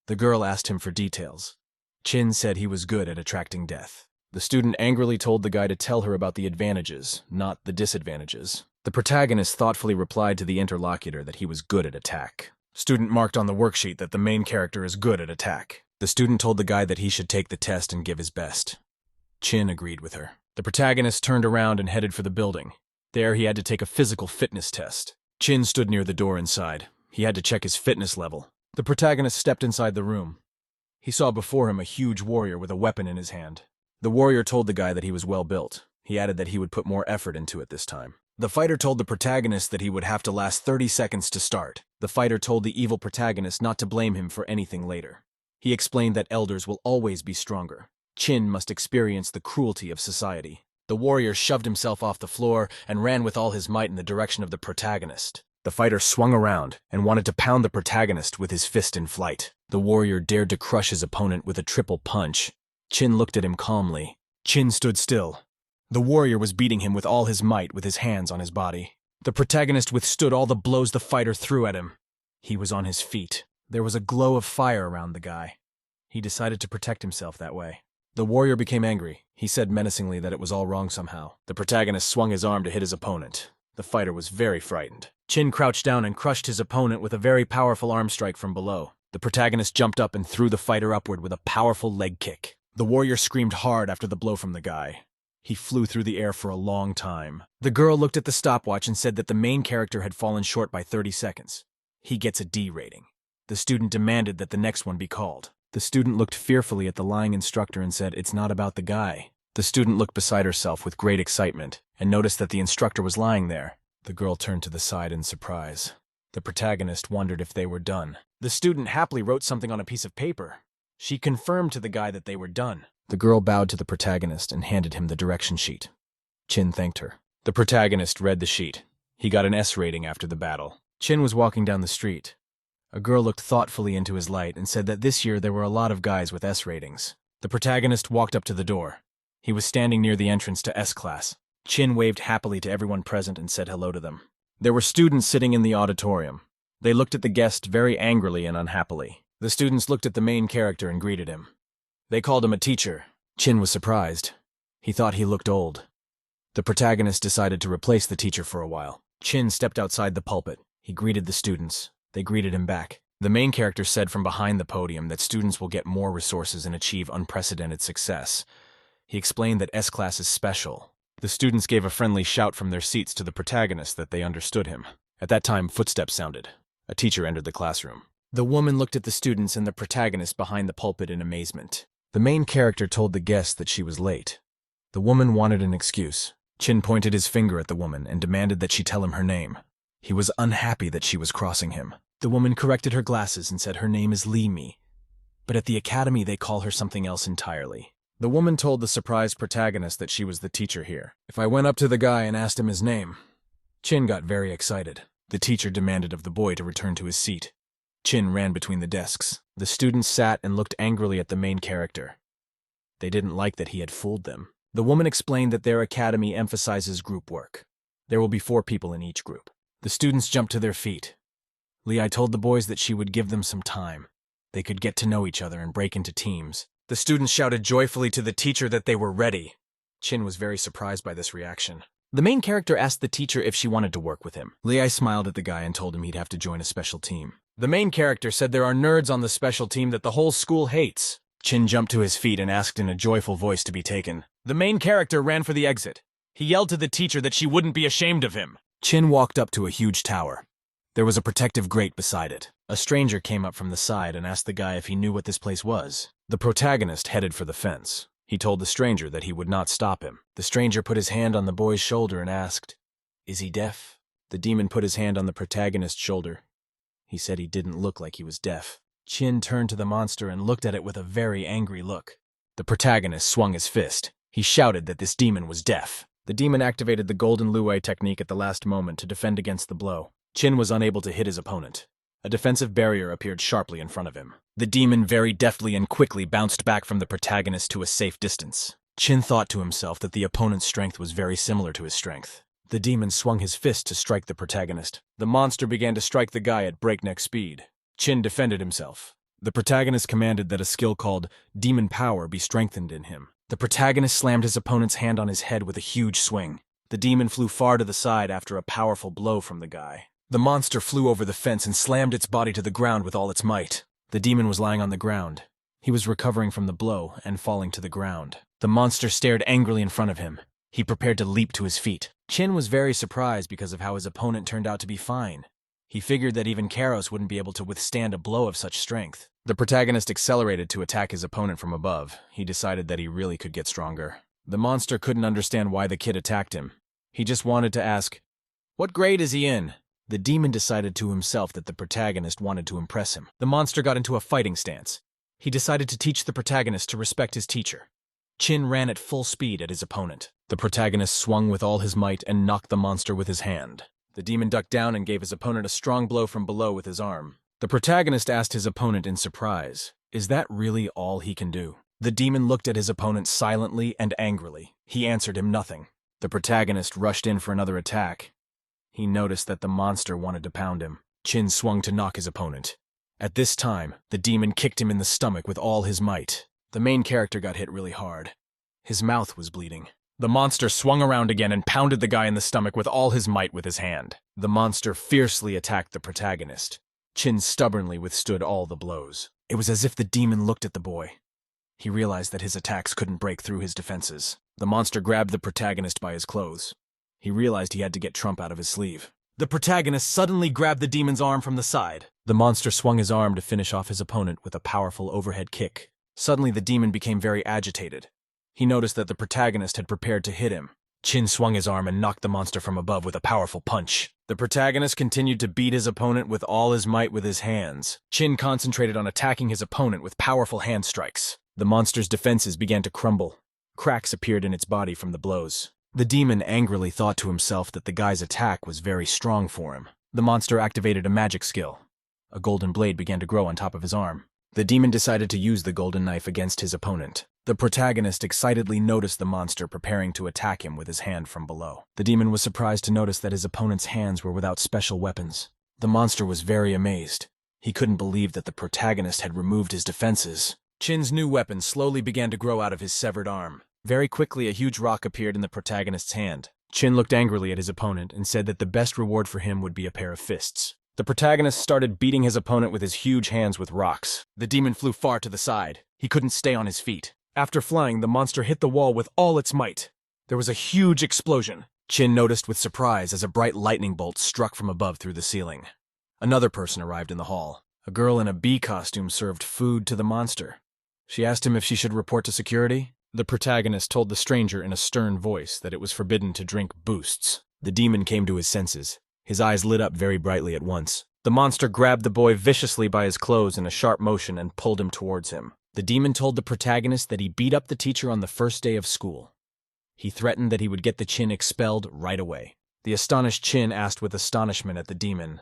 The girl asked him for details. Chin said he was good at attracting death. The student angrily told the guy to tell her about the advantages, not the disadvantages. The protagonist thoughtfully replied to the interlocutor that he was good at attack. Student marked on the worksheet that the main character is good at attack. The student told the guy that he should take the test and give his best. Chin agreed with her. The protagonist turned around and headed for the building. There he had to take a physical fitness test. Chin stood near the door inside. He had to check his fitness level. The protagonist stepped inside the room. He saw before him a huge warrior with a weapon in his hand. The warrior told the guy that he was well built. He added that he would put more effort into it this time. The fighter told the protagonist that he would have to last 30 seconds to start. The fighter told the evil protagonist not to blame him for anything later. He explained that elders will always be stronger. Chin must experience the cruelty of society. The warrior shoved himself off the floor and ran with all his might in the direction of the protagonist. The fighter swung around and wanted to pound the protagonist with his fist in flight. The warrior dared to crush his opponent with a triple punch. Chin looked at him calmly. Chin stood still. The warrior was beating him with all his might with his hands on his body. The protagonist withstood all the blows the fighter threw at him. He was on his feet. There was a glow of fire around the guy. He decided to protect himself that way. The warrior became angry. He said menacingly that it was all wrong somehow. The protagonist swung his arm to hit his opponent. The fighter was very frightened. Chin crouched down and crushed his opponent with a very powerful arm strike from below. The protagonist jumped up and threw the fighter upward with a powerful leg kick. The warrior screamed hard after the blow from the guy. He flew through the air for a long time. The girl looked at the stopwatch and said that the main character had fallen short by 30 seconds. He gets a D rating. The student demanded that the next one be called. The student looked fearfully at the lying instructor and said, "It's not about the guy." The student looked beside herself with great excitement and noticed that the instructor was lying there. The girl turned to the side in surprise. The protagonist wondered if they were done. The student happily wrote something on a piece of paper. She confirmed to the guy that they were done. The girl bowed to the protagonist and handed him the direction sheet. Chin thanked her. The protagonist read the sheet. He got an S rating after the battle. Chin was walking down the street. A girl looked thoughtfully into his light and said that this year there were a lot of guys with S ratings. The protagonist walked up to the door. He was standing near the entrance to S class. Chin waved happily to everyone present and said hello to them. There were students sitting in the auditorium. They looked at the guest very angrily and unhappily. The students looked at the main character and greeted him. They called him a teacher. Chin was surprised. He thought he looked old. The protagonist decided to replace the teacher for a while. Chin stepped outside the pulpit. He greeted the students. They greeted him back. The main character said from behind the podium that students will get more resources and achieve unprecedented success. He explained that S class is special. The students gave a friendly shout from their seats to the protagonist that they understood him. At that time, footsteps sounded. A teacher entered the classroom. The woman looked at the students and the protagonist behind the pulpit in amazement. The main character told the guest that she was late. The woman wanted an excuse. Chin pointed his finger at the woman and demanded that she tell him her name. He was unhappy that she was crossing him. The woman corrected her glasses and said her name is Li Mi, but at the academy they call her something else entirely. The woman told the surprised protagonist that she was the teacher here. If I went up to the guy and asked him his name, Chin got very excited. The teacher demanded of the boy to return to his seat. Chin ran between the desks. The students sat and looked angrily at the main character. They didn't like that he had fooled them. The woman explained that their academy emphasizes group work. There will be 4 people in each group. The students jumped to their feet. Li told the boys that she would give them some time. They could get to know each other and break into teams. The students shouted joyfully to the teacher that they were ready. Chin was very surprised by this reaction. The main character asked the teacher if she wanted to work with him. Li smiled at the guy and told him he'd have to join a special team. The main character said there are nerds on the special team that the whole school hates. Chin jumped to his feet and asked in a joyful voice to be taken. The main character ran for the exit. He yelled to the teacher that she wouldn't be ashamed of him. Chin walked up to a huge tower. There was a protective grate beside it. A stranger came up from the side and asked the guy if he knew what this place was. The protagonist headed for the fence. He told the stranger that he would not stop him. The stranger put his hand on the boy's shoulder and asked, "Is he deaf?" The demon put his hand on the protagonist's shoulder. He said he didn't look like he was deaf. Chin turned to the monster and looked at it with a very angry look. The protagonist swung his fist. He shouted that this demon was deaf. The demon activated the golden luai technique at the last moment to defend against the blow. Chin was unable to hit his opponent. A defensive barrier appeared sharply in front of him. The demon very deftly and quickly bounced back from the protagonist to a safe distance. Chin thought to himself that the opponent's strength was very similar to his strength. The demon swung his fist to strike the protagonist. The monster began to strike the guy at breakneck speed. Chin defended himself. The protagonist commanded that a skill called Demon Power be strengthened in him. The protagonist slammed his opponent's hand on his head with a huge swing. The demon flew far to the side after a powerful blow from the guy. The monster flew over the fence and slammed its body to the ground with all its might. The demon was lying on the ground. He was recovering from the blow and falling to the ground. The monster stared angrily in front of him. He prepared to leap to his feet. Chin was very surprised because of how his opponent turned out to be fine. He figured that even Karos wouldn't be able to withstand a blow of such strength. The protagonist accelerated to attack his opponent from above. He decided that he really could get stronger. The monster couldn't understand why the kid attacked him. He just wanted to ask, "What grade is he in?" The demon decided to himself that the protagonist wanted to impress him. The monster got into a fighting stance. He decided to teach the protagonist to respect his teacher. Chin ran at full speed at his opponent. The protagonist swung with all his might and knocked the monster with his hand. The demon ducked down and gave his opponent a strong blow from below with his arm. The protagonist asked his opponent in surprise, "Is that really all he can do?" The demon looked at his opponent silently and angrily. He answered him nothing. The protagonist rushed in for another attack. He noticed that the monster wanted to pound him. Chin swung to knock his opponent. At this time, the demon kicked him in the stomach with all his might. The main character got hit really hard. His mouth was bleeding. The monster swung around again and pounded the guy in the stomach with all his might with his hand. The monster fiercely attacked the protagonist. Chin stubbornly withstood all the blows. It was as if the demon looked at the boy. He realized that his attacks couldn't break through his defenses. The monster grabbed the protagonist by his clothes. He realized he had to get Trump out of his sleeve. The protagonist suddenly grabbed the demon's arm from the side. The monster swung his arm to finish off his opponent with a powerful overhead kick. Suddenly the demon became very agitated. He noticed that the protagonist had prepared to hit him. Chin swung his arm and knocked the monster from above with a powerful punch. The protagonist continued to beat his opponent with all his might with his hands. Chin concentrated on attacking his opponent with powerful hand strikes. The monster's defenses began to crumble. Cracks appeared in its body from the blows. The demon angrily thought to himself that the guy's attack was very strong for him. The monster activated a magic skill. A golden blade began to grow on top of his arm. The demon decided to use the golden knife against his opponent. The protagonist excitedly noticed the monster preparing to attack him with his hand from below. The demon was surprised to notice that his opponent's hands were without special weapons. The monster was very amazed. He couldn't believe that the protagonist had removed his defenses. Chin's new weapon slowly began to grow out of his severed arm. Very quickly, a huge rock appeared in the protagonist's hand. Chin looked angrily at his opponent and said that the best reward for him would be a pair of fists. The protagonist started beating his opponent with his huge hands with rocks. The demon flew far to the side. He couldn't stay on his feet. After flying, the monster hit the wall with all its might. There was a huge explosion. Chin noticed with surprise as a bright lightning bolt struck from above through the ceiling. Another person arrived in the hall. A girl in a bee costume served food to the monster. She asked him if she should report to security. The protagonist told the stranger in a stern voice that it was forbidden to drink boosts. The demon came to his senses. His eyes lit up very brightly at once. The monster grabbed the boy viciously by his clothes in a sharp motion and pulled him towards him. The demon told the protagonist that he beat up the teacher on the first day of school. He threatened that he would get the Chin expelled right away. The astonished Chin asked with astonishment at the demon,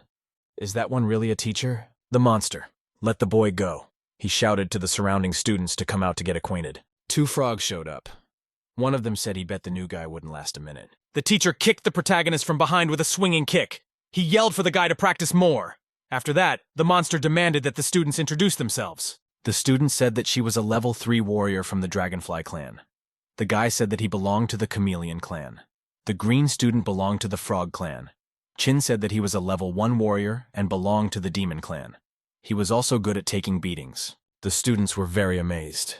"Is that one really a teacher?" The monster, "Let the boy go." He shouted to the surrounding students to come out to get acquainted. Two frogs showed up. One of them said he bet the new guy wouldn't last a minute. The teacher kicked the protagonist from behind with a swinging kick. He yelled for the guy to practice more. After that, the monster demanded that the students introduce themselves. The student said that she was a level 3 warrior from the Dragonfly clan. The guy said that he belonged to the Chameleon clan. The green student belonged to the Frog clan. Chin said that he was a level 1 warrior and belonged to the Demon clan. He was also good at taking beatings. The students were very amazed.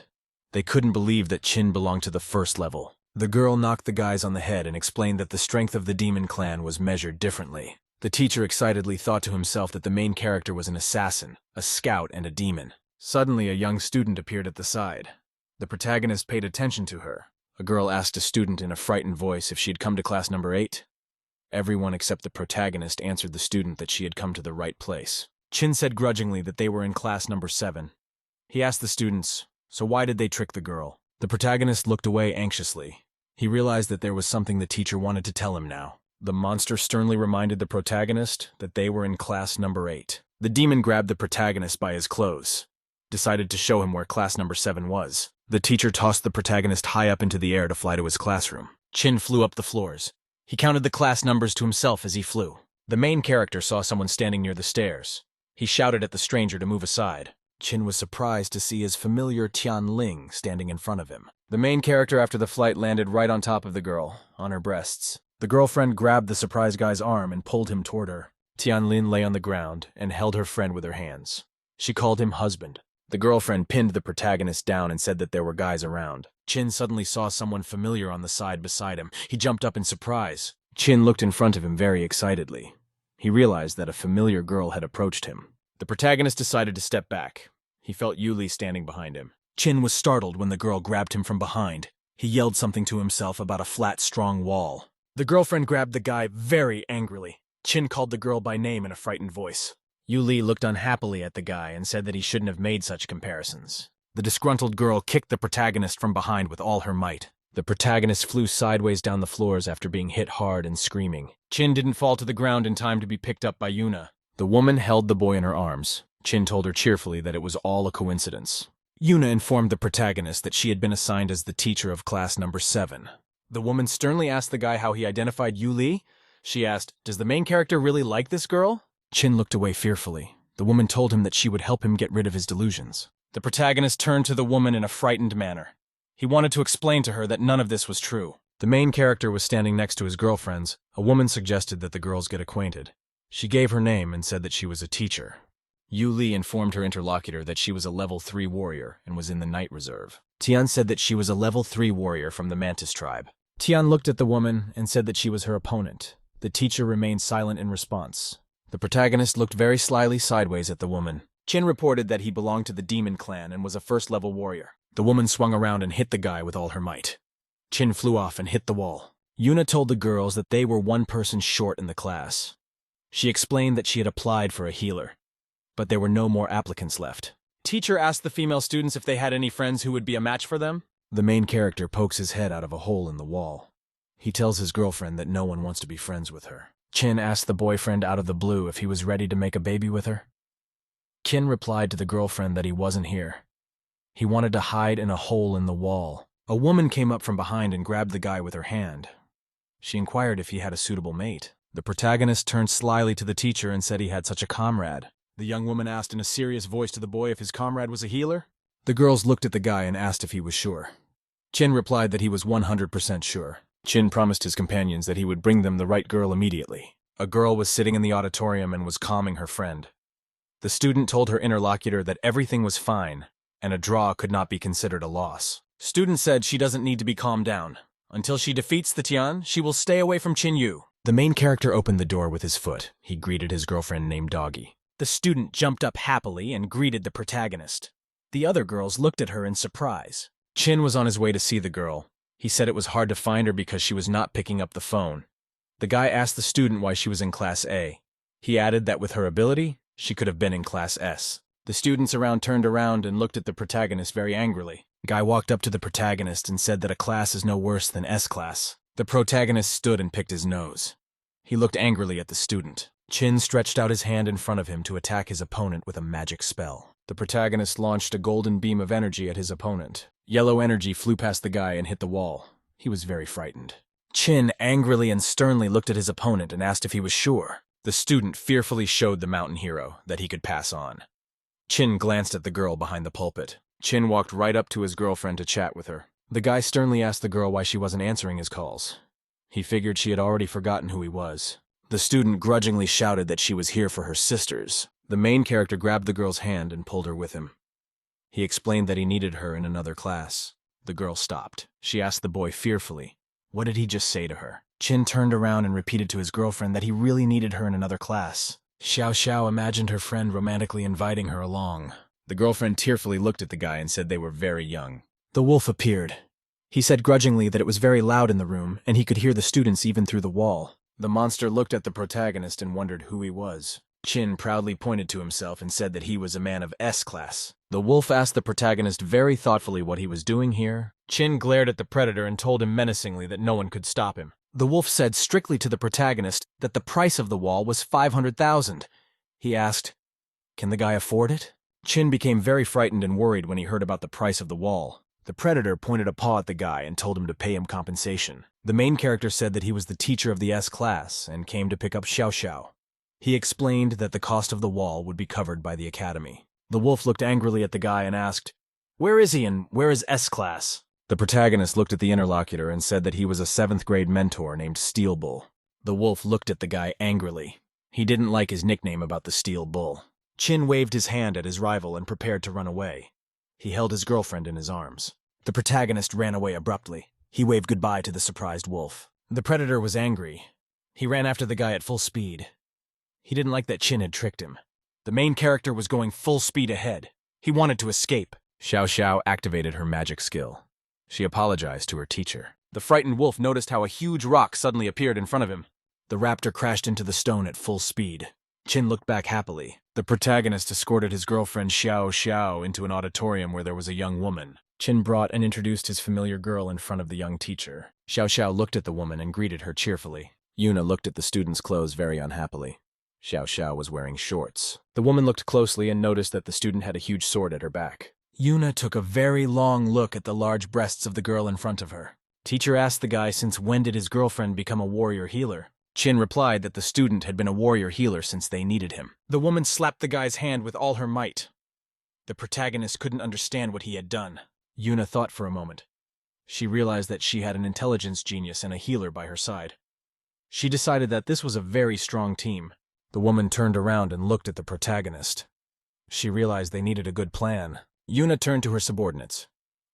They couldn't believe that Chin belonged to the first level. The girl knocked the guys on the head and explained that the strength of the Demon clan was measured differently. The teacher excitedly thought to himself that the main character was an assassin, a scout, and a demon. Suddenly, a young student appeared at the side. The protagonist paid attention to her. A girl asked a student in a frightened voice if she had come to class number 8. Everyone except the protagonist answered the student that she had come to the right place. Chin said grudgingly that they were in class number 7. He asked the students, so why did they trick the girl? The protagonist looked away anxiously. He realized that there was something the teacher wanted to tell him now. The monster sternly reminded the protagonist that they were in class number 8. The demon grabbed the protagonist by his clothes, decided to show him where class number 7 was. The teacher tossed the protagonist high up into the air to fly to his classroom. Chin flew up the floors. He counted the class numbers to himself as he flew. The main character saw someone standing near the stairs. He shouted at the stranger to move aside. Chin was surprised to see his familiar Tianling standing in front of him. The main character after the flight landed right on top of the girl, on her breasts. The girlfriend grabbed the surprised guy's arm and pulled him toward her. Tianlin lay on the ground and held her friend with her hands. She called him husband. The girlfriend pinned the protagonist down and said that there were guys around. Chin suddenly saw someone familiar on the side beside him. He jumped up in surprise. Chin looked in front of him very excitedly. He realized that a familiar girl had approached him. The protagonist decided to step back. He felt Yuli standing behind him. Chin was startled when the girl grabbed him from behind. He yelled something to himself about a flat, strong wall. The girlfriend grabbed the guy very angrily. Chin called the girl by name in a frightened voice. Yuli looked unhappily at the guy and said that he shouldn't have made such comparisons. The disgruntled girl kicked the protagonist from behind with all her might. The protagonist flew sideways down the floors after being hit hard and screaming. Chin didn't fall to the ground in time to be picked up by Yuna. The woman held the boy in her arms. Chin told her cheerfully that it was all a coincidence. Yuna informed the protagonist that she had been assigned as the teacher of class number 7. The woman sternly asked the guy how he identified Yuli. She asked, "Does the main character really like this girl?" Chin looked away fearfully. The woman told him that she would help him get rid of his delusions. The protagonist turned to the woman in a frightened manner. He wanted to explain to her that none of this was true. The main character was standing next to his girlfriends. A woman suggested that the girls get acquainted. She gave her name and said that she was a teacher. Yuli informed her interlocutor that she was a level 3 warrior and was in the night reserve. Tian said that she was a level 3 warrior from the Mantis tribe. Tian looked at the woman and said that she was her opponent. The teacher remained silent in response. The protagonist looked very slyly sideways at the woman. Chin reported that he belonged to the Demon Clan and was a first-level warrior. The woman swung around and hit the guy with all her might. Chin flew off and hit the wall. Yuna told the girls that they were one person short in the class. She explained that she had applied for a healer, but there were no more applicants left. Teacher asked the female students if they had any friends who would be a match for them. The main character pokes his head out of a hole in the wall. He tells his girlfriend that no one wants to be friends with her. Chin asked the boyfriend out of the blue if he was ready to make a baby with her. Kin replied to the girlfriend that he wasn't here. He wanted to hide in a hole in the wall. A woman came up from behind and grabbed the guy with her hand. She inquired if he had a suitable mate. The protagonist turned slyly to the teacher and said he had such a comrade. The young woman asked in a serious voice to the boy if his comrade was a healer. The girls looked at the guy and asked if he was sure. Chin replied that he was 100% sure. Chin promised his companions that he would bring them the right girl immediately. A girl was sitting in the auditorium and was calming her friend. The student told her interlocutor that everything was fine, and a draw could not be considered a loss. Student said she doesn't need to be calmed down. Until she defeats the Tian, she will stay away from Chin Yu. The main character opened the door with his foot. He greeted his girlfriend named Doggy. The student jumped up happily and greeted the protagonist. The other girls looked at her in surprise. Chin was on his way to see the girl. He said it was hard to find her because she was not picking up the phone. The guy asked the student why she was in Class A. He added that with her ability, she could have been in Class S. The students around turned around and looked at the protagonist very angrily. Guy walked up to the protagonist and said that a class is no worse than S-class. The protagonist stood and picked his nose. He looked angrily at the student. Chin stretched out his hand in front of him to attack his opponent with a magic spell. The protagonist launched a golden beam of energy at his opponent. Yellow energy flew past the guy and hit the wall. He was very frightened. Chin angrily and sternly looked at his opponent and asked if he was sure. The student fearfully showed the mountain hero that he could pass on. Chin glanced at the girl behind the pulpit. Chin walked right up to his girlfriend to chat with her. The guy sternly asked the girl why she wasn't answering his calls. He figured she had already forgotten who he was. The student grudgingly shouted that she was here for her sisters. The main character grabbed the girl's hand and pulled her with him. He explained that he needed her in another class. The girl stopped. She asked the boy fearfully, what did he just say to her? Chin turned around and repeated to his girlfriend that he really needed her in another class. Xiao Xiao imagined her friend romantically inviting her along. The girlfriend tearfully looked at the guy and said they were very young. The wolf appeared. He said grudgingly that it was very loud in the room and he could hear the students even through the wall. The monster looked at the protagonist and wondered who he was. Chin proudly pointed to himself and said that he was a man of S-class. The wolf asked the protagonist very thoughtfully what he was doing here. Chin glared at the predator and told him menacingly that no one could stop him. The wolf said strictly to the protagonist that the price of the wall was 500,000. He asked, can the guy afford it? Chin became very frightened and worried when he heard about the price of the wall. The predator pointed a paw at the guy and told him to pay him compensation. The main character said that he was the teacher of the S-class and came to pick up Xiao Xiao. He explained that the cost of the wall would be covered by the academy. The wolf looked angrily at the guy and asked, where is he and where is S-class? The protagonist looked at the interlocutor and said that he was a 7th grade mentor named Steel Bull. The wolf looked at the guy angrily. He didn't like his nickname about the Steel Bull. Chin waved his hand at his rival and prepared to run away. He held his girlfriend in his arms. The protagonist ran away abruptly. He waved goodbye to the surprised wolf. The predator was angry. He ran after the guy at full speed. He didn't like that Chin had tricked him. The main character was going full speed ahead. He wanted to escape. Xiao Xiao activated her magic skill. She apologized to her teacher. The frightened wolf noticed how a huge rock suddenly appeared in front of him. The raptor crashed into the stone at full speed. Chin looked back happily. The protagonist escorted his girlfriend Xiao Xiao into an auditorium where there was a young woman. Chin brought and introduced his familiar girl in front of the young teacher. Xiao Xiao looked at the woman and greeted her cheerfully. Yuna looked at the student's clothes very unhappily. Xiao Xiao was wearing shorts. The woman looked closely and noticed that the student had a huge sword at her back. Yuna took a very long look at the large breasts of the girl in front of her. Teacher asked the guy since when did his girlfriend become a warrior healer. Chin replied that the student had been a warrior healer since they needed him. The woman slapped the guy's hand with all her might. The protagonist couldn't understand what he had done. Yuna thought for a moment. She realized that she had an intelligence genius and a healer by her side. She decided that this was a very strong team. The woman turned around and looked at the protagonist. She realized they needed a good plan. Yuna turned to her subordinates.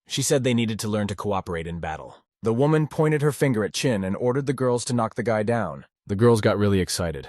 She said they needed to learn to cooperate in battle. The woman pointed her finger at Chin and ordered the girls to knock the guy down. The girls got really excited.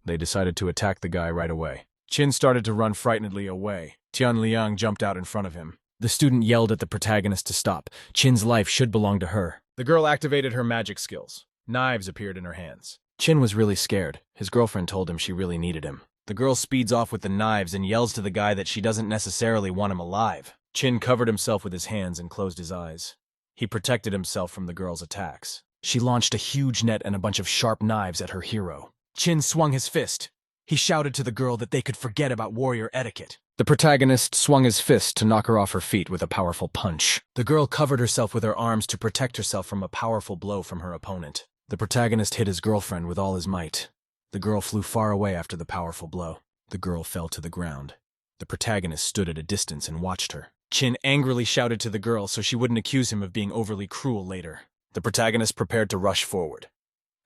They decided to attack the guy right away. Chin started to run frightenedly away. Tian Liang jumped out in front of him. The student yelled at the protagonist to stop. Chin's life should belong to her. The girl activated her magic skills. Knives appeared in her hands. Chin was really scared. His girlfriend told him she really needed him. The girl speeds off with the knives and yells to the guy that she doesn't necessarily want him alive. Chin covered himself with his hands and closed his eyes. He protected himself from the girl's attacks. She launched a huge net and a bunch of sharp knives at her hero. Chin swung his fist. He shouted to the girl that they could forget about warrior etiquette. The protagonist swung his fist to knock her off her feet with a powerful punch. The girl covered herself with her arms to protect herself from a powerful blow from her opponent. The protagonist hit his girlfriend with all his might. The girl flew far away after the powerful blow. The girl fell to the ground. The protagonist stood at a distance and watched her. Chin angrily shouted to the girl so she wouldn't accuse him of being overly cruel later. The protagonist prepared to rush forward.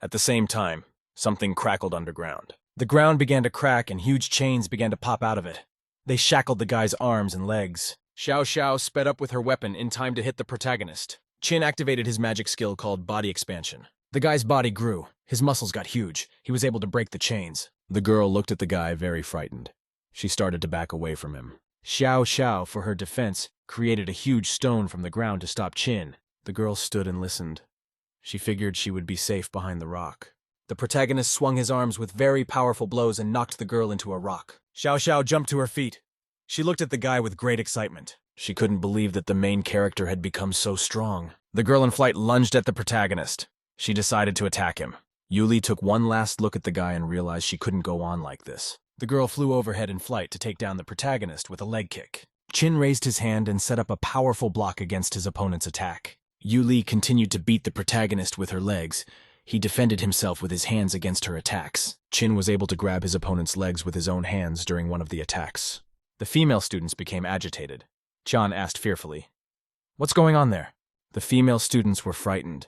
At the same time, something crackled underground. The ground began to crack and huge chains began to pop out of it. They shackled the guy's arms and legs. Xiao Xiao sped up with her weapon in time to hit the protagonist. Chin activated his magic skill called body expansion. The guy's body grew. His muscles got huge. He was able to break the chains. The girl looked at the guy very frightened. She started to back away from him. Xiao Xiao, for her defense, created a huge stone from the ground to stop Chin. The girl stood and listened. She figured she would be safe behind the rock. The protagonist swung his arms with very powerful blows and knocked the girl into a rock. Xiao Xiao jumped to her feet. She looked at the guy with great excitement. She couldn't believe that the main character had become so strong. The girl in flight lunged at the protagonist. She decided to attack him. Yuli took one last look at the guy and realized she couldn't go on like this. The girl flew overhead in flight to take down the protagonist with a leg kick. Chin raised his hand and set up a powerful block against his opponent's attack. Yuli continued to beat the protagonist with her legs. He defended himself with his hands against her attacks. Chin was able to grab his opponent's legs with his own hands during one of the attacks. The female students became agitated. Chan asked fearfully, "What's going on there?" The female students were frightened.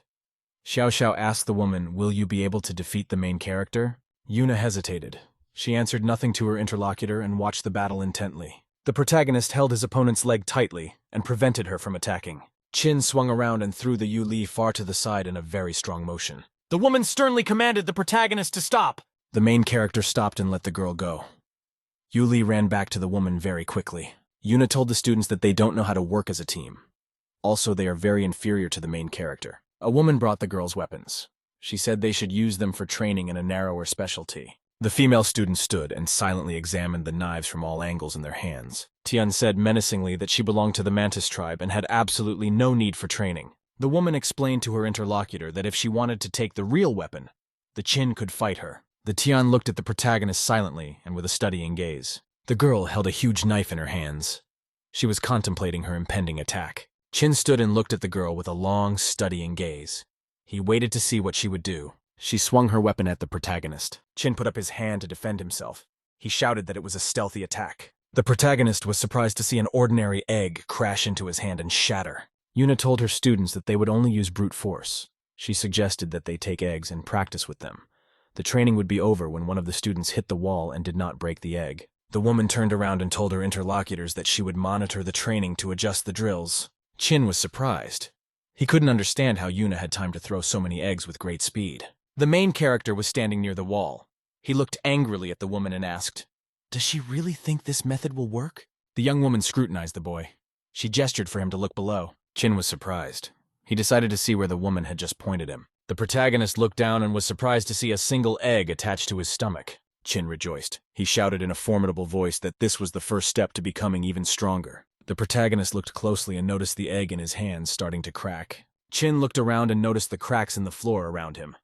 Xiao Xiao asked the woman, "Will you be able to defeat the main character?" Yuna hesitated. She answered nothing to her interlocutor and watched the battle intently. The protagonist held his opponent's leg tightly and prevented her from attacking. Chin swung around and threw the Yuli far to the side in a very strong motion. The woman sternly commanded the protagonist to stop. The main character stopped and let the girl go. Yuli ran back to the woman very quickly. Yuna told the students that they don't know how to work as a team. Also, they are very inferior to the main character. A woman brought the girls weapons. She said they should use them for training in a narrower specialty. The female students stood and silently examined the knives from all angles in their hands. Tian said menacingly that she belonged to the Mantis tribe and had absolutely no need for training. The woman explained to her interlocutor that if she wanted to take the real weapon, the Chin could fight her. The Tian looked at the protagonist silently and with a studying gaze. The girl held a huge knife in her hands. She was contemplating her impending attack. Chin stood and looked at the girl with a long, studying gaze. He waited to see what she would do. She swung her weapon at the protagonist. Chin put up his hand to defend himself. He shouted that it was a stealthy attack. The protagonist was surprised to see an ordinary egg crash into his hand and shatter. Yuna told her students that they would only use brute force. She suggested that they take eggs and practice with them. The training would be over when one of the students hit the wall and did not break the egg. The woman turned around and told her interlocutors that she would monitor the training to adjust the drills. Chin was surprised. He couldn't understand how Yuna had time to throw so many eggs with great speed. The main character was standing near the wall. He looked angrily at the woman and asked, "Does she really think this method will work?" The young woman scrutinized the boy. She gestured for him to look below. Chin was surprised. He decided to see where the woman had just pointed him. The protagonist looked down and was surprised to see a single egg attached to his stomach. Chin rejoiced. He shouted in a formidable voice that this was the first step to becoming even stronger. The protagonist looked closely and noticed the egg in his hands starting to crack. Chin looked around and noticed the cracks in the floor around him.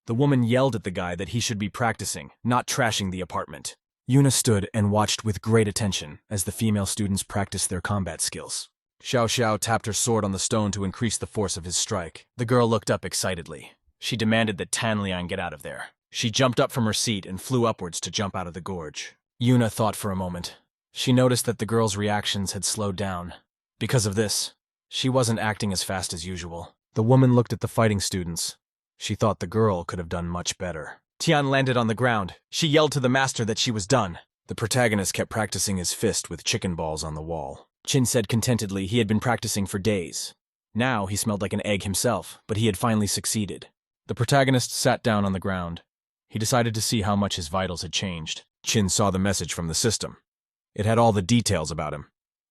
The woman yelled at the guy that he should be practicing, not trashing the apartment. Yuna stood and watched with great attention as the female students practiced their combat skills. Xiao Xiao tapped her sword on the stone to increase the force of his strike. The girl looked up excitedly. She demanded that Tan Liang get out of there. She jumped up from her seat and flew upwards to jump out of the gorge. Yuna thought for a moment. She noticed that the girl's reactions had slowed down. Because of this, she wasn't acting as fast as usual. The woman looked at the fighting students. She thought the girl could have done much better. Tian landed on the ground. She yelled to the master that she was done. The protagonist kept practicing his fist with chicken balls on the wall. Chin said contentedly he had been practicing for days. Now he smelled like an egg himself, but he had finally succeeded. The protagonist sat down on the ground. He decided to see how much his vitals had changed. Chin saw the message from the system. It had all the details about him.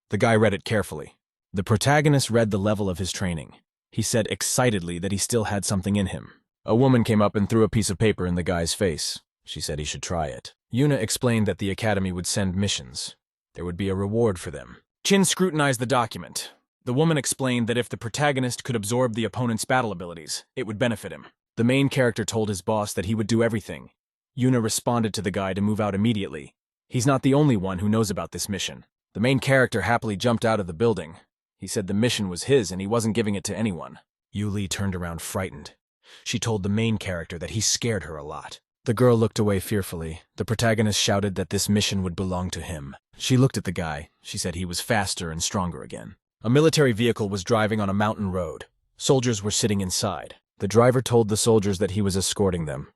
The guy read it carefully. The protagonist read the level of his training. He said excitedly that he still had something in him. A woman came up and threw a piece of paper in the guy's face. She said he should try it. Yuna explained that the academy would send missions. There would be a reward for them. Chin scrutinized the document. The woman explained that if the protagonist could absorb the opponent's battle abilities, it would benefit him. The main character told his boss that he would do everything. Yuna responded to the guy to move out immediately. He's not the only one who knows about this mission. The main character happily jumped out of the building. He said the mission was his and he wasn't giving it to anyone. Yuli turned around frightened. She told the main character that he scared her a lot. The girl looked away fearfully. The protagonist shouted that this mission would belong to him. She looked at the guy. She said he was faster and stronger again. A military vehicle was driving on a mountain road. Soldiers were sitting inside. The driver told the soldiers that he was escorting them,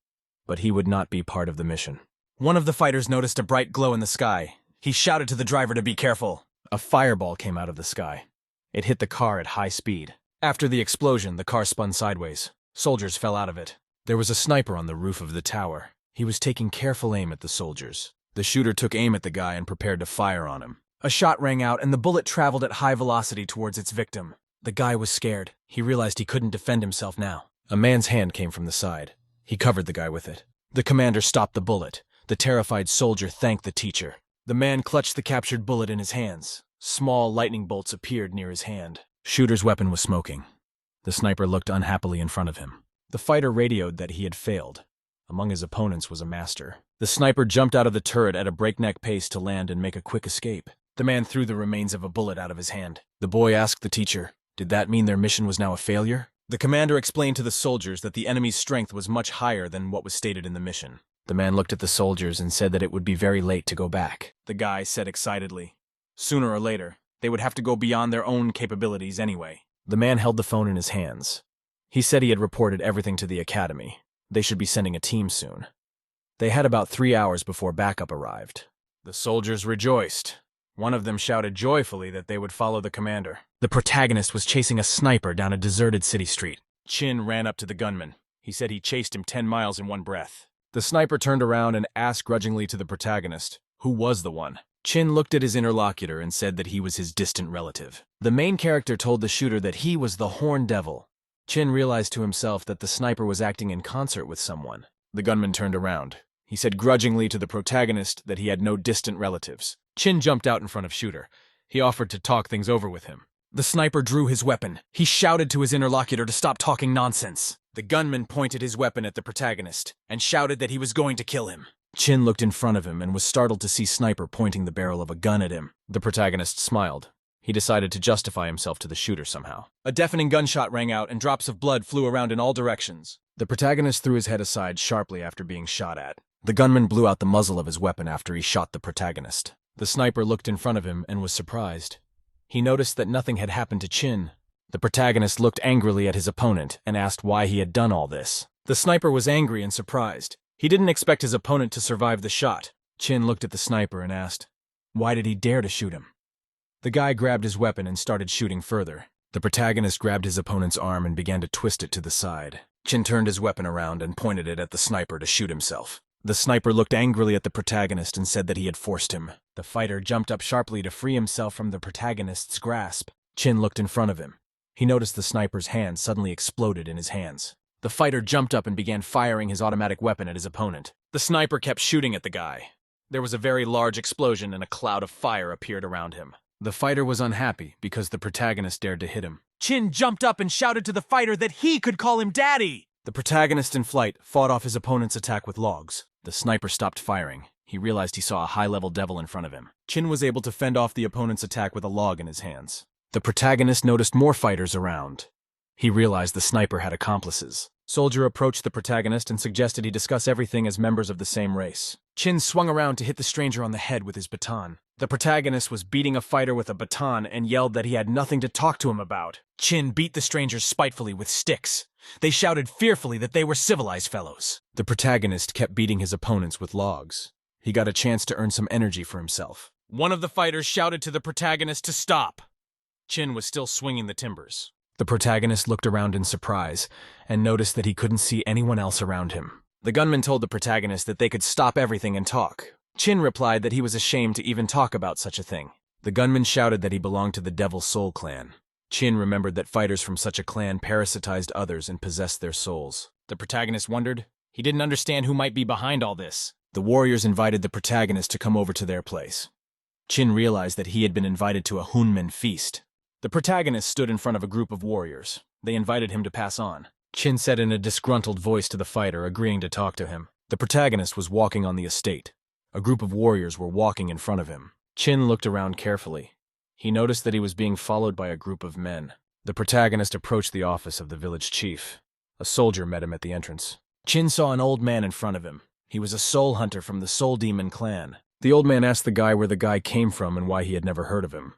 but he would not be part of the mission. One of the fighters noticed a bright glow in the sky. He shouted to the driver to be careful. A fireball came out of the sky. It hit the car at high speed. After the explosion, the car spun sideways. Soldiers fell out of it. There was a sniper on the roof of the tower. He was taking careful aim at the soldiers. The shooter took aim at the guy and prepared to fire on him. A shot rang out and the bullet traveled at high velocity towards its victim. The guy was scared. He realized he couldn't defend himself now. A man's hand came from the side. He covered the guy with it. The commander stopped the bullet. The terrified soldier thanked the teacher. The man clutched the captured bullet in his hands. Small lightning bolts appeared near his hand. Shooter's weapon was smoking. The sniper looked unhappily in front of him. The fighter radioed that he had failed. Among his opponents was a master. The sniper jumped out of the turret at a breakneck pace to land and make a quick escape. The man threw the remains of a bullet out of his hand. The boy asked the teacher, did that mean their mission was now a failure? The commander explained to the soldiers that the enemy's strength was much higher than what was stated in the mission. The man looked at the soldiers and said that it would be very late to go back. The guy said excitedly, sooner or later, they would have to go beyond their own capabilities anyway. The man held the phone in his hands. He said he had reported everything to the academy. They should be sending a team soon. They had about 3 hours before backup arrived. The soldiers rejoiced. One of them shouted joyfully that they would follow the commander. The protagonist was chasing a sniper down a deserted city street. Chin ran up to the gunman. He said he chased him 10 miles in one breath. The sniper turned around and asked grudgingly to the protagonist, who was the one? Chin looked at his interlocutor and said that he was his distant relative. The main character told the shooter that he was the Horn Devil. Chin realized to himself that the sniper was acting in concert with someone. The gunman turned around. He said grudgingly to the protagonist that he had no distant relatives. Chin jumped out in front of Shooter. He offered to talk things over with him. The sniper drew his weapon. He shouted to his interlocutor to stop talking nonsense. The gunman pointed his weapon at the protagonist and shouted that he was going to kill him. Chin looked in front of him and was startled to see Sniper pointing the barrel of a gun at him. The protagonist smiled. He decided to justify himself to the shooter somehow. A deafening gunshot rang out and drops of blood flew around in all directions. The protagonist threw his head aside sharply after being shot at. The gunman blew out the muzzle of his weapon after he shot the protagonist. The sniper looked in front of him and was surprised. He noticed that nothing had happened to Chin. The protagonist looked angrily at his opponent and asked why he had done all this. The sniper was angry and surprised. He didn't expect his opponent to survive the shot. Chin looked at the sniper and asked, "Why did he dare to shoot him?" The guy grabbed his weapon and started shooting further. The protagonist grabbed his opponent's arm and began to twist it to the side. Chin turned his weapon around and pointed it at the sniper to shoot himself. The sniper looked angrily at the protagonist and said that he had forced him. The fighter jumped up sharply to free himself from the protagonist's grasp. Chin looked in front of him. He noticed the sniper's hand suddenly exploded in his hands. The fighter jumped up and began firing his automatic weapon at his opponent. The sniper kept shooting at the guy. There was a very large explosion and a cloud of fire appeared around him. The fighter was unhappy because the protagonist dared to hit him. Chin jumped up and shouted to the fighter that he could call him daddy! The protagonist in flight fought off his opponent's attack with logs. The sniper stopped firing. He realized he saw a high-level devil in front of him. Chin was able to fend off the opponent's attack with a log in his hands. The protagonist noticed more fighters around. He realized the sniper had accomplices. Soldier approached the protagonist and suggested he discuss everything as members of the same race. Chin swung around to hit the stranger on the head with his baton. The protagonist was beating a fighter with a baton and yelled that he had nothing to talk to him about. Chin beat the strangers spitefully with sticks. They shouted fearfully that they were civilized fellows. The protagonist kept beating his opponents with logs. He got a chance to earn some energy for himself. One of the fighters shouted to the protagonist to stop. Chin was still swinging the timbers. The protagonist looked around in surprise and noticed that he couldn't see anyone else around him. The gunman told the protagonist that they could stop everything and talk. Chin replied that he was ashamed to even talk about such a thing. The gunman shouted that he belonged to the Devil Soul clan. Chin remembered that fighters from such a clan parasitized others and possessed their souls. The protagonist wondered. He didn't understand who might be behind all this. The warriors invited the protagonist to come over to their place. Chin realized that he had been invited to a Hunmin feast. The protagonist stood in front of a group of warriors. They invited him to pass on. Chin said in a disgruntled voice to the fighter, agreeing to talk to him. The protagonist was walking on the estate. A group of warriors were walking in front of him. Chin looked around carefully. He noticed that he was being followed by a group of men. The protagonist approached the office of the village chief. A soldier met him at the entrance. Chin saw an old man in front of him. He was a soul hunter from the Soul Demon clan. The old man asked the guy where the guy came from and why he had never heard of him.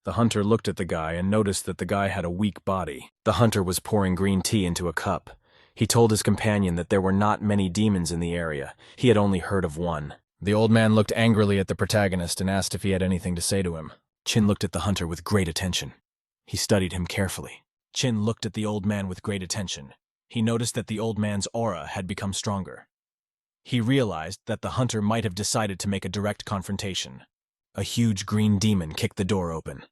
The hunter looked at the guy and noticed that the guy had a weak body. The hunter was pouring green tea into a cup. He told his companion that there were not many demons in the area. He had only heard of one. The old man looked angrily at the protagonist and asked if he had anything to say to him. Chin looked at the hunter with great attention. He studied him carefully. Chin looked at the old man with great attention. He noticed that the old man's aura had become stronger. He realized that the hunter might have decided to make a direct confrontation. A huge green demon kicked the door open.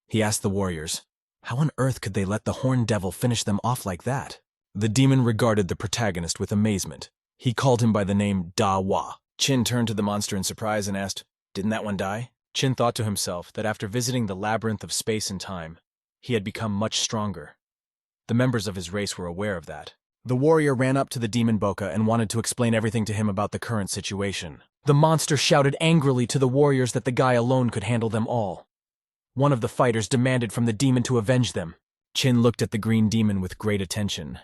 He asked the warriors, how on earth could they let the horned devil finish them off like that? The demon regarded the protagonist with amazement. He called him by the name Da-Wa. Chin turned to the monster in surprise and asked, didn't that one die? Chin thought to himself that after visiting the labyrinth of space and time, he had become much stronger. The members of his race were aware of that. The warrior ran up to the demon Boka and wanted to explain everything to him about the current situation. The monster shouted angrily to the warriors that the guy alone could handle them all. One of the fighters demanded from the demon to avenge them. Chin looked at the green demon with great attention.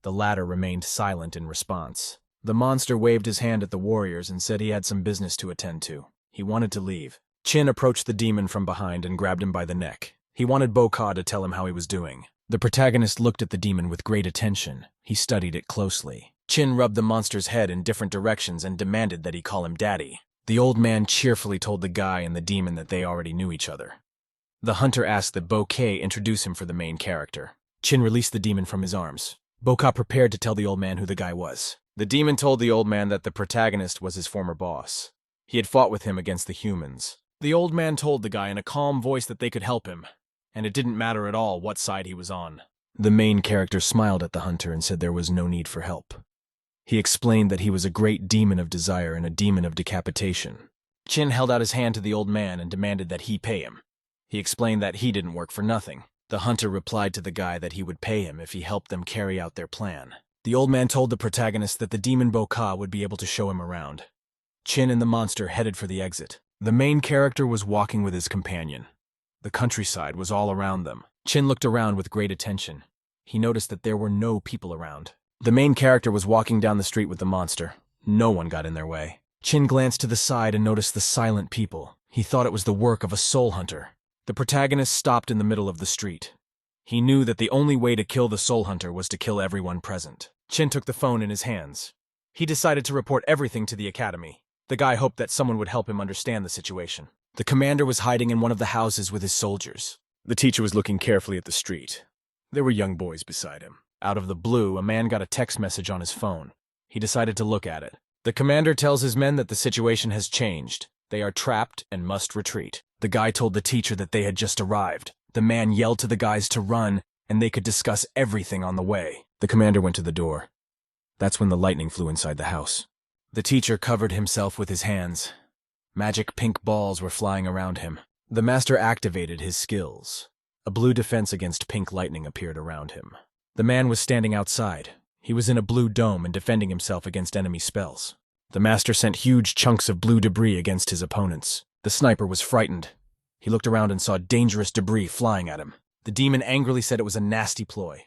The latter remained silent in response. The monster waved his hand at the warriors and said he had some business to attend to. He wanted to leave. Chin approached the demon from behind and grabbed him by the neck. He wanted Boka to tell him how he was doing. The protagonist looked at the demon with great attention. He studied it closely. Chin rubbed the monster's head in different directions and demanded that he call him daddy. The old man cheerfully told the guy and the demon that they already knew each other. The hunter asked that Boka introduce him for the main character. Chin released the demon from his arms. Boka prepared to tell the old man who the guy was. The demon told the old man that the protagonist was his former boss. He had fought with him against the humans. The old man told the guy in a calm voice that they could help him, and it didn't matter at all what side he was on. The main character smiled at the hunter and said there was no need for help. He explained that he was a great demon of desire and a demon of decapitation. Chin held out his hand to the old man and demanded that he pay him. He explained that he didn't work for nothing. The hunter replied to the guy that he would pay him if he helped them carry out their plan. The old man told the protagonist that the demon Boka would be able to show him around. Chin and the monster headed for the exit. The main character was walking with his companion. The countryside was all around them. Chin looked around with great attention. He noticed that there were no people around. The main character was walking down the street with the monster. No one got in their way. Chin glanced to the side and noticed the silent people. He thought it was the work of a soul hunter. The protagonist stopped in the middle of the street. He knew that the only way to kill the soul hunter was to kill everyone present. Chin took the phone in his hands. He decided to report everything to the academy. The guy hoped that someone would help him understand the situation. The commander was hiding in one of the houses with his soldiers. The teacher was looking carefully at the street. There were young boys beside him. Out of the blue, a man got a text message on his phone. He decided to look at it. The commander tells his men that the situation has changed. They are trapped and must retreat. The guy told the teacher that they had just arrived. The man yelled to the guys to run, and they could discuss everything on the way. The commander went to the door. That's when the lightning flew inside the house. The teacher covered himself with his hands. Magic pink balls were flying around him. The master activated his skills. A blue defense against pink lightning appeared around him. The man was standing outside. He was in a blue dome and defending himself against enemy spells. The master sent huge chunks of blue debris against his opponents. The sniper was frightened. He looked around and saw dangerous debris flying at him. The demon angrily said it was a nasty ploy.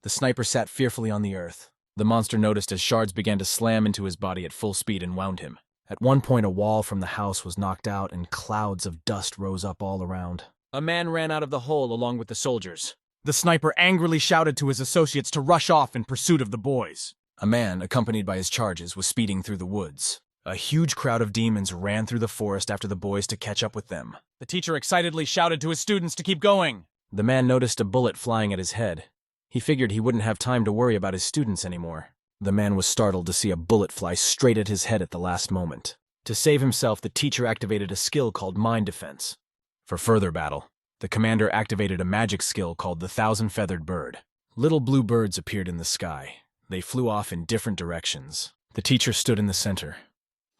The sniper sat fearfully on the earth. The monster noticed as shards began to slam into his body at full speed and wound him. At one point, a wall from the house was knocked out and clouds of dust rose up all around. A man ran out of the hole along with the soldiers. The sniper angrily shouted to his associates to rush off in pursuit of the boys. A man, accompanied by his charges, was speeding through the woods. A huge crowd of demons ran through the forest after the boys to catch up with them. The teacher excitedly shouted to his students to keep going. The man noticed a bullet flying at his head. He figured he wouldn't have time to worry about his students anymore. The man was startled to see a bullet fly straight at his head at the last moment. To save himself, the teacher activated a skill called Mind Defense. For further battle, the commander activated a magic skill called the Thousand-Feathered Bird. Little blue birds appeared in the sky. They flew off in different directions. The teacher stood in the center.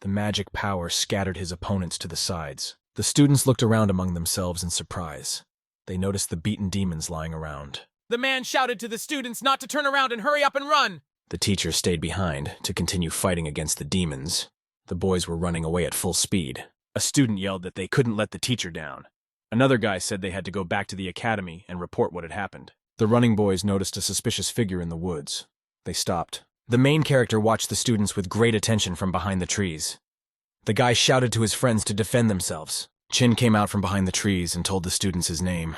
The magic power scattered his opponents to the sides. The students looked around among themselves in surprise. They noticed the beaten demons lying around. The man shouted to the students not to turn around and hurry up and run. The teacher stayed behind to continue fighting against the demons. The boys were running away at full speed. A student yelled that they couldn't let the teacher down. Another guy said they had to go back to the academy and report what had happened. The running boys noticed a suspicious figure in the woods. They stopped. The main character watched the students with great attention from behind the trees. The guy shouted to his friends to defend themselves. Chin came out from behind the trees and told the students his name.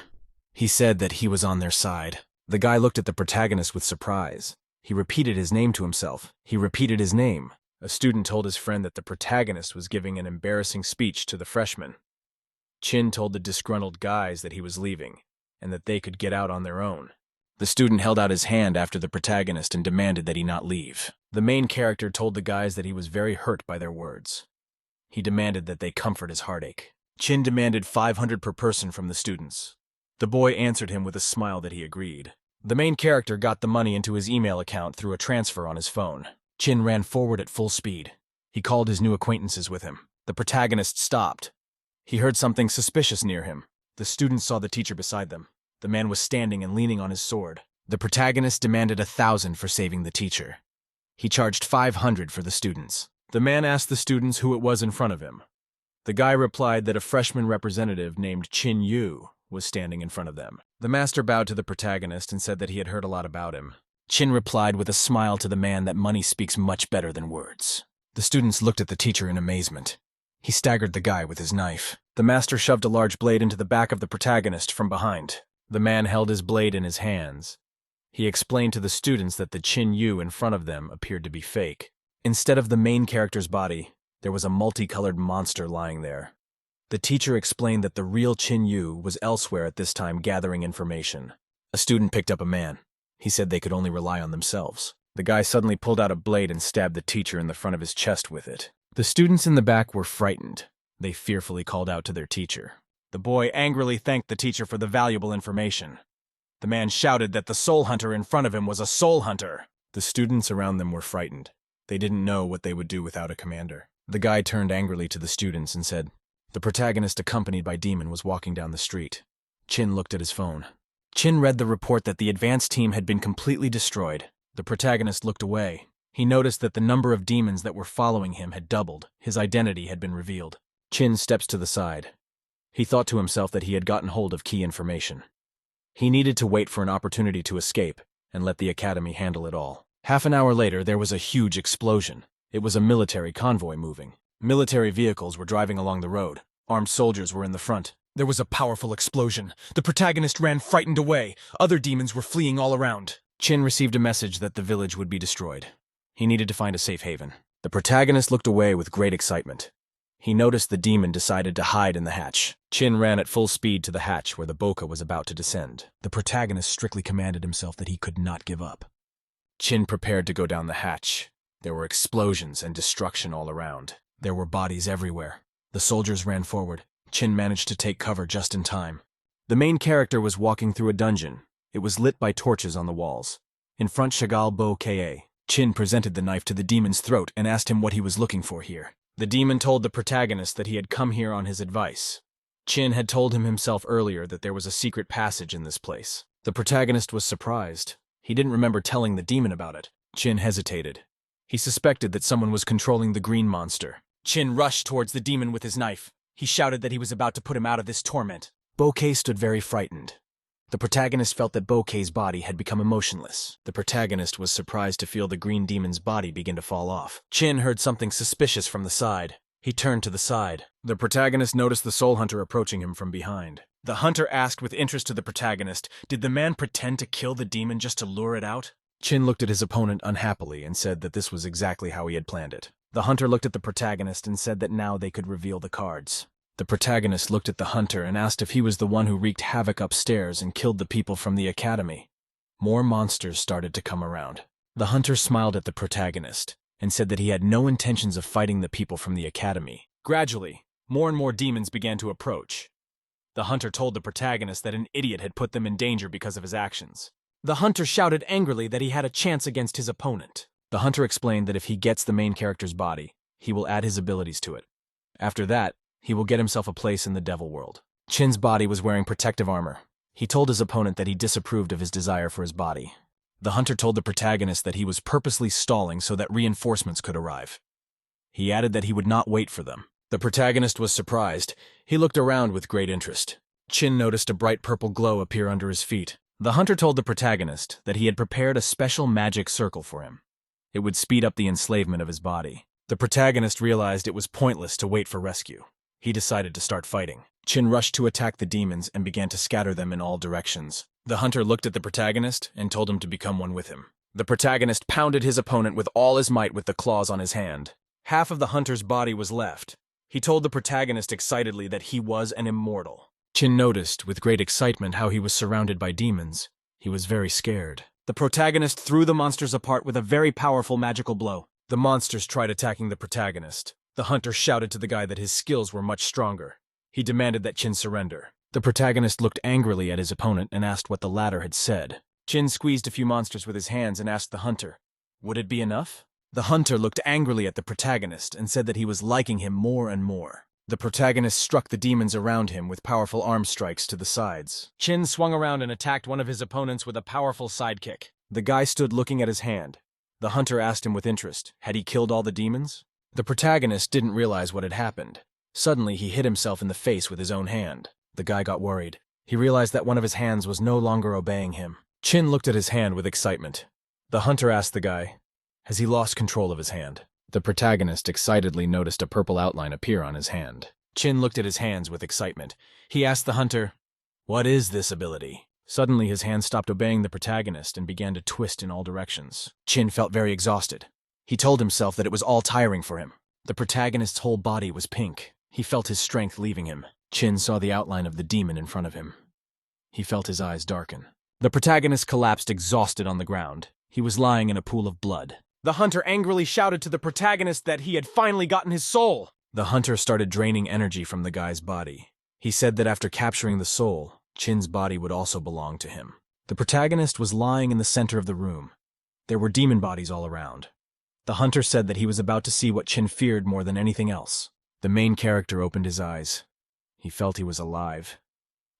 He said that he was on their side. The guy looked at the protagonist with surprise. He repeated his name to himself. He repeated his name. A student told his friend that the protagonist was giving an embarrassing speech to the freshmen. Chin told the disgruntled guys that he was leaving, and that they could get out on their own. The student held out his hand after the protagonist and demanded that he not leave. The main character told the guys that he was very hurt by their words. He demanded that they comfort his heartache. Chin demanded 500 per person from the students. The boy answered him with a smile that he agreed. The main character got the money into his email account through a transfer on his phone. Chin ran forward at full speed. He called his new acquaintances with him. The protagonist stopped. He heard something suspicious near him. The students saw the teacher beside them. The man was standing and leaning on his sword. The protagonist demanded 1,000 for saving the teacher. He charged 500 for the students. The man asked the students who it was in front of him. The guy replied that a freshman representative named Chin Yu was standing in front of them. The master bowed to the protagonist and said that he had heard a lot about him. Chin replied with a smile to the man that money speaks much better than words. The students looked at the teacher in amazement. He staggered the guy with his knife. The master shoved a large blade into the back of the protagonist from behind. The man held his blade in his hands. He explained to the students that the Chin Yu in front of them appeared to be fake. Instead of the main character's body, there was a multicolored monster lying there. The teacher explained that the real Chin Yu was elsewhere at this time gathering information. A student picked up a man. He said they could only rely on themselves. The guy suddenly pulled out a blade and stabbed the teacher in the front of his chest with it. The students in the back were frightened. They fearfully called out to their teacher. The boy angrily thanked the teacher for the valuable information. The man shouted that the soul hunter in front of him was a soul hunter. The students around them were frightened. They didn't know what they would do without a commander. The guy turned angrily to the students and said, "The protagonist accompanied by Demon was walking down the street." Chin looked at his phone. Chin read the report that the advanced team had been completely destroyed. The protagonist looked away. He noticed that the number of demons that were following him had doubled. His identity had been revealed. Chin steps to the side. He thought to himself that he had gotten hold of key information. He needed to wait for an opportunity to escape and let the academy handle it all. Half an hour later, there was a huge explosion. It was a military convoy moving. Military vehicles were driving along the road. Armed soldiers were in the front. There was a powerful explosion. The protagonist ran frightened away. Other demons were fleeing all around. Chin received a message that the village would be destroyed. He needed to find a safe haven. The protagonist looked away with great excitement. He noticed the demon decided to hide in the hatch. Chin ran at full speed to the hatch where the boca was about to descend. The protagonist strictly commanded himself that he could not give up. Chin prepared to go down the hatch. There were explosions and destruction all around. There were bodies everywhere. The soldiers ran forward. Chin managed to take cover just in time. The main character was walking through a dungeon. It was lit by torches on the walls. In front Chagall Bo Ka. Chin presented the knife to the demon's throat and asked him what he was looking for here. The demon told the protagonist that he had come here on his advice. Chin had told him himself earlier that there was a secret passage in this place. The protagonist was surprised. He didn't remember telling the demon about it. Chin hesitated. He suspected that someone was controlling the green monster. Chin rushed towards the demon with his knife. He shouted that he was about to put him out of this torment. Bouquet stood very frightened. The protagonist felt that Bouquet's body had become emotionless. The protagonist was surprised to feel the green demon's body begin to fall off. Chin heard something suspicious from the side. He turned to the side. The protagonist noticed the soul hunter approaching him from behind. The hunter asked with interest to the protagonist, did the man pretend to kill the demon just to lure it out? Chin looked at his opponent unhappily and said that this was exactly how he had planned it. The hunter looked at the protagonist and said that now they could reveal the cards. The protagonist looked at the hunter and asked if he was the one who wreaked havoc upstairs and killed the people from the academy. More monsters started to come around. The hunter smiled at the protagonist and said that he had no intentions of fighting the people from the academy. Gradually, more and more demons began to approach. The hunter told the protagonist that an idiot had put them in danger because of his actions. The hunter shouted angrily that he had a chance against his opponent. The hunter explained that if he gets the main character's body, he will add his abilities to it. After that, he will get himself a place in the devil world. Chin's body was wearing protective armor. He told his opponent that he disapproved of his desire for his body. The hunter told the protagonist that he was purposely stalling so that reinforcements could arrive. He added that he would not wait for them. The protagonist was surprised. He looked around with great interest. Chin noticed a bright purple glow appear under his feet. The hunter told the protagonist that he had prepared a special magic circle for him. It would speed up the enslavement of his body. The protagonist realized it was pointless to wait for rescue. He decided to start fighting. Chin rushed to attack the demons and began to scatter them in all directions. The hunter looked at the protagonist and told him to become one with him. The protagonist pounded his opponent with all his might with the claws on his hand. Half of the hunter's body was left. He told the protagonist excitedly that he was an immortal. Chin noticed with great excitement how he was surrounded by demons. He was very scared. The protagonist threw the monsters apart with a very powerful magical blow. The monsters tried attacking the protagonist. The hunter shouted to the guy that his skills were much stronger. He demanded that Chin surrender. The protagonist looked angrily at his opponent and asked what the latter had said. Chin squeezed a few monsters with his hands and asked the hunter, "Would it be enough?" The hunter looked angrily at the protagonist and said that he was liking him more and more. The protagonist struck the demons around him with powerful arm strikes to the sides. Chin swung around and attacked one of his opponents with a powerful sidekick. The guy stood looking at his hand. The hunter asked him with interest, had he killed all the demons? The protagonist didn't realize what had happened. Suddenly, he hit himself in the face with his own hand. The guy got worried. He realized that one of his hands was no longer obeying him. Chin looked at his hand with excitement. The hunter asked the guy, has he lost control of his hand? The protagonist excitedly noticed a purple outline appear on his hand. Chin looked at his hands with excitement. He asked the hunter, what is this ability? Suddenly, his hand stopped obeying the protagonist and began to twist in all directions. Chin felt very exhausted. He told himself that it was all tiring for him. The protagonist's whole body was pink. He felt his strength leaving him. Chin saw the outline of the demon in front of him. He felt his eyes darken. The protagonist collapsed exhausted on the ground. He was lying in a pool of blood. The hunter angrily shouted to the protagonist that he had finally gotten his soul. The hunter started draining energy from the guy's body. He said that after capturing the soul, Chin's body would also belong to him. The protagonist was lying in the center of the room. There were demon bodies all around. The hunter said that he was about to see what Chin feared more than anything else. The main character opened his eyes. He felt he was alive.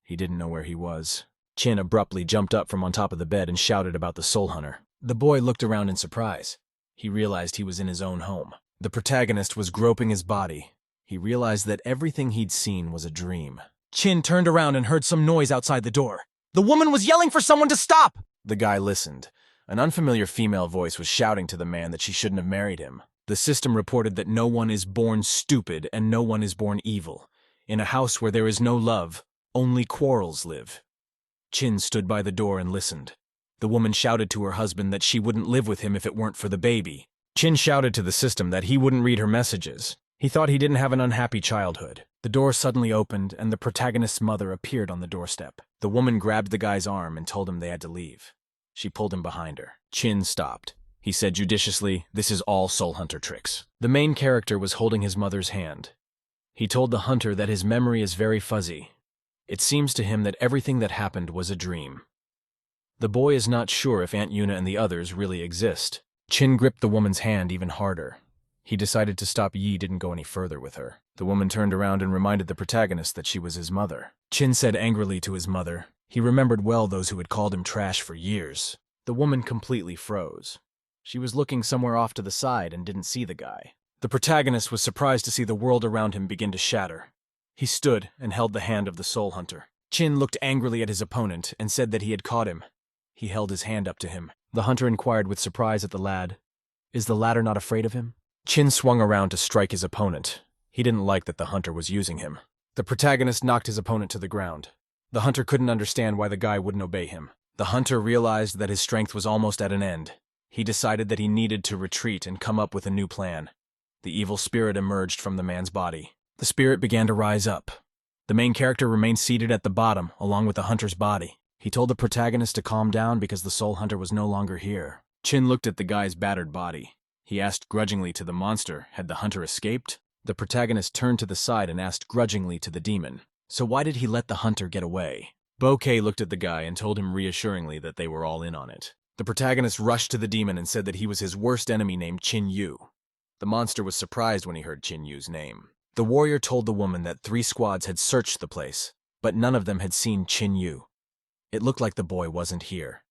He didn't know where he was. Chin abruptly jumped up from on top of the bed and shouted about the soul hunter. The boy looked around in surprise. He realized he was in his own home. The protagonist was groping his body. He realized that everything he'd seen was a dream. Chin turned around and heard some noise outside the door. The woman was yelling for someone to stop! The guy listened. An unfamiliar female voice was shouting to the man that she shouldn't have married him. The system reported that no one is born stupid and no one is born evil. In a house where there is no love, only quarrels live. Chin stood by the door and listened. The woman shouted to her husband that she wouldn't live with him if it weren't for the baby. Chin shouted to the system that he wouldn't read her messages. He thought he didn't have an unhappy childhood. The door suddenly opened, and the protagonist's mother appeared on the doorstep. The woman grabbed the guy's arm and told him they had to leave. She pulled him behind her. Chin stopped. He said judiciously, "This is all soul hunter tricks." The main character was holding his mother's hand. He told the hunter that his memory is very fuzzy. It seems to him that everything that happened was a dream. The boy is not sure if Aunt Yuna and the others really exist. Chin gripped the woman's hand even harder. He decided to stop Yi didn't go any further with her. The woman turned around and reminded the protagonist that she was his mother. Chin said angrily to his mother. He remembered well those who had called him trash for years. The woman completely froze. She was looking somewhere off to the side and didn't see the guy. The protagonist was surprised to see the world around him begin to shatter. He stood and held the hand of the soul hunter. Chin looked angrily at his opponent and said that he had caught him. He held his hand up to him. The hunter inquired with surprise at the lad, "Is the latter not afraid of him?" Chin swung around to strike his opponent. He didn't like that the hunter was using him. The protagonist knocked his opponent to the ground. The hunter couldn't understand why the guy wouldn't obey him. The hunter realized that his strength was almost at an end. He decided that he needed to retreat and come up with a new plan. The evil spirit emerged from the man's body. The spirit began to rise up. The main character remained seated at the bottom, along with the hunter's body. He told the protagonist to calm down because the soul hunter was no longer here. Chin looked at the guy's battered body. He asked grudgingly to the monster, had the hunter escaped? The protagonist turned to the side and asked grudgingly to the demon, "So why did he let the hunter get away?" Bouquet looked at the guy and told him reassuringly that they were all in on it. The protagonist rushed to the demon and said that he was his worst enemy named Chin Yu. The monster was surprised when he heard Chin Yu's name. The warrior told the woman that 3 squads had searched the place, but none of them had seen Chin Yu. It looked like the boy wasn't here.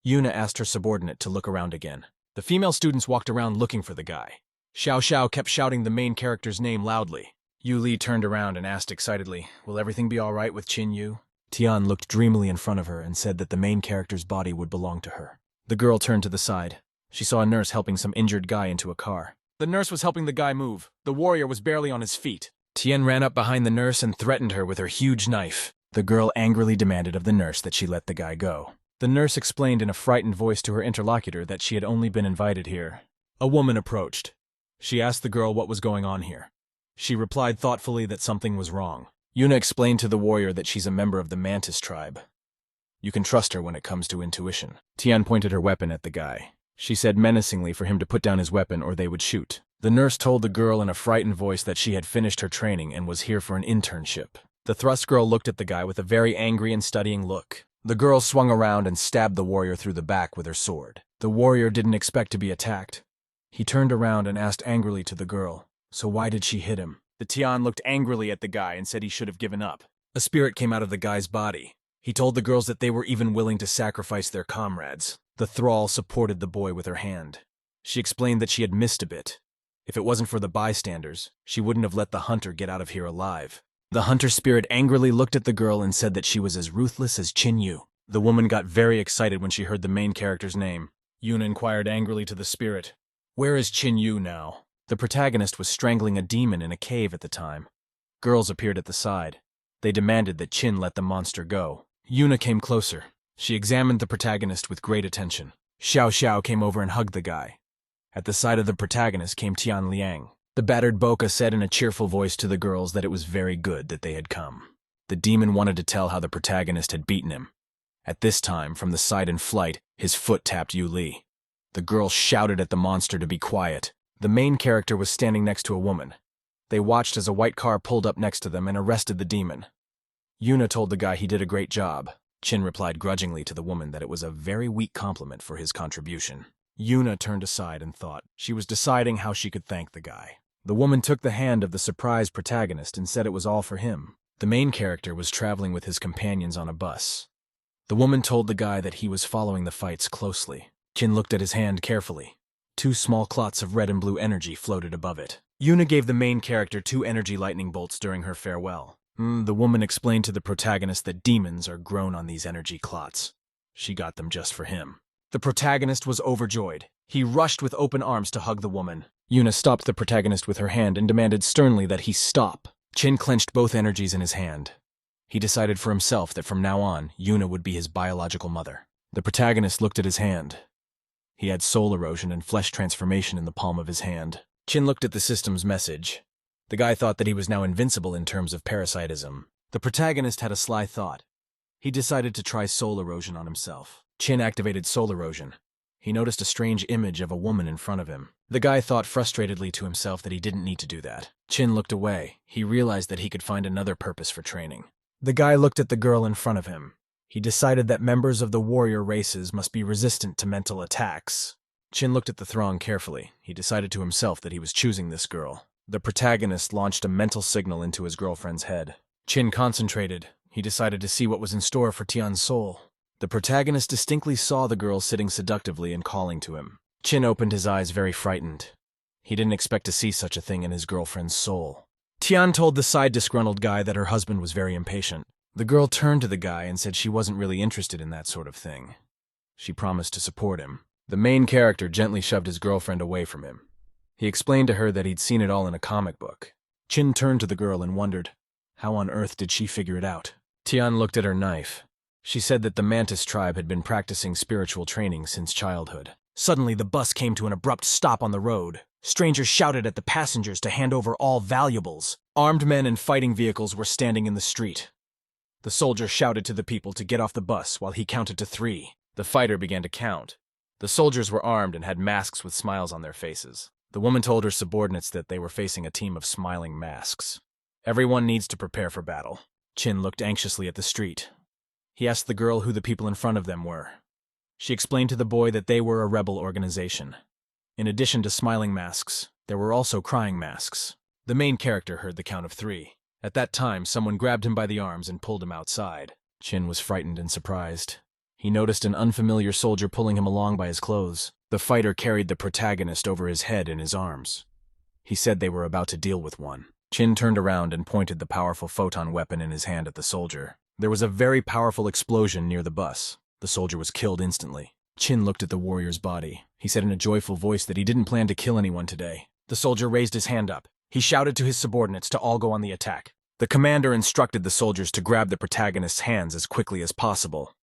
Yuna asked her subordinate to look around again. The female students walked around looking for the guy. Xiao Xiao kept shouting the main character's name loudly. Yu Li turned around and asked excitedly, "Will everything be all right with Chin Yu?" Tian looked dreamily in front of her and said that the main character's body would belong to her. The girl turned to the side. She saw a nurse helping some injured guy into a car. The nurse was helping the guy move. The warrior was barely on his feet. Tian ran up behind the nurse and threatened her with her huge knife. The girl angrily demanded of the nurse that she let the guy go. The nurse explained in a frightened voice to her interlocutor that she had only been invited here. A woman approached. She asked the girl what was going on here. She replied thoughtfully that something was wrong. Yuna explained to the warrior that she's a member of the Mantis tribe. You can trust her when it comes to intuition. Tian pointed her weapon at the guy. She said menacingly for him to put down his weapon or they would shoot. The nurse told the girl in a frightened voice that she had finished her training and was here for an internship. The thrust girl looked at the guy with a very angry and studying look. The girl swung around and stabbed the warrior through the back with her sword. The warrior didn't expect to be attacked. He turned around and asked angrily to the girl, "So why did she hit him?" The Tian looked angrily at the guy and said he should have given up. A spirit came out of the guy's body. He told the girls that they were even willing to sacrifice their comrades. The thrall supported the boy with her hand. She explained that she had missed a bit. If it wasn't for the bystanders, she wouldn't have let the hunter get out of here alive. The hunter spirit angrily looked at the girl and said that she was as ruthless as Chin Yu. The woman got very excited when she heard the main character's name. Yuna inquired angrily to the spirit, "Where is Chin Yu now?" The protagonist was strangling a demon in a cave at the time. Girls appeared at the side. They demanded that Chin let the monster go. Yuna came closer. She examined the protagonist with great attention. Xiao Xiao came over and hugged the guy. At the side of the protagonist came Tian Liang. The battered Boca said in a cheerful voice to the girls that it was very good that they had come. The demon wanted to tell how the protagonist had beaten him. At this time, from the side in flight, his foot tapped Yu Li. The girls shouted at the monster to be quiet. The main character was standing next to a woman. They watched as a white car pulled up next to them and arrested the demon. Yuna told the guy he did a great job. Chin replied grudgingly to the woman that it was a very weak compliment for his contribution. Yuna turned aside and thought. She was deciding how she could thank the guy. The woman took the hand of the surprised protagonist and said it was all for him. The main character was traveling with his companions on a bus. The woman told the guy that he was following the fights closely. Chin looked at his hand carefully. 2 small clots of red and blue energy floated above it. Yuna gave the main character 2 energy lightning bolts during her farewell. The woman explained to the protagonist that demons are grown on these energy clots. She got them just for him. The protagonist was overjoyed. He rushed with open arms to hug the woman. Yuna stopped the protagonist with her hand and demanded sternly that he stop. Chin clenched both energies in his hand. He decided for himself that from now on, Yuna would be his biological mother. The protagonist looked at his hand. He had soul erosion and flesh transformation in the palm of his hand. Chin looked at the system's message. The guy thought that he was now invincible in terms of parasitism. The protagonist had a sly thought. He decided to try soul erosion on himself. Chin activated soul erosion. He noticed a strange image of a woman in front of him. The guy thought frustratedly to himself that he didn't need to do that. Chin looked away. He realized that he could find another purpose for training. The guy looked at the girl in front of him. He decided that members of the warrior races must be resistant to mental attacks. Chin looked at the throng carefully. He decided to himself that he was choosing this girl. The protagonist launched a mental signal into his girlfriend's head. Chin concentrated. He decided to see what was in store for Tian's soul. The protagonist distinctly saw the girl sitting seductively and calling to him. Chin opened his eyes very frightened. He didn't expect to see such a thing in his girlfriend's soul. Tian told the side disgruntled guy that her husband was very impatient. The girl turned to the guy and said she wasn't really interested in that sort of thing. She promised to support him. The main character gently shoved his girlfriend away from him. He explained to her that he'd seen it all in a comic book. Chin turned to the girl and wondered, how on earth did she figure it out? Tian looked at her knife. She said that the Mantis tribe had been practicing spiritual training since childhood. Suddenly, the bus came to an abrupt stop on the road. Strangers shouted at the passengers to hand over all valuables. Armed men and fighting vehicles were standing in the street. The soldier shouted to the people to get off the bus while he counted to 3. The fighter began to count. The soldiers were armed and had masks with smiles on their faces. The woman told her subordinates that they were facing a team of smiling masks. Everyone needs to prepare for battle. Chin looked anxiously at the street. He asked the girl who the people in front of them were. She explained to the boy that they were a rebel organization. In addition to smiling masks, there were also crying masks. The main character heard the count of 3. At that time, someone grabbed him by the arms and pulled him outside. Chin was frightened and surprised. He noticed an unfamiliar soldier pulling him along by his clothes. The fighter carried the protagonist over his head in his arms. He said they were about to deal with one. Chin turned around and pointed the powerful photon weapon in his hand at the soldier. There was a very powerful explosion near the bus. The soldier was killed instantly. Chin looked at the warrior's body. He said in a joyful voice that he didn't plan to kill anyone today. The soldier raised his hand up. He shouted to his subordinates to all go on the attack. The commander instructed the soldiers to grab the protagonist's hands as quickly as possible.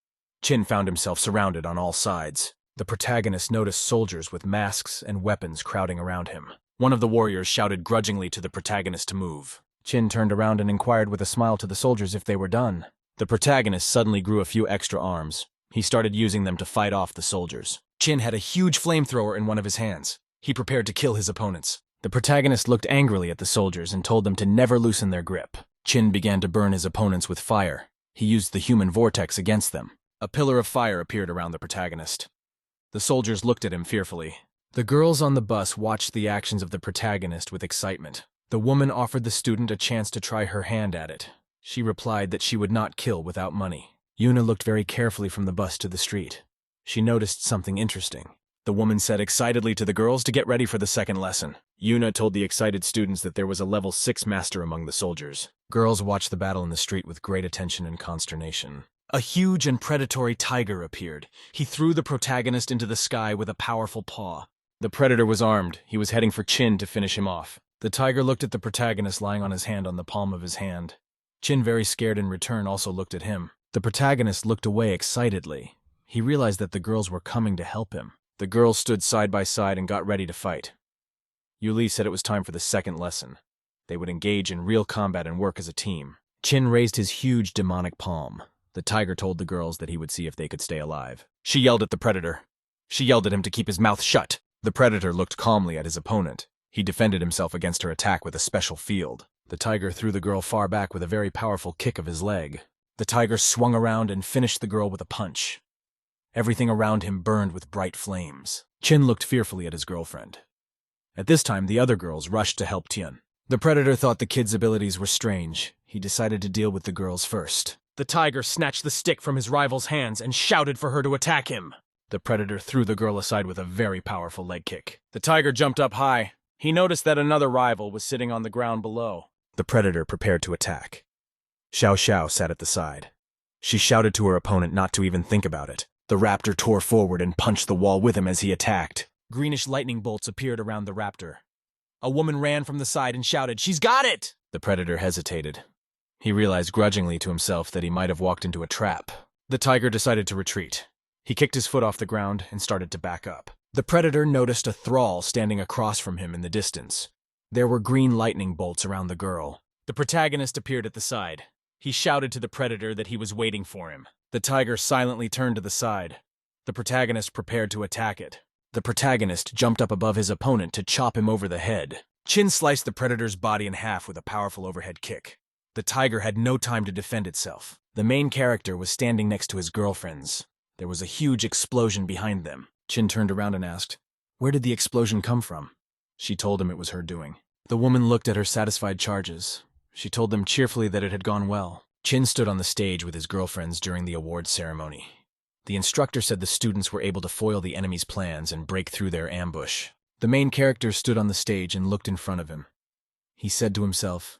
Chin found himself surrounded on all sides. The protagonist noticed soldiers with masks and weapons crowding around him. One of the warriors shouted grudgingly to the protagonist to move. Chin turned around and inquired with a smile to the soldiers if they were done. The protagonist suddenly grew a few extra arms. He started using them to fight off the soldiers. Chin had a huge flamethrower in one of his hands. He prepared to kill his opponents. The protagonist looked angrily at the soldiers and told them to never loosen their grip. Chin began to burn his opponents with fire. He used the human vortex against them. A pillar of fire appeared around the protagonist. The soldiers looked at him fearfully. The girls on the bus watched the actions of the protagonist with excitement. The woman offered the student a chance to try her hand at it. She replied that she would not kill without money. Yuna looked very carefully from the bus to the street. She noticed something interesting. The woman said excitedly to the girls to get ready for the second lesson. Yuna told the excited students that there was a level 6 master among the soldiers. Girls watched the battle in the street with great attention and consternation. A huge and predatory tiger appeared. He threw the protagonist into the sky with a powerful paw. The predator was armed. He was heading for Chin to finish him off. The tiger looked at the protagonist lying on his hand on the palm of his hand. Chin, very scared in return, also looked at him. The protagonist looked away excitedly. He realized that the girls were coming to help him. The girls stood side by side and got ready to fight. Yuli said it was time for the second lesson. They would engage in real combat and work as a team. Chin raised his huge demonic palm. The tiger told the girls that he would see if they could stay alive. She yelled at the predator. She yelled at him to keep his mouth shut. The predator looked calmly at his opponent. He defended himself against her attack with a special field. The tiger threw the girl far back with a very powerful kick of his leg. The tiger swung around and finished the girl with a punch. Everything around him burned with bright flames. Chin looked fearfully at his girlfriend. At this time, the other girls rushed to help Tian. The predator thought the kid's abilities were strange. He decided to deal with the girls first. The tiger snatched the stick from his rival's hands and shouted for her to attack him. The predator threw the girl aside with a very powerful leg kick. The tiger jumped up high. He noticed that another rival was sitting on the ground below. The predator prepared to attack. Xiao Xiao sat at the side. She shouted to her opponent not to even think about it. The raptor tore forward and punched the wall with him as he attacked. Greenish lightning bolts appeared around the raptor. A woman ran from the side and shouted, "She's got it!" The predator hesitated. He realized grudgingly to himself that he might have walked into a trap. The tiger decided to retreat. He kicked his foot off the ground and started to back up. The predator noticed a thrall standing across from him in the distance. There were green lightning bolts around the girl. The protagonist appeared at the side. He shouted to the predator that he was waiting for him. The tiger silently turned to the side. The protagonist prepared to attack it. The protagonist jumped up above his opponent to chop him over the head. Chin sliced the predator's body in half with a powerful overhead kick. The tiger had no time to defend itself. The main character was standing next to his girlfriends. There was a huge explosion behind them. Chin turned around and asked, "Where did the explosion come from?" She told him it was her doing. The woman looked at her satisfied charges. She told them cheerfully that it had gone well. Chin stood on the stage with his girlfriends during the awards ceremony. The instructor said the students were able to foil the enemy's plans and break through their ambush. The main character stood on the stage and looked in front of him. He said to himself,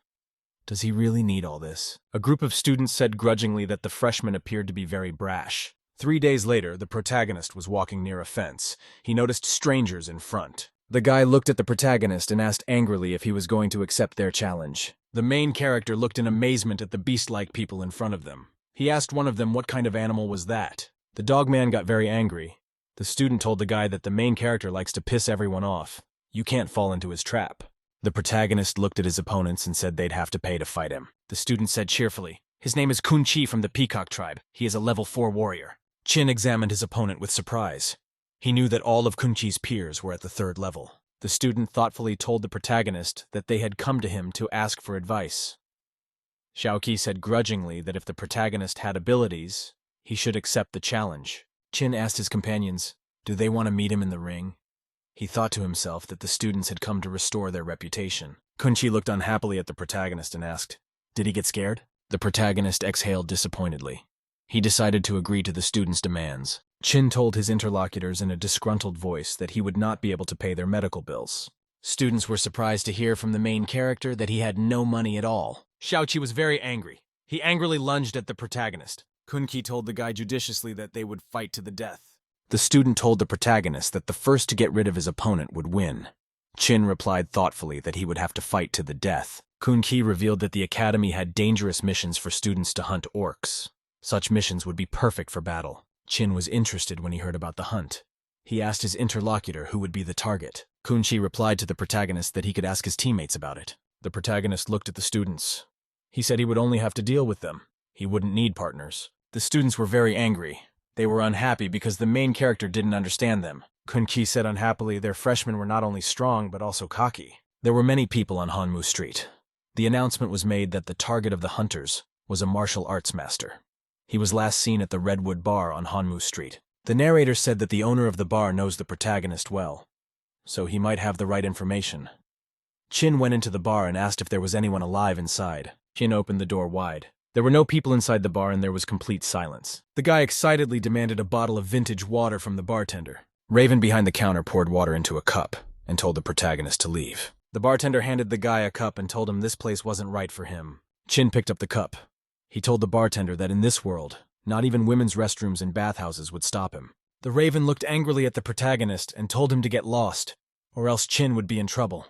"Does he really need all this?" A group of students said grudgingly that the freshman appeared to be very brash. 3 days later, the protagonist was walking near a fence. He noticed strangers in front. The guy looked at the protagonist and asked angrily if he was going to accept their challenge. The main character looked in amazement at the beast-like people in front of them. He asked one of them what kind of animal was that. The dogman got very angry. The student told the guy that the main character likes to piss everyone off. You can't fall into his trap. The protagonist looked at his opponents and said they'd have to pay to fight him. The student said cheerfully, "His name is Kun Chi from the Peacock tribe. He is a level 4 warrior." Chin examined his opponent with surprise. He knew that all of Kun Chi's peers were at the 3rd level. The student thoughtfully told the protagonist that they had come to him to ask for advice. Xiaoqi said grudgingly that if the protagonist had abilities, he should accept the challenge. Chin asked his companions, do they want to meet him in the ring? He thought to himself that the students had come to restore their reputation. Kun Chi looked unhappily at the protagonist and asked, "Did he get scared?" The protagonist exhaled disappointedly. He decided to agree to the students' demands. Chin told his interlocutors in a disgruntled voice that he would not be able to pay their medical bills. Students were surprised to hear from the main character that he had no money at all. Xiaoqi was very angry. He angrily lunged at the protagonist. Kun Chi told the guy judiciously that they would fight to the death. The student told the protagonist that the first to get rid of his opponent would win. Chin replied thoughtfully that he would have to fight to the death. Kun Chi revealed that the academy had dangerous missions for students to hunt orcs. Such missions would be perfect for battle. Chin was interested when he heard about the hunt. He asked his interlocutor who would be the target. Kun Chi replied to the protagonist that he could ask his teammates about it. The protagonist looked at the students. He said he would only have to deal with them. He wouldn't need partners. The students were very angry. They were unhappy because the main character didn't understand them. Kun Chi said unhappily their freshmen were not only strong but also cocky. There were many people on Hanmu Street. The announcement was made that the target of the hunters was a martial arts master. He was last seen at the Redwood Bar on Hanmu Street. The narrator said that the owner of the bar knows the protagonist well, so he might have the right information. Chin went into the bar and asked if there was anyone alive inside. Chin opened the door wide. There were no people inside the bar and there was complete silence. The guy excitedly demanded a bottle of vintage water from the bartender. Raven behind the counter poured water into a cup and told the protagonist to leave. The bartender handed the guy a cup and told him this place wasn't right for him. Chin picked up the cup. He told the bartender that in this world, not even women's restrooms and bathhouses would stop him. The Raven looked angrily at the protagonist and told him to get lost, or else Chin would be in trouble.